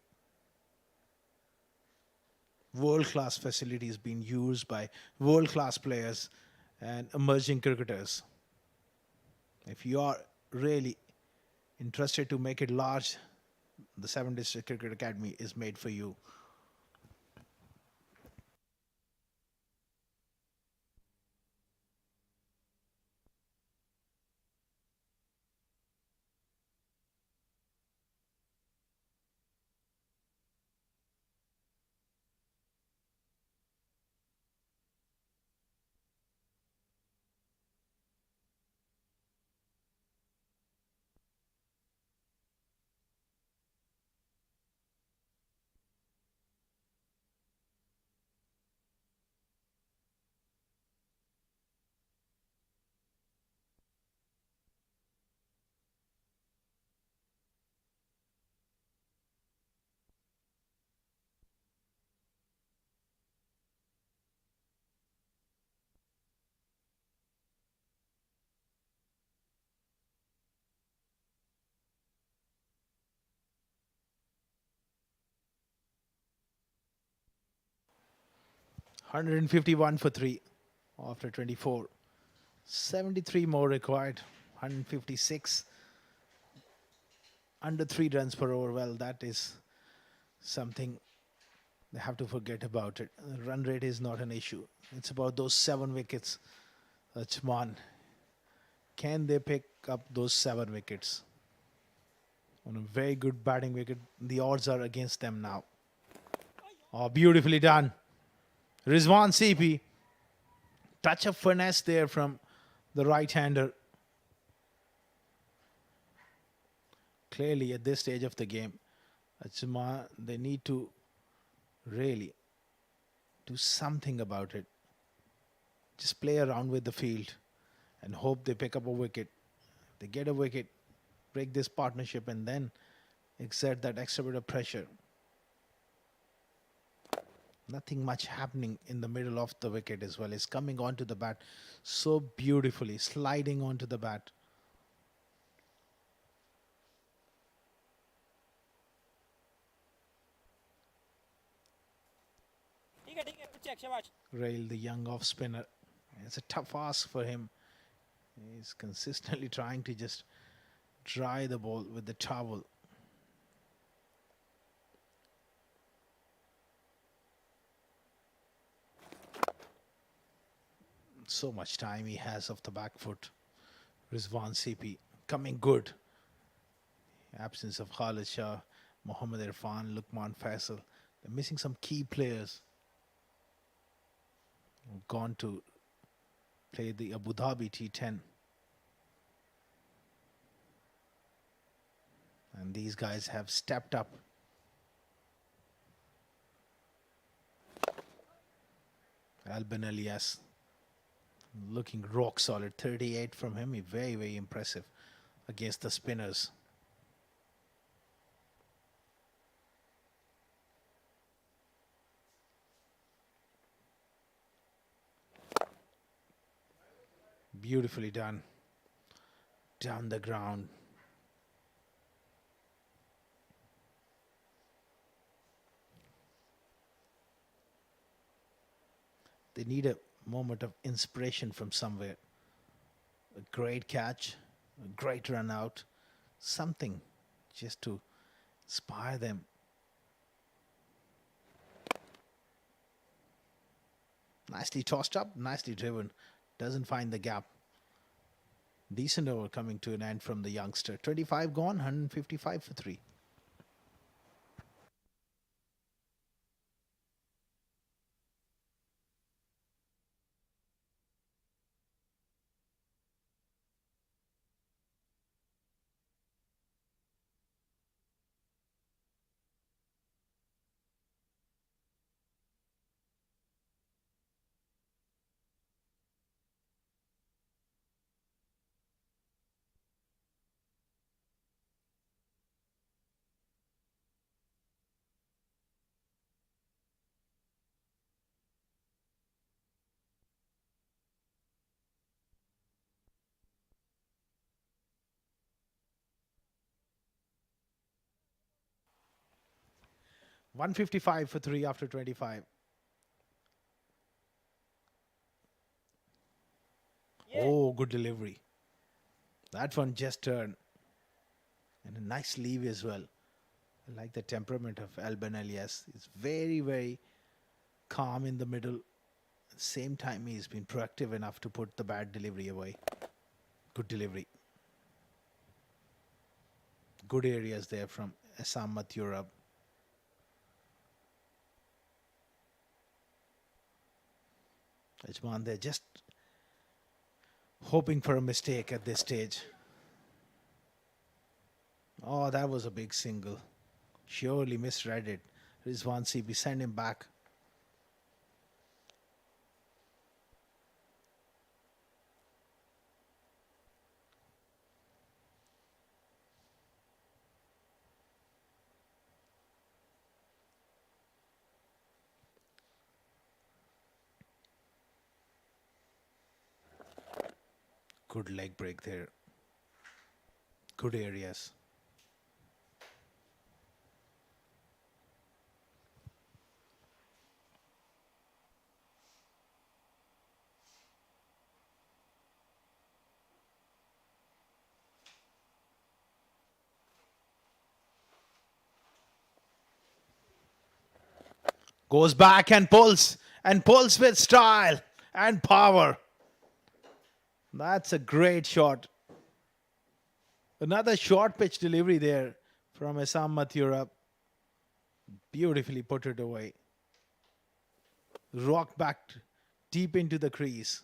World-class facilities being used by world-class players and emerging cricketers. If you are really interested to make it large, the 7 District Cricket Academy is made for you. One 151 for 3 after 24. 73 more required. 156. Under 3 runs per over. Well, that is something they have to forget about it. The run rate is not an issue. It's about those 7 wickets. Ajman. Can they pick up those 7 wickets? On a very good batting wicket. The odds are against them now. Oh, beautifully done. Rizwan CP. Touch of finesse there from the right-hander. Clearly, at this stage of the game, Ajman, they need to really do something about it. Just play around with the field and hope they pick up a wicket. If they get a wicket, break this partnership and then exert that extra bit of pressure. Nothing much happening in the middle of the wicket as well. It's coming onto the bat so beautifully, sliding onto the bat. Rail, the young off spinner. It's a tough ask for him. He's consistently trying to just dry the ball with the towel. So much time he has off the back foot. Rizwan CP coming good. Absence of Khalid Shah, Mohammad Irfan, Lukman Faisal. They're missing some key players who've gone to play the Abu Dhabi T10. And these guys have stepped up. Albin Elias looking rock solid. 38 from him. Very, very impressive against the spinners. Beautifully done. Down the ground. They need a moment of inspiration from somewhere. A great catch, a great run out, something just to inspire them. Nicely tossed up, nicely driven. Doesn't find the gap. Decent over coming to an end from the youngster. 25 gone, 155 for 3. 155 for 3 after 25. Oh, good delivery. That one just turned. And a nice leave as well. I like the temperament of Alban Elias. He's very, very calm in the middle. At the same time, he's been proactive enough to put the bad delivery away. Good delivery. Good areas there from Assam Mathurab. Ajman, they're just hoping for a mistake at this stage. Oh, that was a big single. Surely misread it. Rizwan CP, send him back. Good leg break there. Good areas. Goes back and pulls with style and power. That's a great shot. Another short pitch delivery there from Assam Mathurab. Beautifully put it away. Rocked back deep into the crease.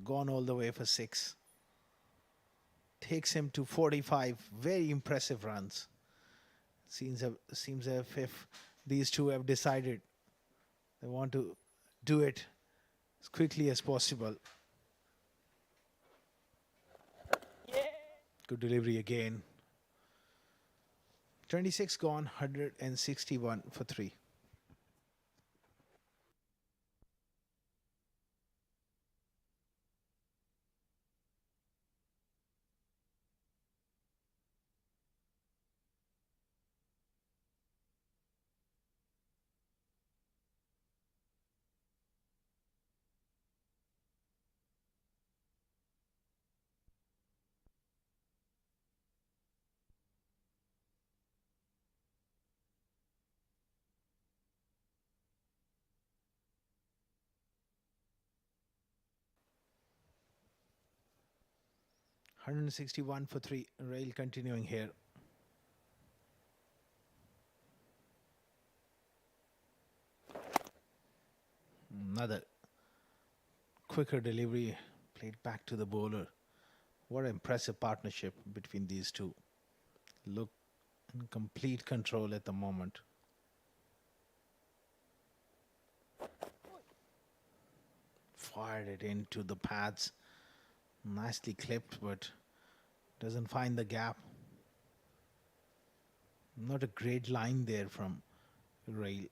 Gone all the way for 6. Takes him to 45 very impressive runs. Seems as if these two have decided they want to do it as quickly as possible. Good delivery again. 26 gone, 161 for 3. $161 for 3. Rail continuing here. Another quicker delivery played back to the bowler. What an impressive partnership between these two. Look in complete control at the moment. Fired it into the pads. Nicely clipped, but doesn't find the gap. Not a great line there from Rail.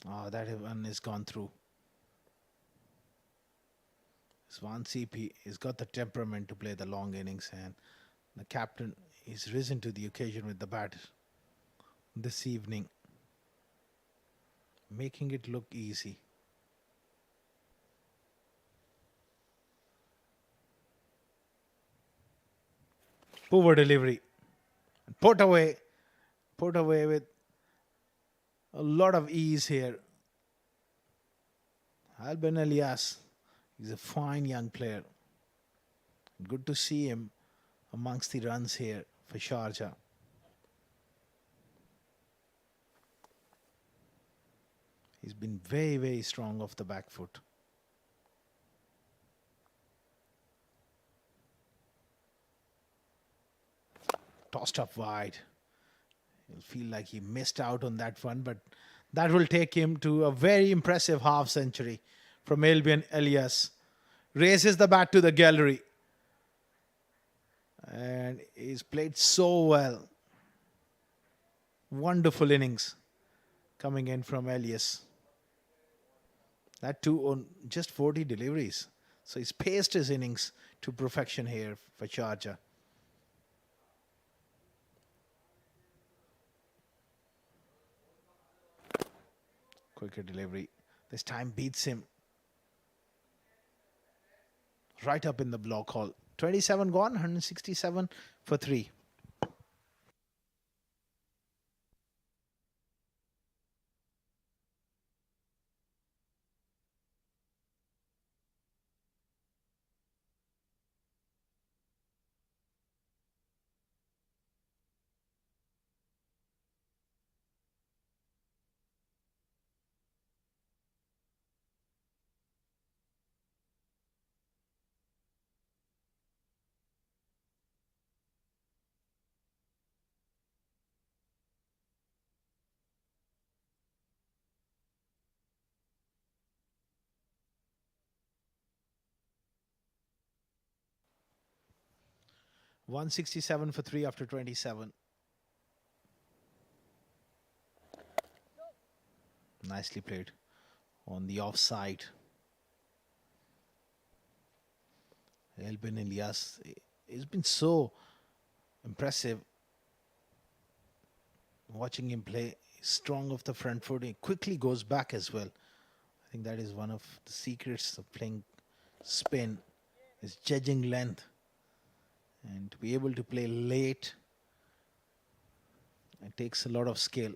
Oh, that one is gone through. Swan CP has got the temperament to play the long innings, and the captain is risen to the occasion with the bat this evening, making it look easy. Poor delivery. Put away with a lot of ease here. Alban Elias is a fine young player. Good to see him amongst the runs here for Sharjah. He's been very, very strong off the back foot. Tossed up wide. He'll feel like he missed out on that one, but that will take him to a very impressive half century from Alban Elias. Raises the bat to the gallery. And he's played so well. Wonderful innings coming in from Elias. That too on just 40 deliveries. So he's paced his innings to perfection here for Sharjah. Quicker delivery. This time beats him right up in the block hole. 27 gone, 167 for 3. $167 for 3 after 27. Nicely played on the offside. Elbin Ilyas, he's been so impressive watching him play. He's strong off the front foot. He quickly goes back as well. I think that is one of the secrets of playing spin, is judging length. And to be able to play late, it takes a lot of skill.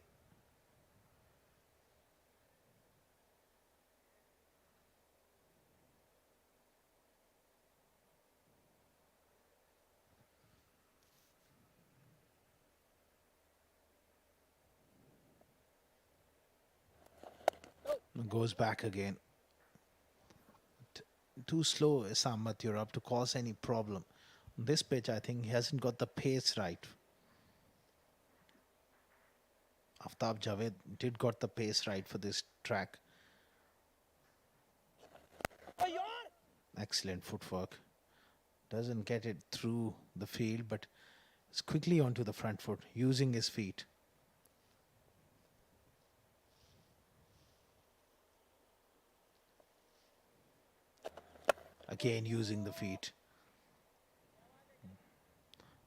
Goes back again. Too slow is Ahmad Europe to cause any problem. On this pitch, I think he hasn't got the pace right. Aftab Javed did got the pace right for this track. Excellent footwork. Doesn't get it through the field, but is quickly onto the front foot, using his feet. Again, using the feet.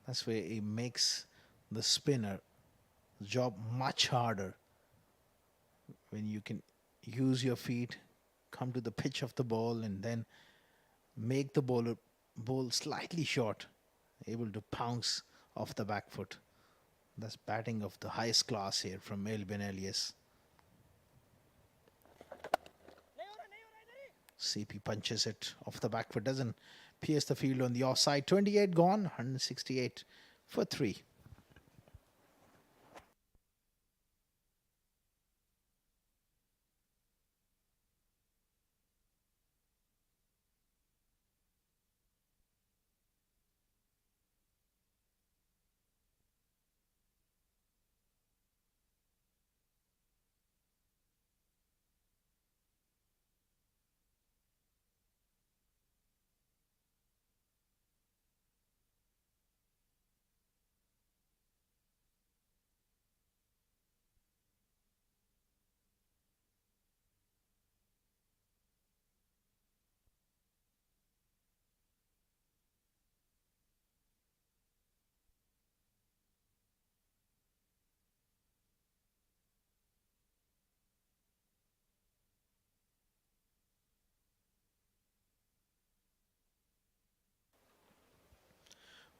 That's where he makes the spinner job much harder. When you can use your feet, come to the pitch of the ball, and then make the ball slightly short, able to pounce off the back foot. That's batting of the highest class here from Elbin Elias. CP punches it off the back foot, doesn't pierce the field on the offside. 28 gone, 168 for 3.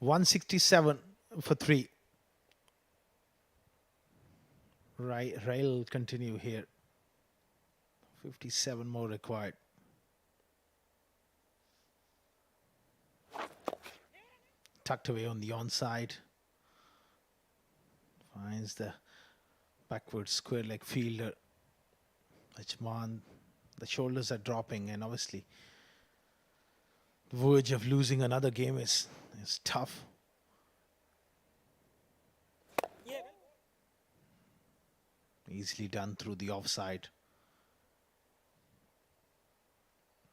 $167 for 3. Rail continue here. 57 more required. Tucked away on the onside. Finds the backward square leg fielder. Ajman, the shoulders are dropping, and obviously the verge of losing another game is tough. Easily done through the offside.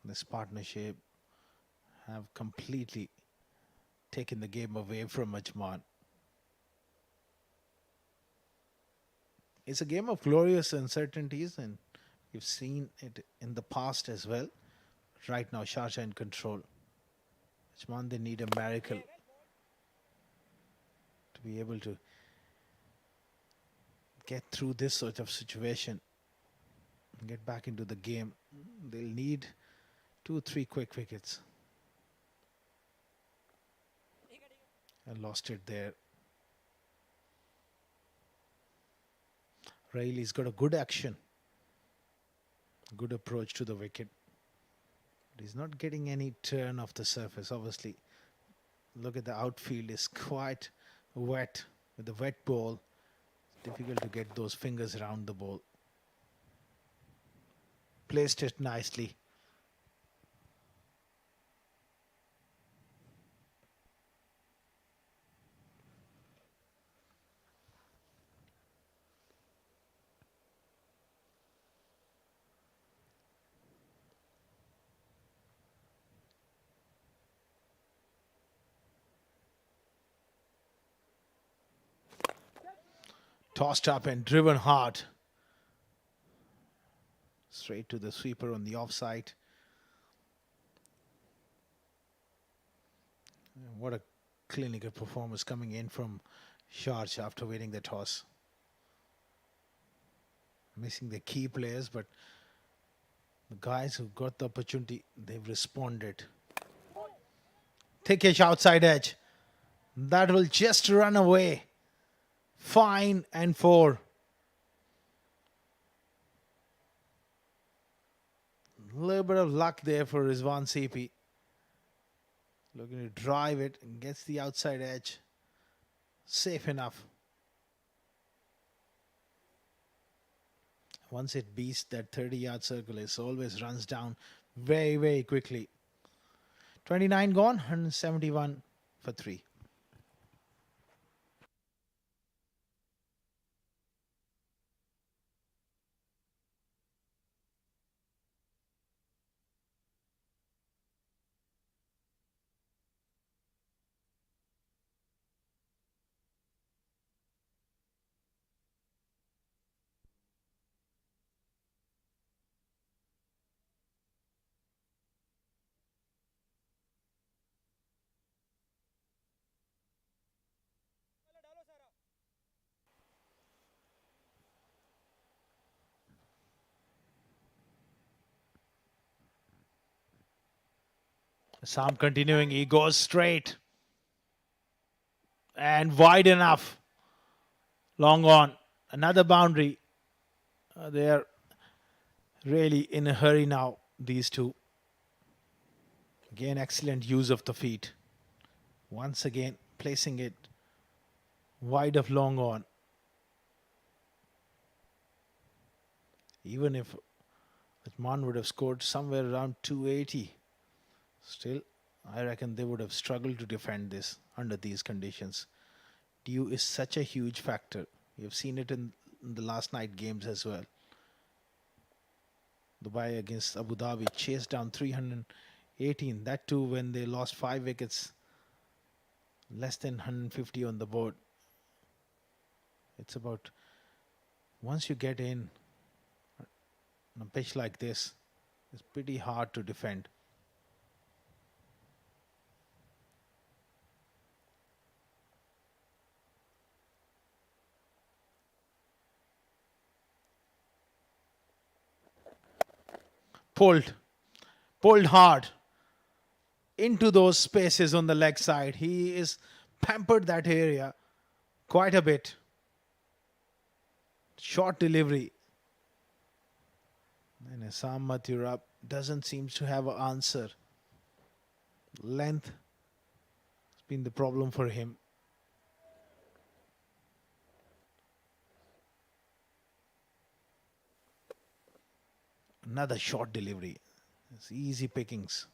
This partnership have completely taken the game away from Ajman. It's a game of glorious uncertainties, and we've seen it in the past as well. Right now, Sharjah in control. Ajman, they need a miracle to be able to get through this sort of situation and get back into the game. They'll need 2-3 quick wickets. I lost it there. Riley's got a good action, good approach to the wicket. But he's not getting any turn off the surface, obviously. Look at the outfield, is quite wet with the wet ball. It's difficult to get those fingers around the ball. Placed it nicely. Tossed up and driven hard. Straight to the sweeper on the offside. What a clinical performance coming in from Sharjah after winning the toss. Missing the key players, but the guys who got the opportunity, they've responded. Thickish outside edge. That will just run away. Fine and 4. A little bit of luck there for Rizwan CP. Looking to drive it and gets the outside edge. Safe enough. Once it beats that 30-yard circle, it always runs down very, very quickly. 29 gone, 171 for 3. Sam continuing, he goes straight and wide enough. Long on. Another boundary. They are really in a hurry now, these two. Again, excellent use of the feet. Once again, placing it wide of long on. Even if Ajman would have scored somewhere around 280, still, I reckon they would have struggled to defend this under these conditions. Dew is such a huge factor. You've seen it in the last night games as well. Dubai against Abu Dhabi chased down 318. That too when they lost 5 wickets. Less than 150 on the board. It's about, once you get in on a pitch like this, it's pretty hard to defend. Pulled hard into those spaces on the leg side. He is pampered that area quite a bit. Short delivery. And Assam Mathurab doesn't seem to have an answer. Length has been the problem for him. Another short delivery. It's easy pickings.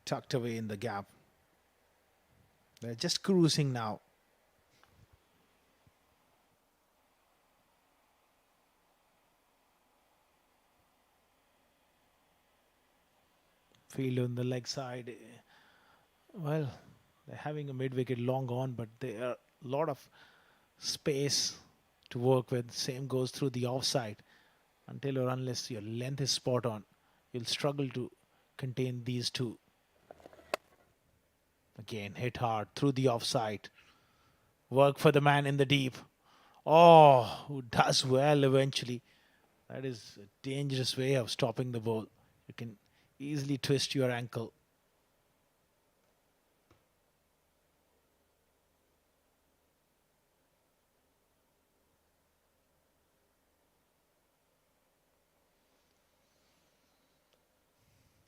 Tucked away in the gap. They're just cruising now. Field on the leg side. Well, they're having a mid-wicket long on, but there are a lot of space to work with. Same goes through the offside. Until or unless your length is spot on, you'll struggle to contain these two. Again, hit hard through the offside. Work for the man in the deep. Oh, who does well eventually. That is a dangerous way of stopping the ball. You can easily twist your ankle.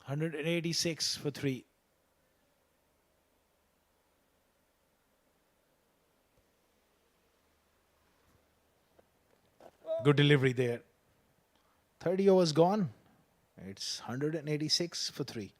(186 for 3). Good delivery there. 30 overs gone. It's 186 for 3.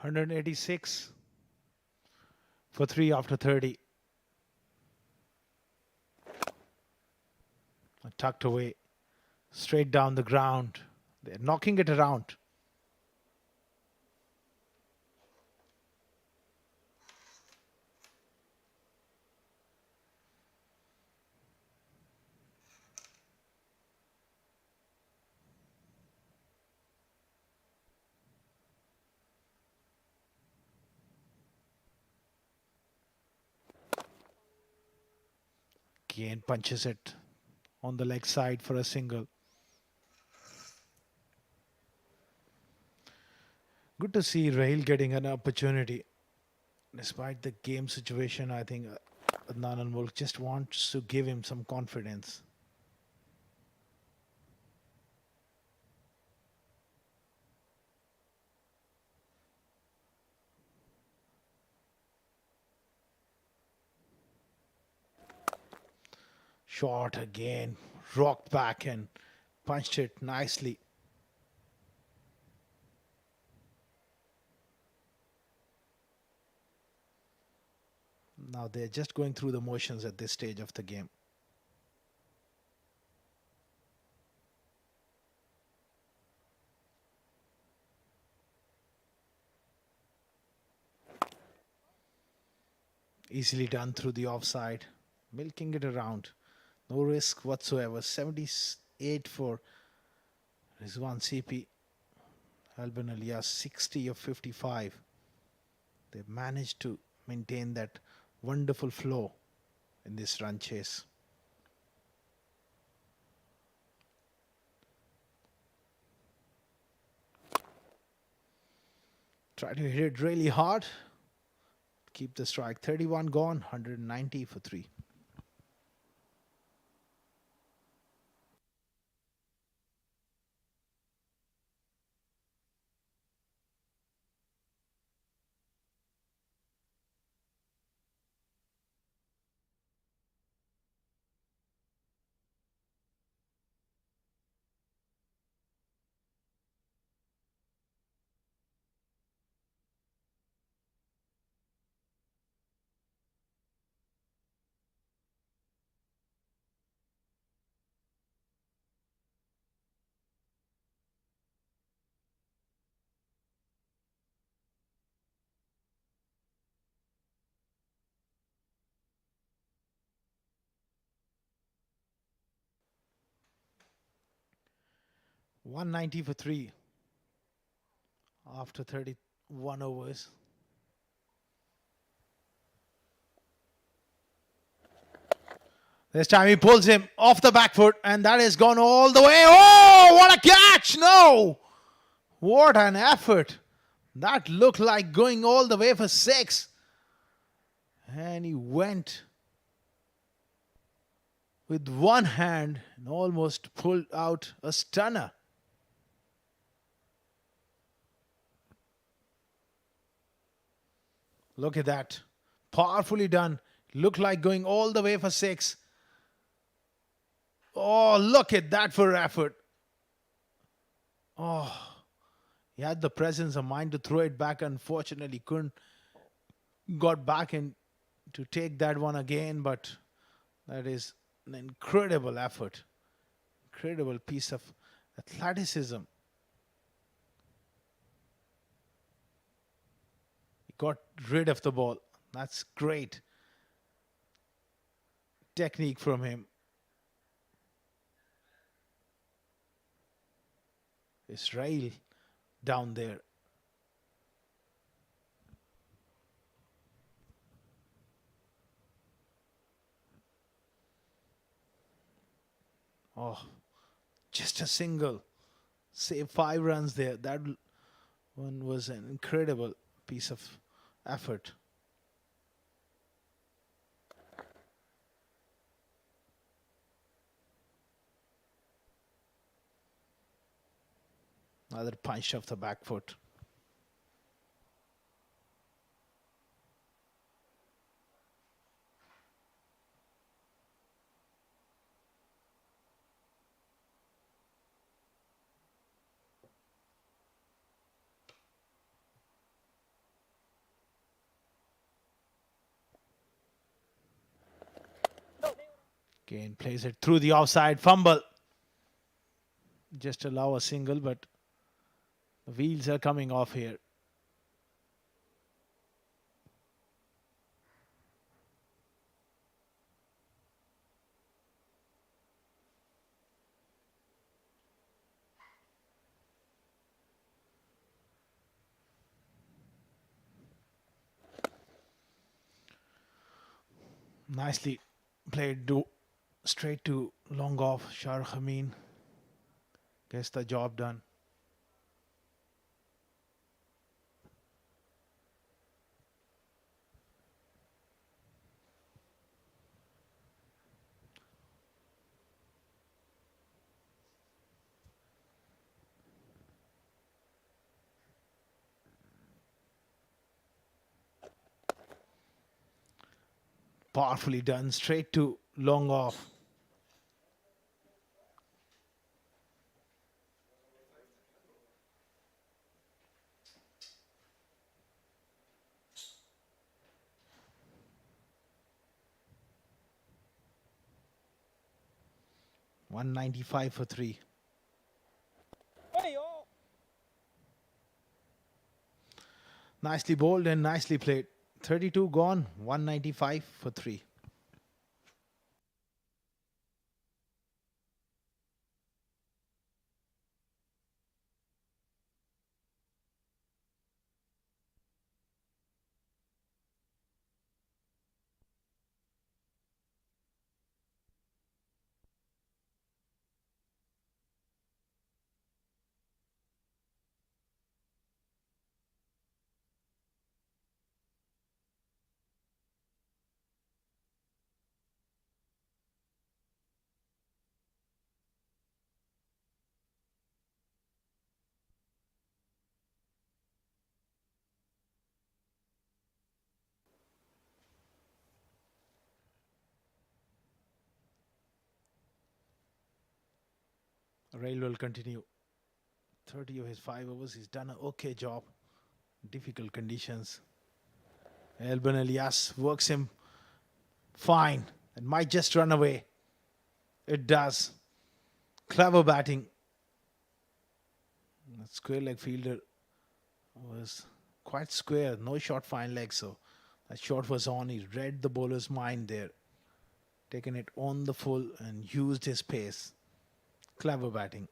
186 for 3 after 30. Tucked away. Straight down the ground. They're knocking it around. Again punches it on the leg side for a single. Good to see Rahil getting an opportunity. Despite the game situation, I think Adnan Anmol just wants to give him some confidence. Short again, rocked back and punched it nicely. Now they're just going through the motions at this stage of the game. Easily done through the offside, milking it around. No risk whatsoever. 78 for Rizwan CP. Alban Alias 60 of 55. They managed to maintain that wonderful flow in this run chase. Try to hit it really hard. Keep the strike. 31 gone. 190 for 3. $190 for 3 after 31 overs. This time he pulls him off the back foot, and that has gone all the way. Oh, what a catch! No! What an effort. That looked like going all the way for 6. And he went with one hand and almost pulled out a stunner. Look at that. Powerfully done. Looked like going all the way for 6. Oh, look at that for effort. Oh, he had the presence of mind to throw it back. Unfortunately, couldn't. Got back in to take that one again, but that is an incredible effort. Incredible piece of athleticism. He got rid of the ball. That's great technique from him. Israel down there. Oh, just a single. Save 5 runs there. That one was an incredible piece of effort. Another punch off the back foot. Kane plays it through the offside. Fumble. Just allow a single, but the wheels are coming off here. Nicely played. Straight to long off. Sharjah gets the job done. Powerfully done. Straight to long off. $195 for 3. Nicely bowled and nicely played. 32 gone, 195 for 3. Rail will continue. 30 of his 5 overs. He's done an okay job. Difficult conditions. Elban Elias works him fine. It might just run away. It does. Clever batting. That square leg fielder was quite square. No short fine leg, so that shot was on. He read the bowler's mind there. Taken it on the full and used his pace. Clever batting.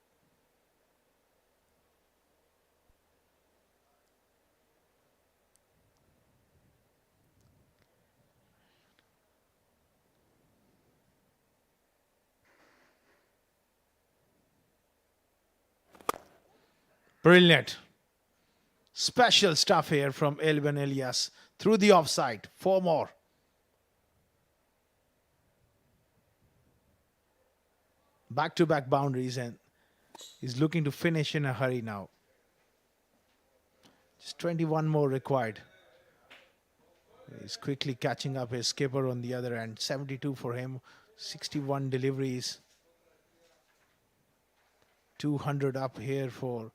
Brilliant. Special stuff here from Elben Elias through the offside. 4 more. Back-to-back boundaries, and he's looking to finish in a hurry now. Just 21 more required. He's quickly catching up his skipper on the other end. 72 for him, 61 deliveries. 200 up here for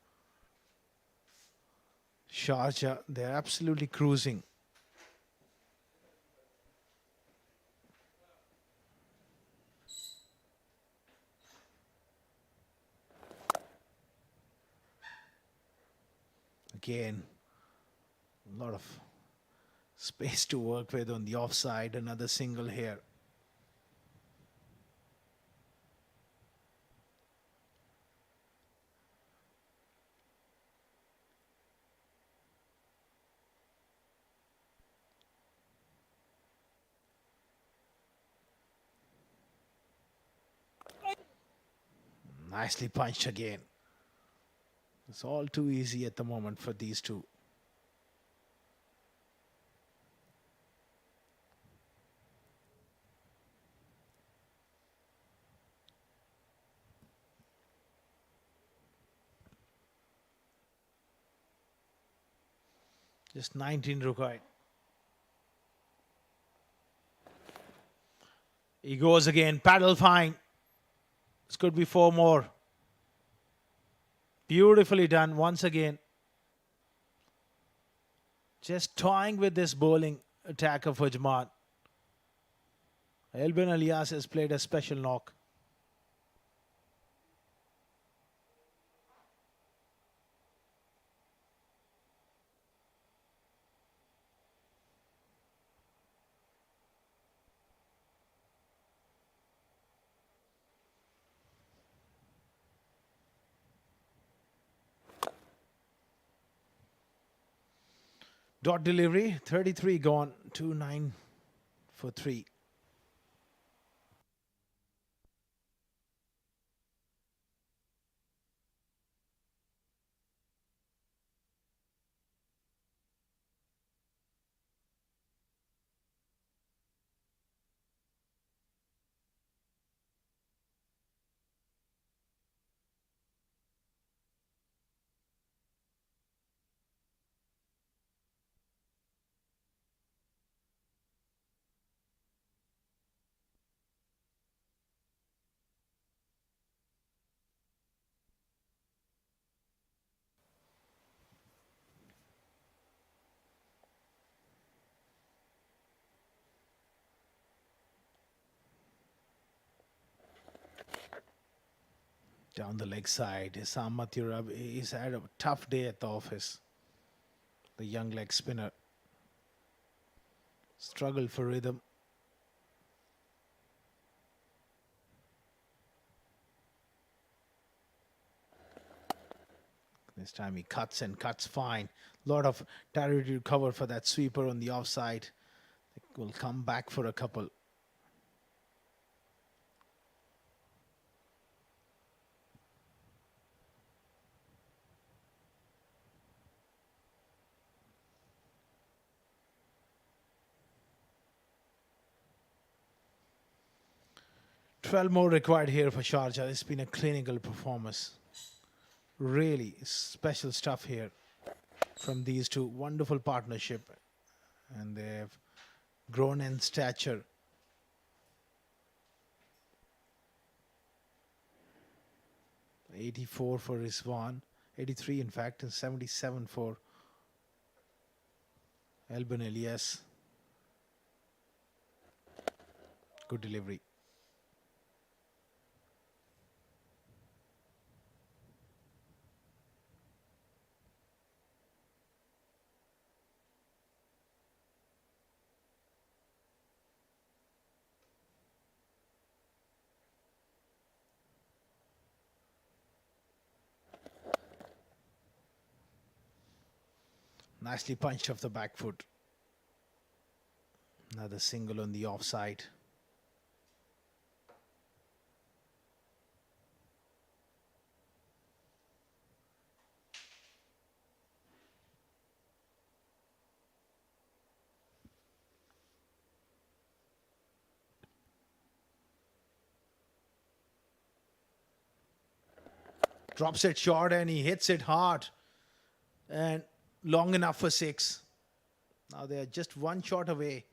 Sharjah. They're absolutely cruising. Again, a lot of space to work with on the offside. Another single here. Nicely punched again. It's all too easy at the moment for these two. Just 19 required. He goes again. Paddle fine. This could be 4 more. Beautifully done once again. Just toying with this bowling attack of Ajman. Elben Elias has played a special knock. Dot delivery, 33 gone, 2-9 for 3. Down the leg side, Issam Mathurab, he's had a tough day at the office. The young leg spinner. Struggled for rhythm. This time he cuts and cuts fine. Lot of territory cover for that sweeper on the offside. Will come back for a couple. Twelve more required here for Sharjah. It's been a clinical performance. Really special stuff here from these two. Wonderful partnership, and they've grown in stature. $84 for Rizwan, 83 in fact, and 77 for Elben Elias. Good delivery. Nicely punched off the back foot. Another single on the offside. Drops it short and he hits it hard. And long enough for 6. Now they are just one shot away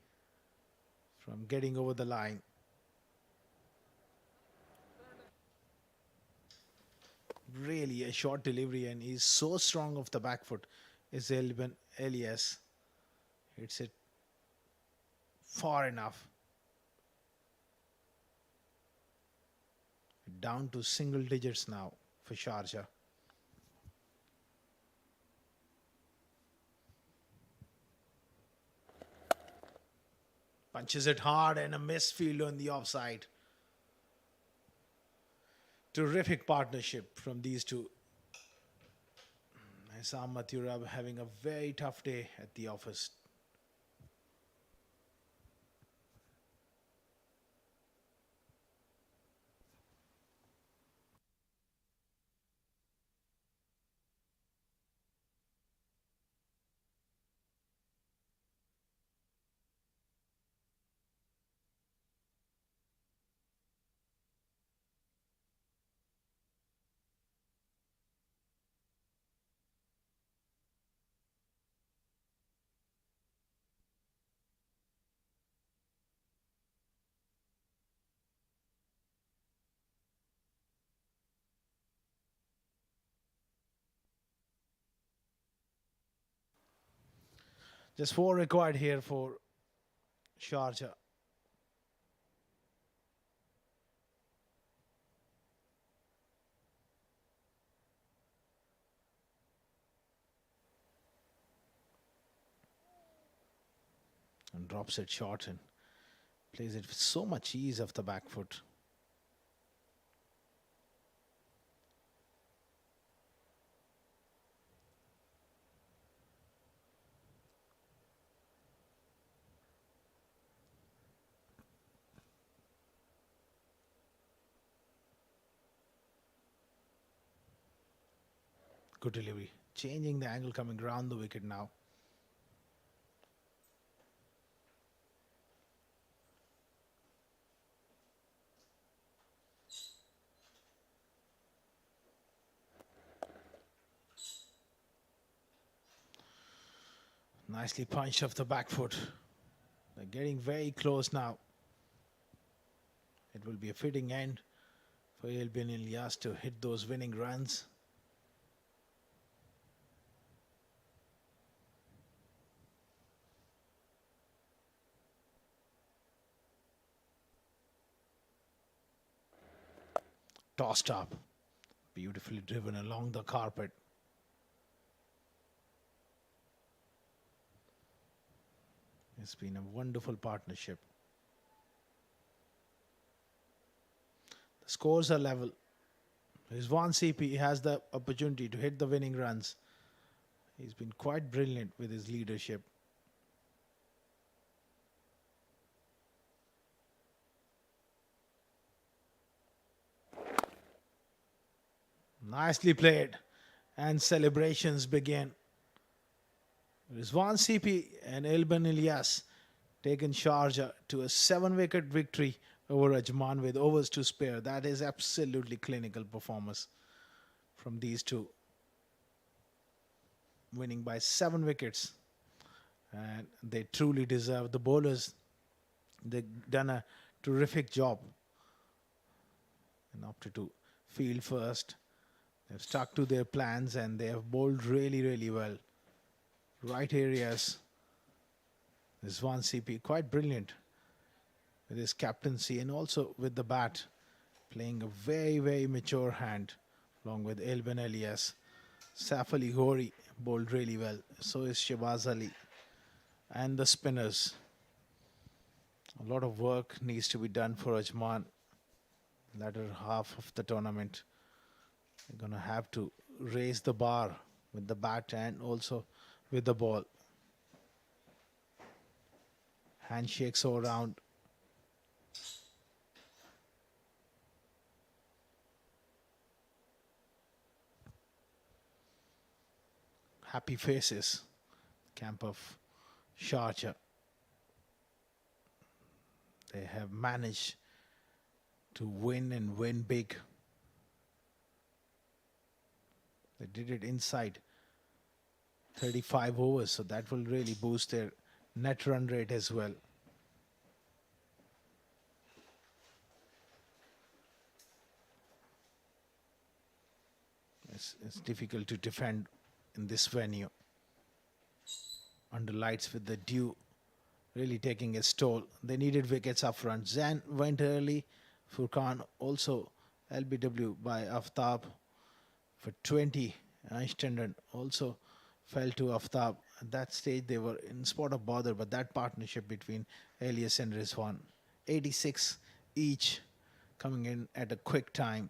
from getting over the line. Really a short delivery, and he's so strong off the back foot. Is Elben Elias. Hits it far enough. Down to single digits now for Sharjah. Punches it hard and a misfield on the offside. Terrific partnership from these two. Sam Mathura having a very tough day at the office. Just 4 required here for Sharjah. And drops it short and plays it with so much ease off the back foot. Good delivery. Changing the angle, coming round the wicket now. Nicely punched off the back foot. They're getting very close now. It will be a fitting end for Elben Ilyas to hit those winning runs. Tossed up. Beautifully driven along the carpet. It's been a wonderful partnership. The scores are level. Rizwan CP has the opportunity to hit the winning runs. He's been quite brilliant with his leadership. Nicely played. And celebrations begin. Rizwan CP and Elben Ilyas taken Sharjah to a 7-wicket victory over Ajman with overs to spare. That is absolutely clinical performance from these two. Winning by 7 wickets. And they truly deserve. The bowlers, they've done a terrific job. And opted to field first. They've stuck to their plans and they have bowled really, really well. Right areas. This one CP quite brilliant with his captaincy and also with the bat, playing a very, very mature hand along with Elben Elias. Saif Ali Ghori bowled really well. So is Shahbaz Ali and the spinners. A lot of work needs to be done for Ajman. Latter half of the tournament. They're going to have to raise the bar with the bat and also with the ball. Handshakes all around. Happy faces. Camp of Sharjah. They have managed to win and win big. They did it inside 35 overs, so that will really boost their net run rate as well. It's difficult to defend in this venue under lights with the dew really taking its toll. They needed wickets up front. Zan went early. Furkan also LBW by Aftab for 20. Einstein also fell to Aftab. At that stage, they were in spot of bother, but that partnership between Elias and Rizwan, 86 each, coming in at a quick time.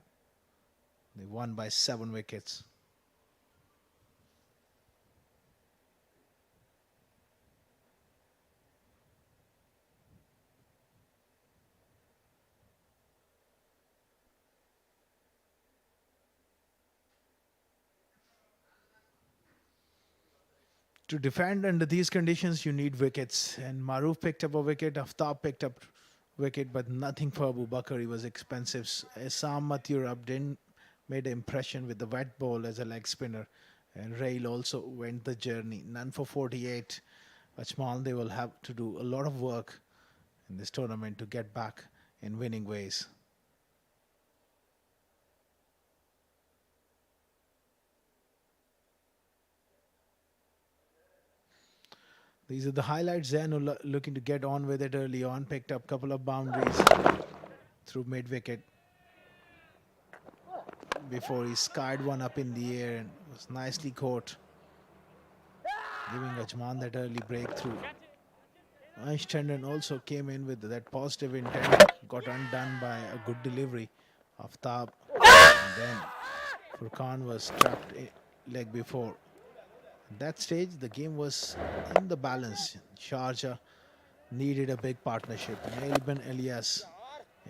They won by 7 wickets. To defend under these conditions, you need wickets. And Maruf picked up a wicket, Aftab picked up wicket, but nothing for Abu Bakr. He was expensive. Essam Mathur Abdin made an impression with the wet ball as a leg spinner. And Rail also went the journey. None for 48. Ajman, they will have to do a lot of work in this tournament to get back in winning ways. These are the highlights. Zain looking to get on with it early on. Picked up a couple of boundaries through mid-wicket before he skied one up in the air and was nicely caught, giving Ajman that early breakthrough. Einstein also came in with that positive intent, got undone by a good delivery of Tab. And then Furkan was trapped leg before. At that stage, the game was in the balance. Sharjah needed a big partnership. And Elban Elias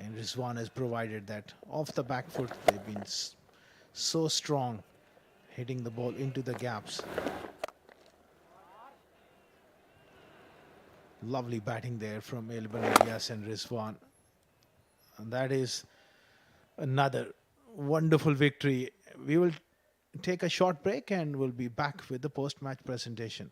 and Rizwan has provided that. Off the back foot, they've been so strong, hitting the ball into the gaps. Lovely batting there from Elban Elias and Rizwan. And that is another wonderful victory. We will take a short break and we'll be back with the post-match presentation.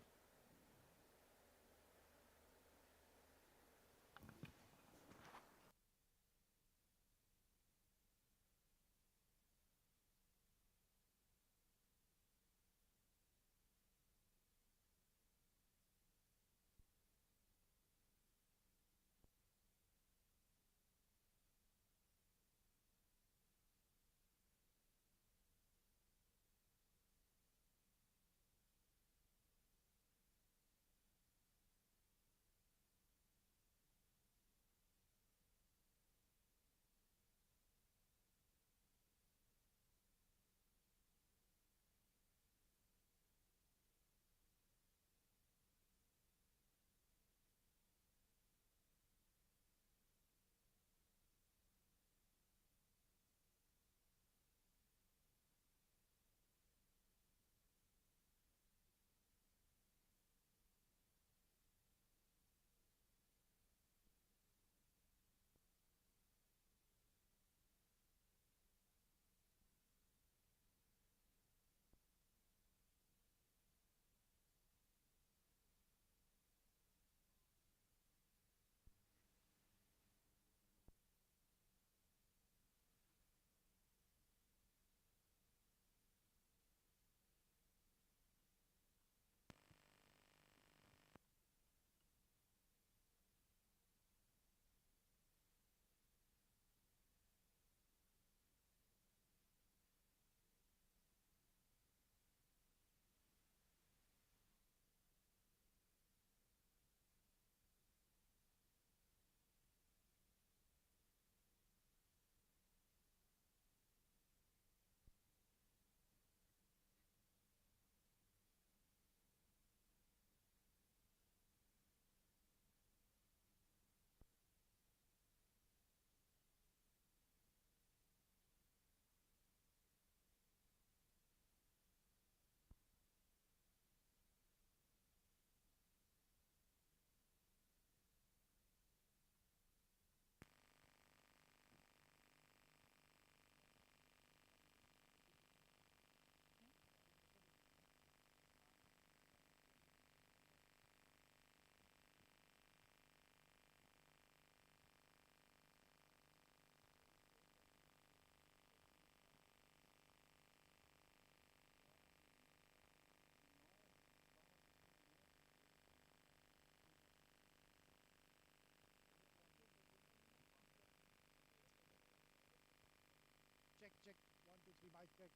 Right check.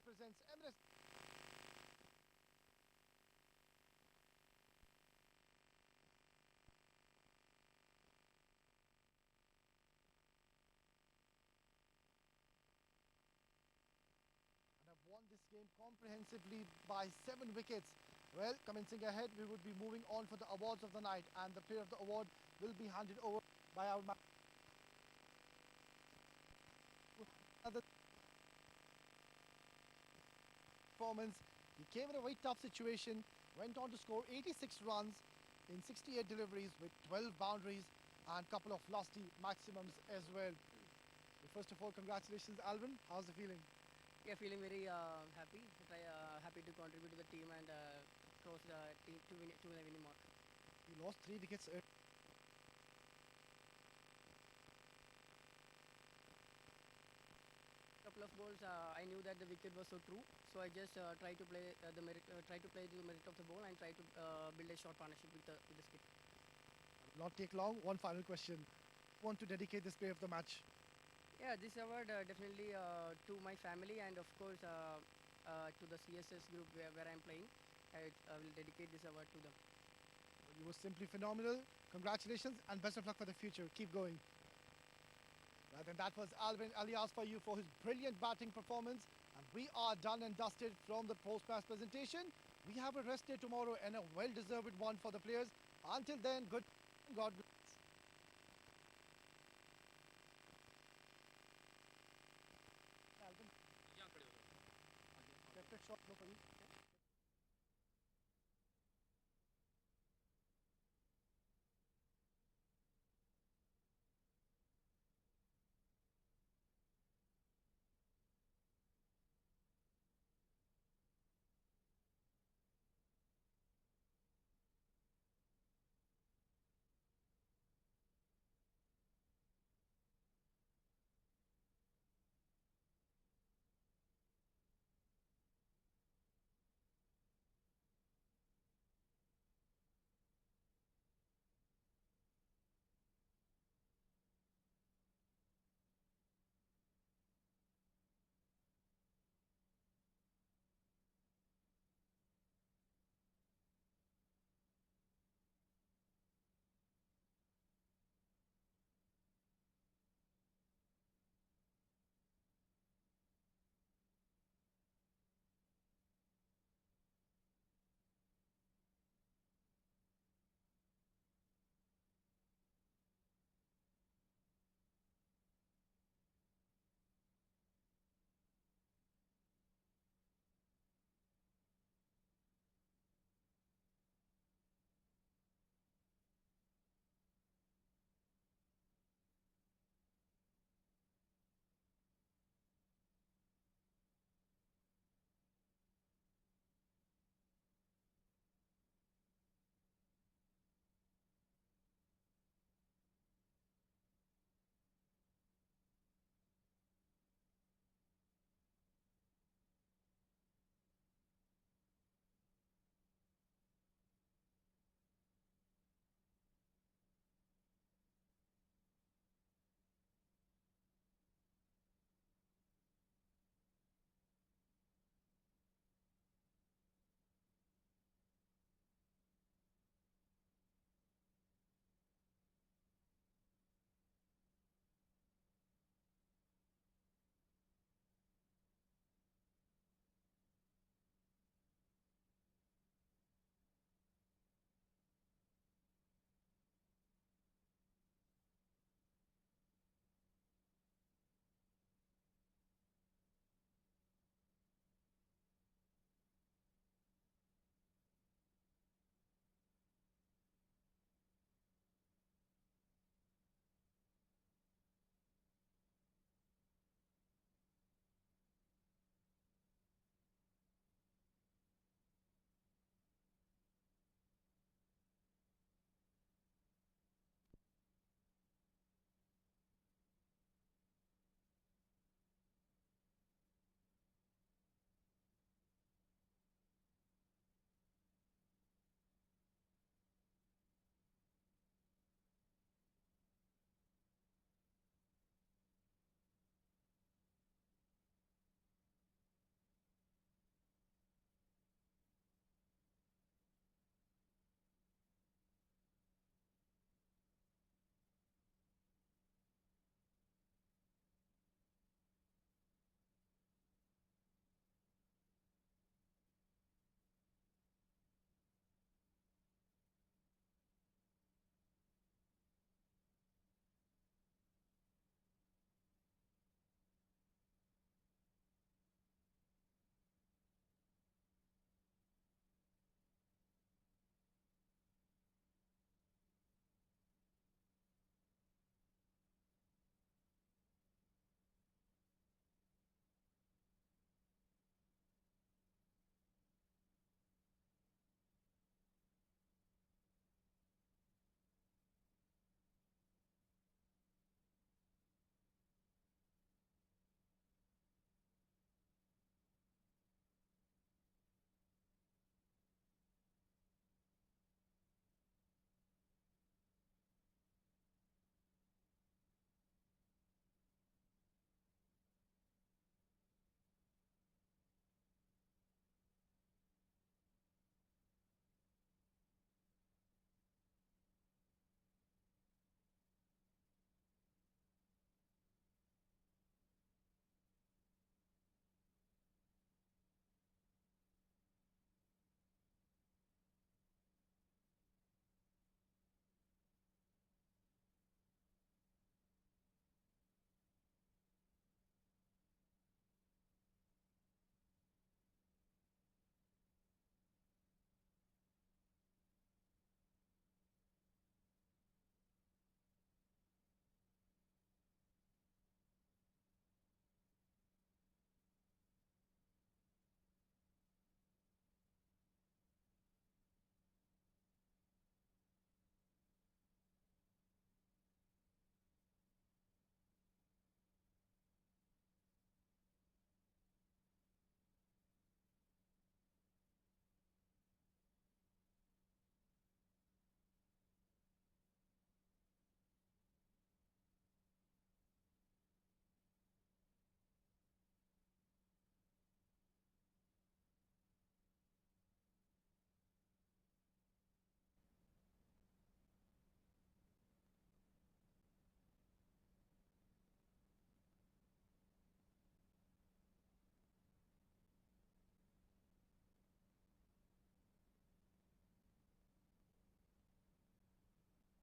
Presents Emirates. And have won this game comprehensively by 7 wickets. Well, commencing ahead, we would be moving on for the awards of the night, and the player of the award will be handed over by our another performance. He came in a very tough situation, went on to score 86 runs in 68 deliveries with 12 boundaries and a couple of lusty maximums as well. First of all, congratulations, Alvin. How's the feeling? Yeah, feeling very happy. Happy to contribute to the team and cross the team to the winning mark. You lost 3 wickets. Couple of balls, I knew that the wicket was so true, so I just try to play the merit, try to play the merit of the ball and try to build a short partnership with the skip. Will not take long. One final question. Want to dedicate this player of the match? Yeah, this award definitely to my family and of course to the CSS group where I'm playing. I will dedicate this award to them. You were simply phenomenal. Congratulations and best of luck for the future. Keep going. Right, and that was Alvin Alias for you for his brilliant batting performance. And we are done and dusted from the post-match presentation. We have a rest day tomorrow and a well-deserved one for the players. Until then, good. God bless. Alvin. Left it short, no for you.